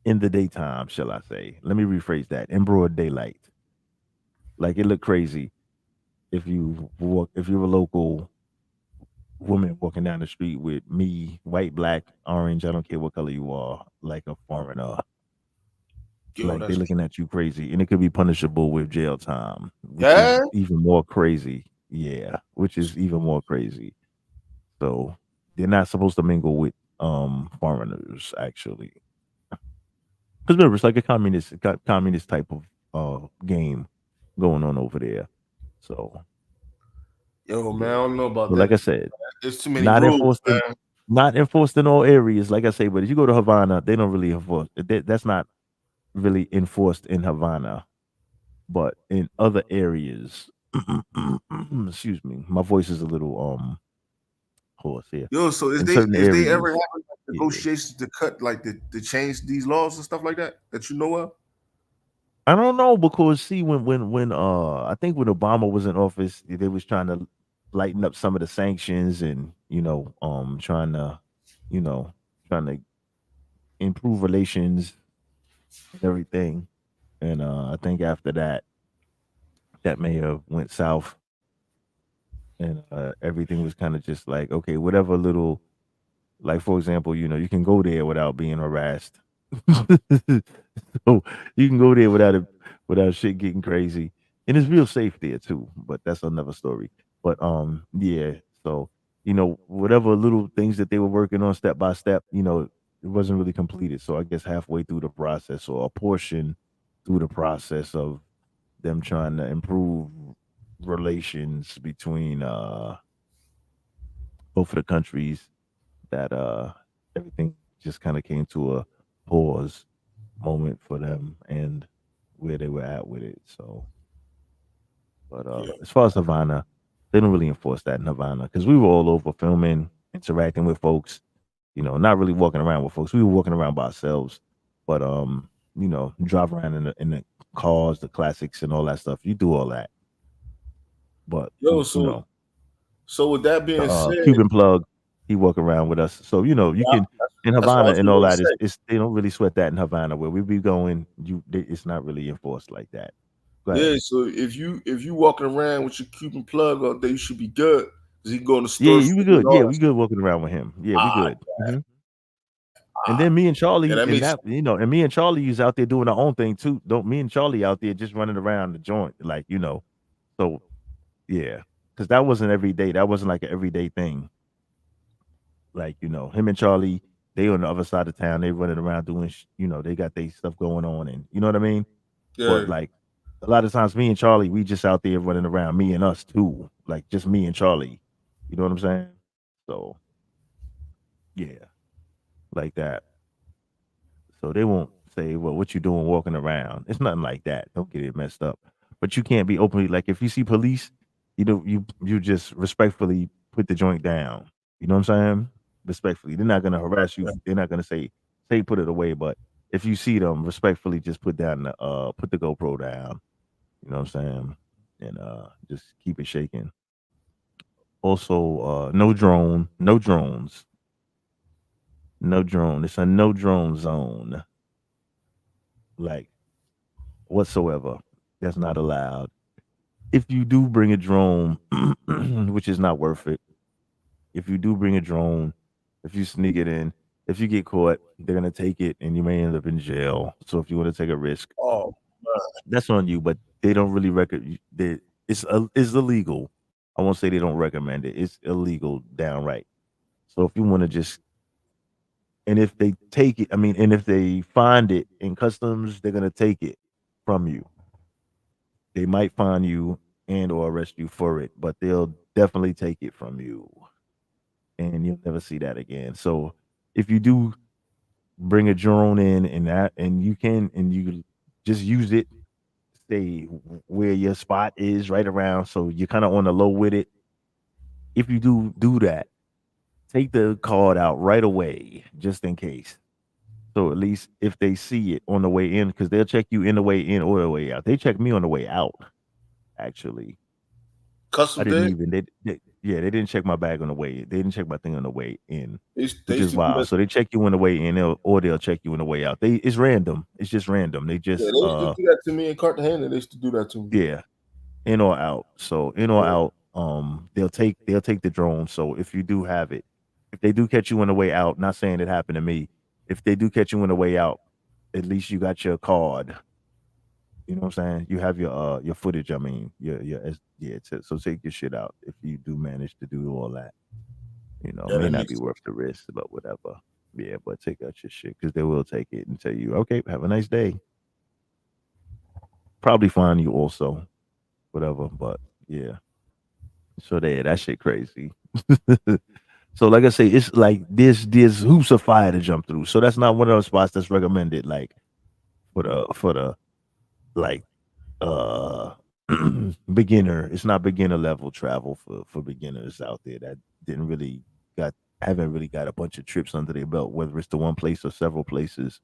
In the daytime, shall I say? Let me rephrase that. In broad daylight, like it look crazy if you're a local woman walking down the street with me, white, black, orange, I don't care what color you are, like a foreigner. yo, Like they that's looking at you crazy, and it could be punishable with jail time, which yeah. is even more crazy. Yeah, which is even more crazy. So they're not supposed to mingle with foreigners actually, because remember it's like a communist type of game going on over there. So, Yo, man, I yeah. don't know about But like that. I said, There's too many not rules, enforced in man. not enforced in all areas, like I say. But if you go to Havana, they don't really enforce. That's not really enforced in Havana, but in other areas, excuse me, my voice is a little hoarse here. Yo, so In certain is they ever areas, having like, yeah. negotiations to cut like to change these laws and stuff like that you know of? I don't know because see when I think when Obama was in office, they was trying to lighten up some of the sanctions and you know trying to improve relations and everything. And I think after that, that may have went south, and everything was kind of just like okay, whatever little like for example, you can go there without being harassed. So you can go there without shit getting crazy, and it's real safe there too. But that's another story. But yeah. So whatever little things that they were working on step by step, it wasn't really completed. So I guess halfway through the process, or a portion through the process of them trying to improve relations between both of the countries, that everything just kind of came to a pause moment for them and where they were at with it. So, but Yeah. as far as Havana, they don't really enforce that in Havana because we were all over filming, interacting with folks. Not really walking around with folks. We were walking around by ourselves, but drive around in the cars, the classics, and all that stuff. You do all that, but Yo, so with that being said, Cuban plug, he walk around with us. So you yeah, can in that's what I Havana was and all going to that. say. It's they don't really sweat that in Havana where we be going. It's not really enforced like that. Go ahead. Yeah, so if you walking around with your Cuban plug all day, you should be good because he go in the Yeah, store you be and good. all Yeah, that we stuff. good walking around with him. Yeah, we Ah, good. And then me and yeah, Charlie that and makes that and me and Charlie is out there doing our own thing too. Don't me and Charlie out there just running around the joint like. So yeah, because that wasn't every day. That wasn't like an everyday thing. Like, him and Charlie, they on the other side of town. They running around doing, they got their stuff going on, and you know what I mean. But yeah. like a lot of times, me and Charlie, we just out there running around. Me and us too, like just me and Charlie. You know what I'm saying? So yeah, like that. So they won't say, "Well, what you doing walking around?" It's nothing like that. Don't get it messed up. But you can't be openly like if you see police, you just respectfully put the joint down. You know what I'm saying? Respectfully, they're not gonna harass you. They're not gonna say put it away. But if you see them, respectfully, just put the GoPro down. You know what I'm saying? And just keep it shaking. Also, no drone, no drones, no drone. It's a no drone zone, like whatsoever. That's not allowed. If you do bring a drone, which is not worth it. If you do bring a drone, if you sneak it in, if you get caught, they're gonna take it and you may end up in jail. So if you want to take a risk, Oh man. that's on you. But they don't really it's illegal. I won't say they don't recommend it. It's illegal downright. So if you want to just And if they take it, I mean, and if they find it in customs, they're gonna take it from you. They might find you and or arrest you for it, but they'll definitely take it from you, and you'll never see that again. So if you do bring a drone in and that, and you can, and you just use it, stay where your spot is right around, so you're kind of on the low with it. If you do that, take the card out right away, just in case. So at least if they see it on the way in, because they'll check you in the way in or the way out. They checked me on the way out, actually. I Custom didn't did. even yeah, they didn't check my bag on the way. They didn't check my thing on the way in, They which used is to do wild. that. So they check you on the way in, or they'll check you on the way out. It's random. It's just random. They Yeah, just they used to do that to me in Cartagena. They used to do that to me. yeah, in or out. So in or out, they'll take the drone. So if you do have it, if they do catch you on the way out, not saying it happened to me, if they do catch you on the way out, at least you got your card. You know what I'm saying? You have your footage. I mean, yeah. So take your shit out if you do manage to do all that. Yeah, May that not be makes worth the risk, but whatever. Yeah, but take out your shit because they will take it and tell you, okay, have a nice day. Probably fine you also, whatever. But yeah, so there, that shit crazy. So like I say, it's like there's hoops of fire to jump through. So that's not one of those spots that's recommended. Like for the like uh beginner. It's not beginner level travel for beginners out there that didn't really got haven't really got a bunch of trips under their belt, whether it's to one place or several places.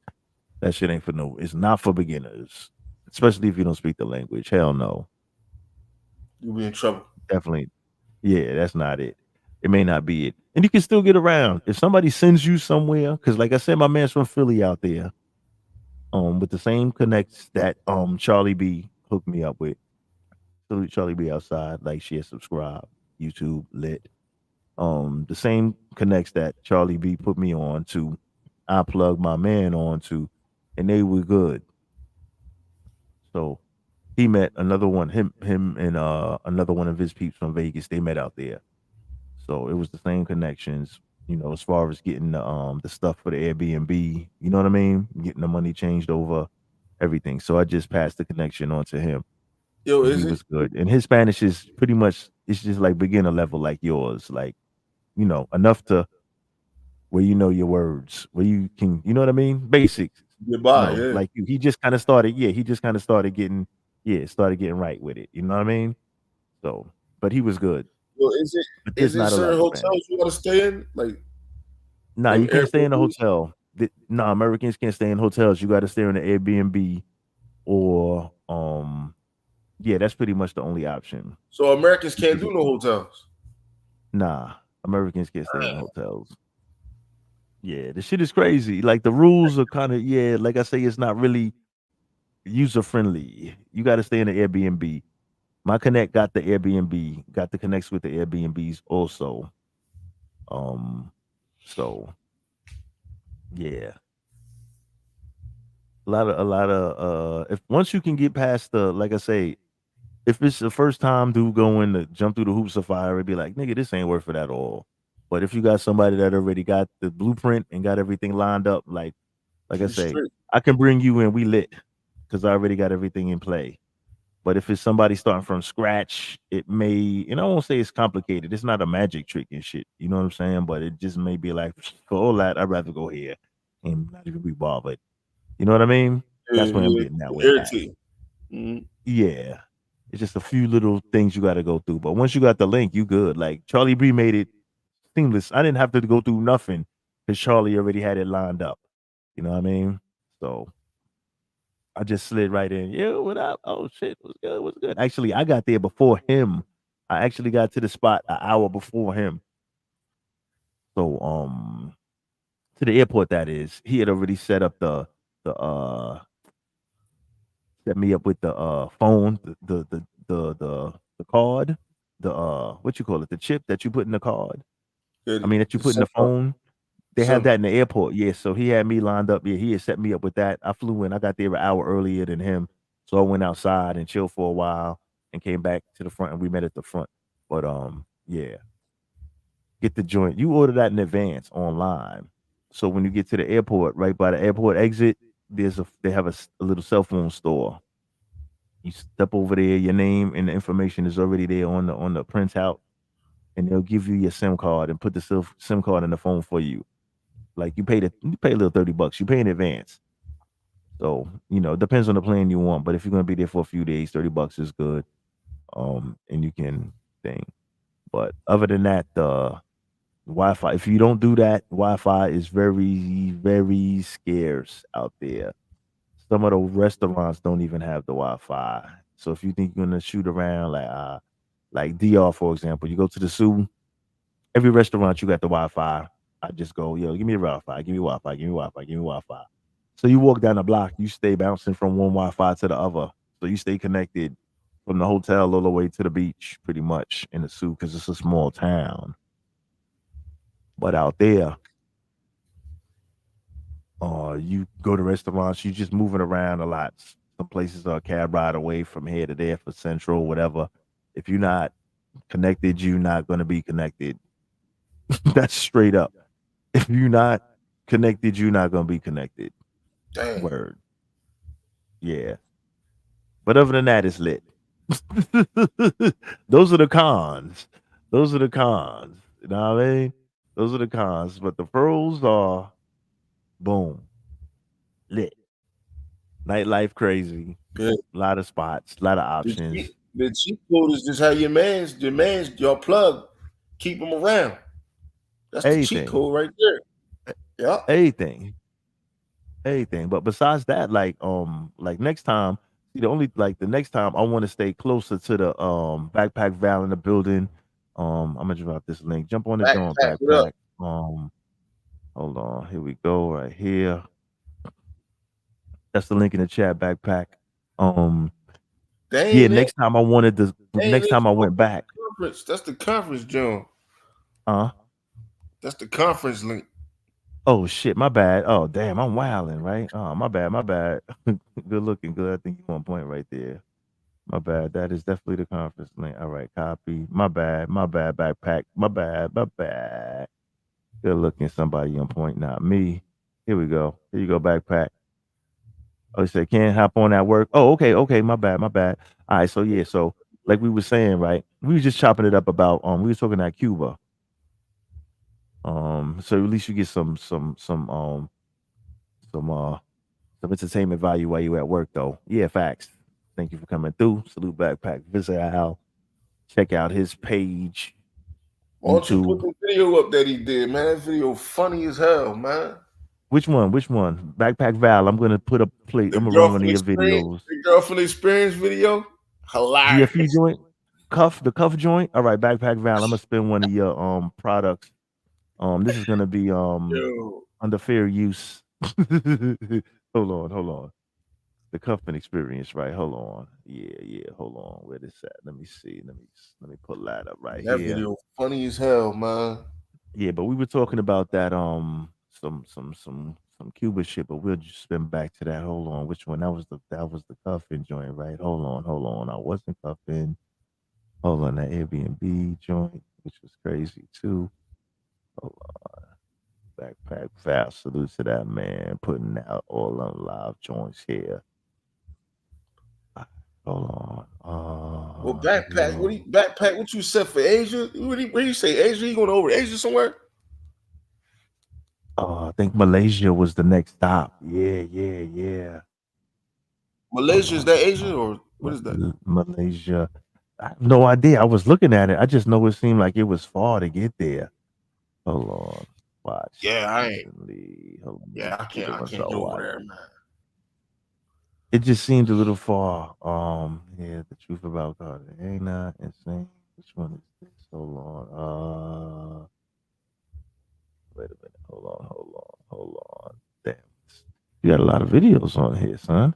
That shit ain't for no. It's not for beginners, especially if you don't speak the language. Hell no, you'll be in trouble. definitely. Yeah, that's not it. It may not be it, and you can still get around if somebody sends you somewhere. Because, like I said, my man's from Philly out there, with the same connects that Charlie B hooked me up with. Salute Charlie B outside, like, share, subscribe, YouTube lit. The same connects that Charlie B put me on to, I plugged my man on to, and they were good. So he met another one, him and another one of his peeps from Vegas. They met out there. So it was the same connections, as far as getting the stuff for the Airbnb, you know what I mean? Getting the money changed over, everything. So I just passed the connection on to him. Yo, And is he it? was good. And his Spanish is pretty much, it's just like beginner level like yours. Like, enough to where you know your words, where you can, you know what I mean? Basics. Goodbye. Yeah. Like he just kind of started, he just kind of started getting, started getting right with it. You know what I mean? So, but he was good. Yo, is it? But Is there's it not a lot certain of Spanish. hotels you gotta stay in? Like Nah, them you can't stay in a Airbnb? hotel. Nah, Americans can't stay in hotels. You got to stay in the Airbnb or yeah, that's pretty much the only option. So Americans can't Because do no hotels. nah, Americans can't stay in hotels. Yeah, the shit is crazy. Like the rules are kind of, like I say, it's not really user friendly. You got to stay in the Airbnb. My connect got the Airbnb, got the connects with the Airbnbs also. Um, so yeah, if once you can get past the, like I say, if it's the first time dude going to jump through the hoops of fire, it'd be like, nigga, this ain't worth it at all. But if you got somebody that already got the blueprint and got everything lined up, like I You say, straight. I can bring you in, we lit, because I already got everything in play. But if it's somebody starting from scratch, it may, and I won't say it's complicated. It's not a magic trick and shit. You know what I'm saying? But it just may be like, for all that, I'd rather go here and not even be bothered. You know what I mean? Yeah, That's where I'm yeah. getting that with that. Irritate. Mhm. Yeah. It's just a few little things you got to go through. But once you got the link, you good. Like Charlie B made it seamless. I didn't have to go through nothing because Charlie already had it lined up. You know what I mean? So I just slid right in. Yeah, what up? Oh shit, what's good? What's good? Actually, I got there before him. I actually got to the spot an hour before him. So to the airport, that is. He had already set up the set me up with the phone, the card, the what you call it, the chip that you put in the card. Yeah, I mean that you the put in the SIM card. phone. They have SIM. that in the airport. Yeah, so he had me lined up. Yeah, he had set me up with that. I flew in. I got there an hour earlier than him. So I went outside and chilled for a while and came back to the front and we met at the front. But yeah, get the joint. You order that in advance online. So when you get to the airport, right by the airport exit, they have a little cell phone store. You step over there, your name and the information is already there on the printout, and they'll give you your SIM card and put the SIM card in the phone for you. Like you pay a little $30. You pay in advance. So, it depends on the plan you want. But if you're gonna be there for a few days, $30 is good. And you can thing. But other than that, Wi-Fi. If you don't do that, Wi-Fi is very, very scarce out there. Some of the restaurants don't even have the Wi-Fi. So if you think you're gonna shoot around like DR, for example, you go to the zoo, every restaurant you got the Wi-Fi. I just go, yo, give me the Wi-Fi, give me Wi-Fi, give me Wi-Fi, give me Wi-Fi. So you walk down the block, you stay bouncing from one Wi-Fi to the other. So you stay connected from the hotel all the way to the beach, pretty much in the zoo, because it's a small town. But out there, you go to restaurants, you just moving around a lot. Some places are a cab ride away from here to there for central, whatever. If you're not connected, you're not gonna be connected. That's straight up. If you're not connected, you're not gonna be connected. Damn. Word. Yeah. But other than that, it's lit. Those are the cons. Those are the cons. You know what I mean? Those are the cons. But the pros are boom, lit. Nightlife crazy. Good. A lot of spots, a lot of The options. cheat code is just how your plug, keep them around. That's the cheat Anything. code right there. Yeah. Anything. Anything. But besides that, like next time, see the next time I want to stay closer to the backpack Val in the building. I'm gonna drop this link. Jump on the joint Backpack it up. backpack. Hold on. Here we go, right here. That's the link in the chat backpack. Um yeah, They ain't next in time I went back. conference. That's the conference, John. Uh That's the conference link. oh shit, my bad. Oh damn, I'm wilding, right? Oh, my bad, my bad. Good looking, good. I think you on point right there. My bad. That is definitely the conference link. All right, copy. My bad, backpack. My bad, my bad. Good looking, somebody on point, not me. Here we go. Here you go, backpack. Oh, you said can't hop on at work. Oh, okay, okay. My bad, my bad. All right, so yeah, so like we were saying, right? We were just chopping it up about we were talking about Cuba. So at least you get some some entertainment value while you at work though. Yeah, facts. Thank you for coming through. Salute backpack. Visit Al. Check out his page. Why don't you put YouTube. the video up that he did, man? That video funny as hell, man. Which one? Which one? Backpack Val. I'm gonna put a plate. The I'm gonna run one of girlfriend your experience, videos. the girlfriend experience video, GFE hilarious. joint, the cuff joint. All right, backpack Val. I'm gonna spin one of your products. This is gonna be Yo, under fair use. Hold on. The cuffing experience, right? Hold on. Yeah. Hold on. Where this at? Let me see. Let me pull that up right that here. video funny as hell, man. Yeah, but we were talking about that some Cuba shit, but we'll just spin back to that. Hold on, which one? That was the cuffing joint, right? Hold on. I wasn't cuffing. Hold on, that Airbnb joint, which was crazy too. Hold on. Backpack fast. Salute to that man putting out all them live joints here. Hold on. Well, backpack. What you said for Asia? Where you say Asia? You going over to Asia somewhere? I think Malaysia was the next stop. Yeah. Malaysia, is that Asia or what is that? Malaysia. I have no idea. I was looking at it. I just know it seemed like it was far to get there. Hold on. Watch. Yeah, I ain't. Recently. Hold on. Yeah, I can't go over there, man. It just seemed a little far. Yeah, the truth about God. It ain't not insane. Which one is this? Hold on. Wait a minute. Hold on. Damn. You got a lot of videos on here, son.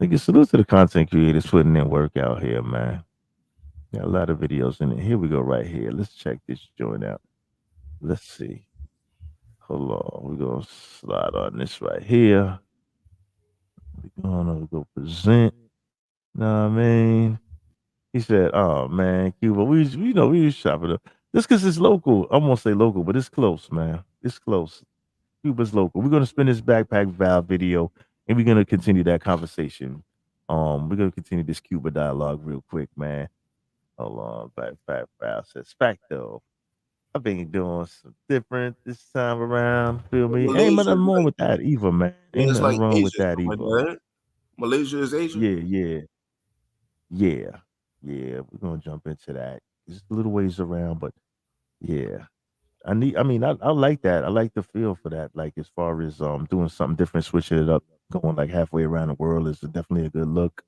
Nigga, salute to the content creators putting in work out here, man. Got a lot of videos in it. Here we go, right here. Let's check this joint out. Let's see. Hold on. We're gonna slide on this right here. We're gonna go present. Know what I mean? He said, "Oh man, Cuba, we was shopping up. Just because it's local, I won't say local, but it's close, man. It's close. Cuba's local. We're gonna spin this backpack Val video, and we're gonna continue that conversation. We're gonna continue this Cuba dialogue real quick, man. Hold on, backpack Val says facto. I've been doing some different this time around. Feel me? Ain't Malaysia, nothing wrong like, with that either, man. yeah, Ain't it's nothing like wrong with Asia, that something either. like that. Malaysia is Asia. Yeah. We're gonna jump into that. It's a little ways around, but yeah. I like that. I like the feel for that. Like as far as doing something different, switching it up, going like halfway around the world is definitely a good look.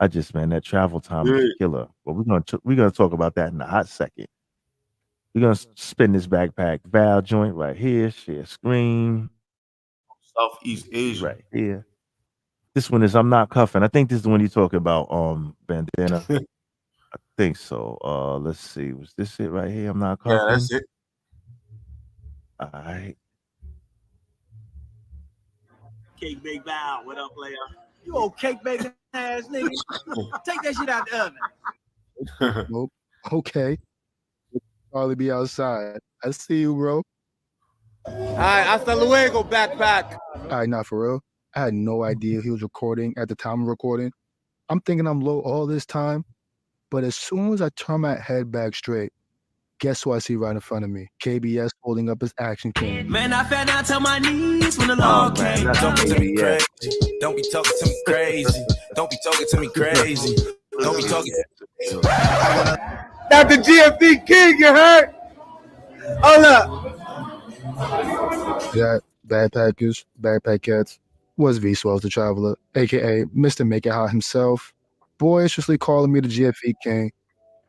I just man, that travel time is Yeah. killer. But we're gonna talk about that in a hot second. We're gonna spin this backpack Val joint right here, share screen. Southeast See Asia. right here. This one is I'm not cuffing. I think this is the one you talking about, bandana. I think so. Let's see. Was this it right here? I'm not Yeah, cuffing. that's it. All right. Cake Bake Val, what up, player? You old cake baking ass nigga. Take that shit out the oven. Nope. Okay. Probably be outside. I see you, bro. All right, hasta luego, backpack. All right, not for real. I had no idea he was recording at the time of recording. I'm thinking I'm low all this time, but as soon as I turn my head back straight, guess who I see right in front of me? KBS holding up his action king. Man, I fell down to my knees when the Oh Lord man, came. that's Don't be to me KBS. crazy. Don't be talking to me crazy. Don't be talking to me crazy. Don't be talking to me. Not the GFD king, you heard? Hold up. That backpack cats, was V Swells the Traveler, aka Mr. Make It Hot himself, boisterously calling me the GFE king.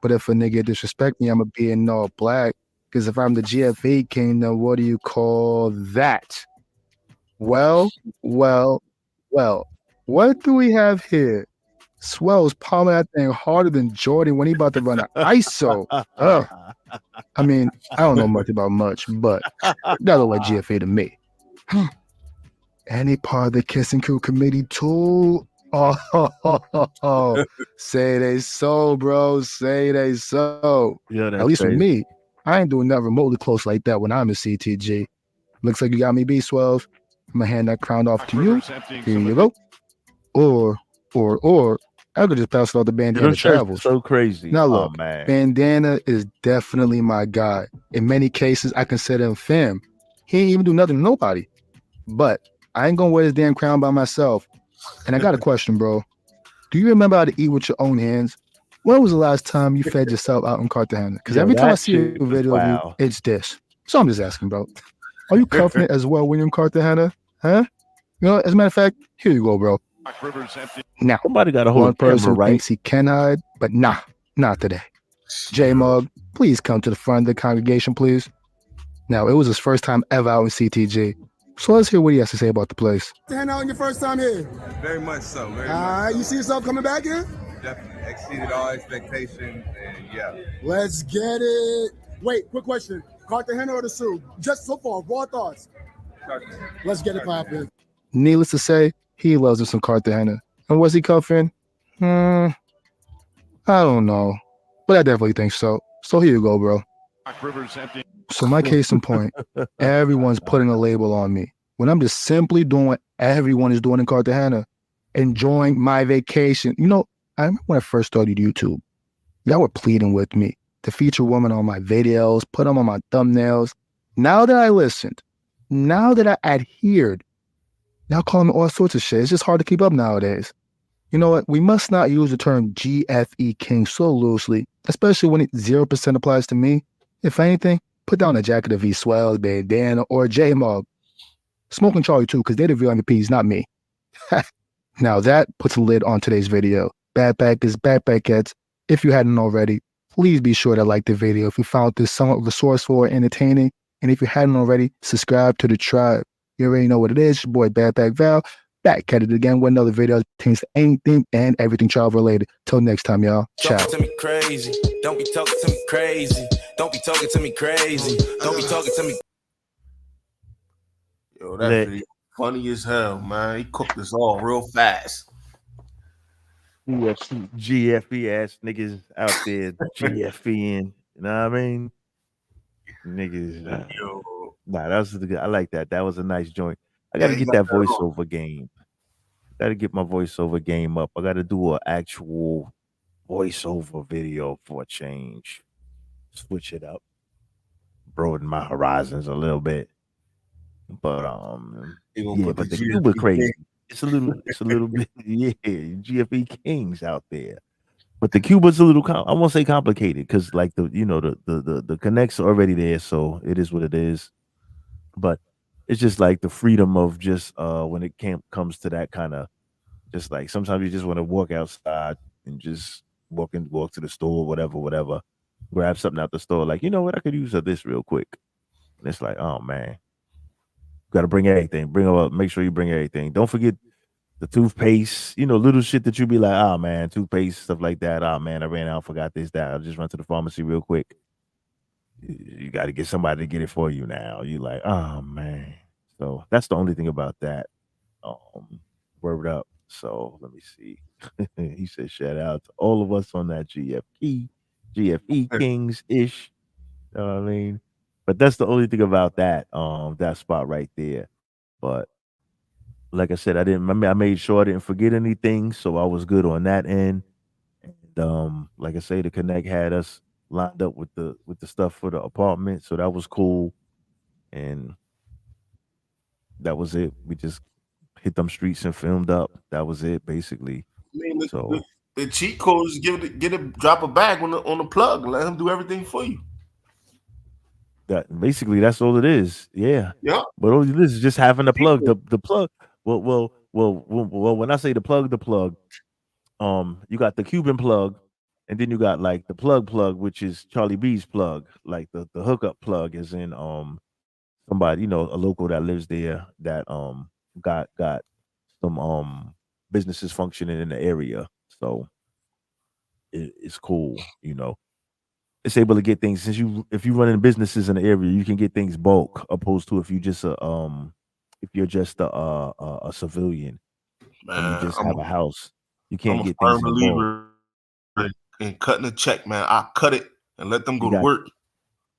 But if a nigga disrespect me, I'ma be in all black. Because if I'm the GFE king, then what do you call that? Well. What do we have here? Swells palming that thing harder than Jordan when he about to run an ISO. Ugh. I mean, I don't know much about much, but that look like GFA to me. Any part of the Kissing Crew committee too? Oh, say they so, bro. Say they so. Yeah, At that's least for crazy. me, I ain't doing nothing remotely close like that when I'm in CTG. Looks like you got me B12. I'm gonna hand that crown off to you. Here you go. Or, I could just pass it off to Yeah, Bandana those shirts are Travels. so crazy. Now Oh look, man. Bandana is definitely my guy. In many cases, I consider him fam. He ain't even do nothing to nobody. But I ain't gonna wear this damn crown by myself. And I got a question, bro. Do you remember how to eat with your own hands? When was the last time you fed yourself out in Cartagena? Because Yo, every time I that see a shit was video of you, wow. it's this. So I'm just asking, bro. Are you confident as well when you're in Cartagena? Huh? You know, as a matter of fact, here you go, bro. Now, Somebody got to hold one a camera, person right? thinks he can hide, but nah, not today. J-Mug, please come to the front of the congregation, please. Now, it was his first time ever out in CTG. So let's hear what he has to say about the place. Hang out on your first time here. Very much so. Very All much right, so. you see yourself coming back here? Definitely exceeded all expectations, and yeah. Let's get it. Wait, quick question. Cartagena or the Sioux? Just so far, raw thoughts. Let's get it poppin'. Needless to say, he loves him some Cartagena. And was he cuffing? I don't know. But I definitely think so. So here you go, bro. So my case in point, everyone's putting a label on me when I'm just simply doing what everyone is doing in Cartagena, enjoying my vacation. You know, I remember when I first started YouTube, y'all were pleading with me to feature women on my videos, put them on my thumbnails. Now that I listened, now that I adhered, y'all call me all sorts of shit. It's just hard to keep up nowadays. You know what? We must not use the term GFE King so loosely, especially when it 0% applies to me. If anything, put down a jacket of V Swells, Bandana, or J-Mog. Smoking Charlie too, because they're the real MVPs, not me. Now that puts a lid on today's video. Backpackers, backpackheads, if you hadn't already, please be sure to like the video if you found this somewhat resourceful or entertaining. And if you hadn't already, subscribe to the tribe. You already know what it is. Your boy Backpack Val, back at it again with another video that pertains to anything and everything travel related. Till next time, y'all. Ciao. Talking to me crazy. Don't be talking to me crazy. Don't be talking to me crazy. Don't be talking to me. Yo, that video funny as hell, man. He cooked us all real fast. GFE ass niggas out there GFEing. You know what I mean? Niggas. Yo, Nah, that was the good. I like that. That was a nice joint. I got Yeah, to he get got that that off. voiceover game. Got to get my voiceover game up. I got to do an actual voiceover video for a change. Switch it up, broaden my horizons a little bit. But He gonna yeah. put the But the Cuba GFP crazy. thing. It's a little bit. Yeah, GFE Kings out there. But the Cuba's a little. I won't say complicated because like the connects are already there, so it is what it is. But it's just like the freedom of just when it comes to that kind of just like sometimes you just want to walk outside and just walk to the store, whatever, grab something out the store. Like, you know what, I could use of this real quick. And it's like, oh man, gotta bring everything. Bring up, make sure you bring everything. Don't forget the toothpaste, little shit that you be like, oh man, toothpaste, stuff like that. Oh man, I ran out, forgot this, that. I'll just run to the pharmacy real quick. You got to get somebody to get it for you now. You like, oh man. So that's the only thing about that. Um, word up. So let me see. He said, shout out to all of us on that GFE Kings ish. You know what I mean? But that's the only thing about that spot right there. But like I said, I made sure I didn't forget anything, so I was good on that end. And like I say, the Connect had us lined up with the stuff for the apartment, so that was cool. And that was it. We just hit them streets and filmed up. That was it, basically. I mean, So the cheat code is get a drop a bag on the plug and let him do everything for you. that's all it is. Yeah. Yep. But all it is just having the Cheat plug. code. The plug. Well. When I say the plug, you got the Cuban plug, and then you got like the plug, which is Charlie B's plug. Like the hookup plug is in somebody, a local that lives there that got some businesses functioning in the area. So it's cool. It's able to get things since if you running businesses in the area, you can get things bulk opposed to if you're just a civilian and you Man, just have a house, you I'm can't a get firm things in bulk. believer in cutting a check, man. I cut it and let them You go to got work.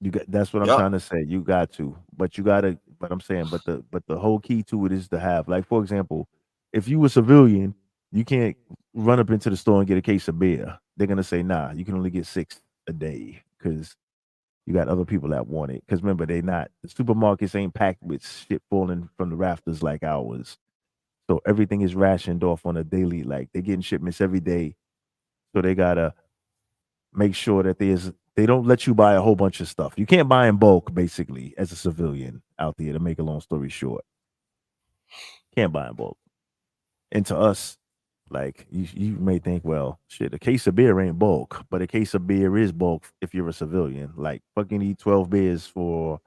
you got that's what I'm Yep. trying to say. You got to, but you gotta. But I'm saying, but the whole key to it is to have, like, for example, if you a civilian, you can't run up into the store and get a case of beer. They're gonna say, nah, you can only get 6 a day because you got other people that want it. Because remember, the supermarkets ain't packed with shit falling from the rafters like ours. So everything is rationed off on a daily. Like they're getting shipments every day, so they gotta make sure that they don't let you buy a whole bunch of stuff. You can't buy in bulk, basically, as a civilian out there. To make a long story short, can't buy in bulk. And to us, like you may think, well, shit, a case of beer ain't bulk, but a case of beer is bulk if you're a civilian. Like fucking eat 12 beers for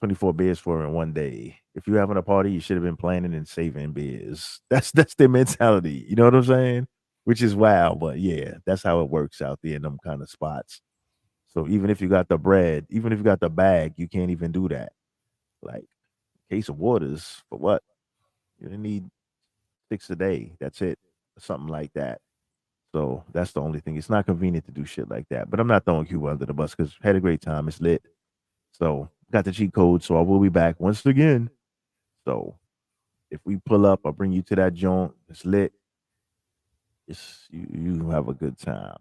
24 beers for in one day. If you're having a party, you should have been planning and saving beers. That's their mentality. You know what I'm saying? Which is wild, but yeah, that's how it works out there in them kind of spots. So even if you got the bread, even if you got the bag, you can't even do that. Like case of waters for what? You need 6 a day. That's it. Something like that. So that's the only thing. It's not convenient to do shit like that. But I'm not throwing Cuba under the bus because had a great time. It's lit. So got the cheat code. So I will be back once again. So if we pull up, I'll bring you to that joint. It's lit. You have a good time.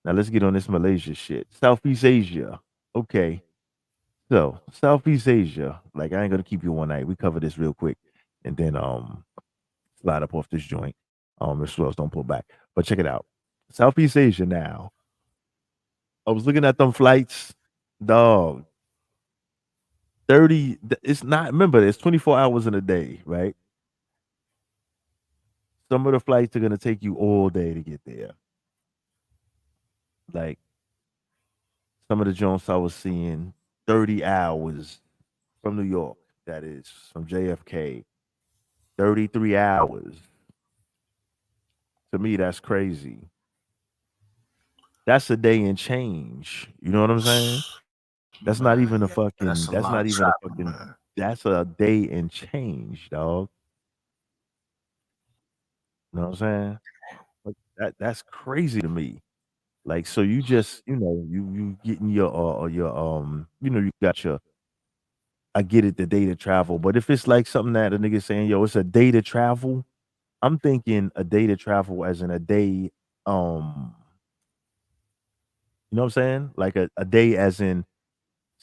Now let's get on this Malaysia shit. Southeast Asia. Okay. So Southeast Asia. Like I ain't gonna keep you one night. We cover this real quick and then slide up off this joint. If Swells don't pull back. But check it out. Southeast Asia now. I was looking at them flights, dog. 30, it's not, remember, it's 24 hours in a day, right? Some of the flights are gonna take you all day to get there. Like some of the joints I was seeing, 30 hours from New York, that is, from JFK, 33 hours. To me, that's crazy. That's a day and change. You know what I'm saying? That's not Man, even a yeah, that's fucking, a that's lot not of even a travel, fucking, man. that's a day and change, dog. You know what I'm saying? Like that's crazy to me. Like, so you just, you getting your you got I get it, the day to travel. But if it's like something that a nigga saying, yo, it's a day to travel, I'm thinking a day to travel as in a day, you know what I'm saying? Like a day as in,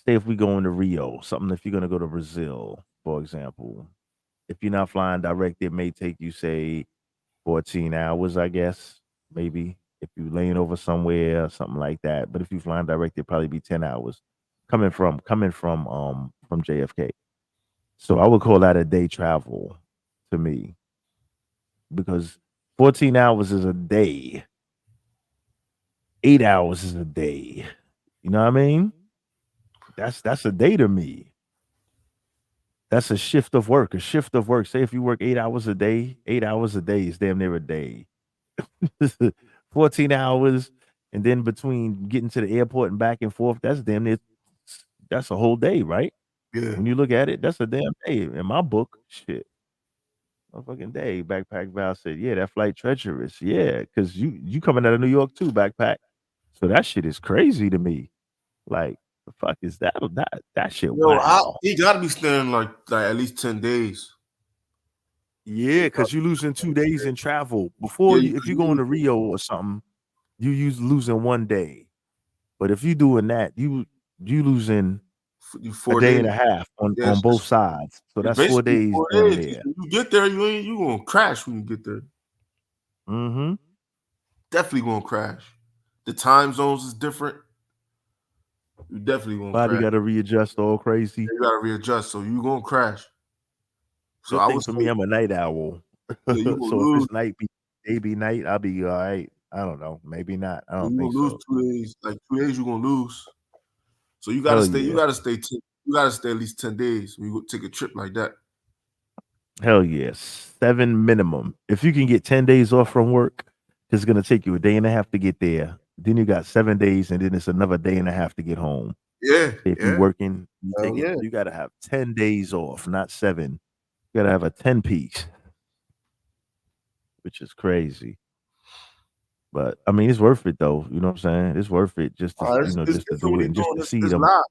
say if we go into Rio, something if you're gonna go to Brazil, for example. If you're not flying direct, it may take you, say, 14 hours, I guess, maybe. If you're laying over somewhere, something like that. But if you're flying direct, it'd probably be 10 hours coming from JFK. So I would call that a day travel to me because 14 hours is a day. 8 hours is a day. You know what I mean? That's a day to me. That's a shift of work. A shift of work. Say if you work 8 hours a day, 8 hours a day is damn near a day. 14 hours, and then between getting to the airport and back and forth, that's damn near that's a whole day, right? Yeah. When you look at it, that's a damn day. In my book, shit. Motherfucking day. Backpack Val said, yeah, that flight treacherous. Yeah, because you coming out of New York too, backpack. So that shit is crazy to me. Like, the fuck is that shit? Yo, Wow. he gotta be staying like at least 10 days. Yeah, because you losing 2 days in travel. Yeah, Before you, if you going to Rio or something, you losing one day. But if you doing that, you losing a 4 days. day and a half Yeah, on it's both sides. So it's that's 4 basically days 4 damn days. near. When you get there, you gonna crash when you get there. Mm-hmm. Definitely gonna crash. The time zones is different. You definitely gonna Body crash. got to readjust all crazy. You gotta readjust, so you gonna crash. So Good I thing would for say, me, I'm a night owl. yeah, you gonna So if lose. it's night, day be night, I'll be all right. I don't know. Maybe not. I You don't gonna think lose so. 2 days. Like 2 days, you gonna lose. So you gotta Hell stay. You yeah. gotta stay. You gotta stay at least 10 days. When you go take a trip like that. Hell yes. 7 minimum. If you can get 10 days off from work, it's gonna take you a day and a half to get there. Then you got 7 days, and then it's another day and a half to get home. Yeah, If you're yeah. working, Hell yeah. you gotta have 10 days off, not 7. You gotta have a 10 piece, which is crazy. But I mean, it's worth it though. You know what I'm saying? It's worth it just to It's just to different do what it he and just doing. to It's, see it's them. live.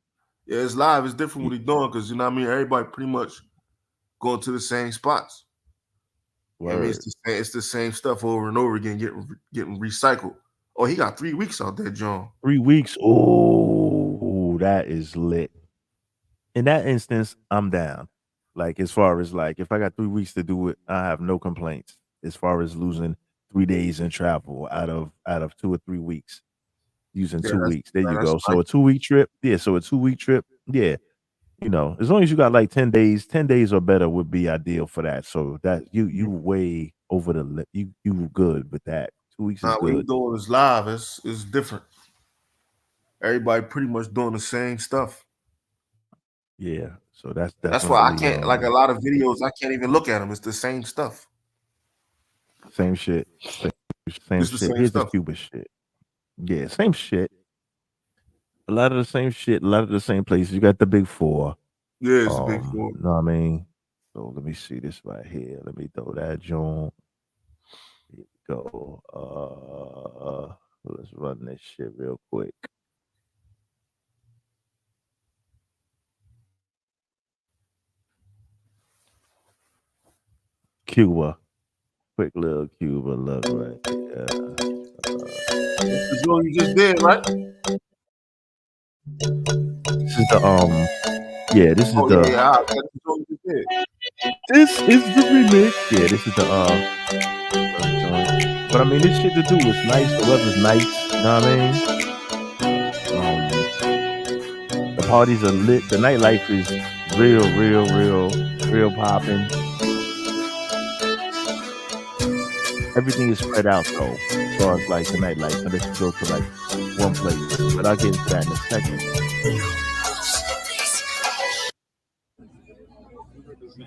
Yeah, it's live. It's different what he doing because you know what I mean. Everybody pretty much going to the same spots. I mean, Word. it's the same stuff over and over again, getting recycled. Oh, he got 3 weeks out there, John. 3 weeks. Oh, that is lit. In that instance, I'm down. Like as far as like if I got 3 weeks to do it, I have no complaints. As far as losing 3 days in travel out of 2 or 3 weeks, using Yeah, 2 weeks. There you that's go. nice. So a 2 week trip. Yeah. So a 2 week trip. Yeah. As long as you got like 10 days or better would be ideal for that. So that you way over the you good with that. 2 weeks is Nah, what he good. doing is live. It's different. Everybody pretty much doing the same stuff. Yeah. So that's That's why I definitely can't like a lot of videos. I can't even look at them. It's the same stuff. same shit. Same It's the shit. same Here's the stuff. Cuba shit. Yeah, same shit. A lot of the same shit, a lot of the same places. You got the big four. Yeah, it's the big four. You know what I mean? So let me see this right here. Let me throw that joint. Here we go. Let's run this shit real quick. Cuba. Quick little Cuba look right there. That's the joint you just did, right? This is the yeah, this is Oh the yeah. That's the joint you just did. this is the remix. Yeah, this is the joint. But I mean this shit to do is nice. The weather's nice. You know what I mean? The parties are lit. The nightlife is real popping. Everything is spread out though, as far as like the nightlife, unless you go to like one place. But I'll get into that in a second.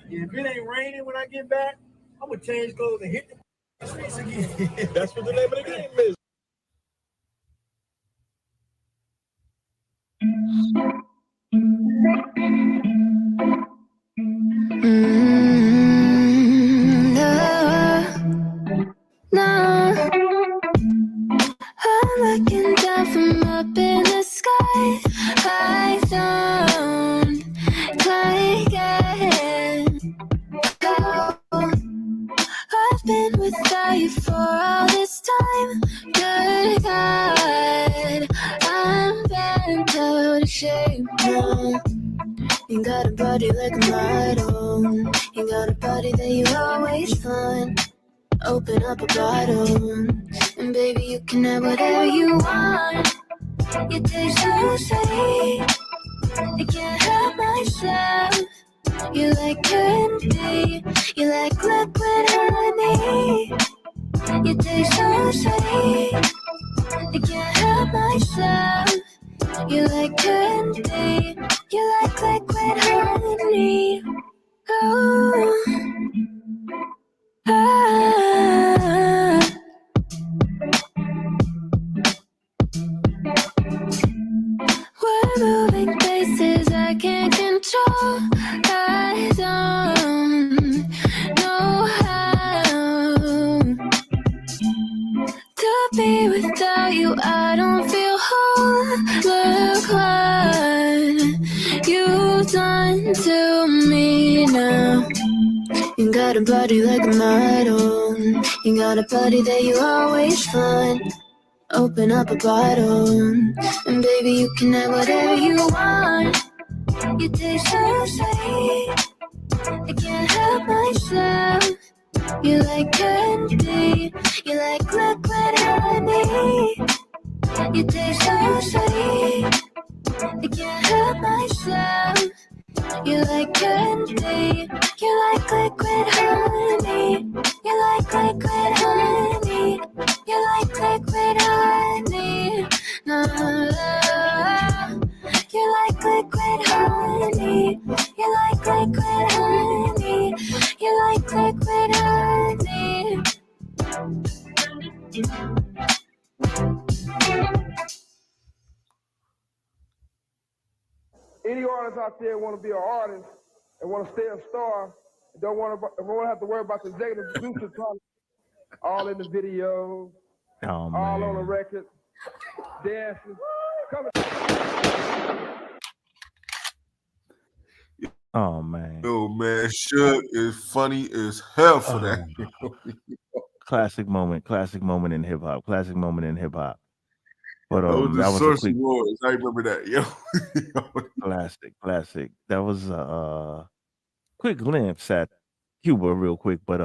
If it ain't raining when I get back, I'm gonna change clothes and hit the streets again. That's what the name of the game is. I'm looking down from up in the sky. High down, climb without you for all this time. Good God, I'm bent out of shape now. You got a body like a model. You got a body that you always find. Open up a bottle, and baby, you can have whatever you want. You taste so sweet, I can't help myself. You like candy, you like liquid honey. You taste so sweet, I can't help myself. You like candy, you like liquid honey. Oh, ah. We're moving places I can't control. I don't know how to be without you. I don't feel whole. Look what you've done to me now. You got a body like a model. You got a body that you always find. Open up a bottle, and baby, you can have whatever you want. You taste so sweet, I can't help myself. You like candy, you like liquid honey. You taste so sweet, I can't help myself. You like candy, you like liquid honey. You like liquid honey. You like liquid honey. No, you like liquid honey. You like liquid honey. You like liquid honey. Any artists out there want to be an artist and want to stay a star, don't want to have to worry about the executive producer all in the video, Oh all on the man. record, dancing. Oh man. Yo, man, Suge is funny as hell for that. Classic moment in hip hop. Classic moment in hip hop. But That was the that was a Source quick Awards. I remember that, yo. classic. That was a quick glimpse at Cuba real quick. But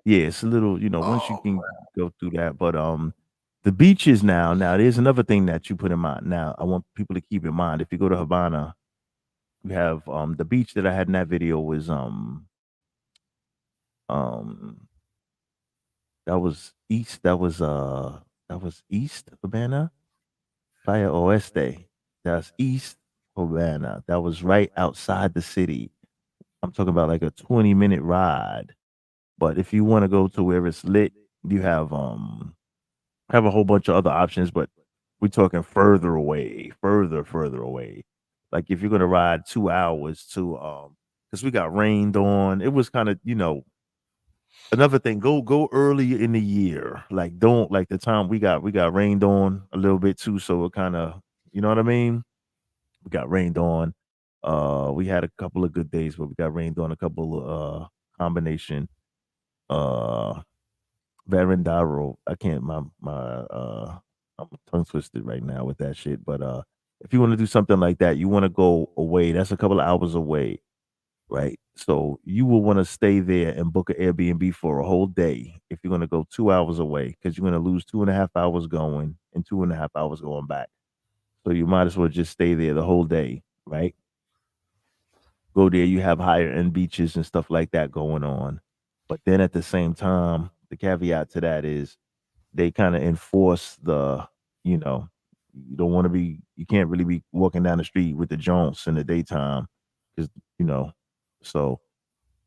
yeah, it's a little, once you can go through that. But the beaches now there's another thing that you put in mind. Now I want people to keep in mind, if you go to Havana, you have the beach that I had in that video was um that was east, that was East Havana, Playa Oeste. That's East Havana. That was right outside the city. I'm talking about like a 20-minute ride. But if you want to go to where it's lit, you have a whole bunch of other options, but we're talking further away, further away. Like if you're gonna ride 2 hours to because we got rained on. It was kind of, another thing, go early in the year. Like don't like the time we got rained on a little bit too, so it kind of, you know what I mean? We got rained on. We had a couple of good days, but we got rained on a couple of combination. Uh Varendaro. I can't I'm tongue twisted right now with that shit. But if you want to do something like that, you want to go away. That's a couple of hours away, right? So you will want to stay there and book an Airbnb for a whole day if you're gonna go 2 hours away, because you're gonna lose 2.5 hours going and 2.5 hours going back. So you might as well just stay there the whole day, right? Go there, you have higher end beaches and stuff like that going on. But then at the same time, the caveat to that is they kind of enforce you know, you can't really be walking down the street with the Jones in the daytime because, you know, so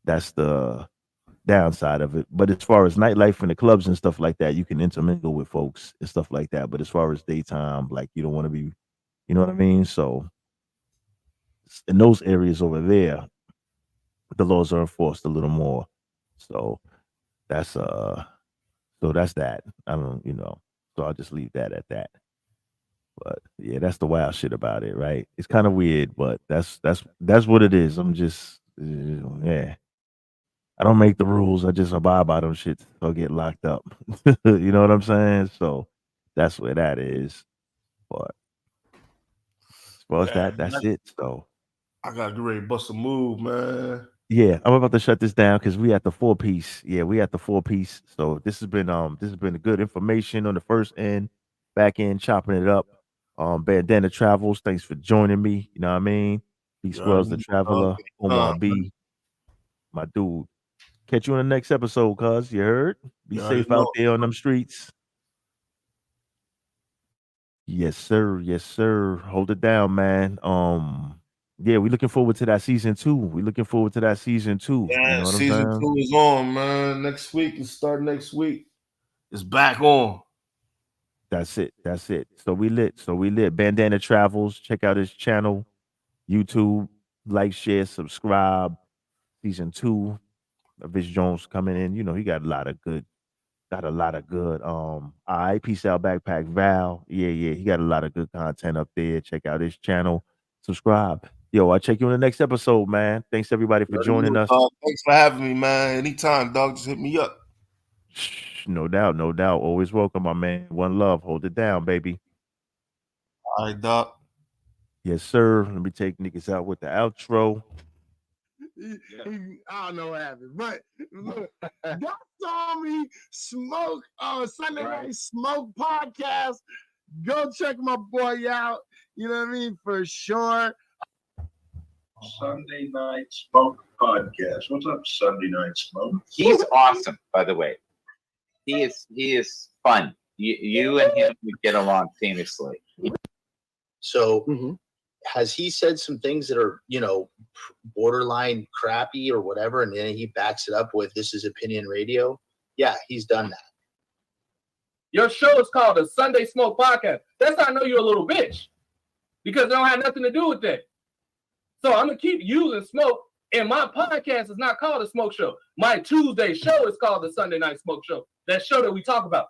that's the downside of it. But as far as nightlife and the clubs and stuff like that, you can intermingle with folks and stuff like that. But as far as daytime, like you don't want to be, you know what I mean? So in those areas over there, the laws are enforced a little more. So that's that's that. I don't, so I'll just leave that at that. But yeah, that's the wild shit about it, right? It's kind of weird, but that's what it is. I'm just yeah. I don't make the rules. I just abide by them shits or get locked up. You know what I'm saying? So that's where that is. But as far as Man, that's it. So I gotta get ready to bust a move, man. yeah, I'm about to shut this down because we at the 4-piece. Yeah, we at the 4-piece. So this has been good information on the first end, back end, chopping it up. Bandana Travels, thanks for joining me. You know what I mean? B You already Swells the know, dog. Traveler, Omar Man. B, my dude. Catch you in the next episode, cuz. You heard? Be You already safe out know. there on them streets. Yes, sir. Yes, sir. Hold it down, man. Yeah, we looking forward to that season 2. We looking forward to that season 2. You Yeah, know what I'm season saying? 2 is on, man. Next week, it start next week. It's back on. That's it. That's it. So we lit. So we lit. Bandana Travels. Check out his channel, YouTube. Like, share, subscribe. Season 2 of Rich Jones coming in. You know, he got a lot of good. Got a lot of good. All right, peace out, backpack Val. Yeah, yeah. He got a lot of good content up there. Check out his channel. Subscribe. Yo, I'll check you in the next episode, man. Thanks everybody for You already joining know, us. dog. Thanks for having me, man. Anytime, dog. Just hit me up. No doubt, no doubt. Always welcome, my man. One love. Hold it down, baby. All right, doc. Yes, sir. Let me take niggas out with the outro. I don't know what happened, but look, y'all saw me smoke Sunday Night Smoke podcast. Go check my boy out. You know what I mean? For sure. Sunday Night Smoke podcast. What's up, Sunday Night Smoke? He's awesome, by the way. He is fun. You and him would get along seamlessly. So has he said some things that are, borderline crappy or whatever, and then he backs it up with this is opinion radio? Yeah, he's done that. Your show is called the Sunday Smoke Podcast. That's how I know you're a little bitch. Because it don't have nothing to do with that. So I'm going to keep using smoke, and my podcast is not called a smoke show. My Tuesday show is called the Sunday Night Smoke Show. That show that we talk about.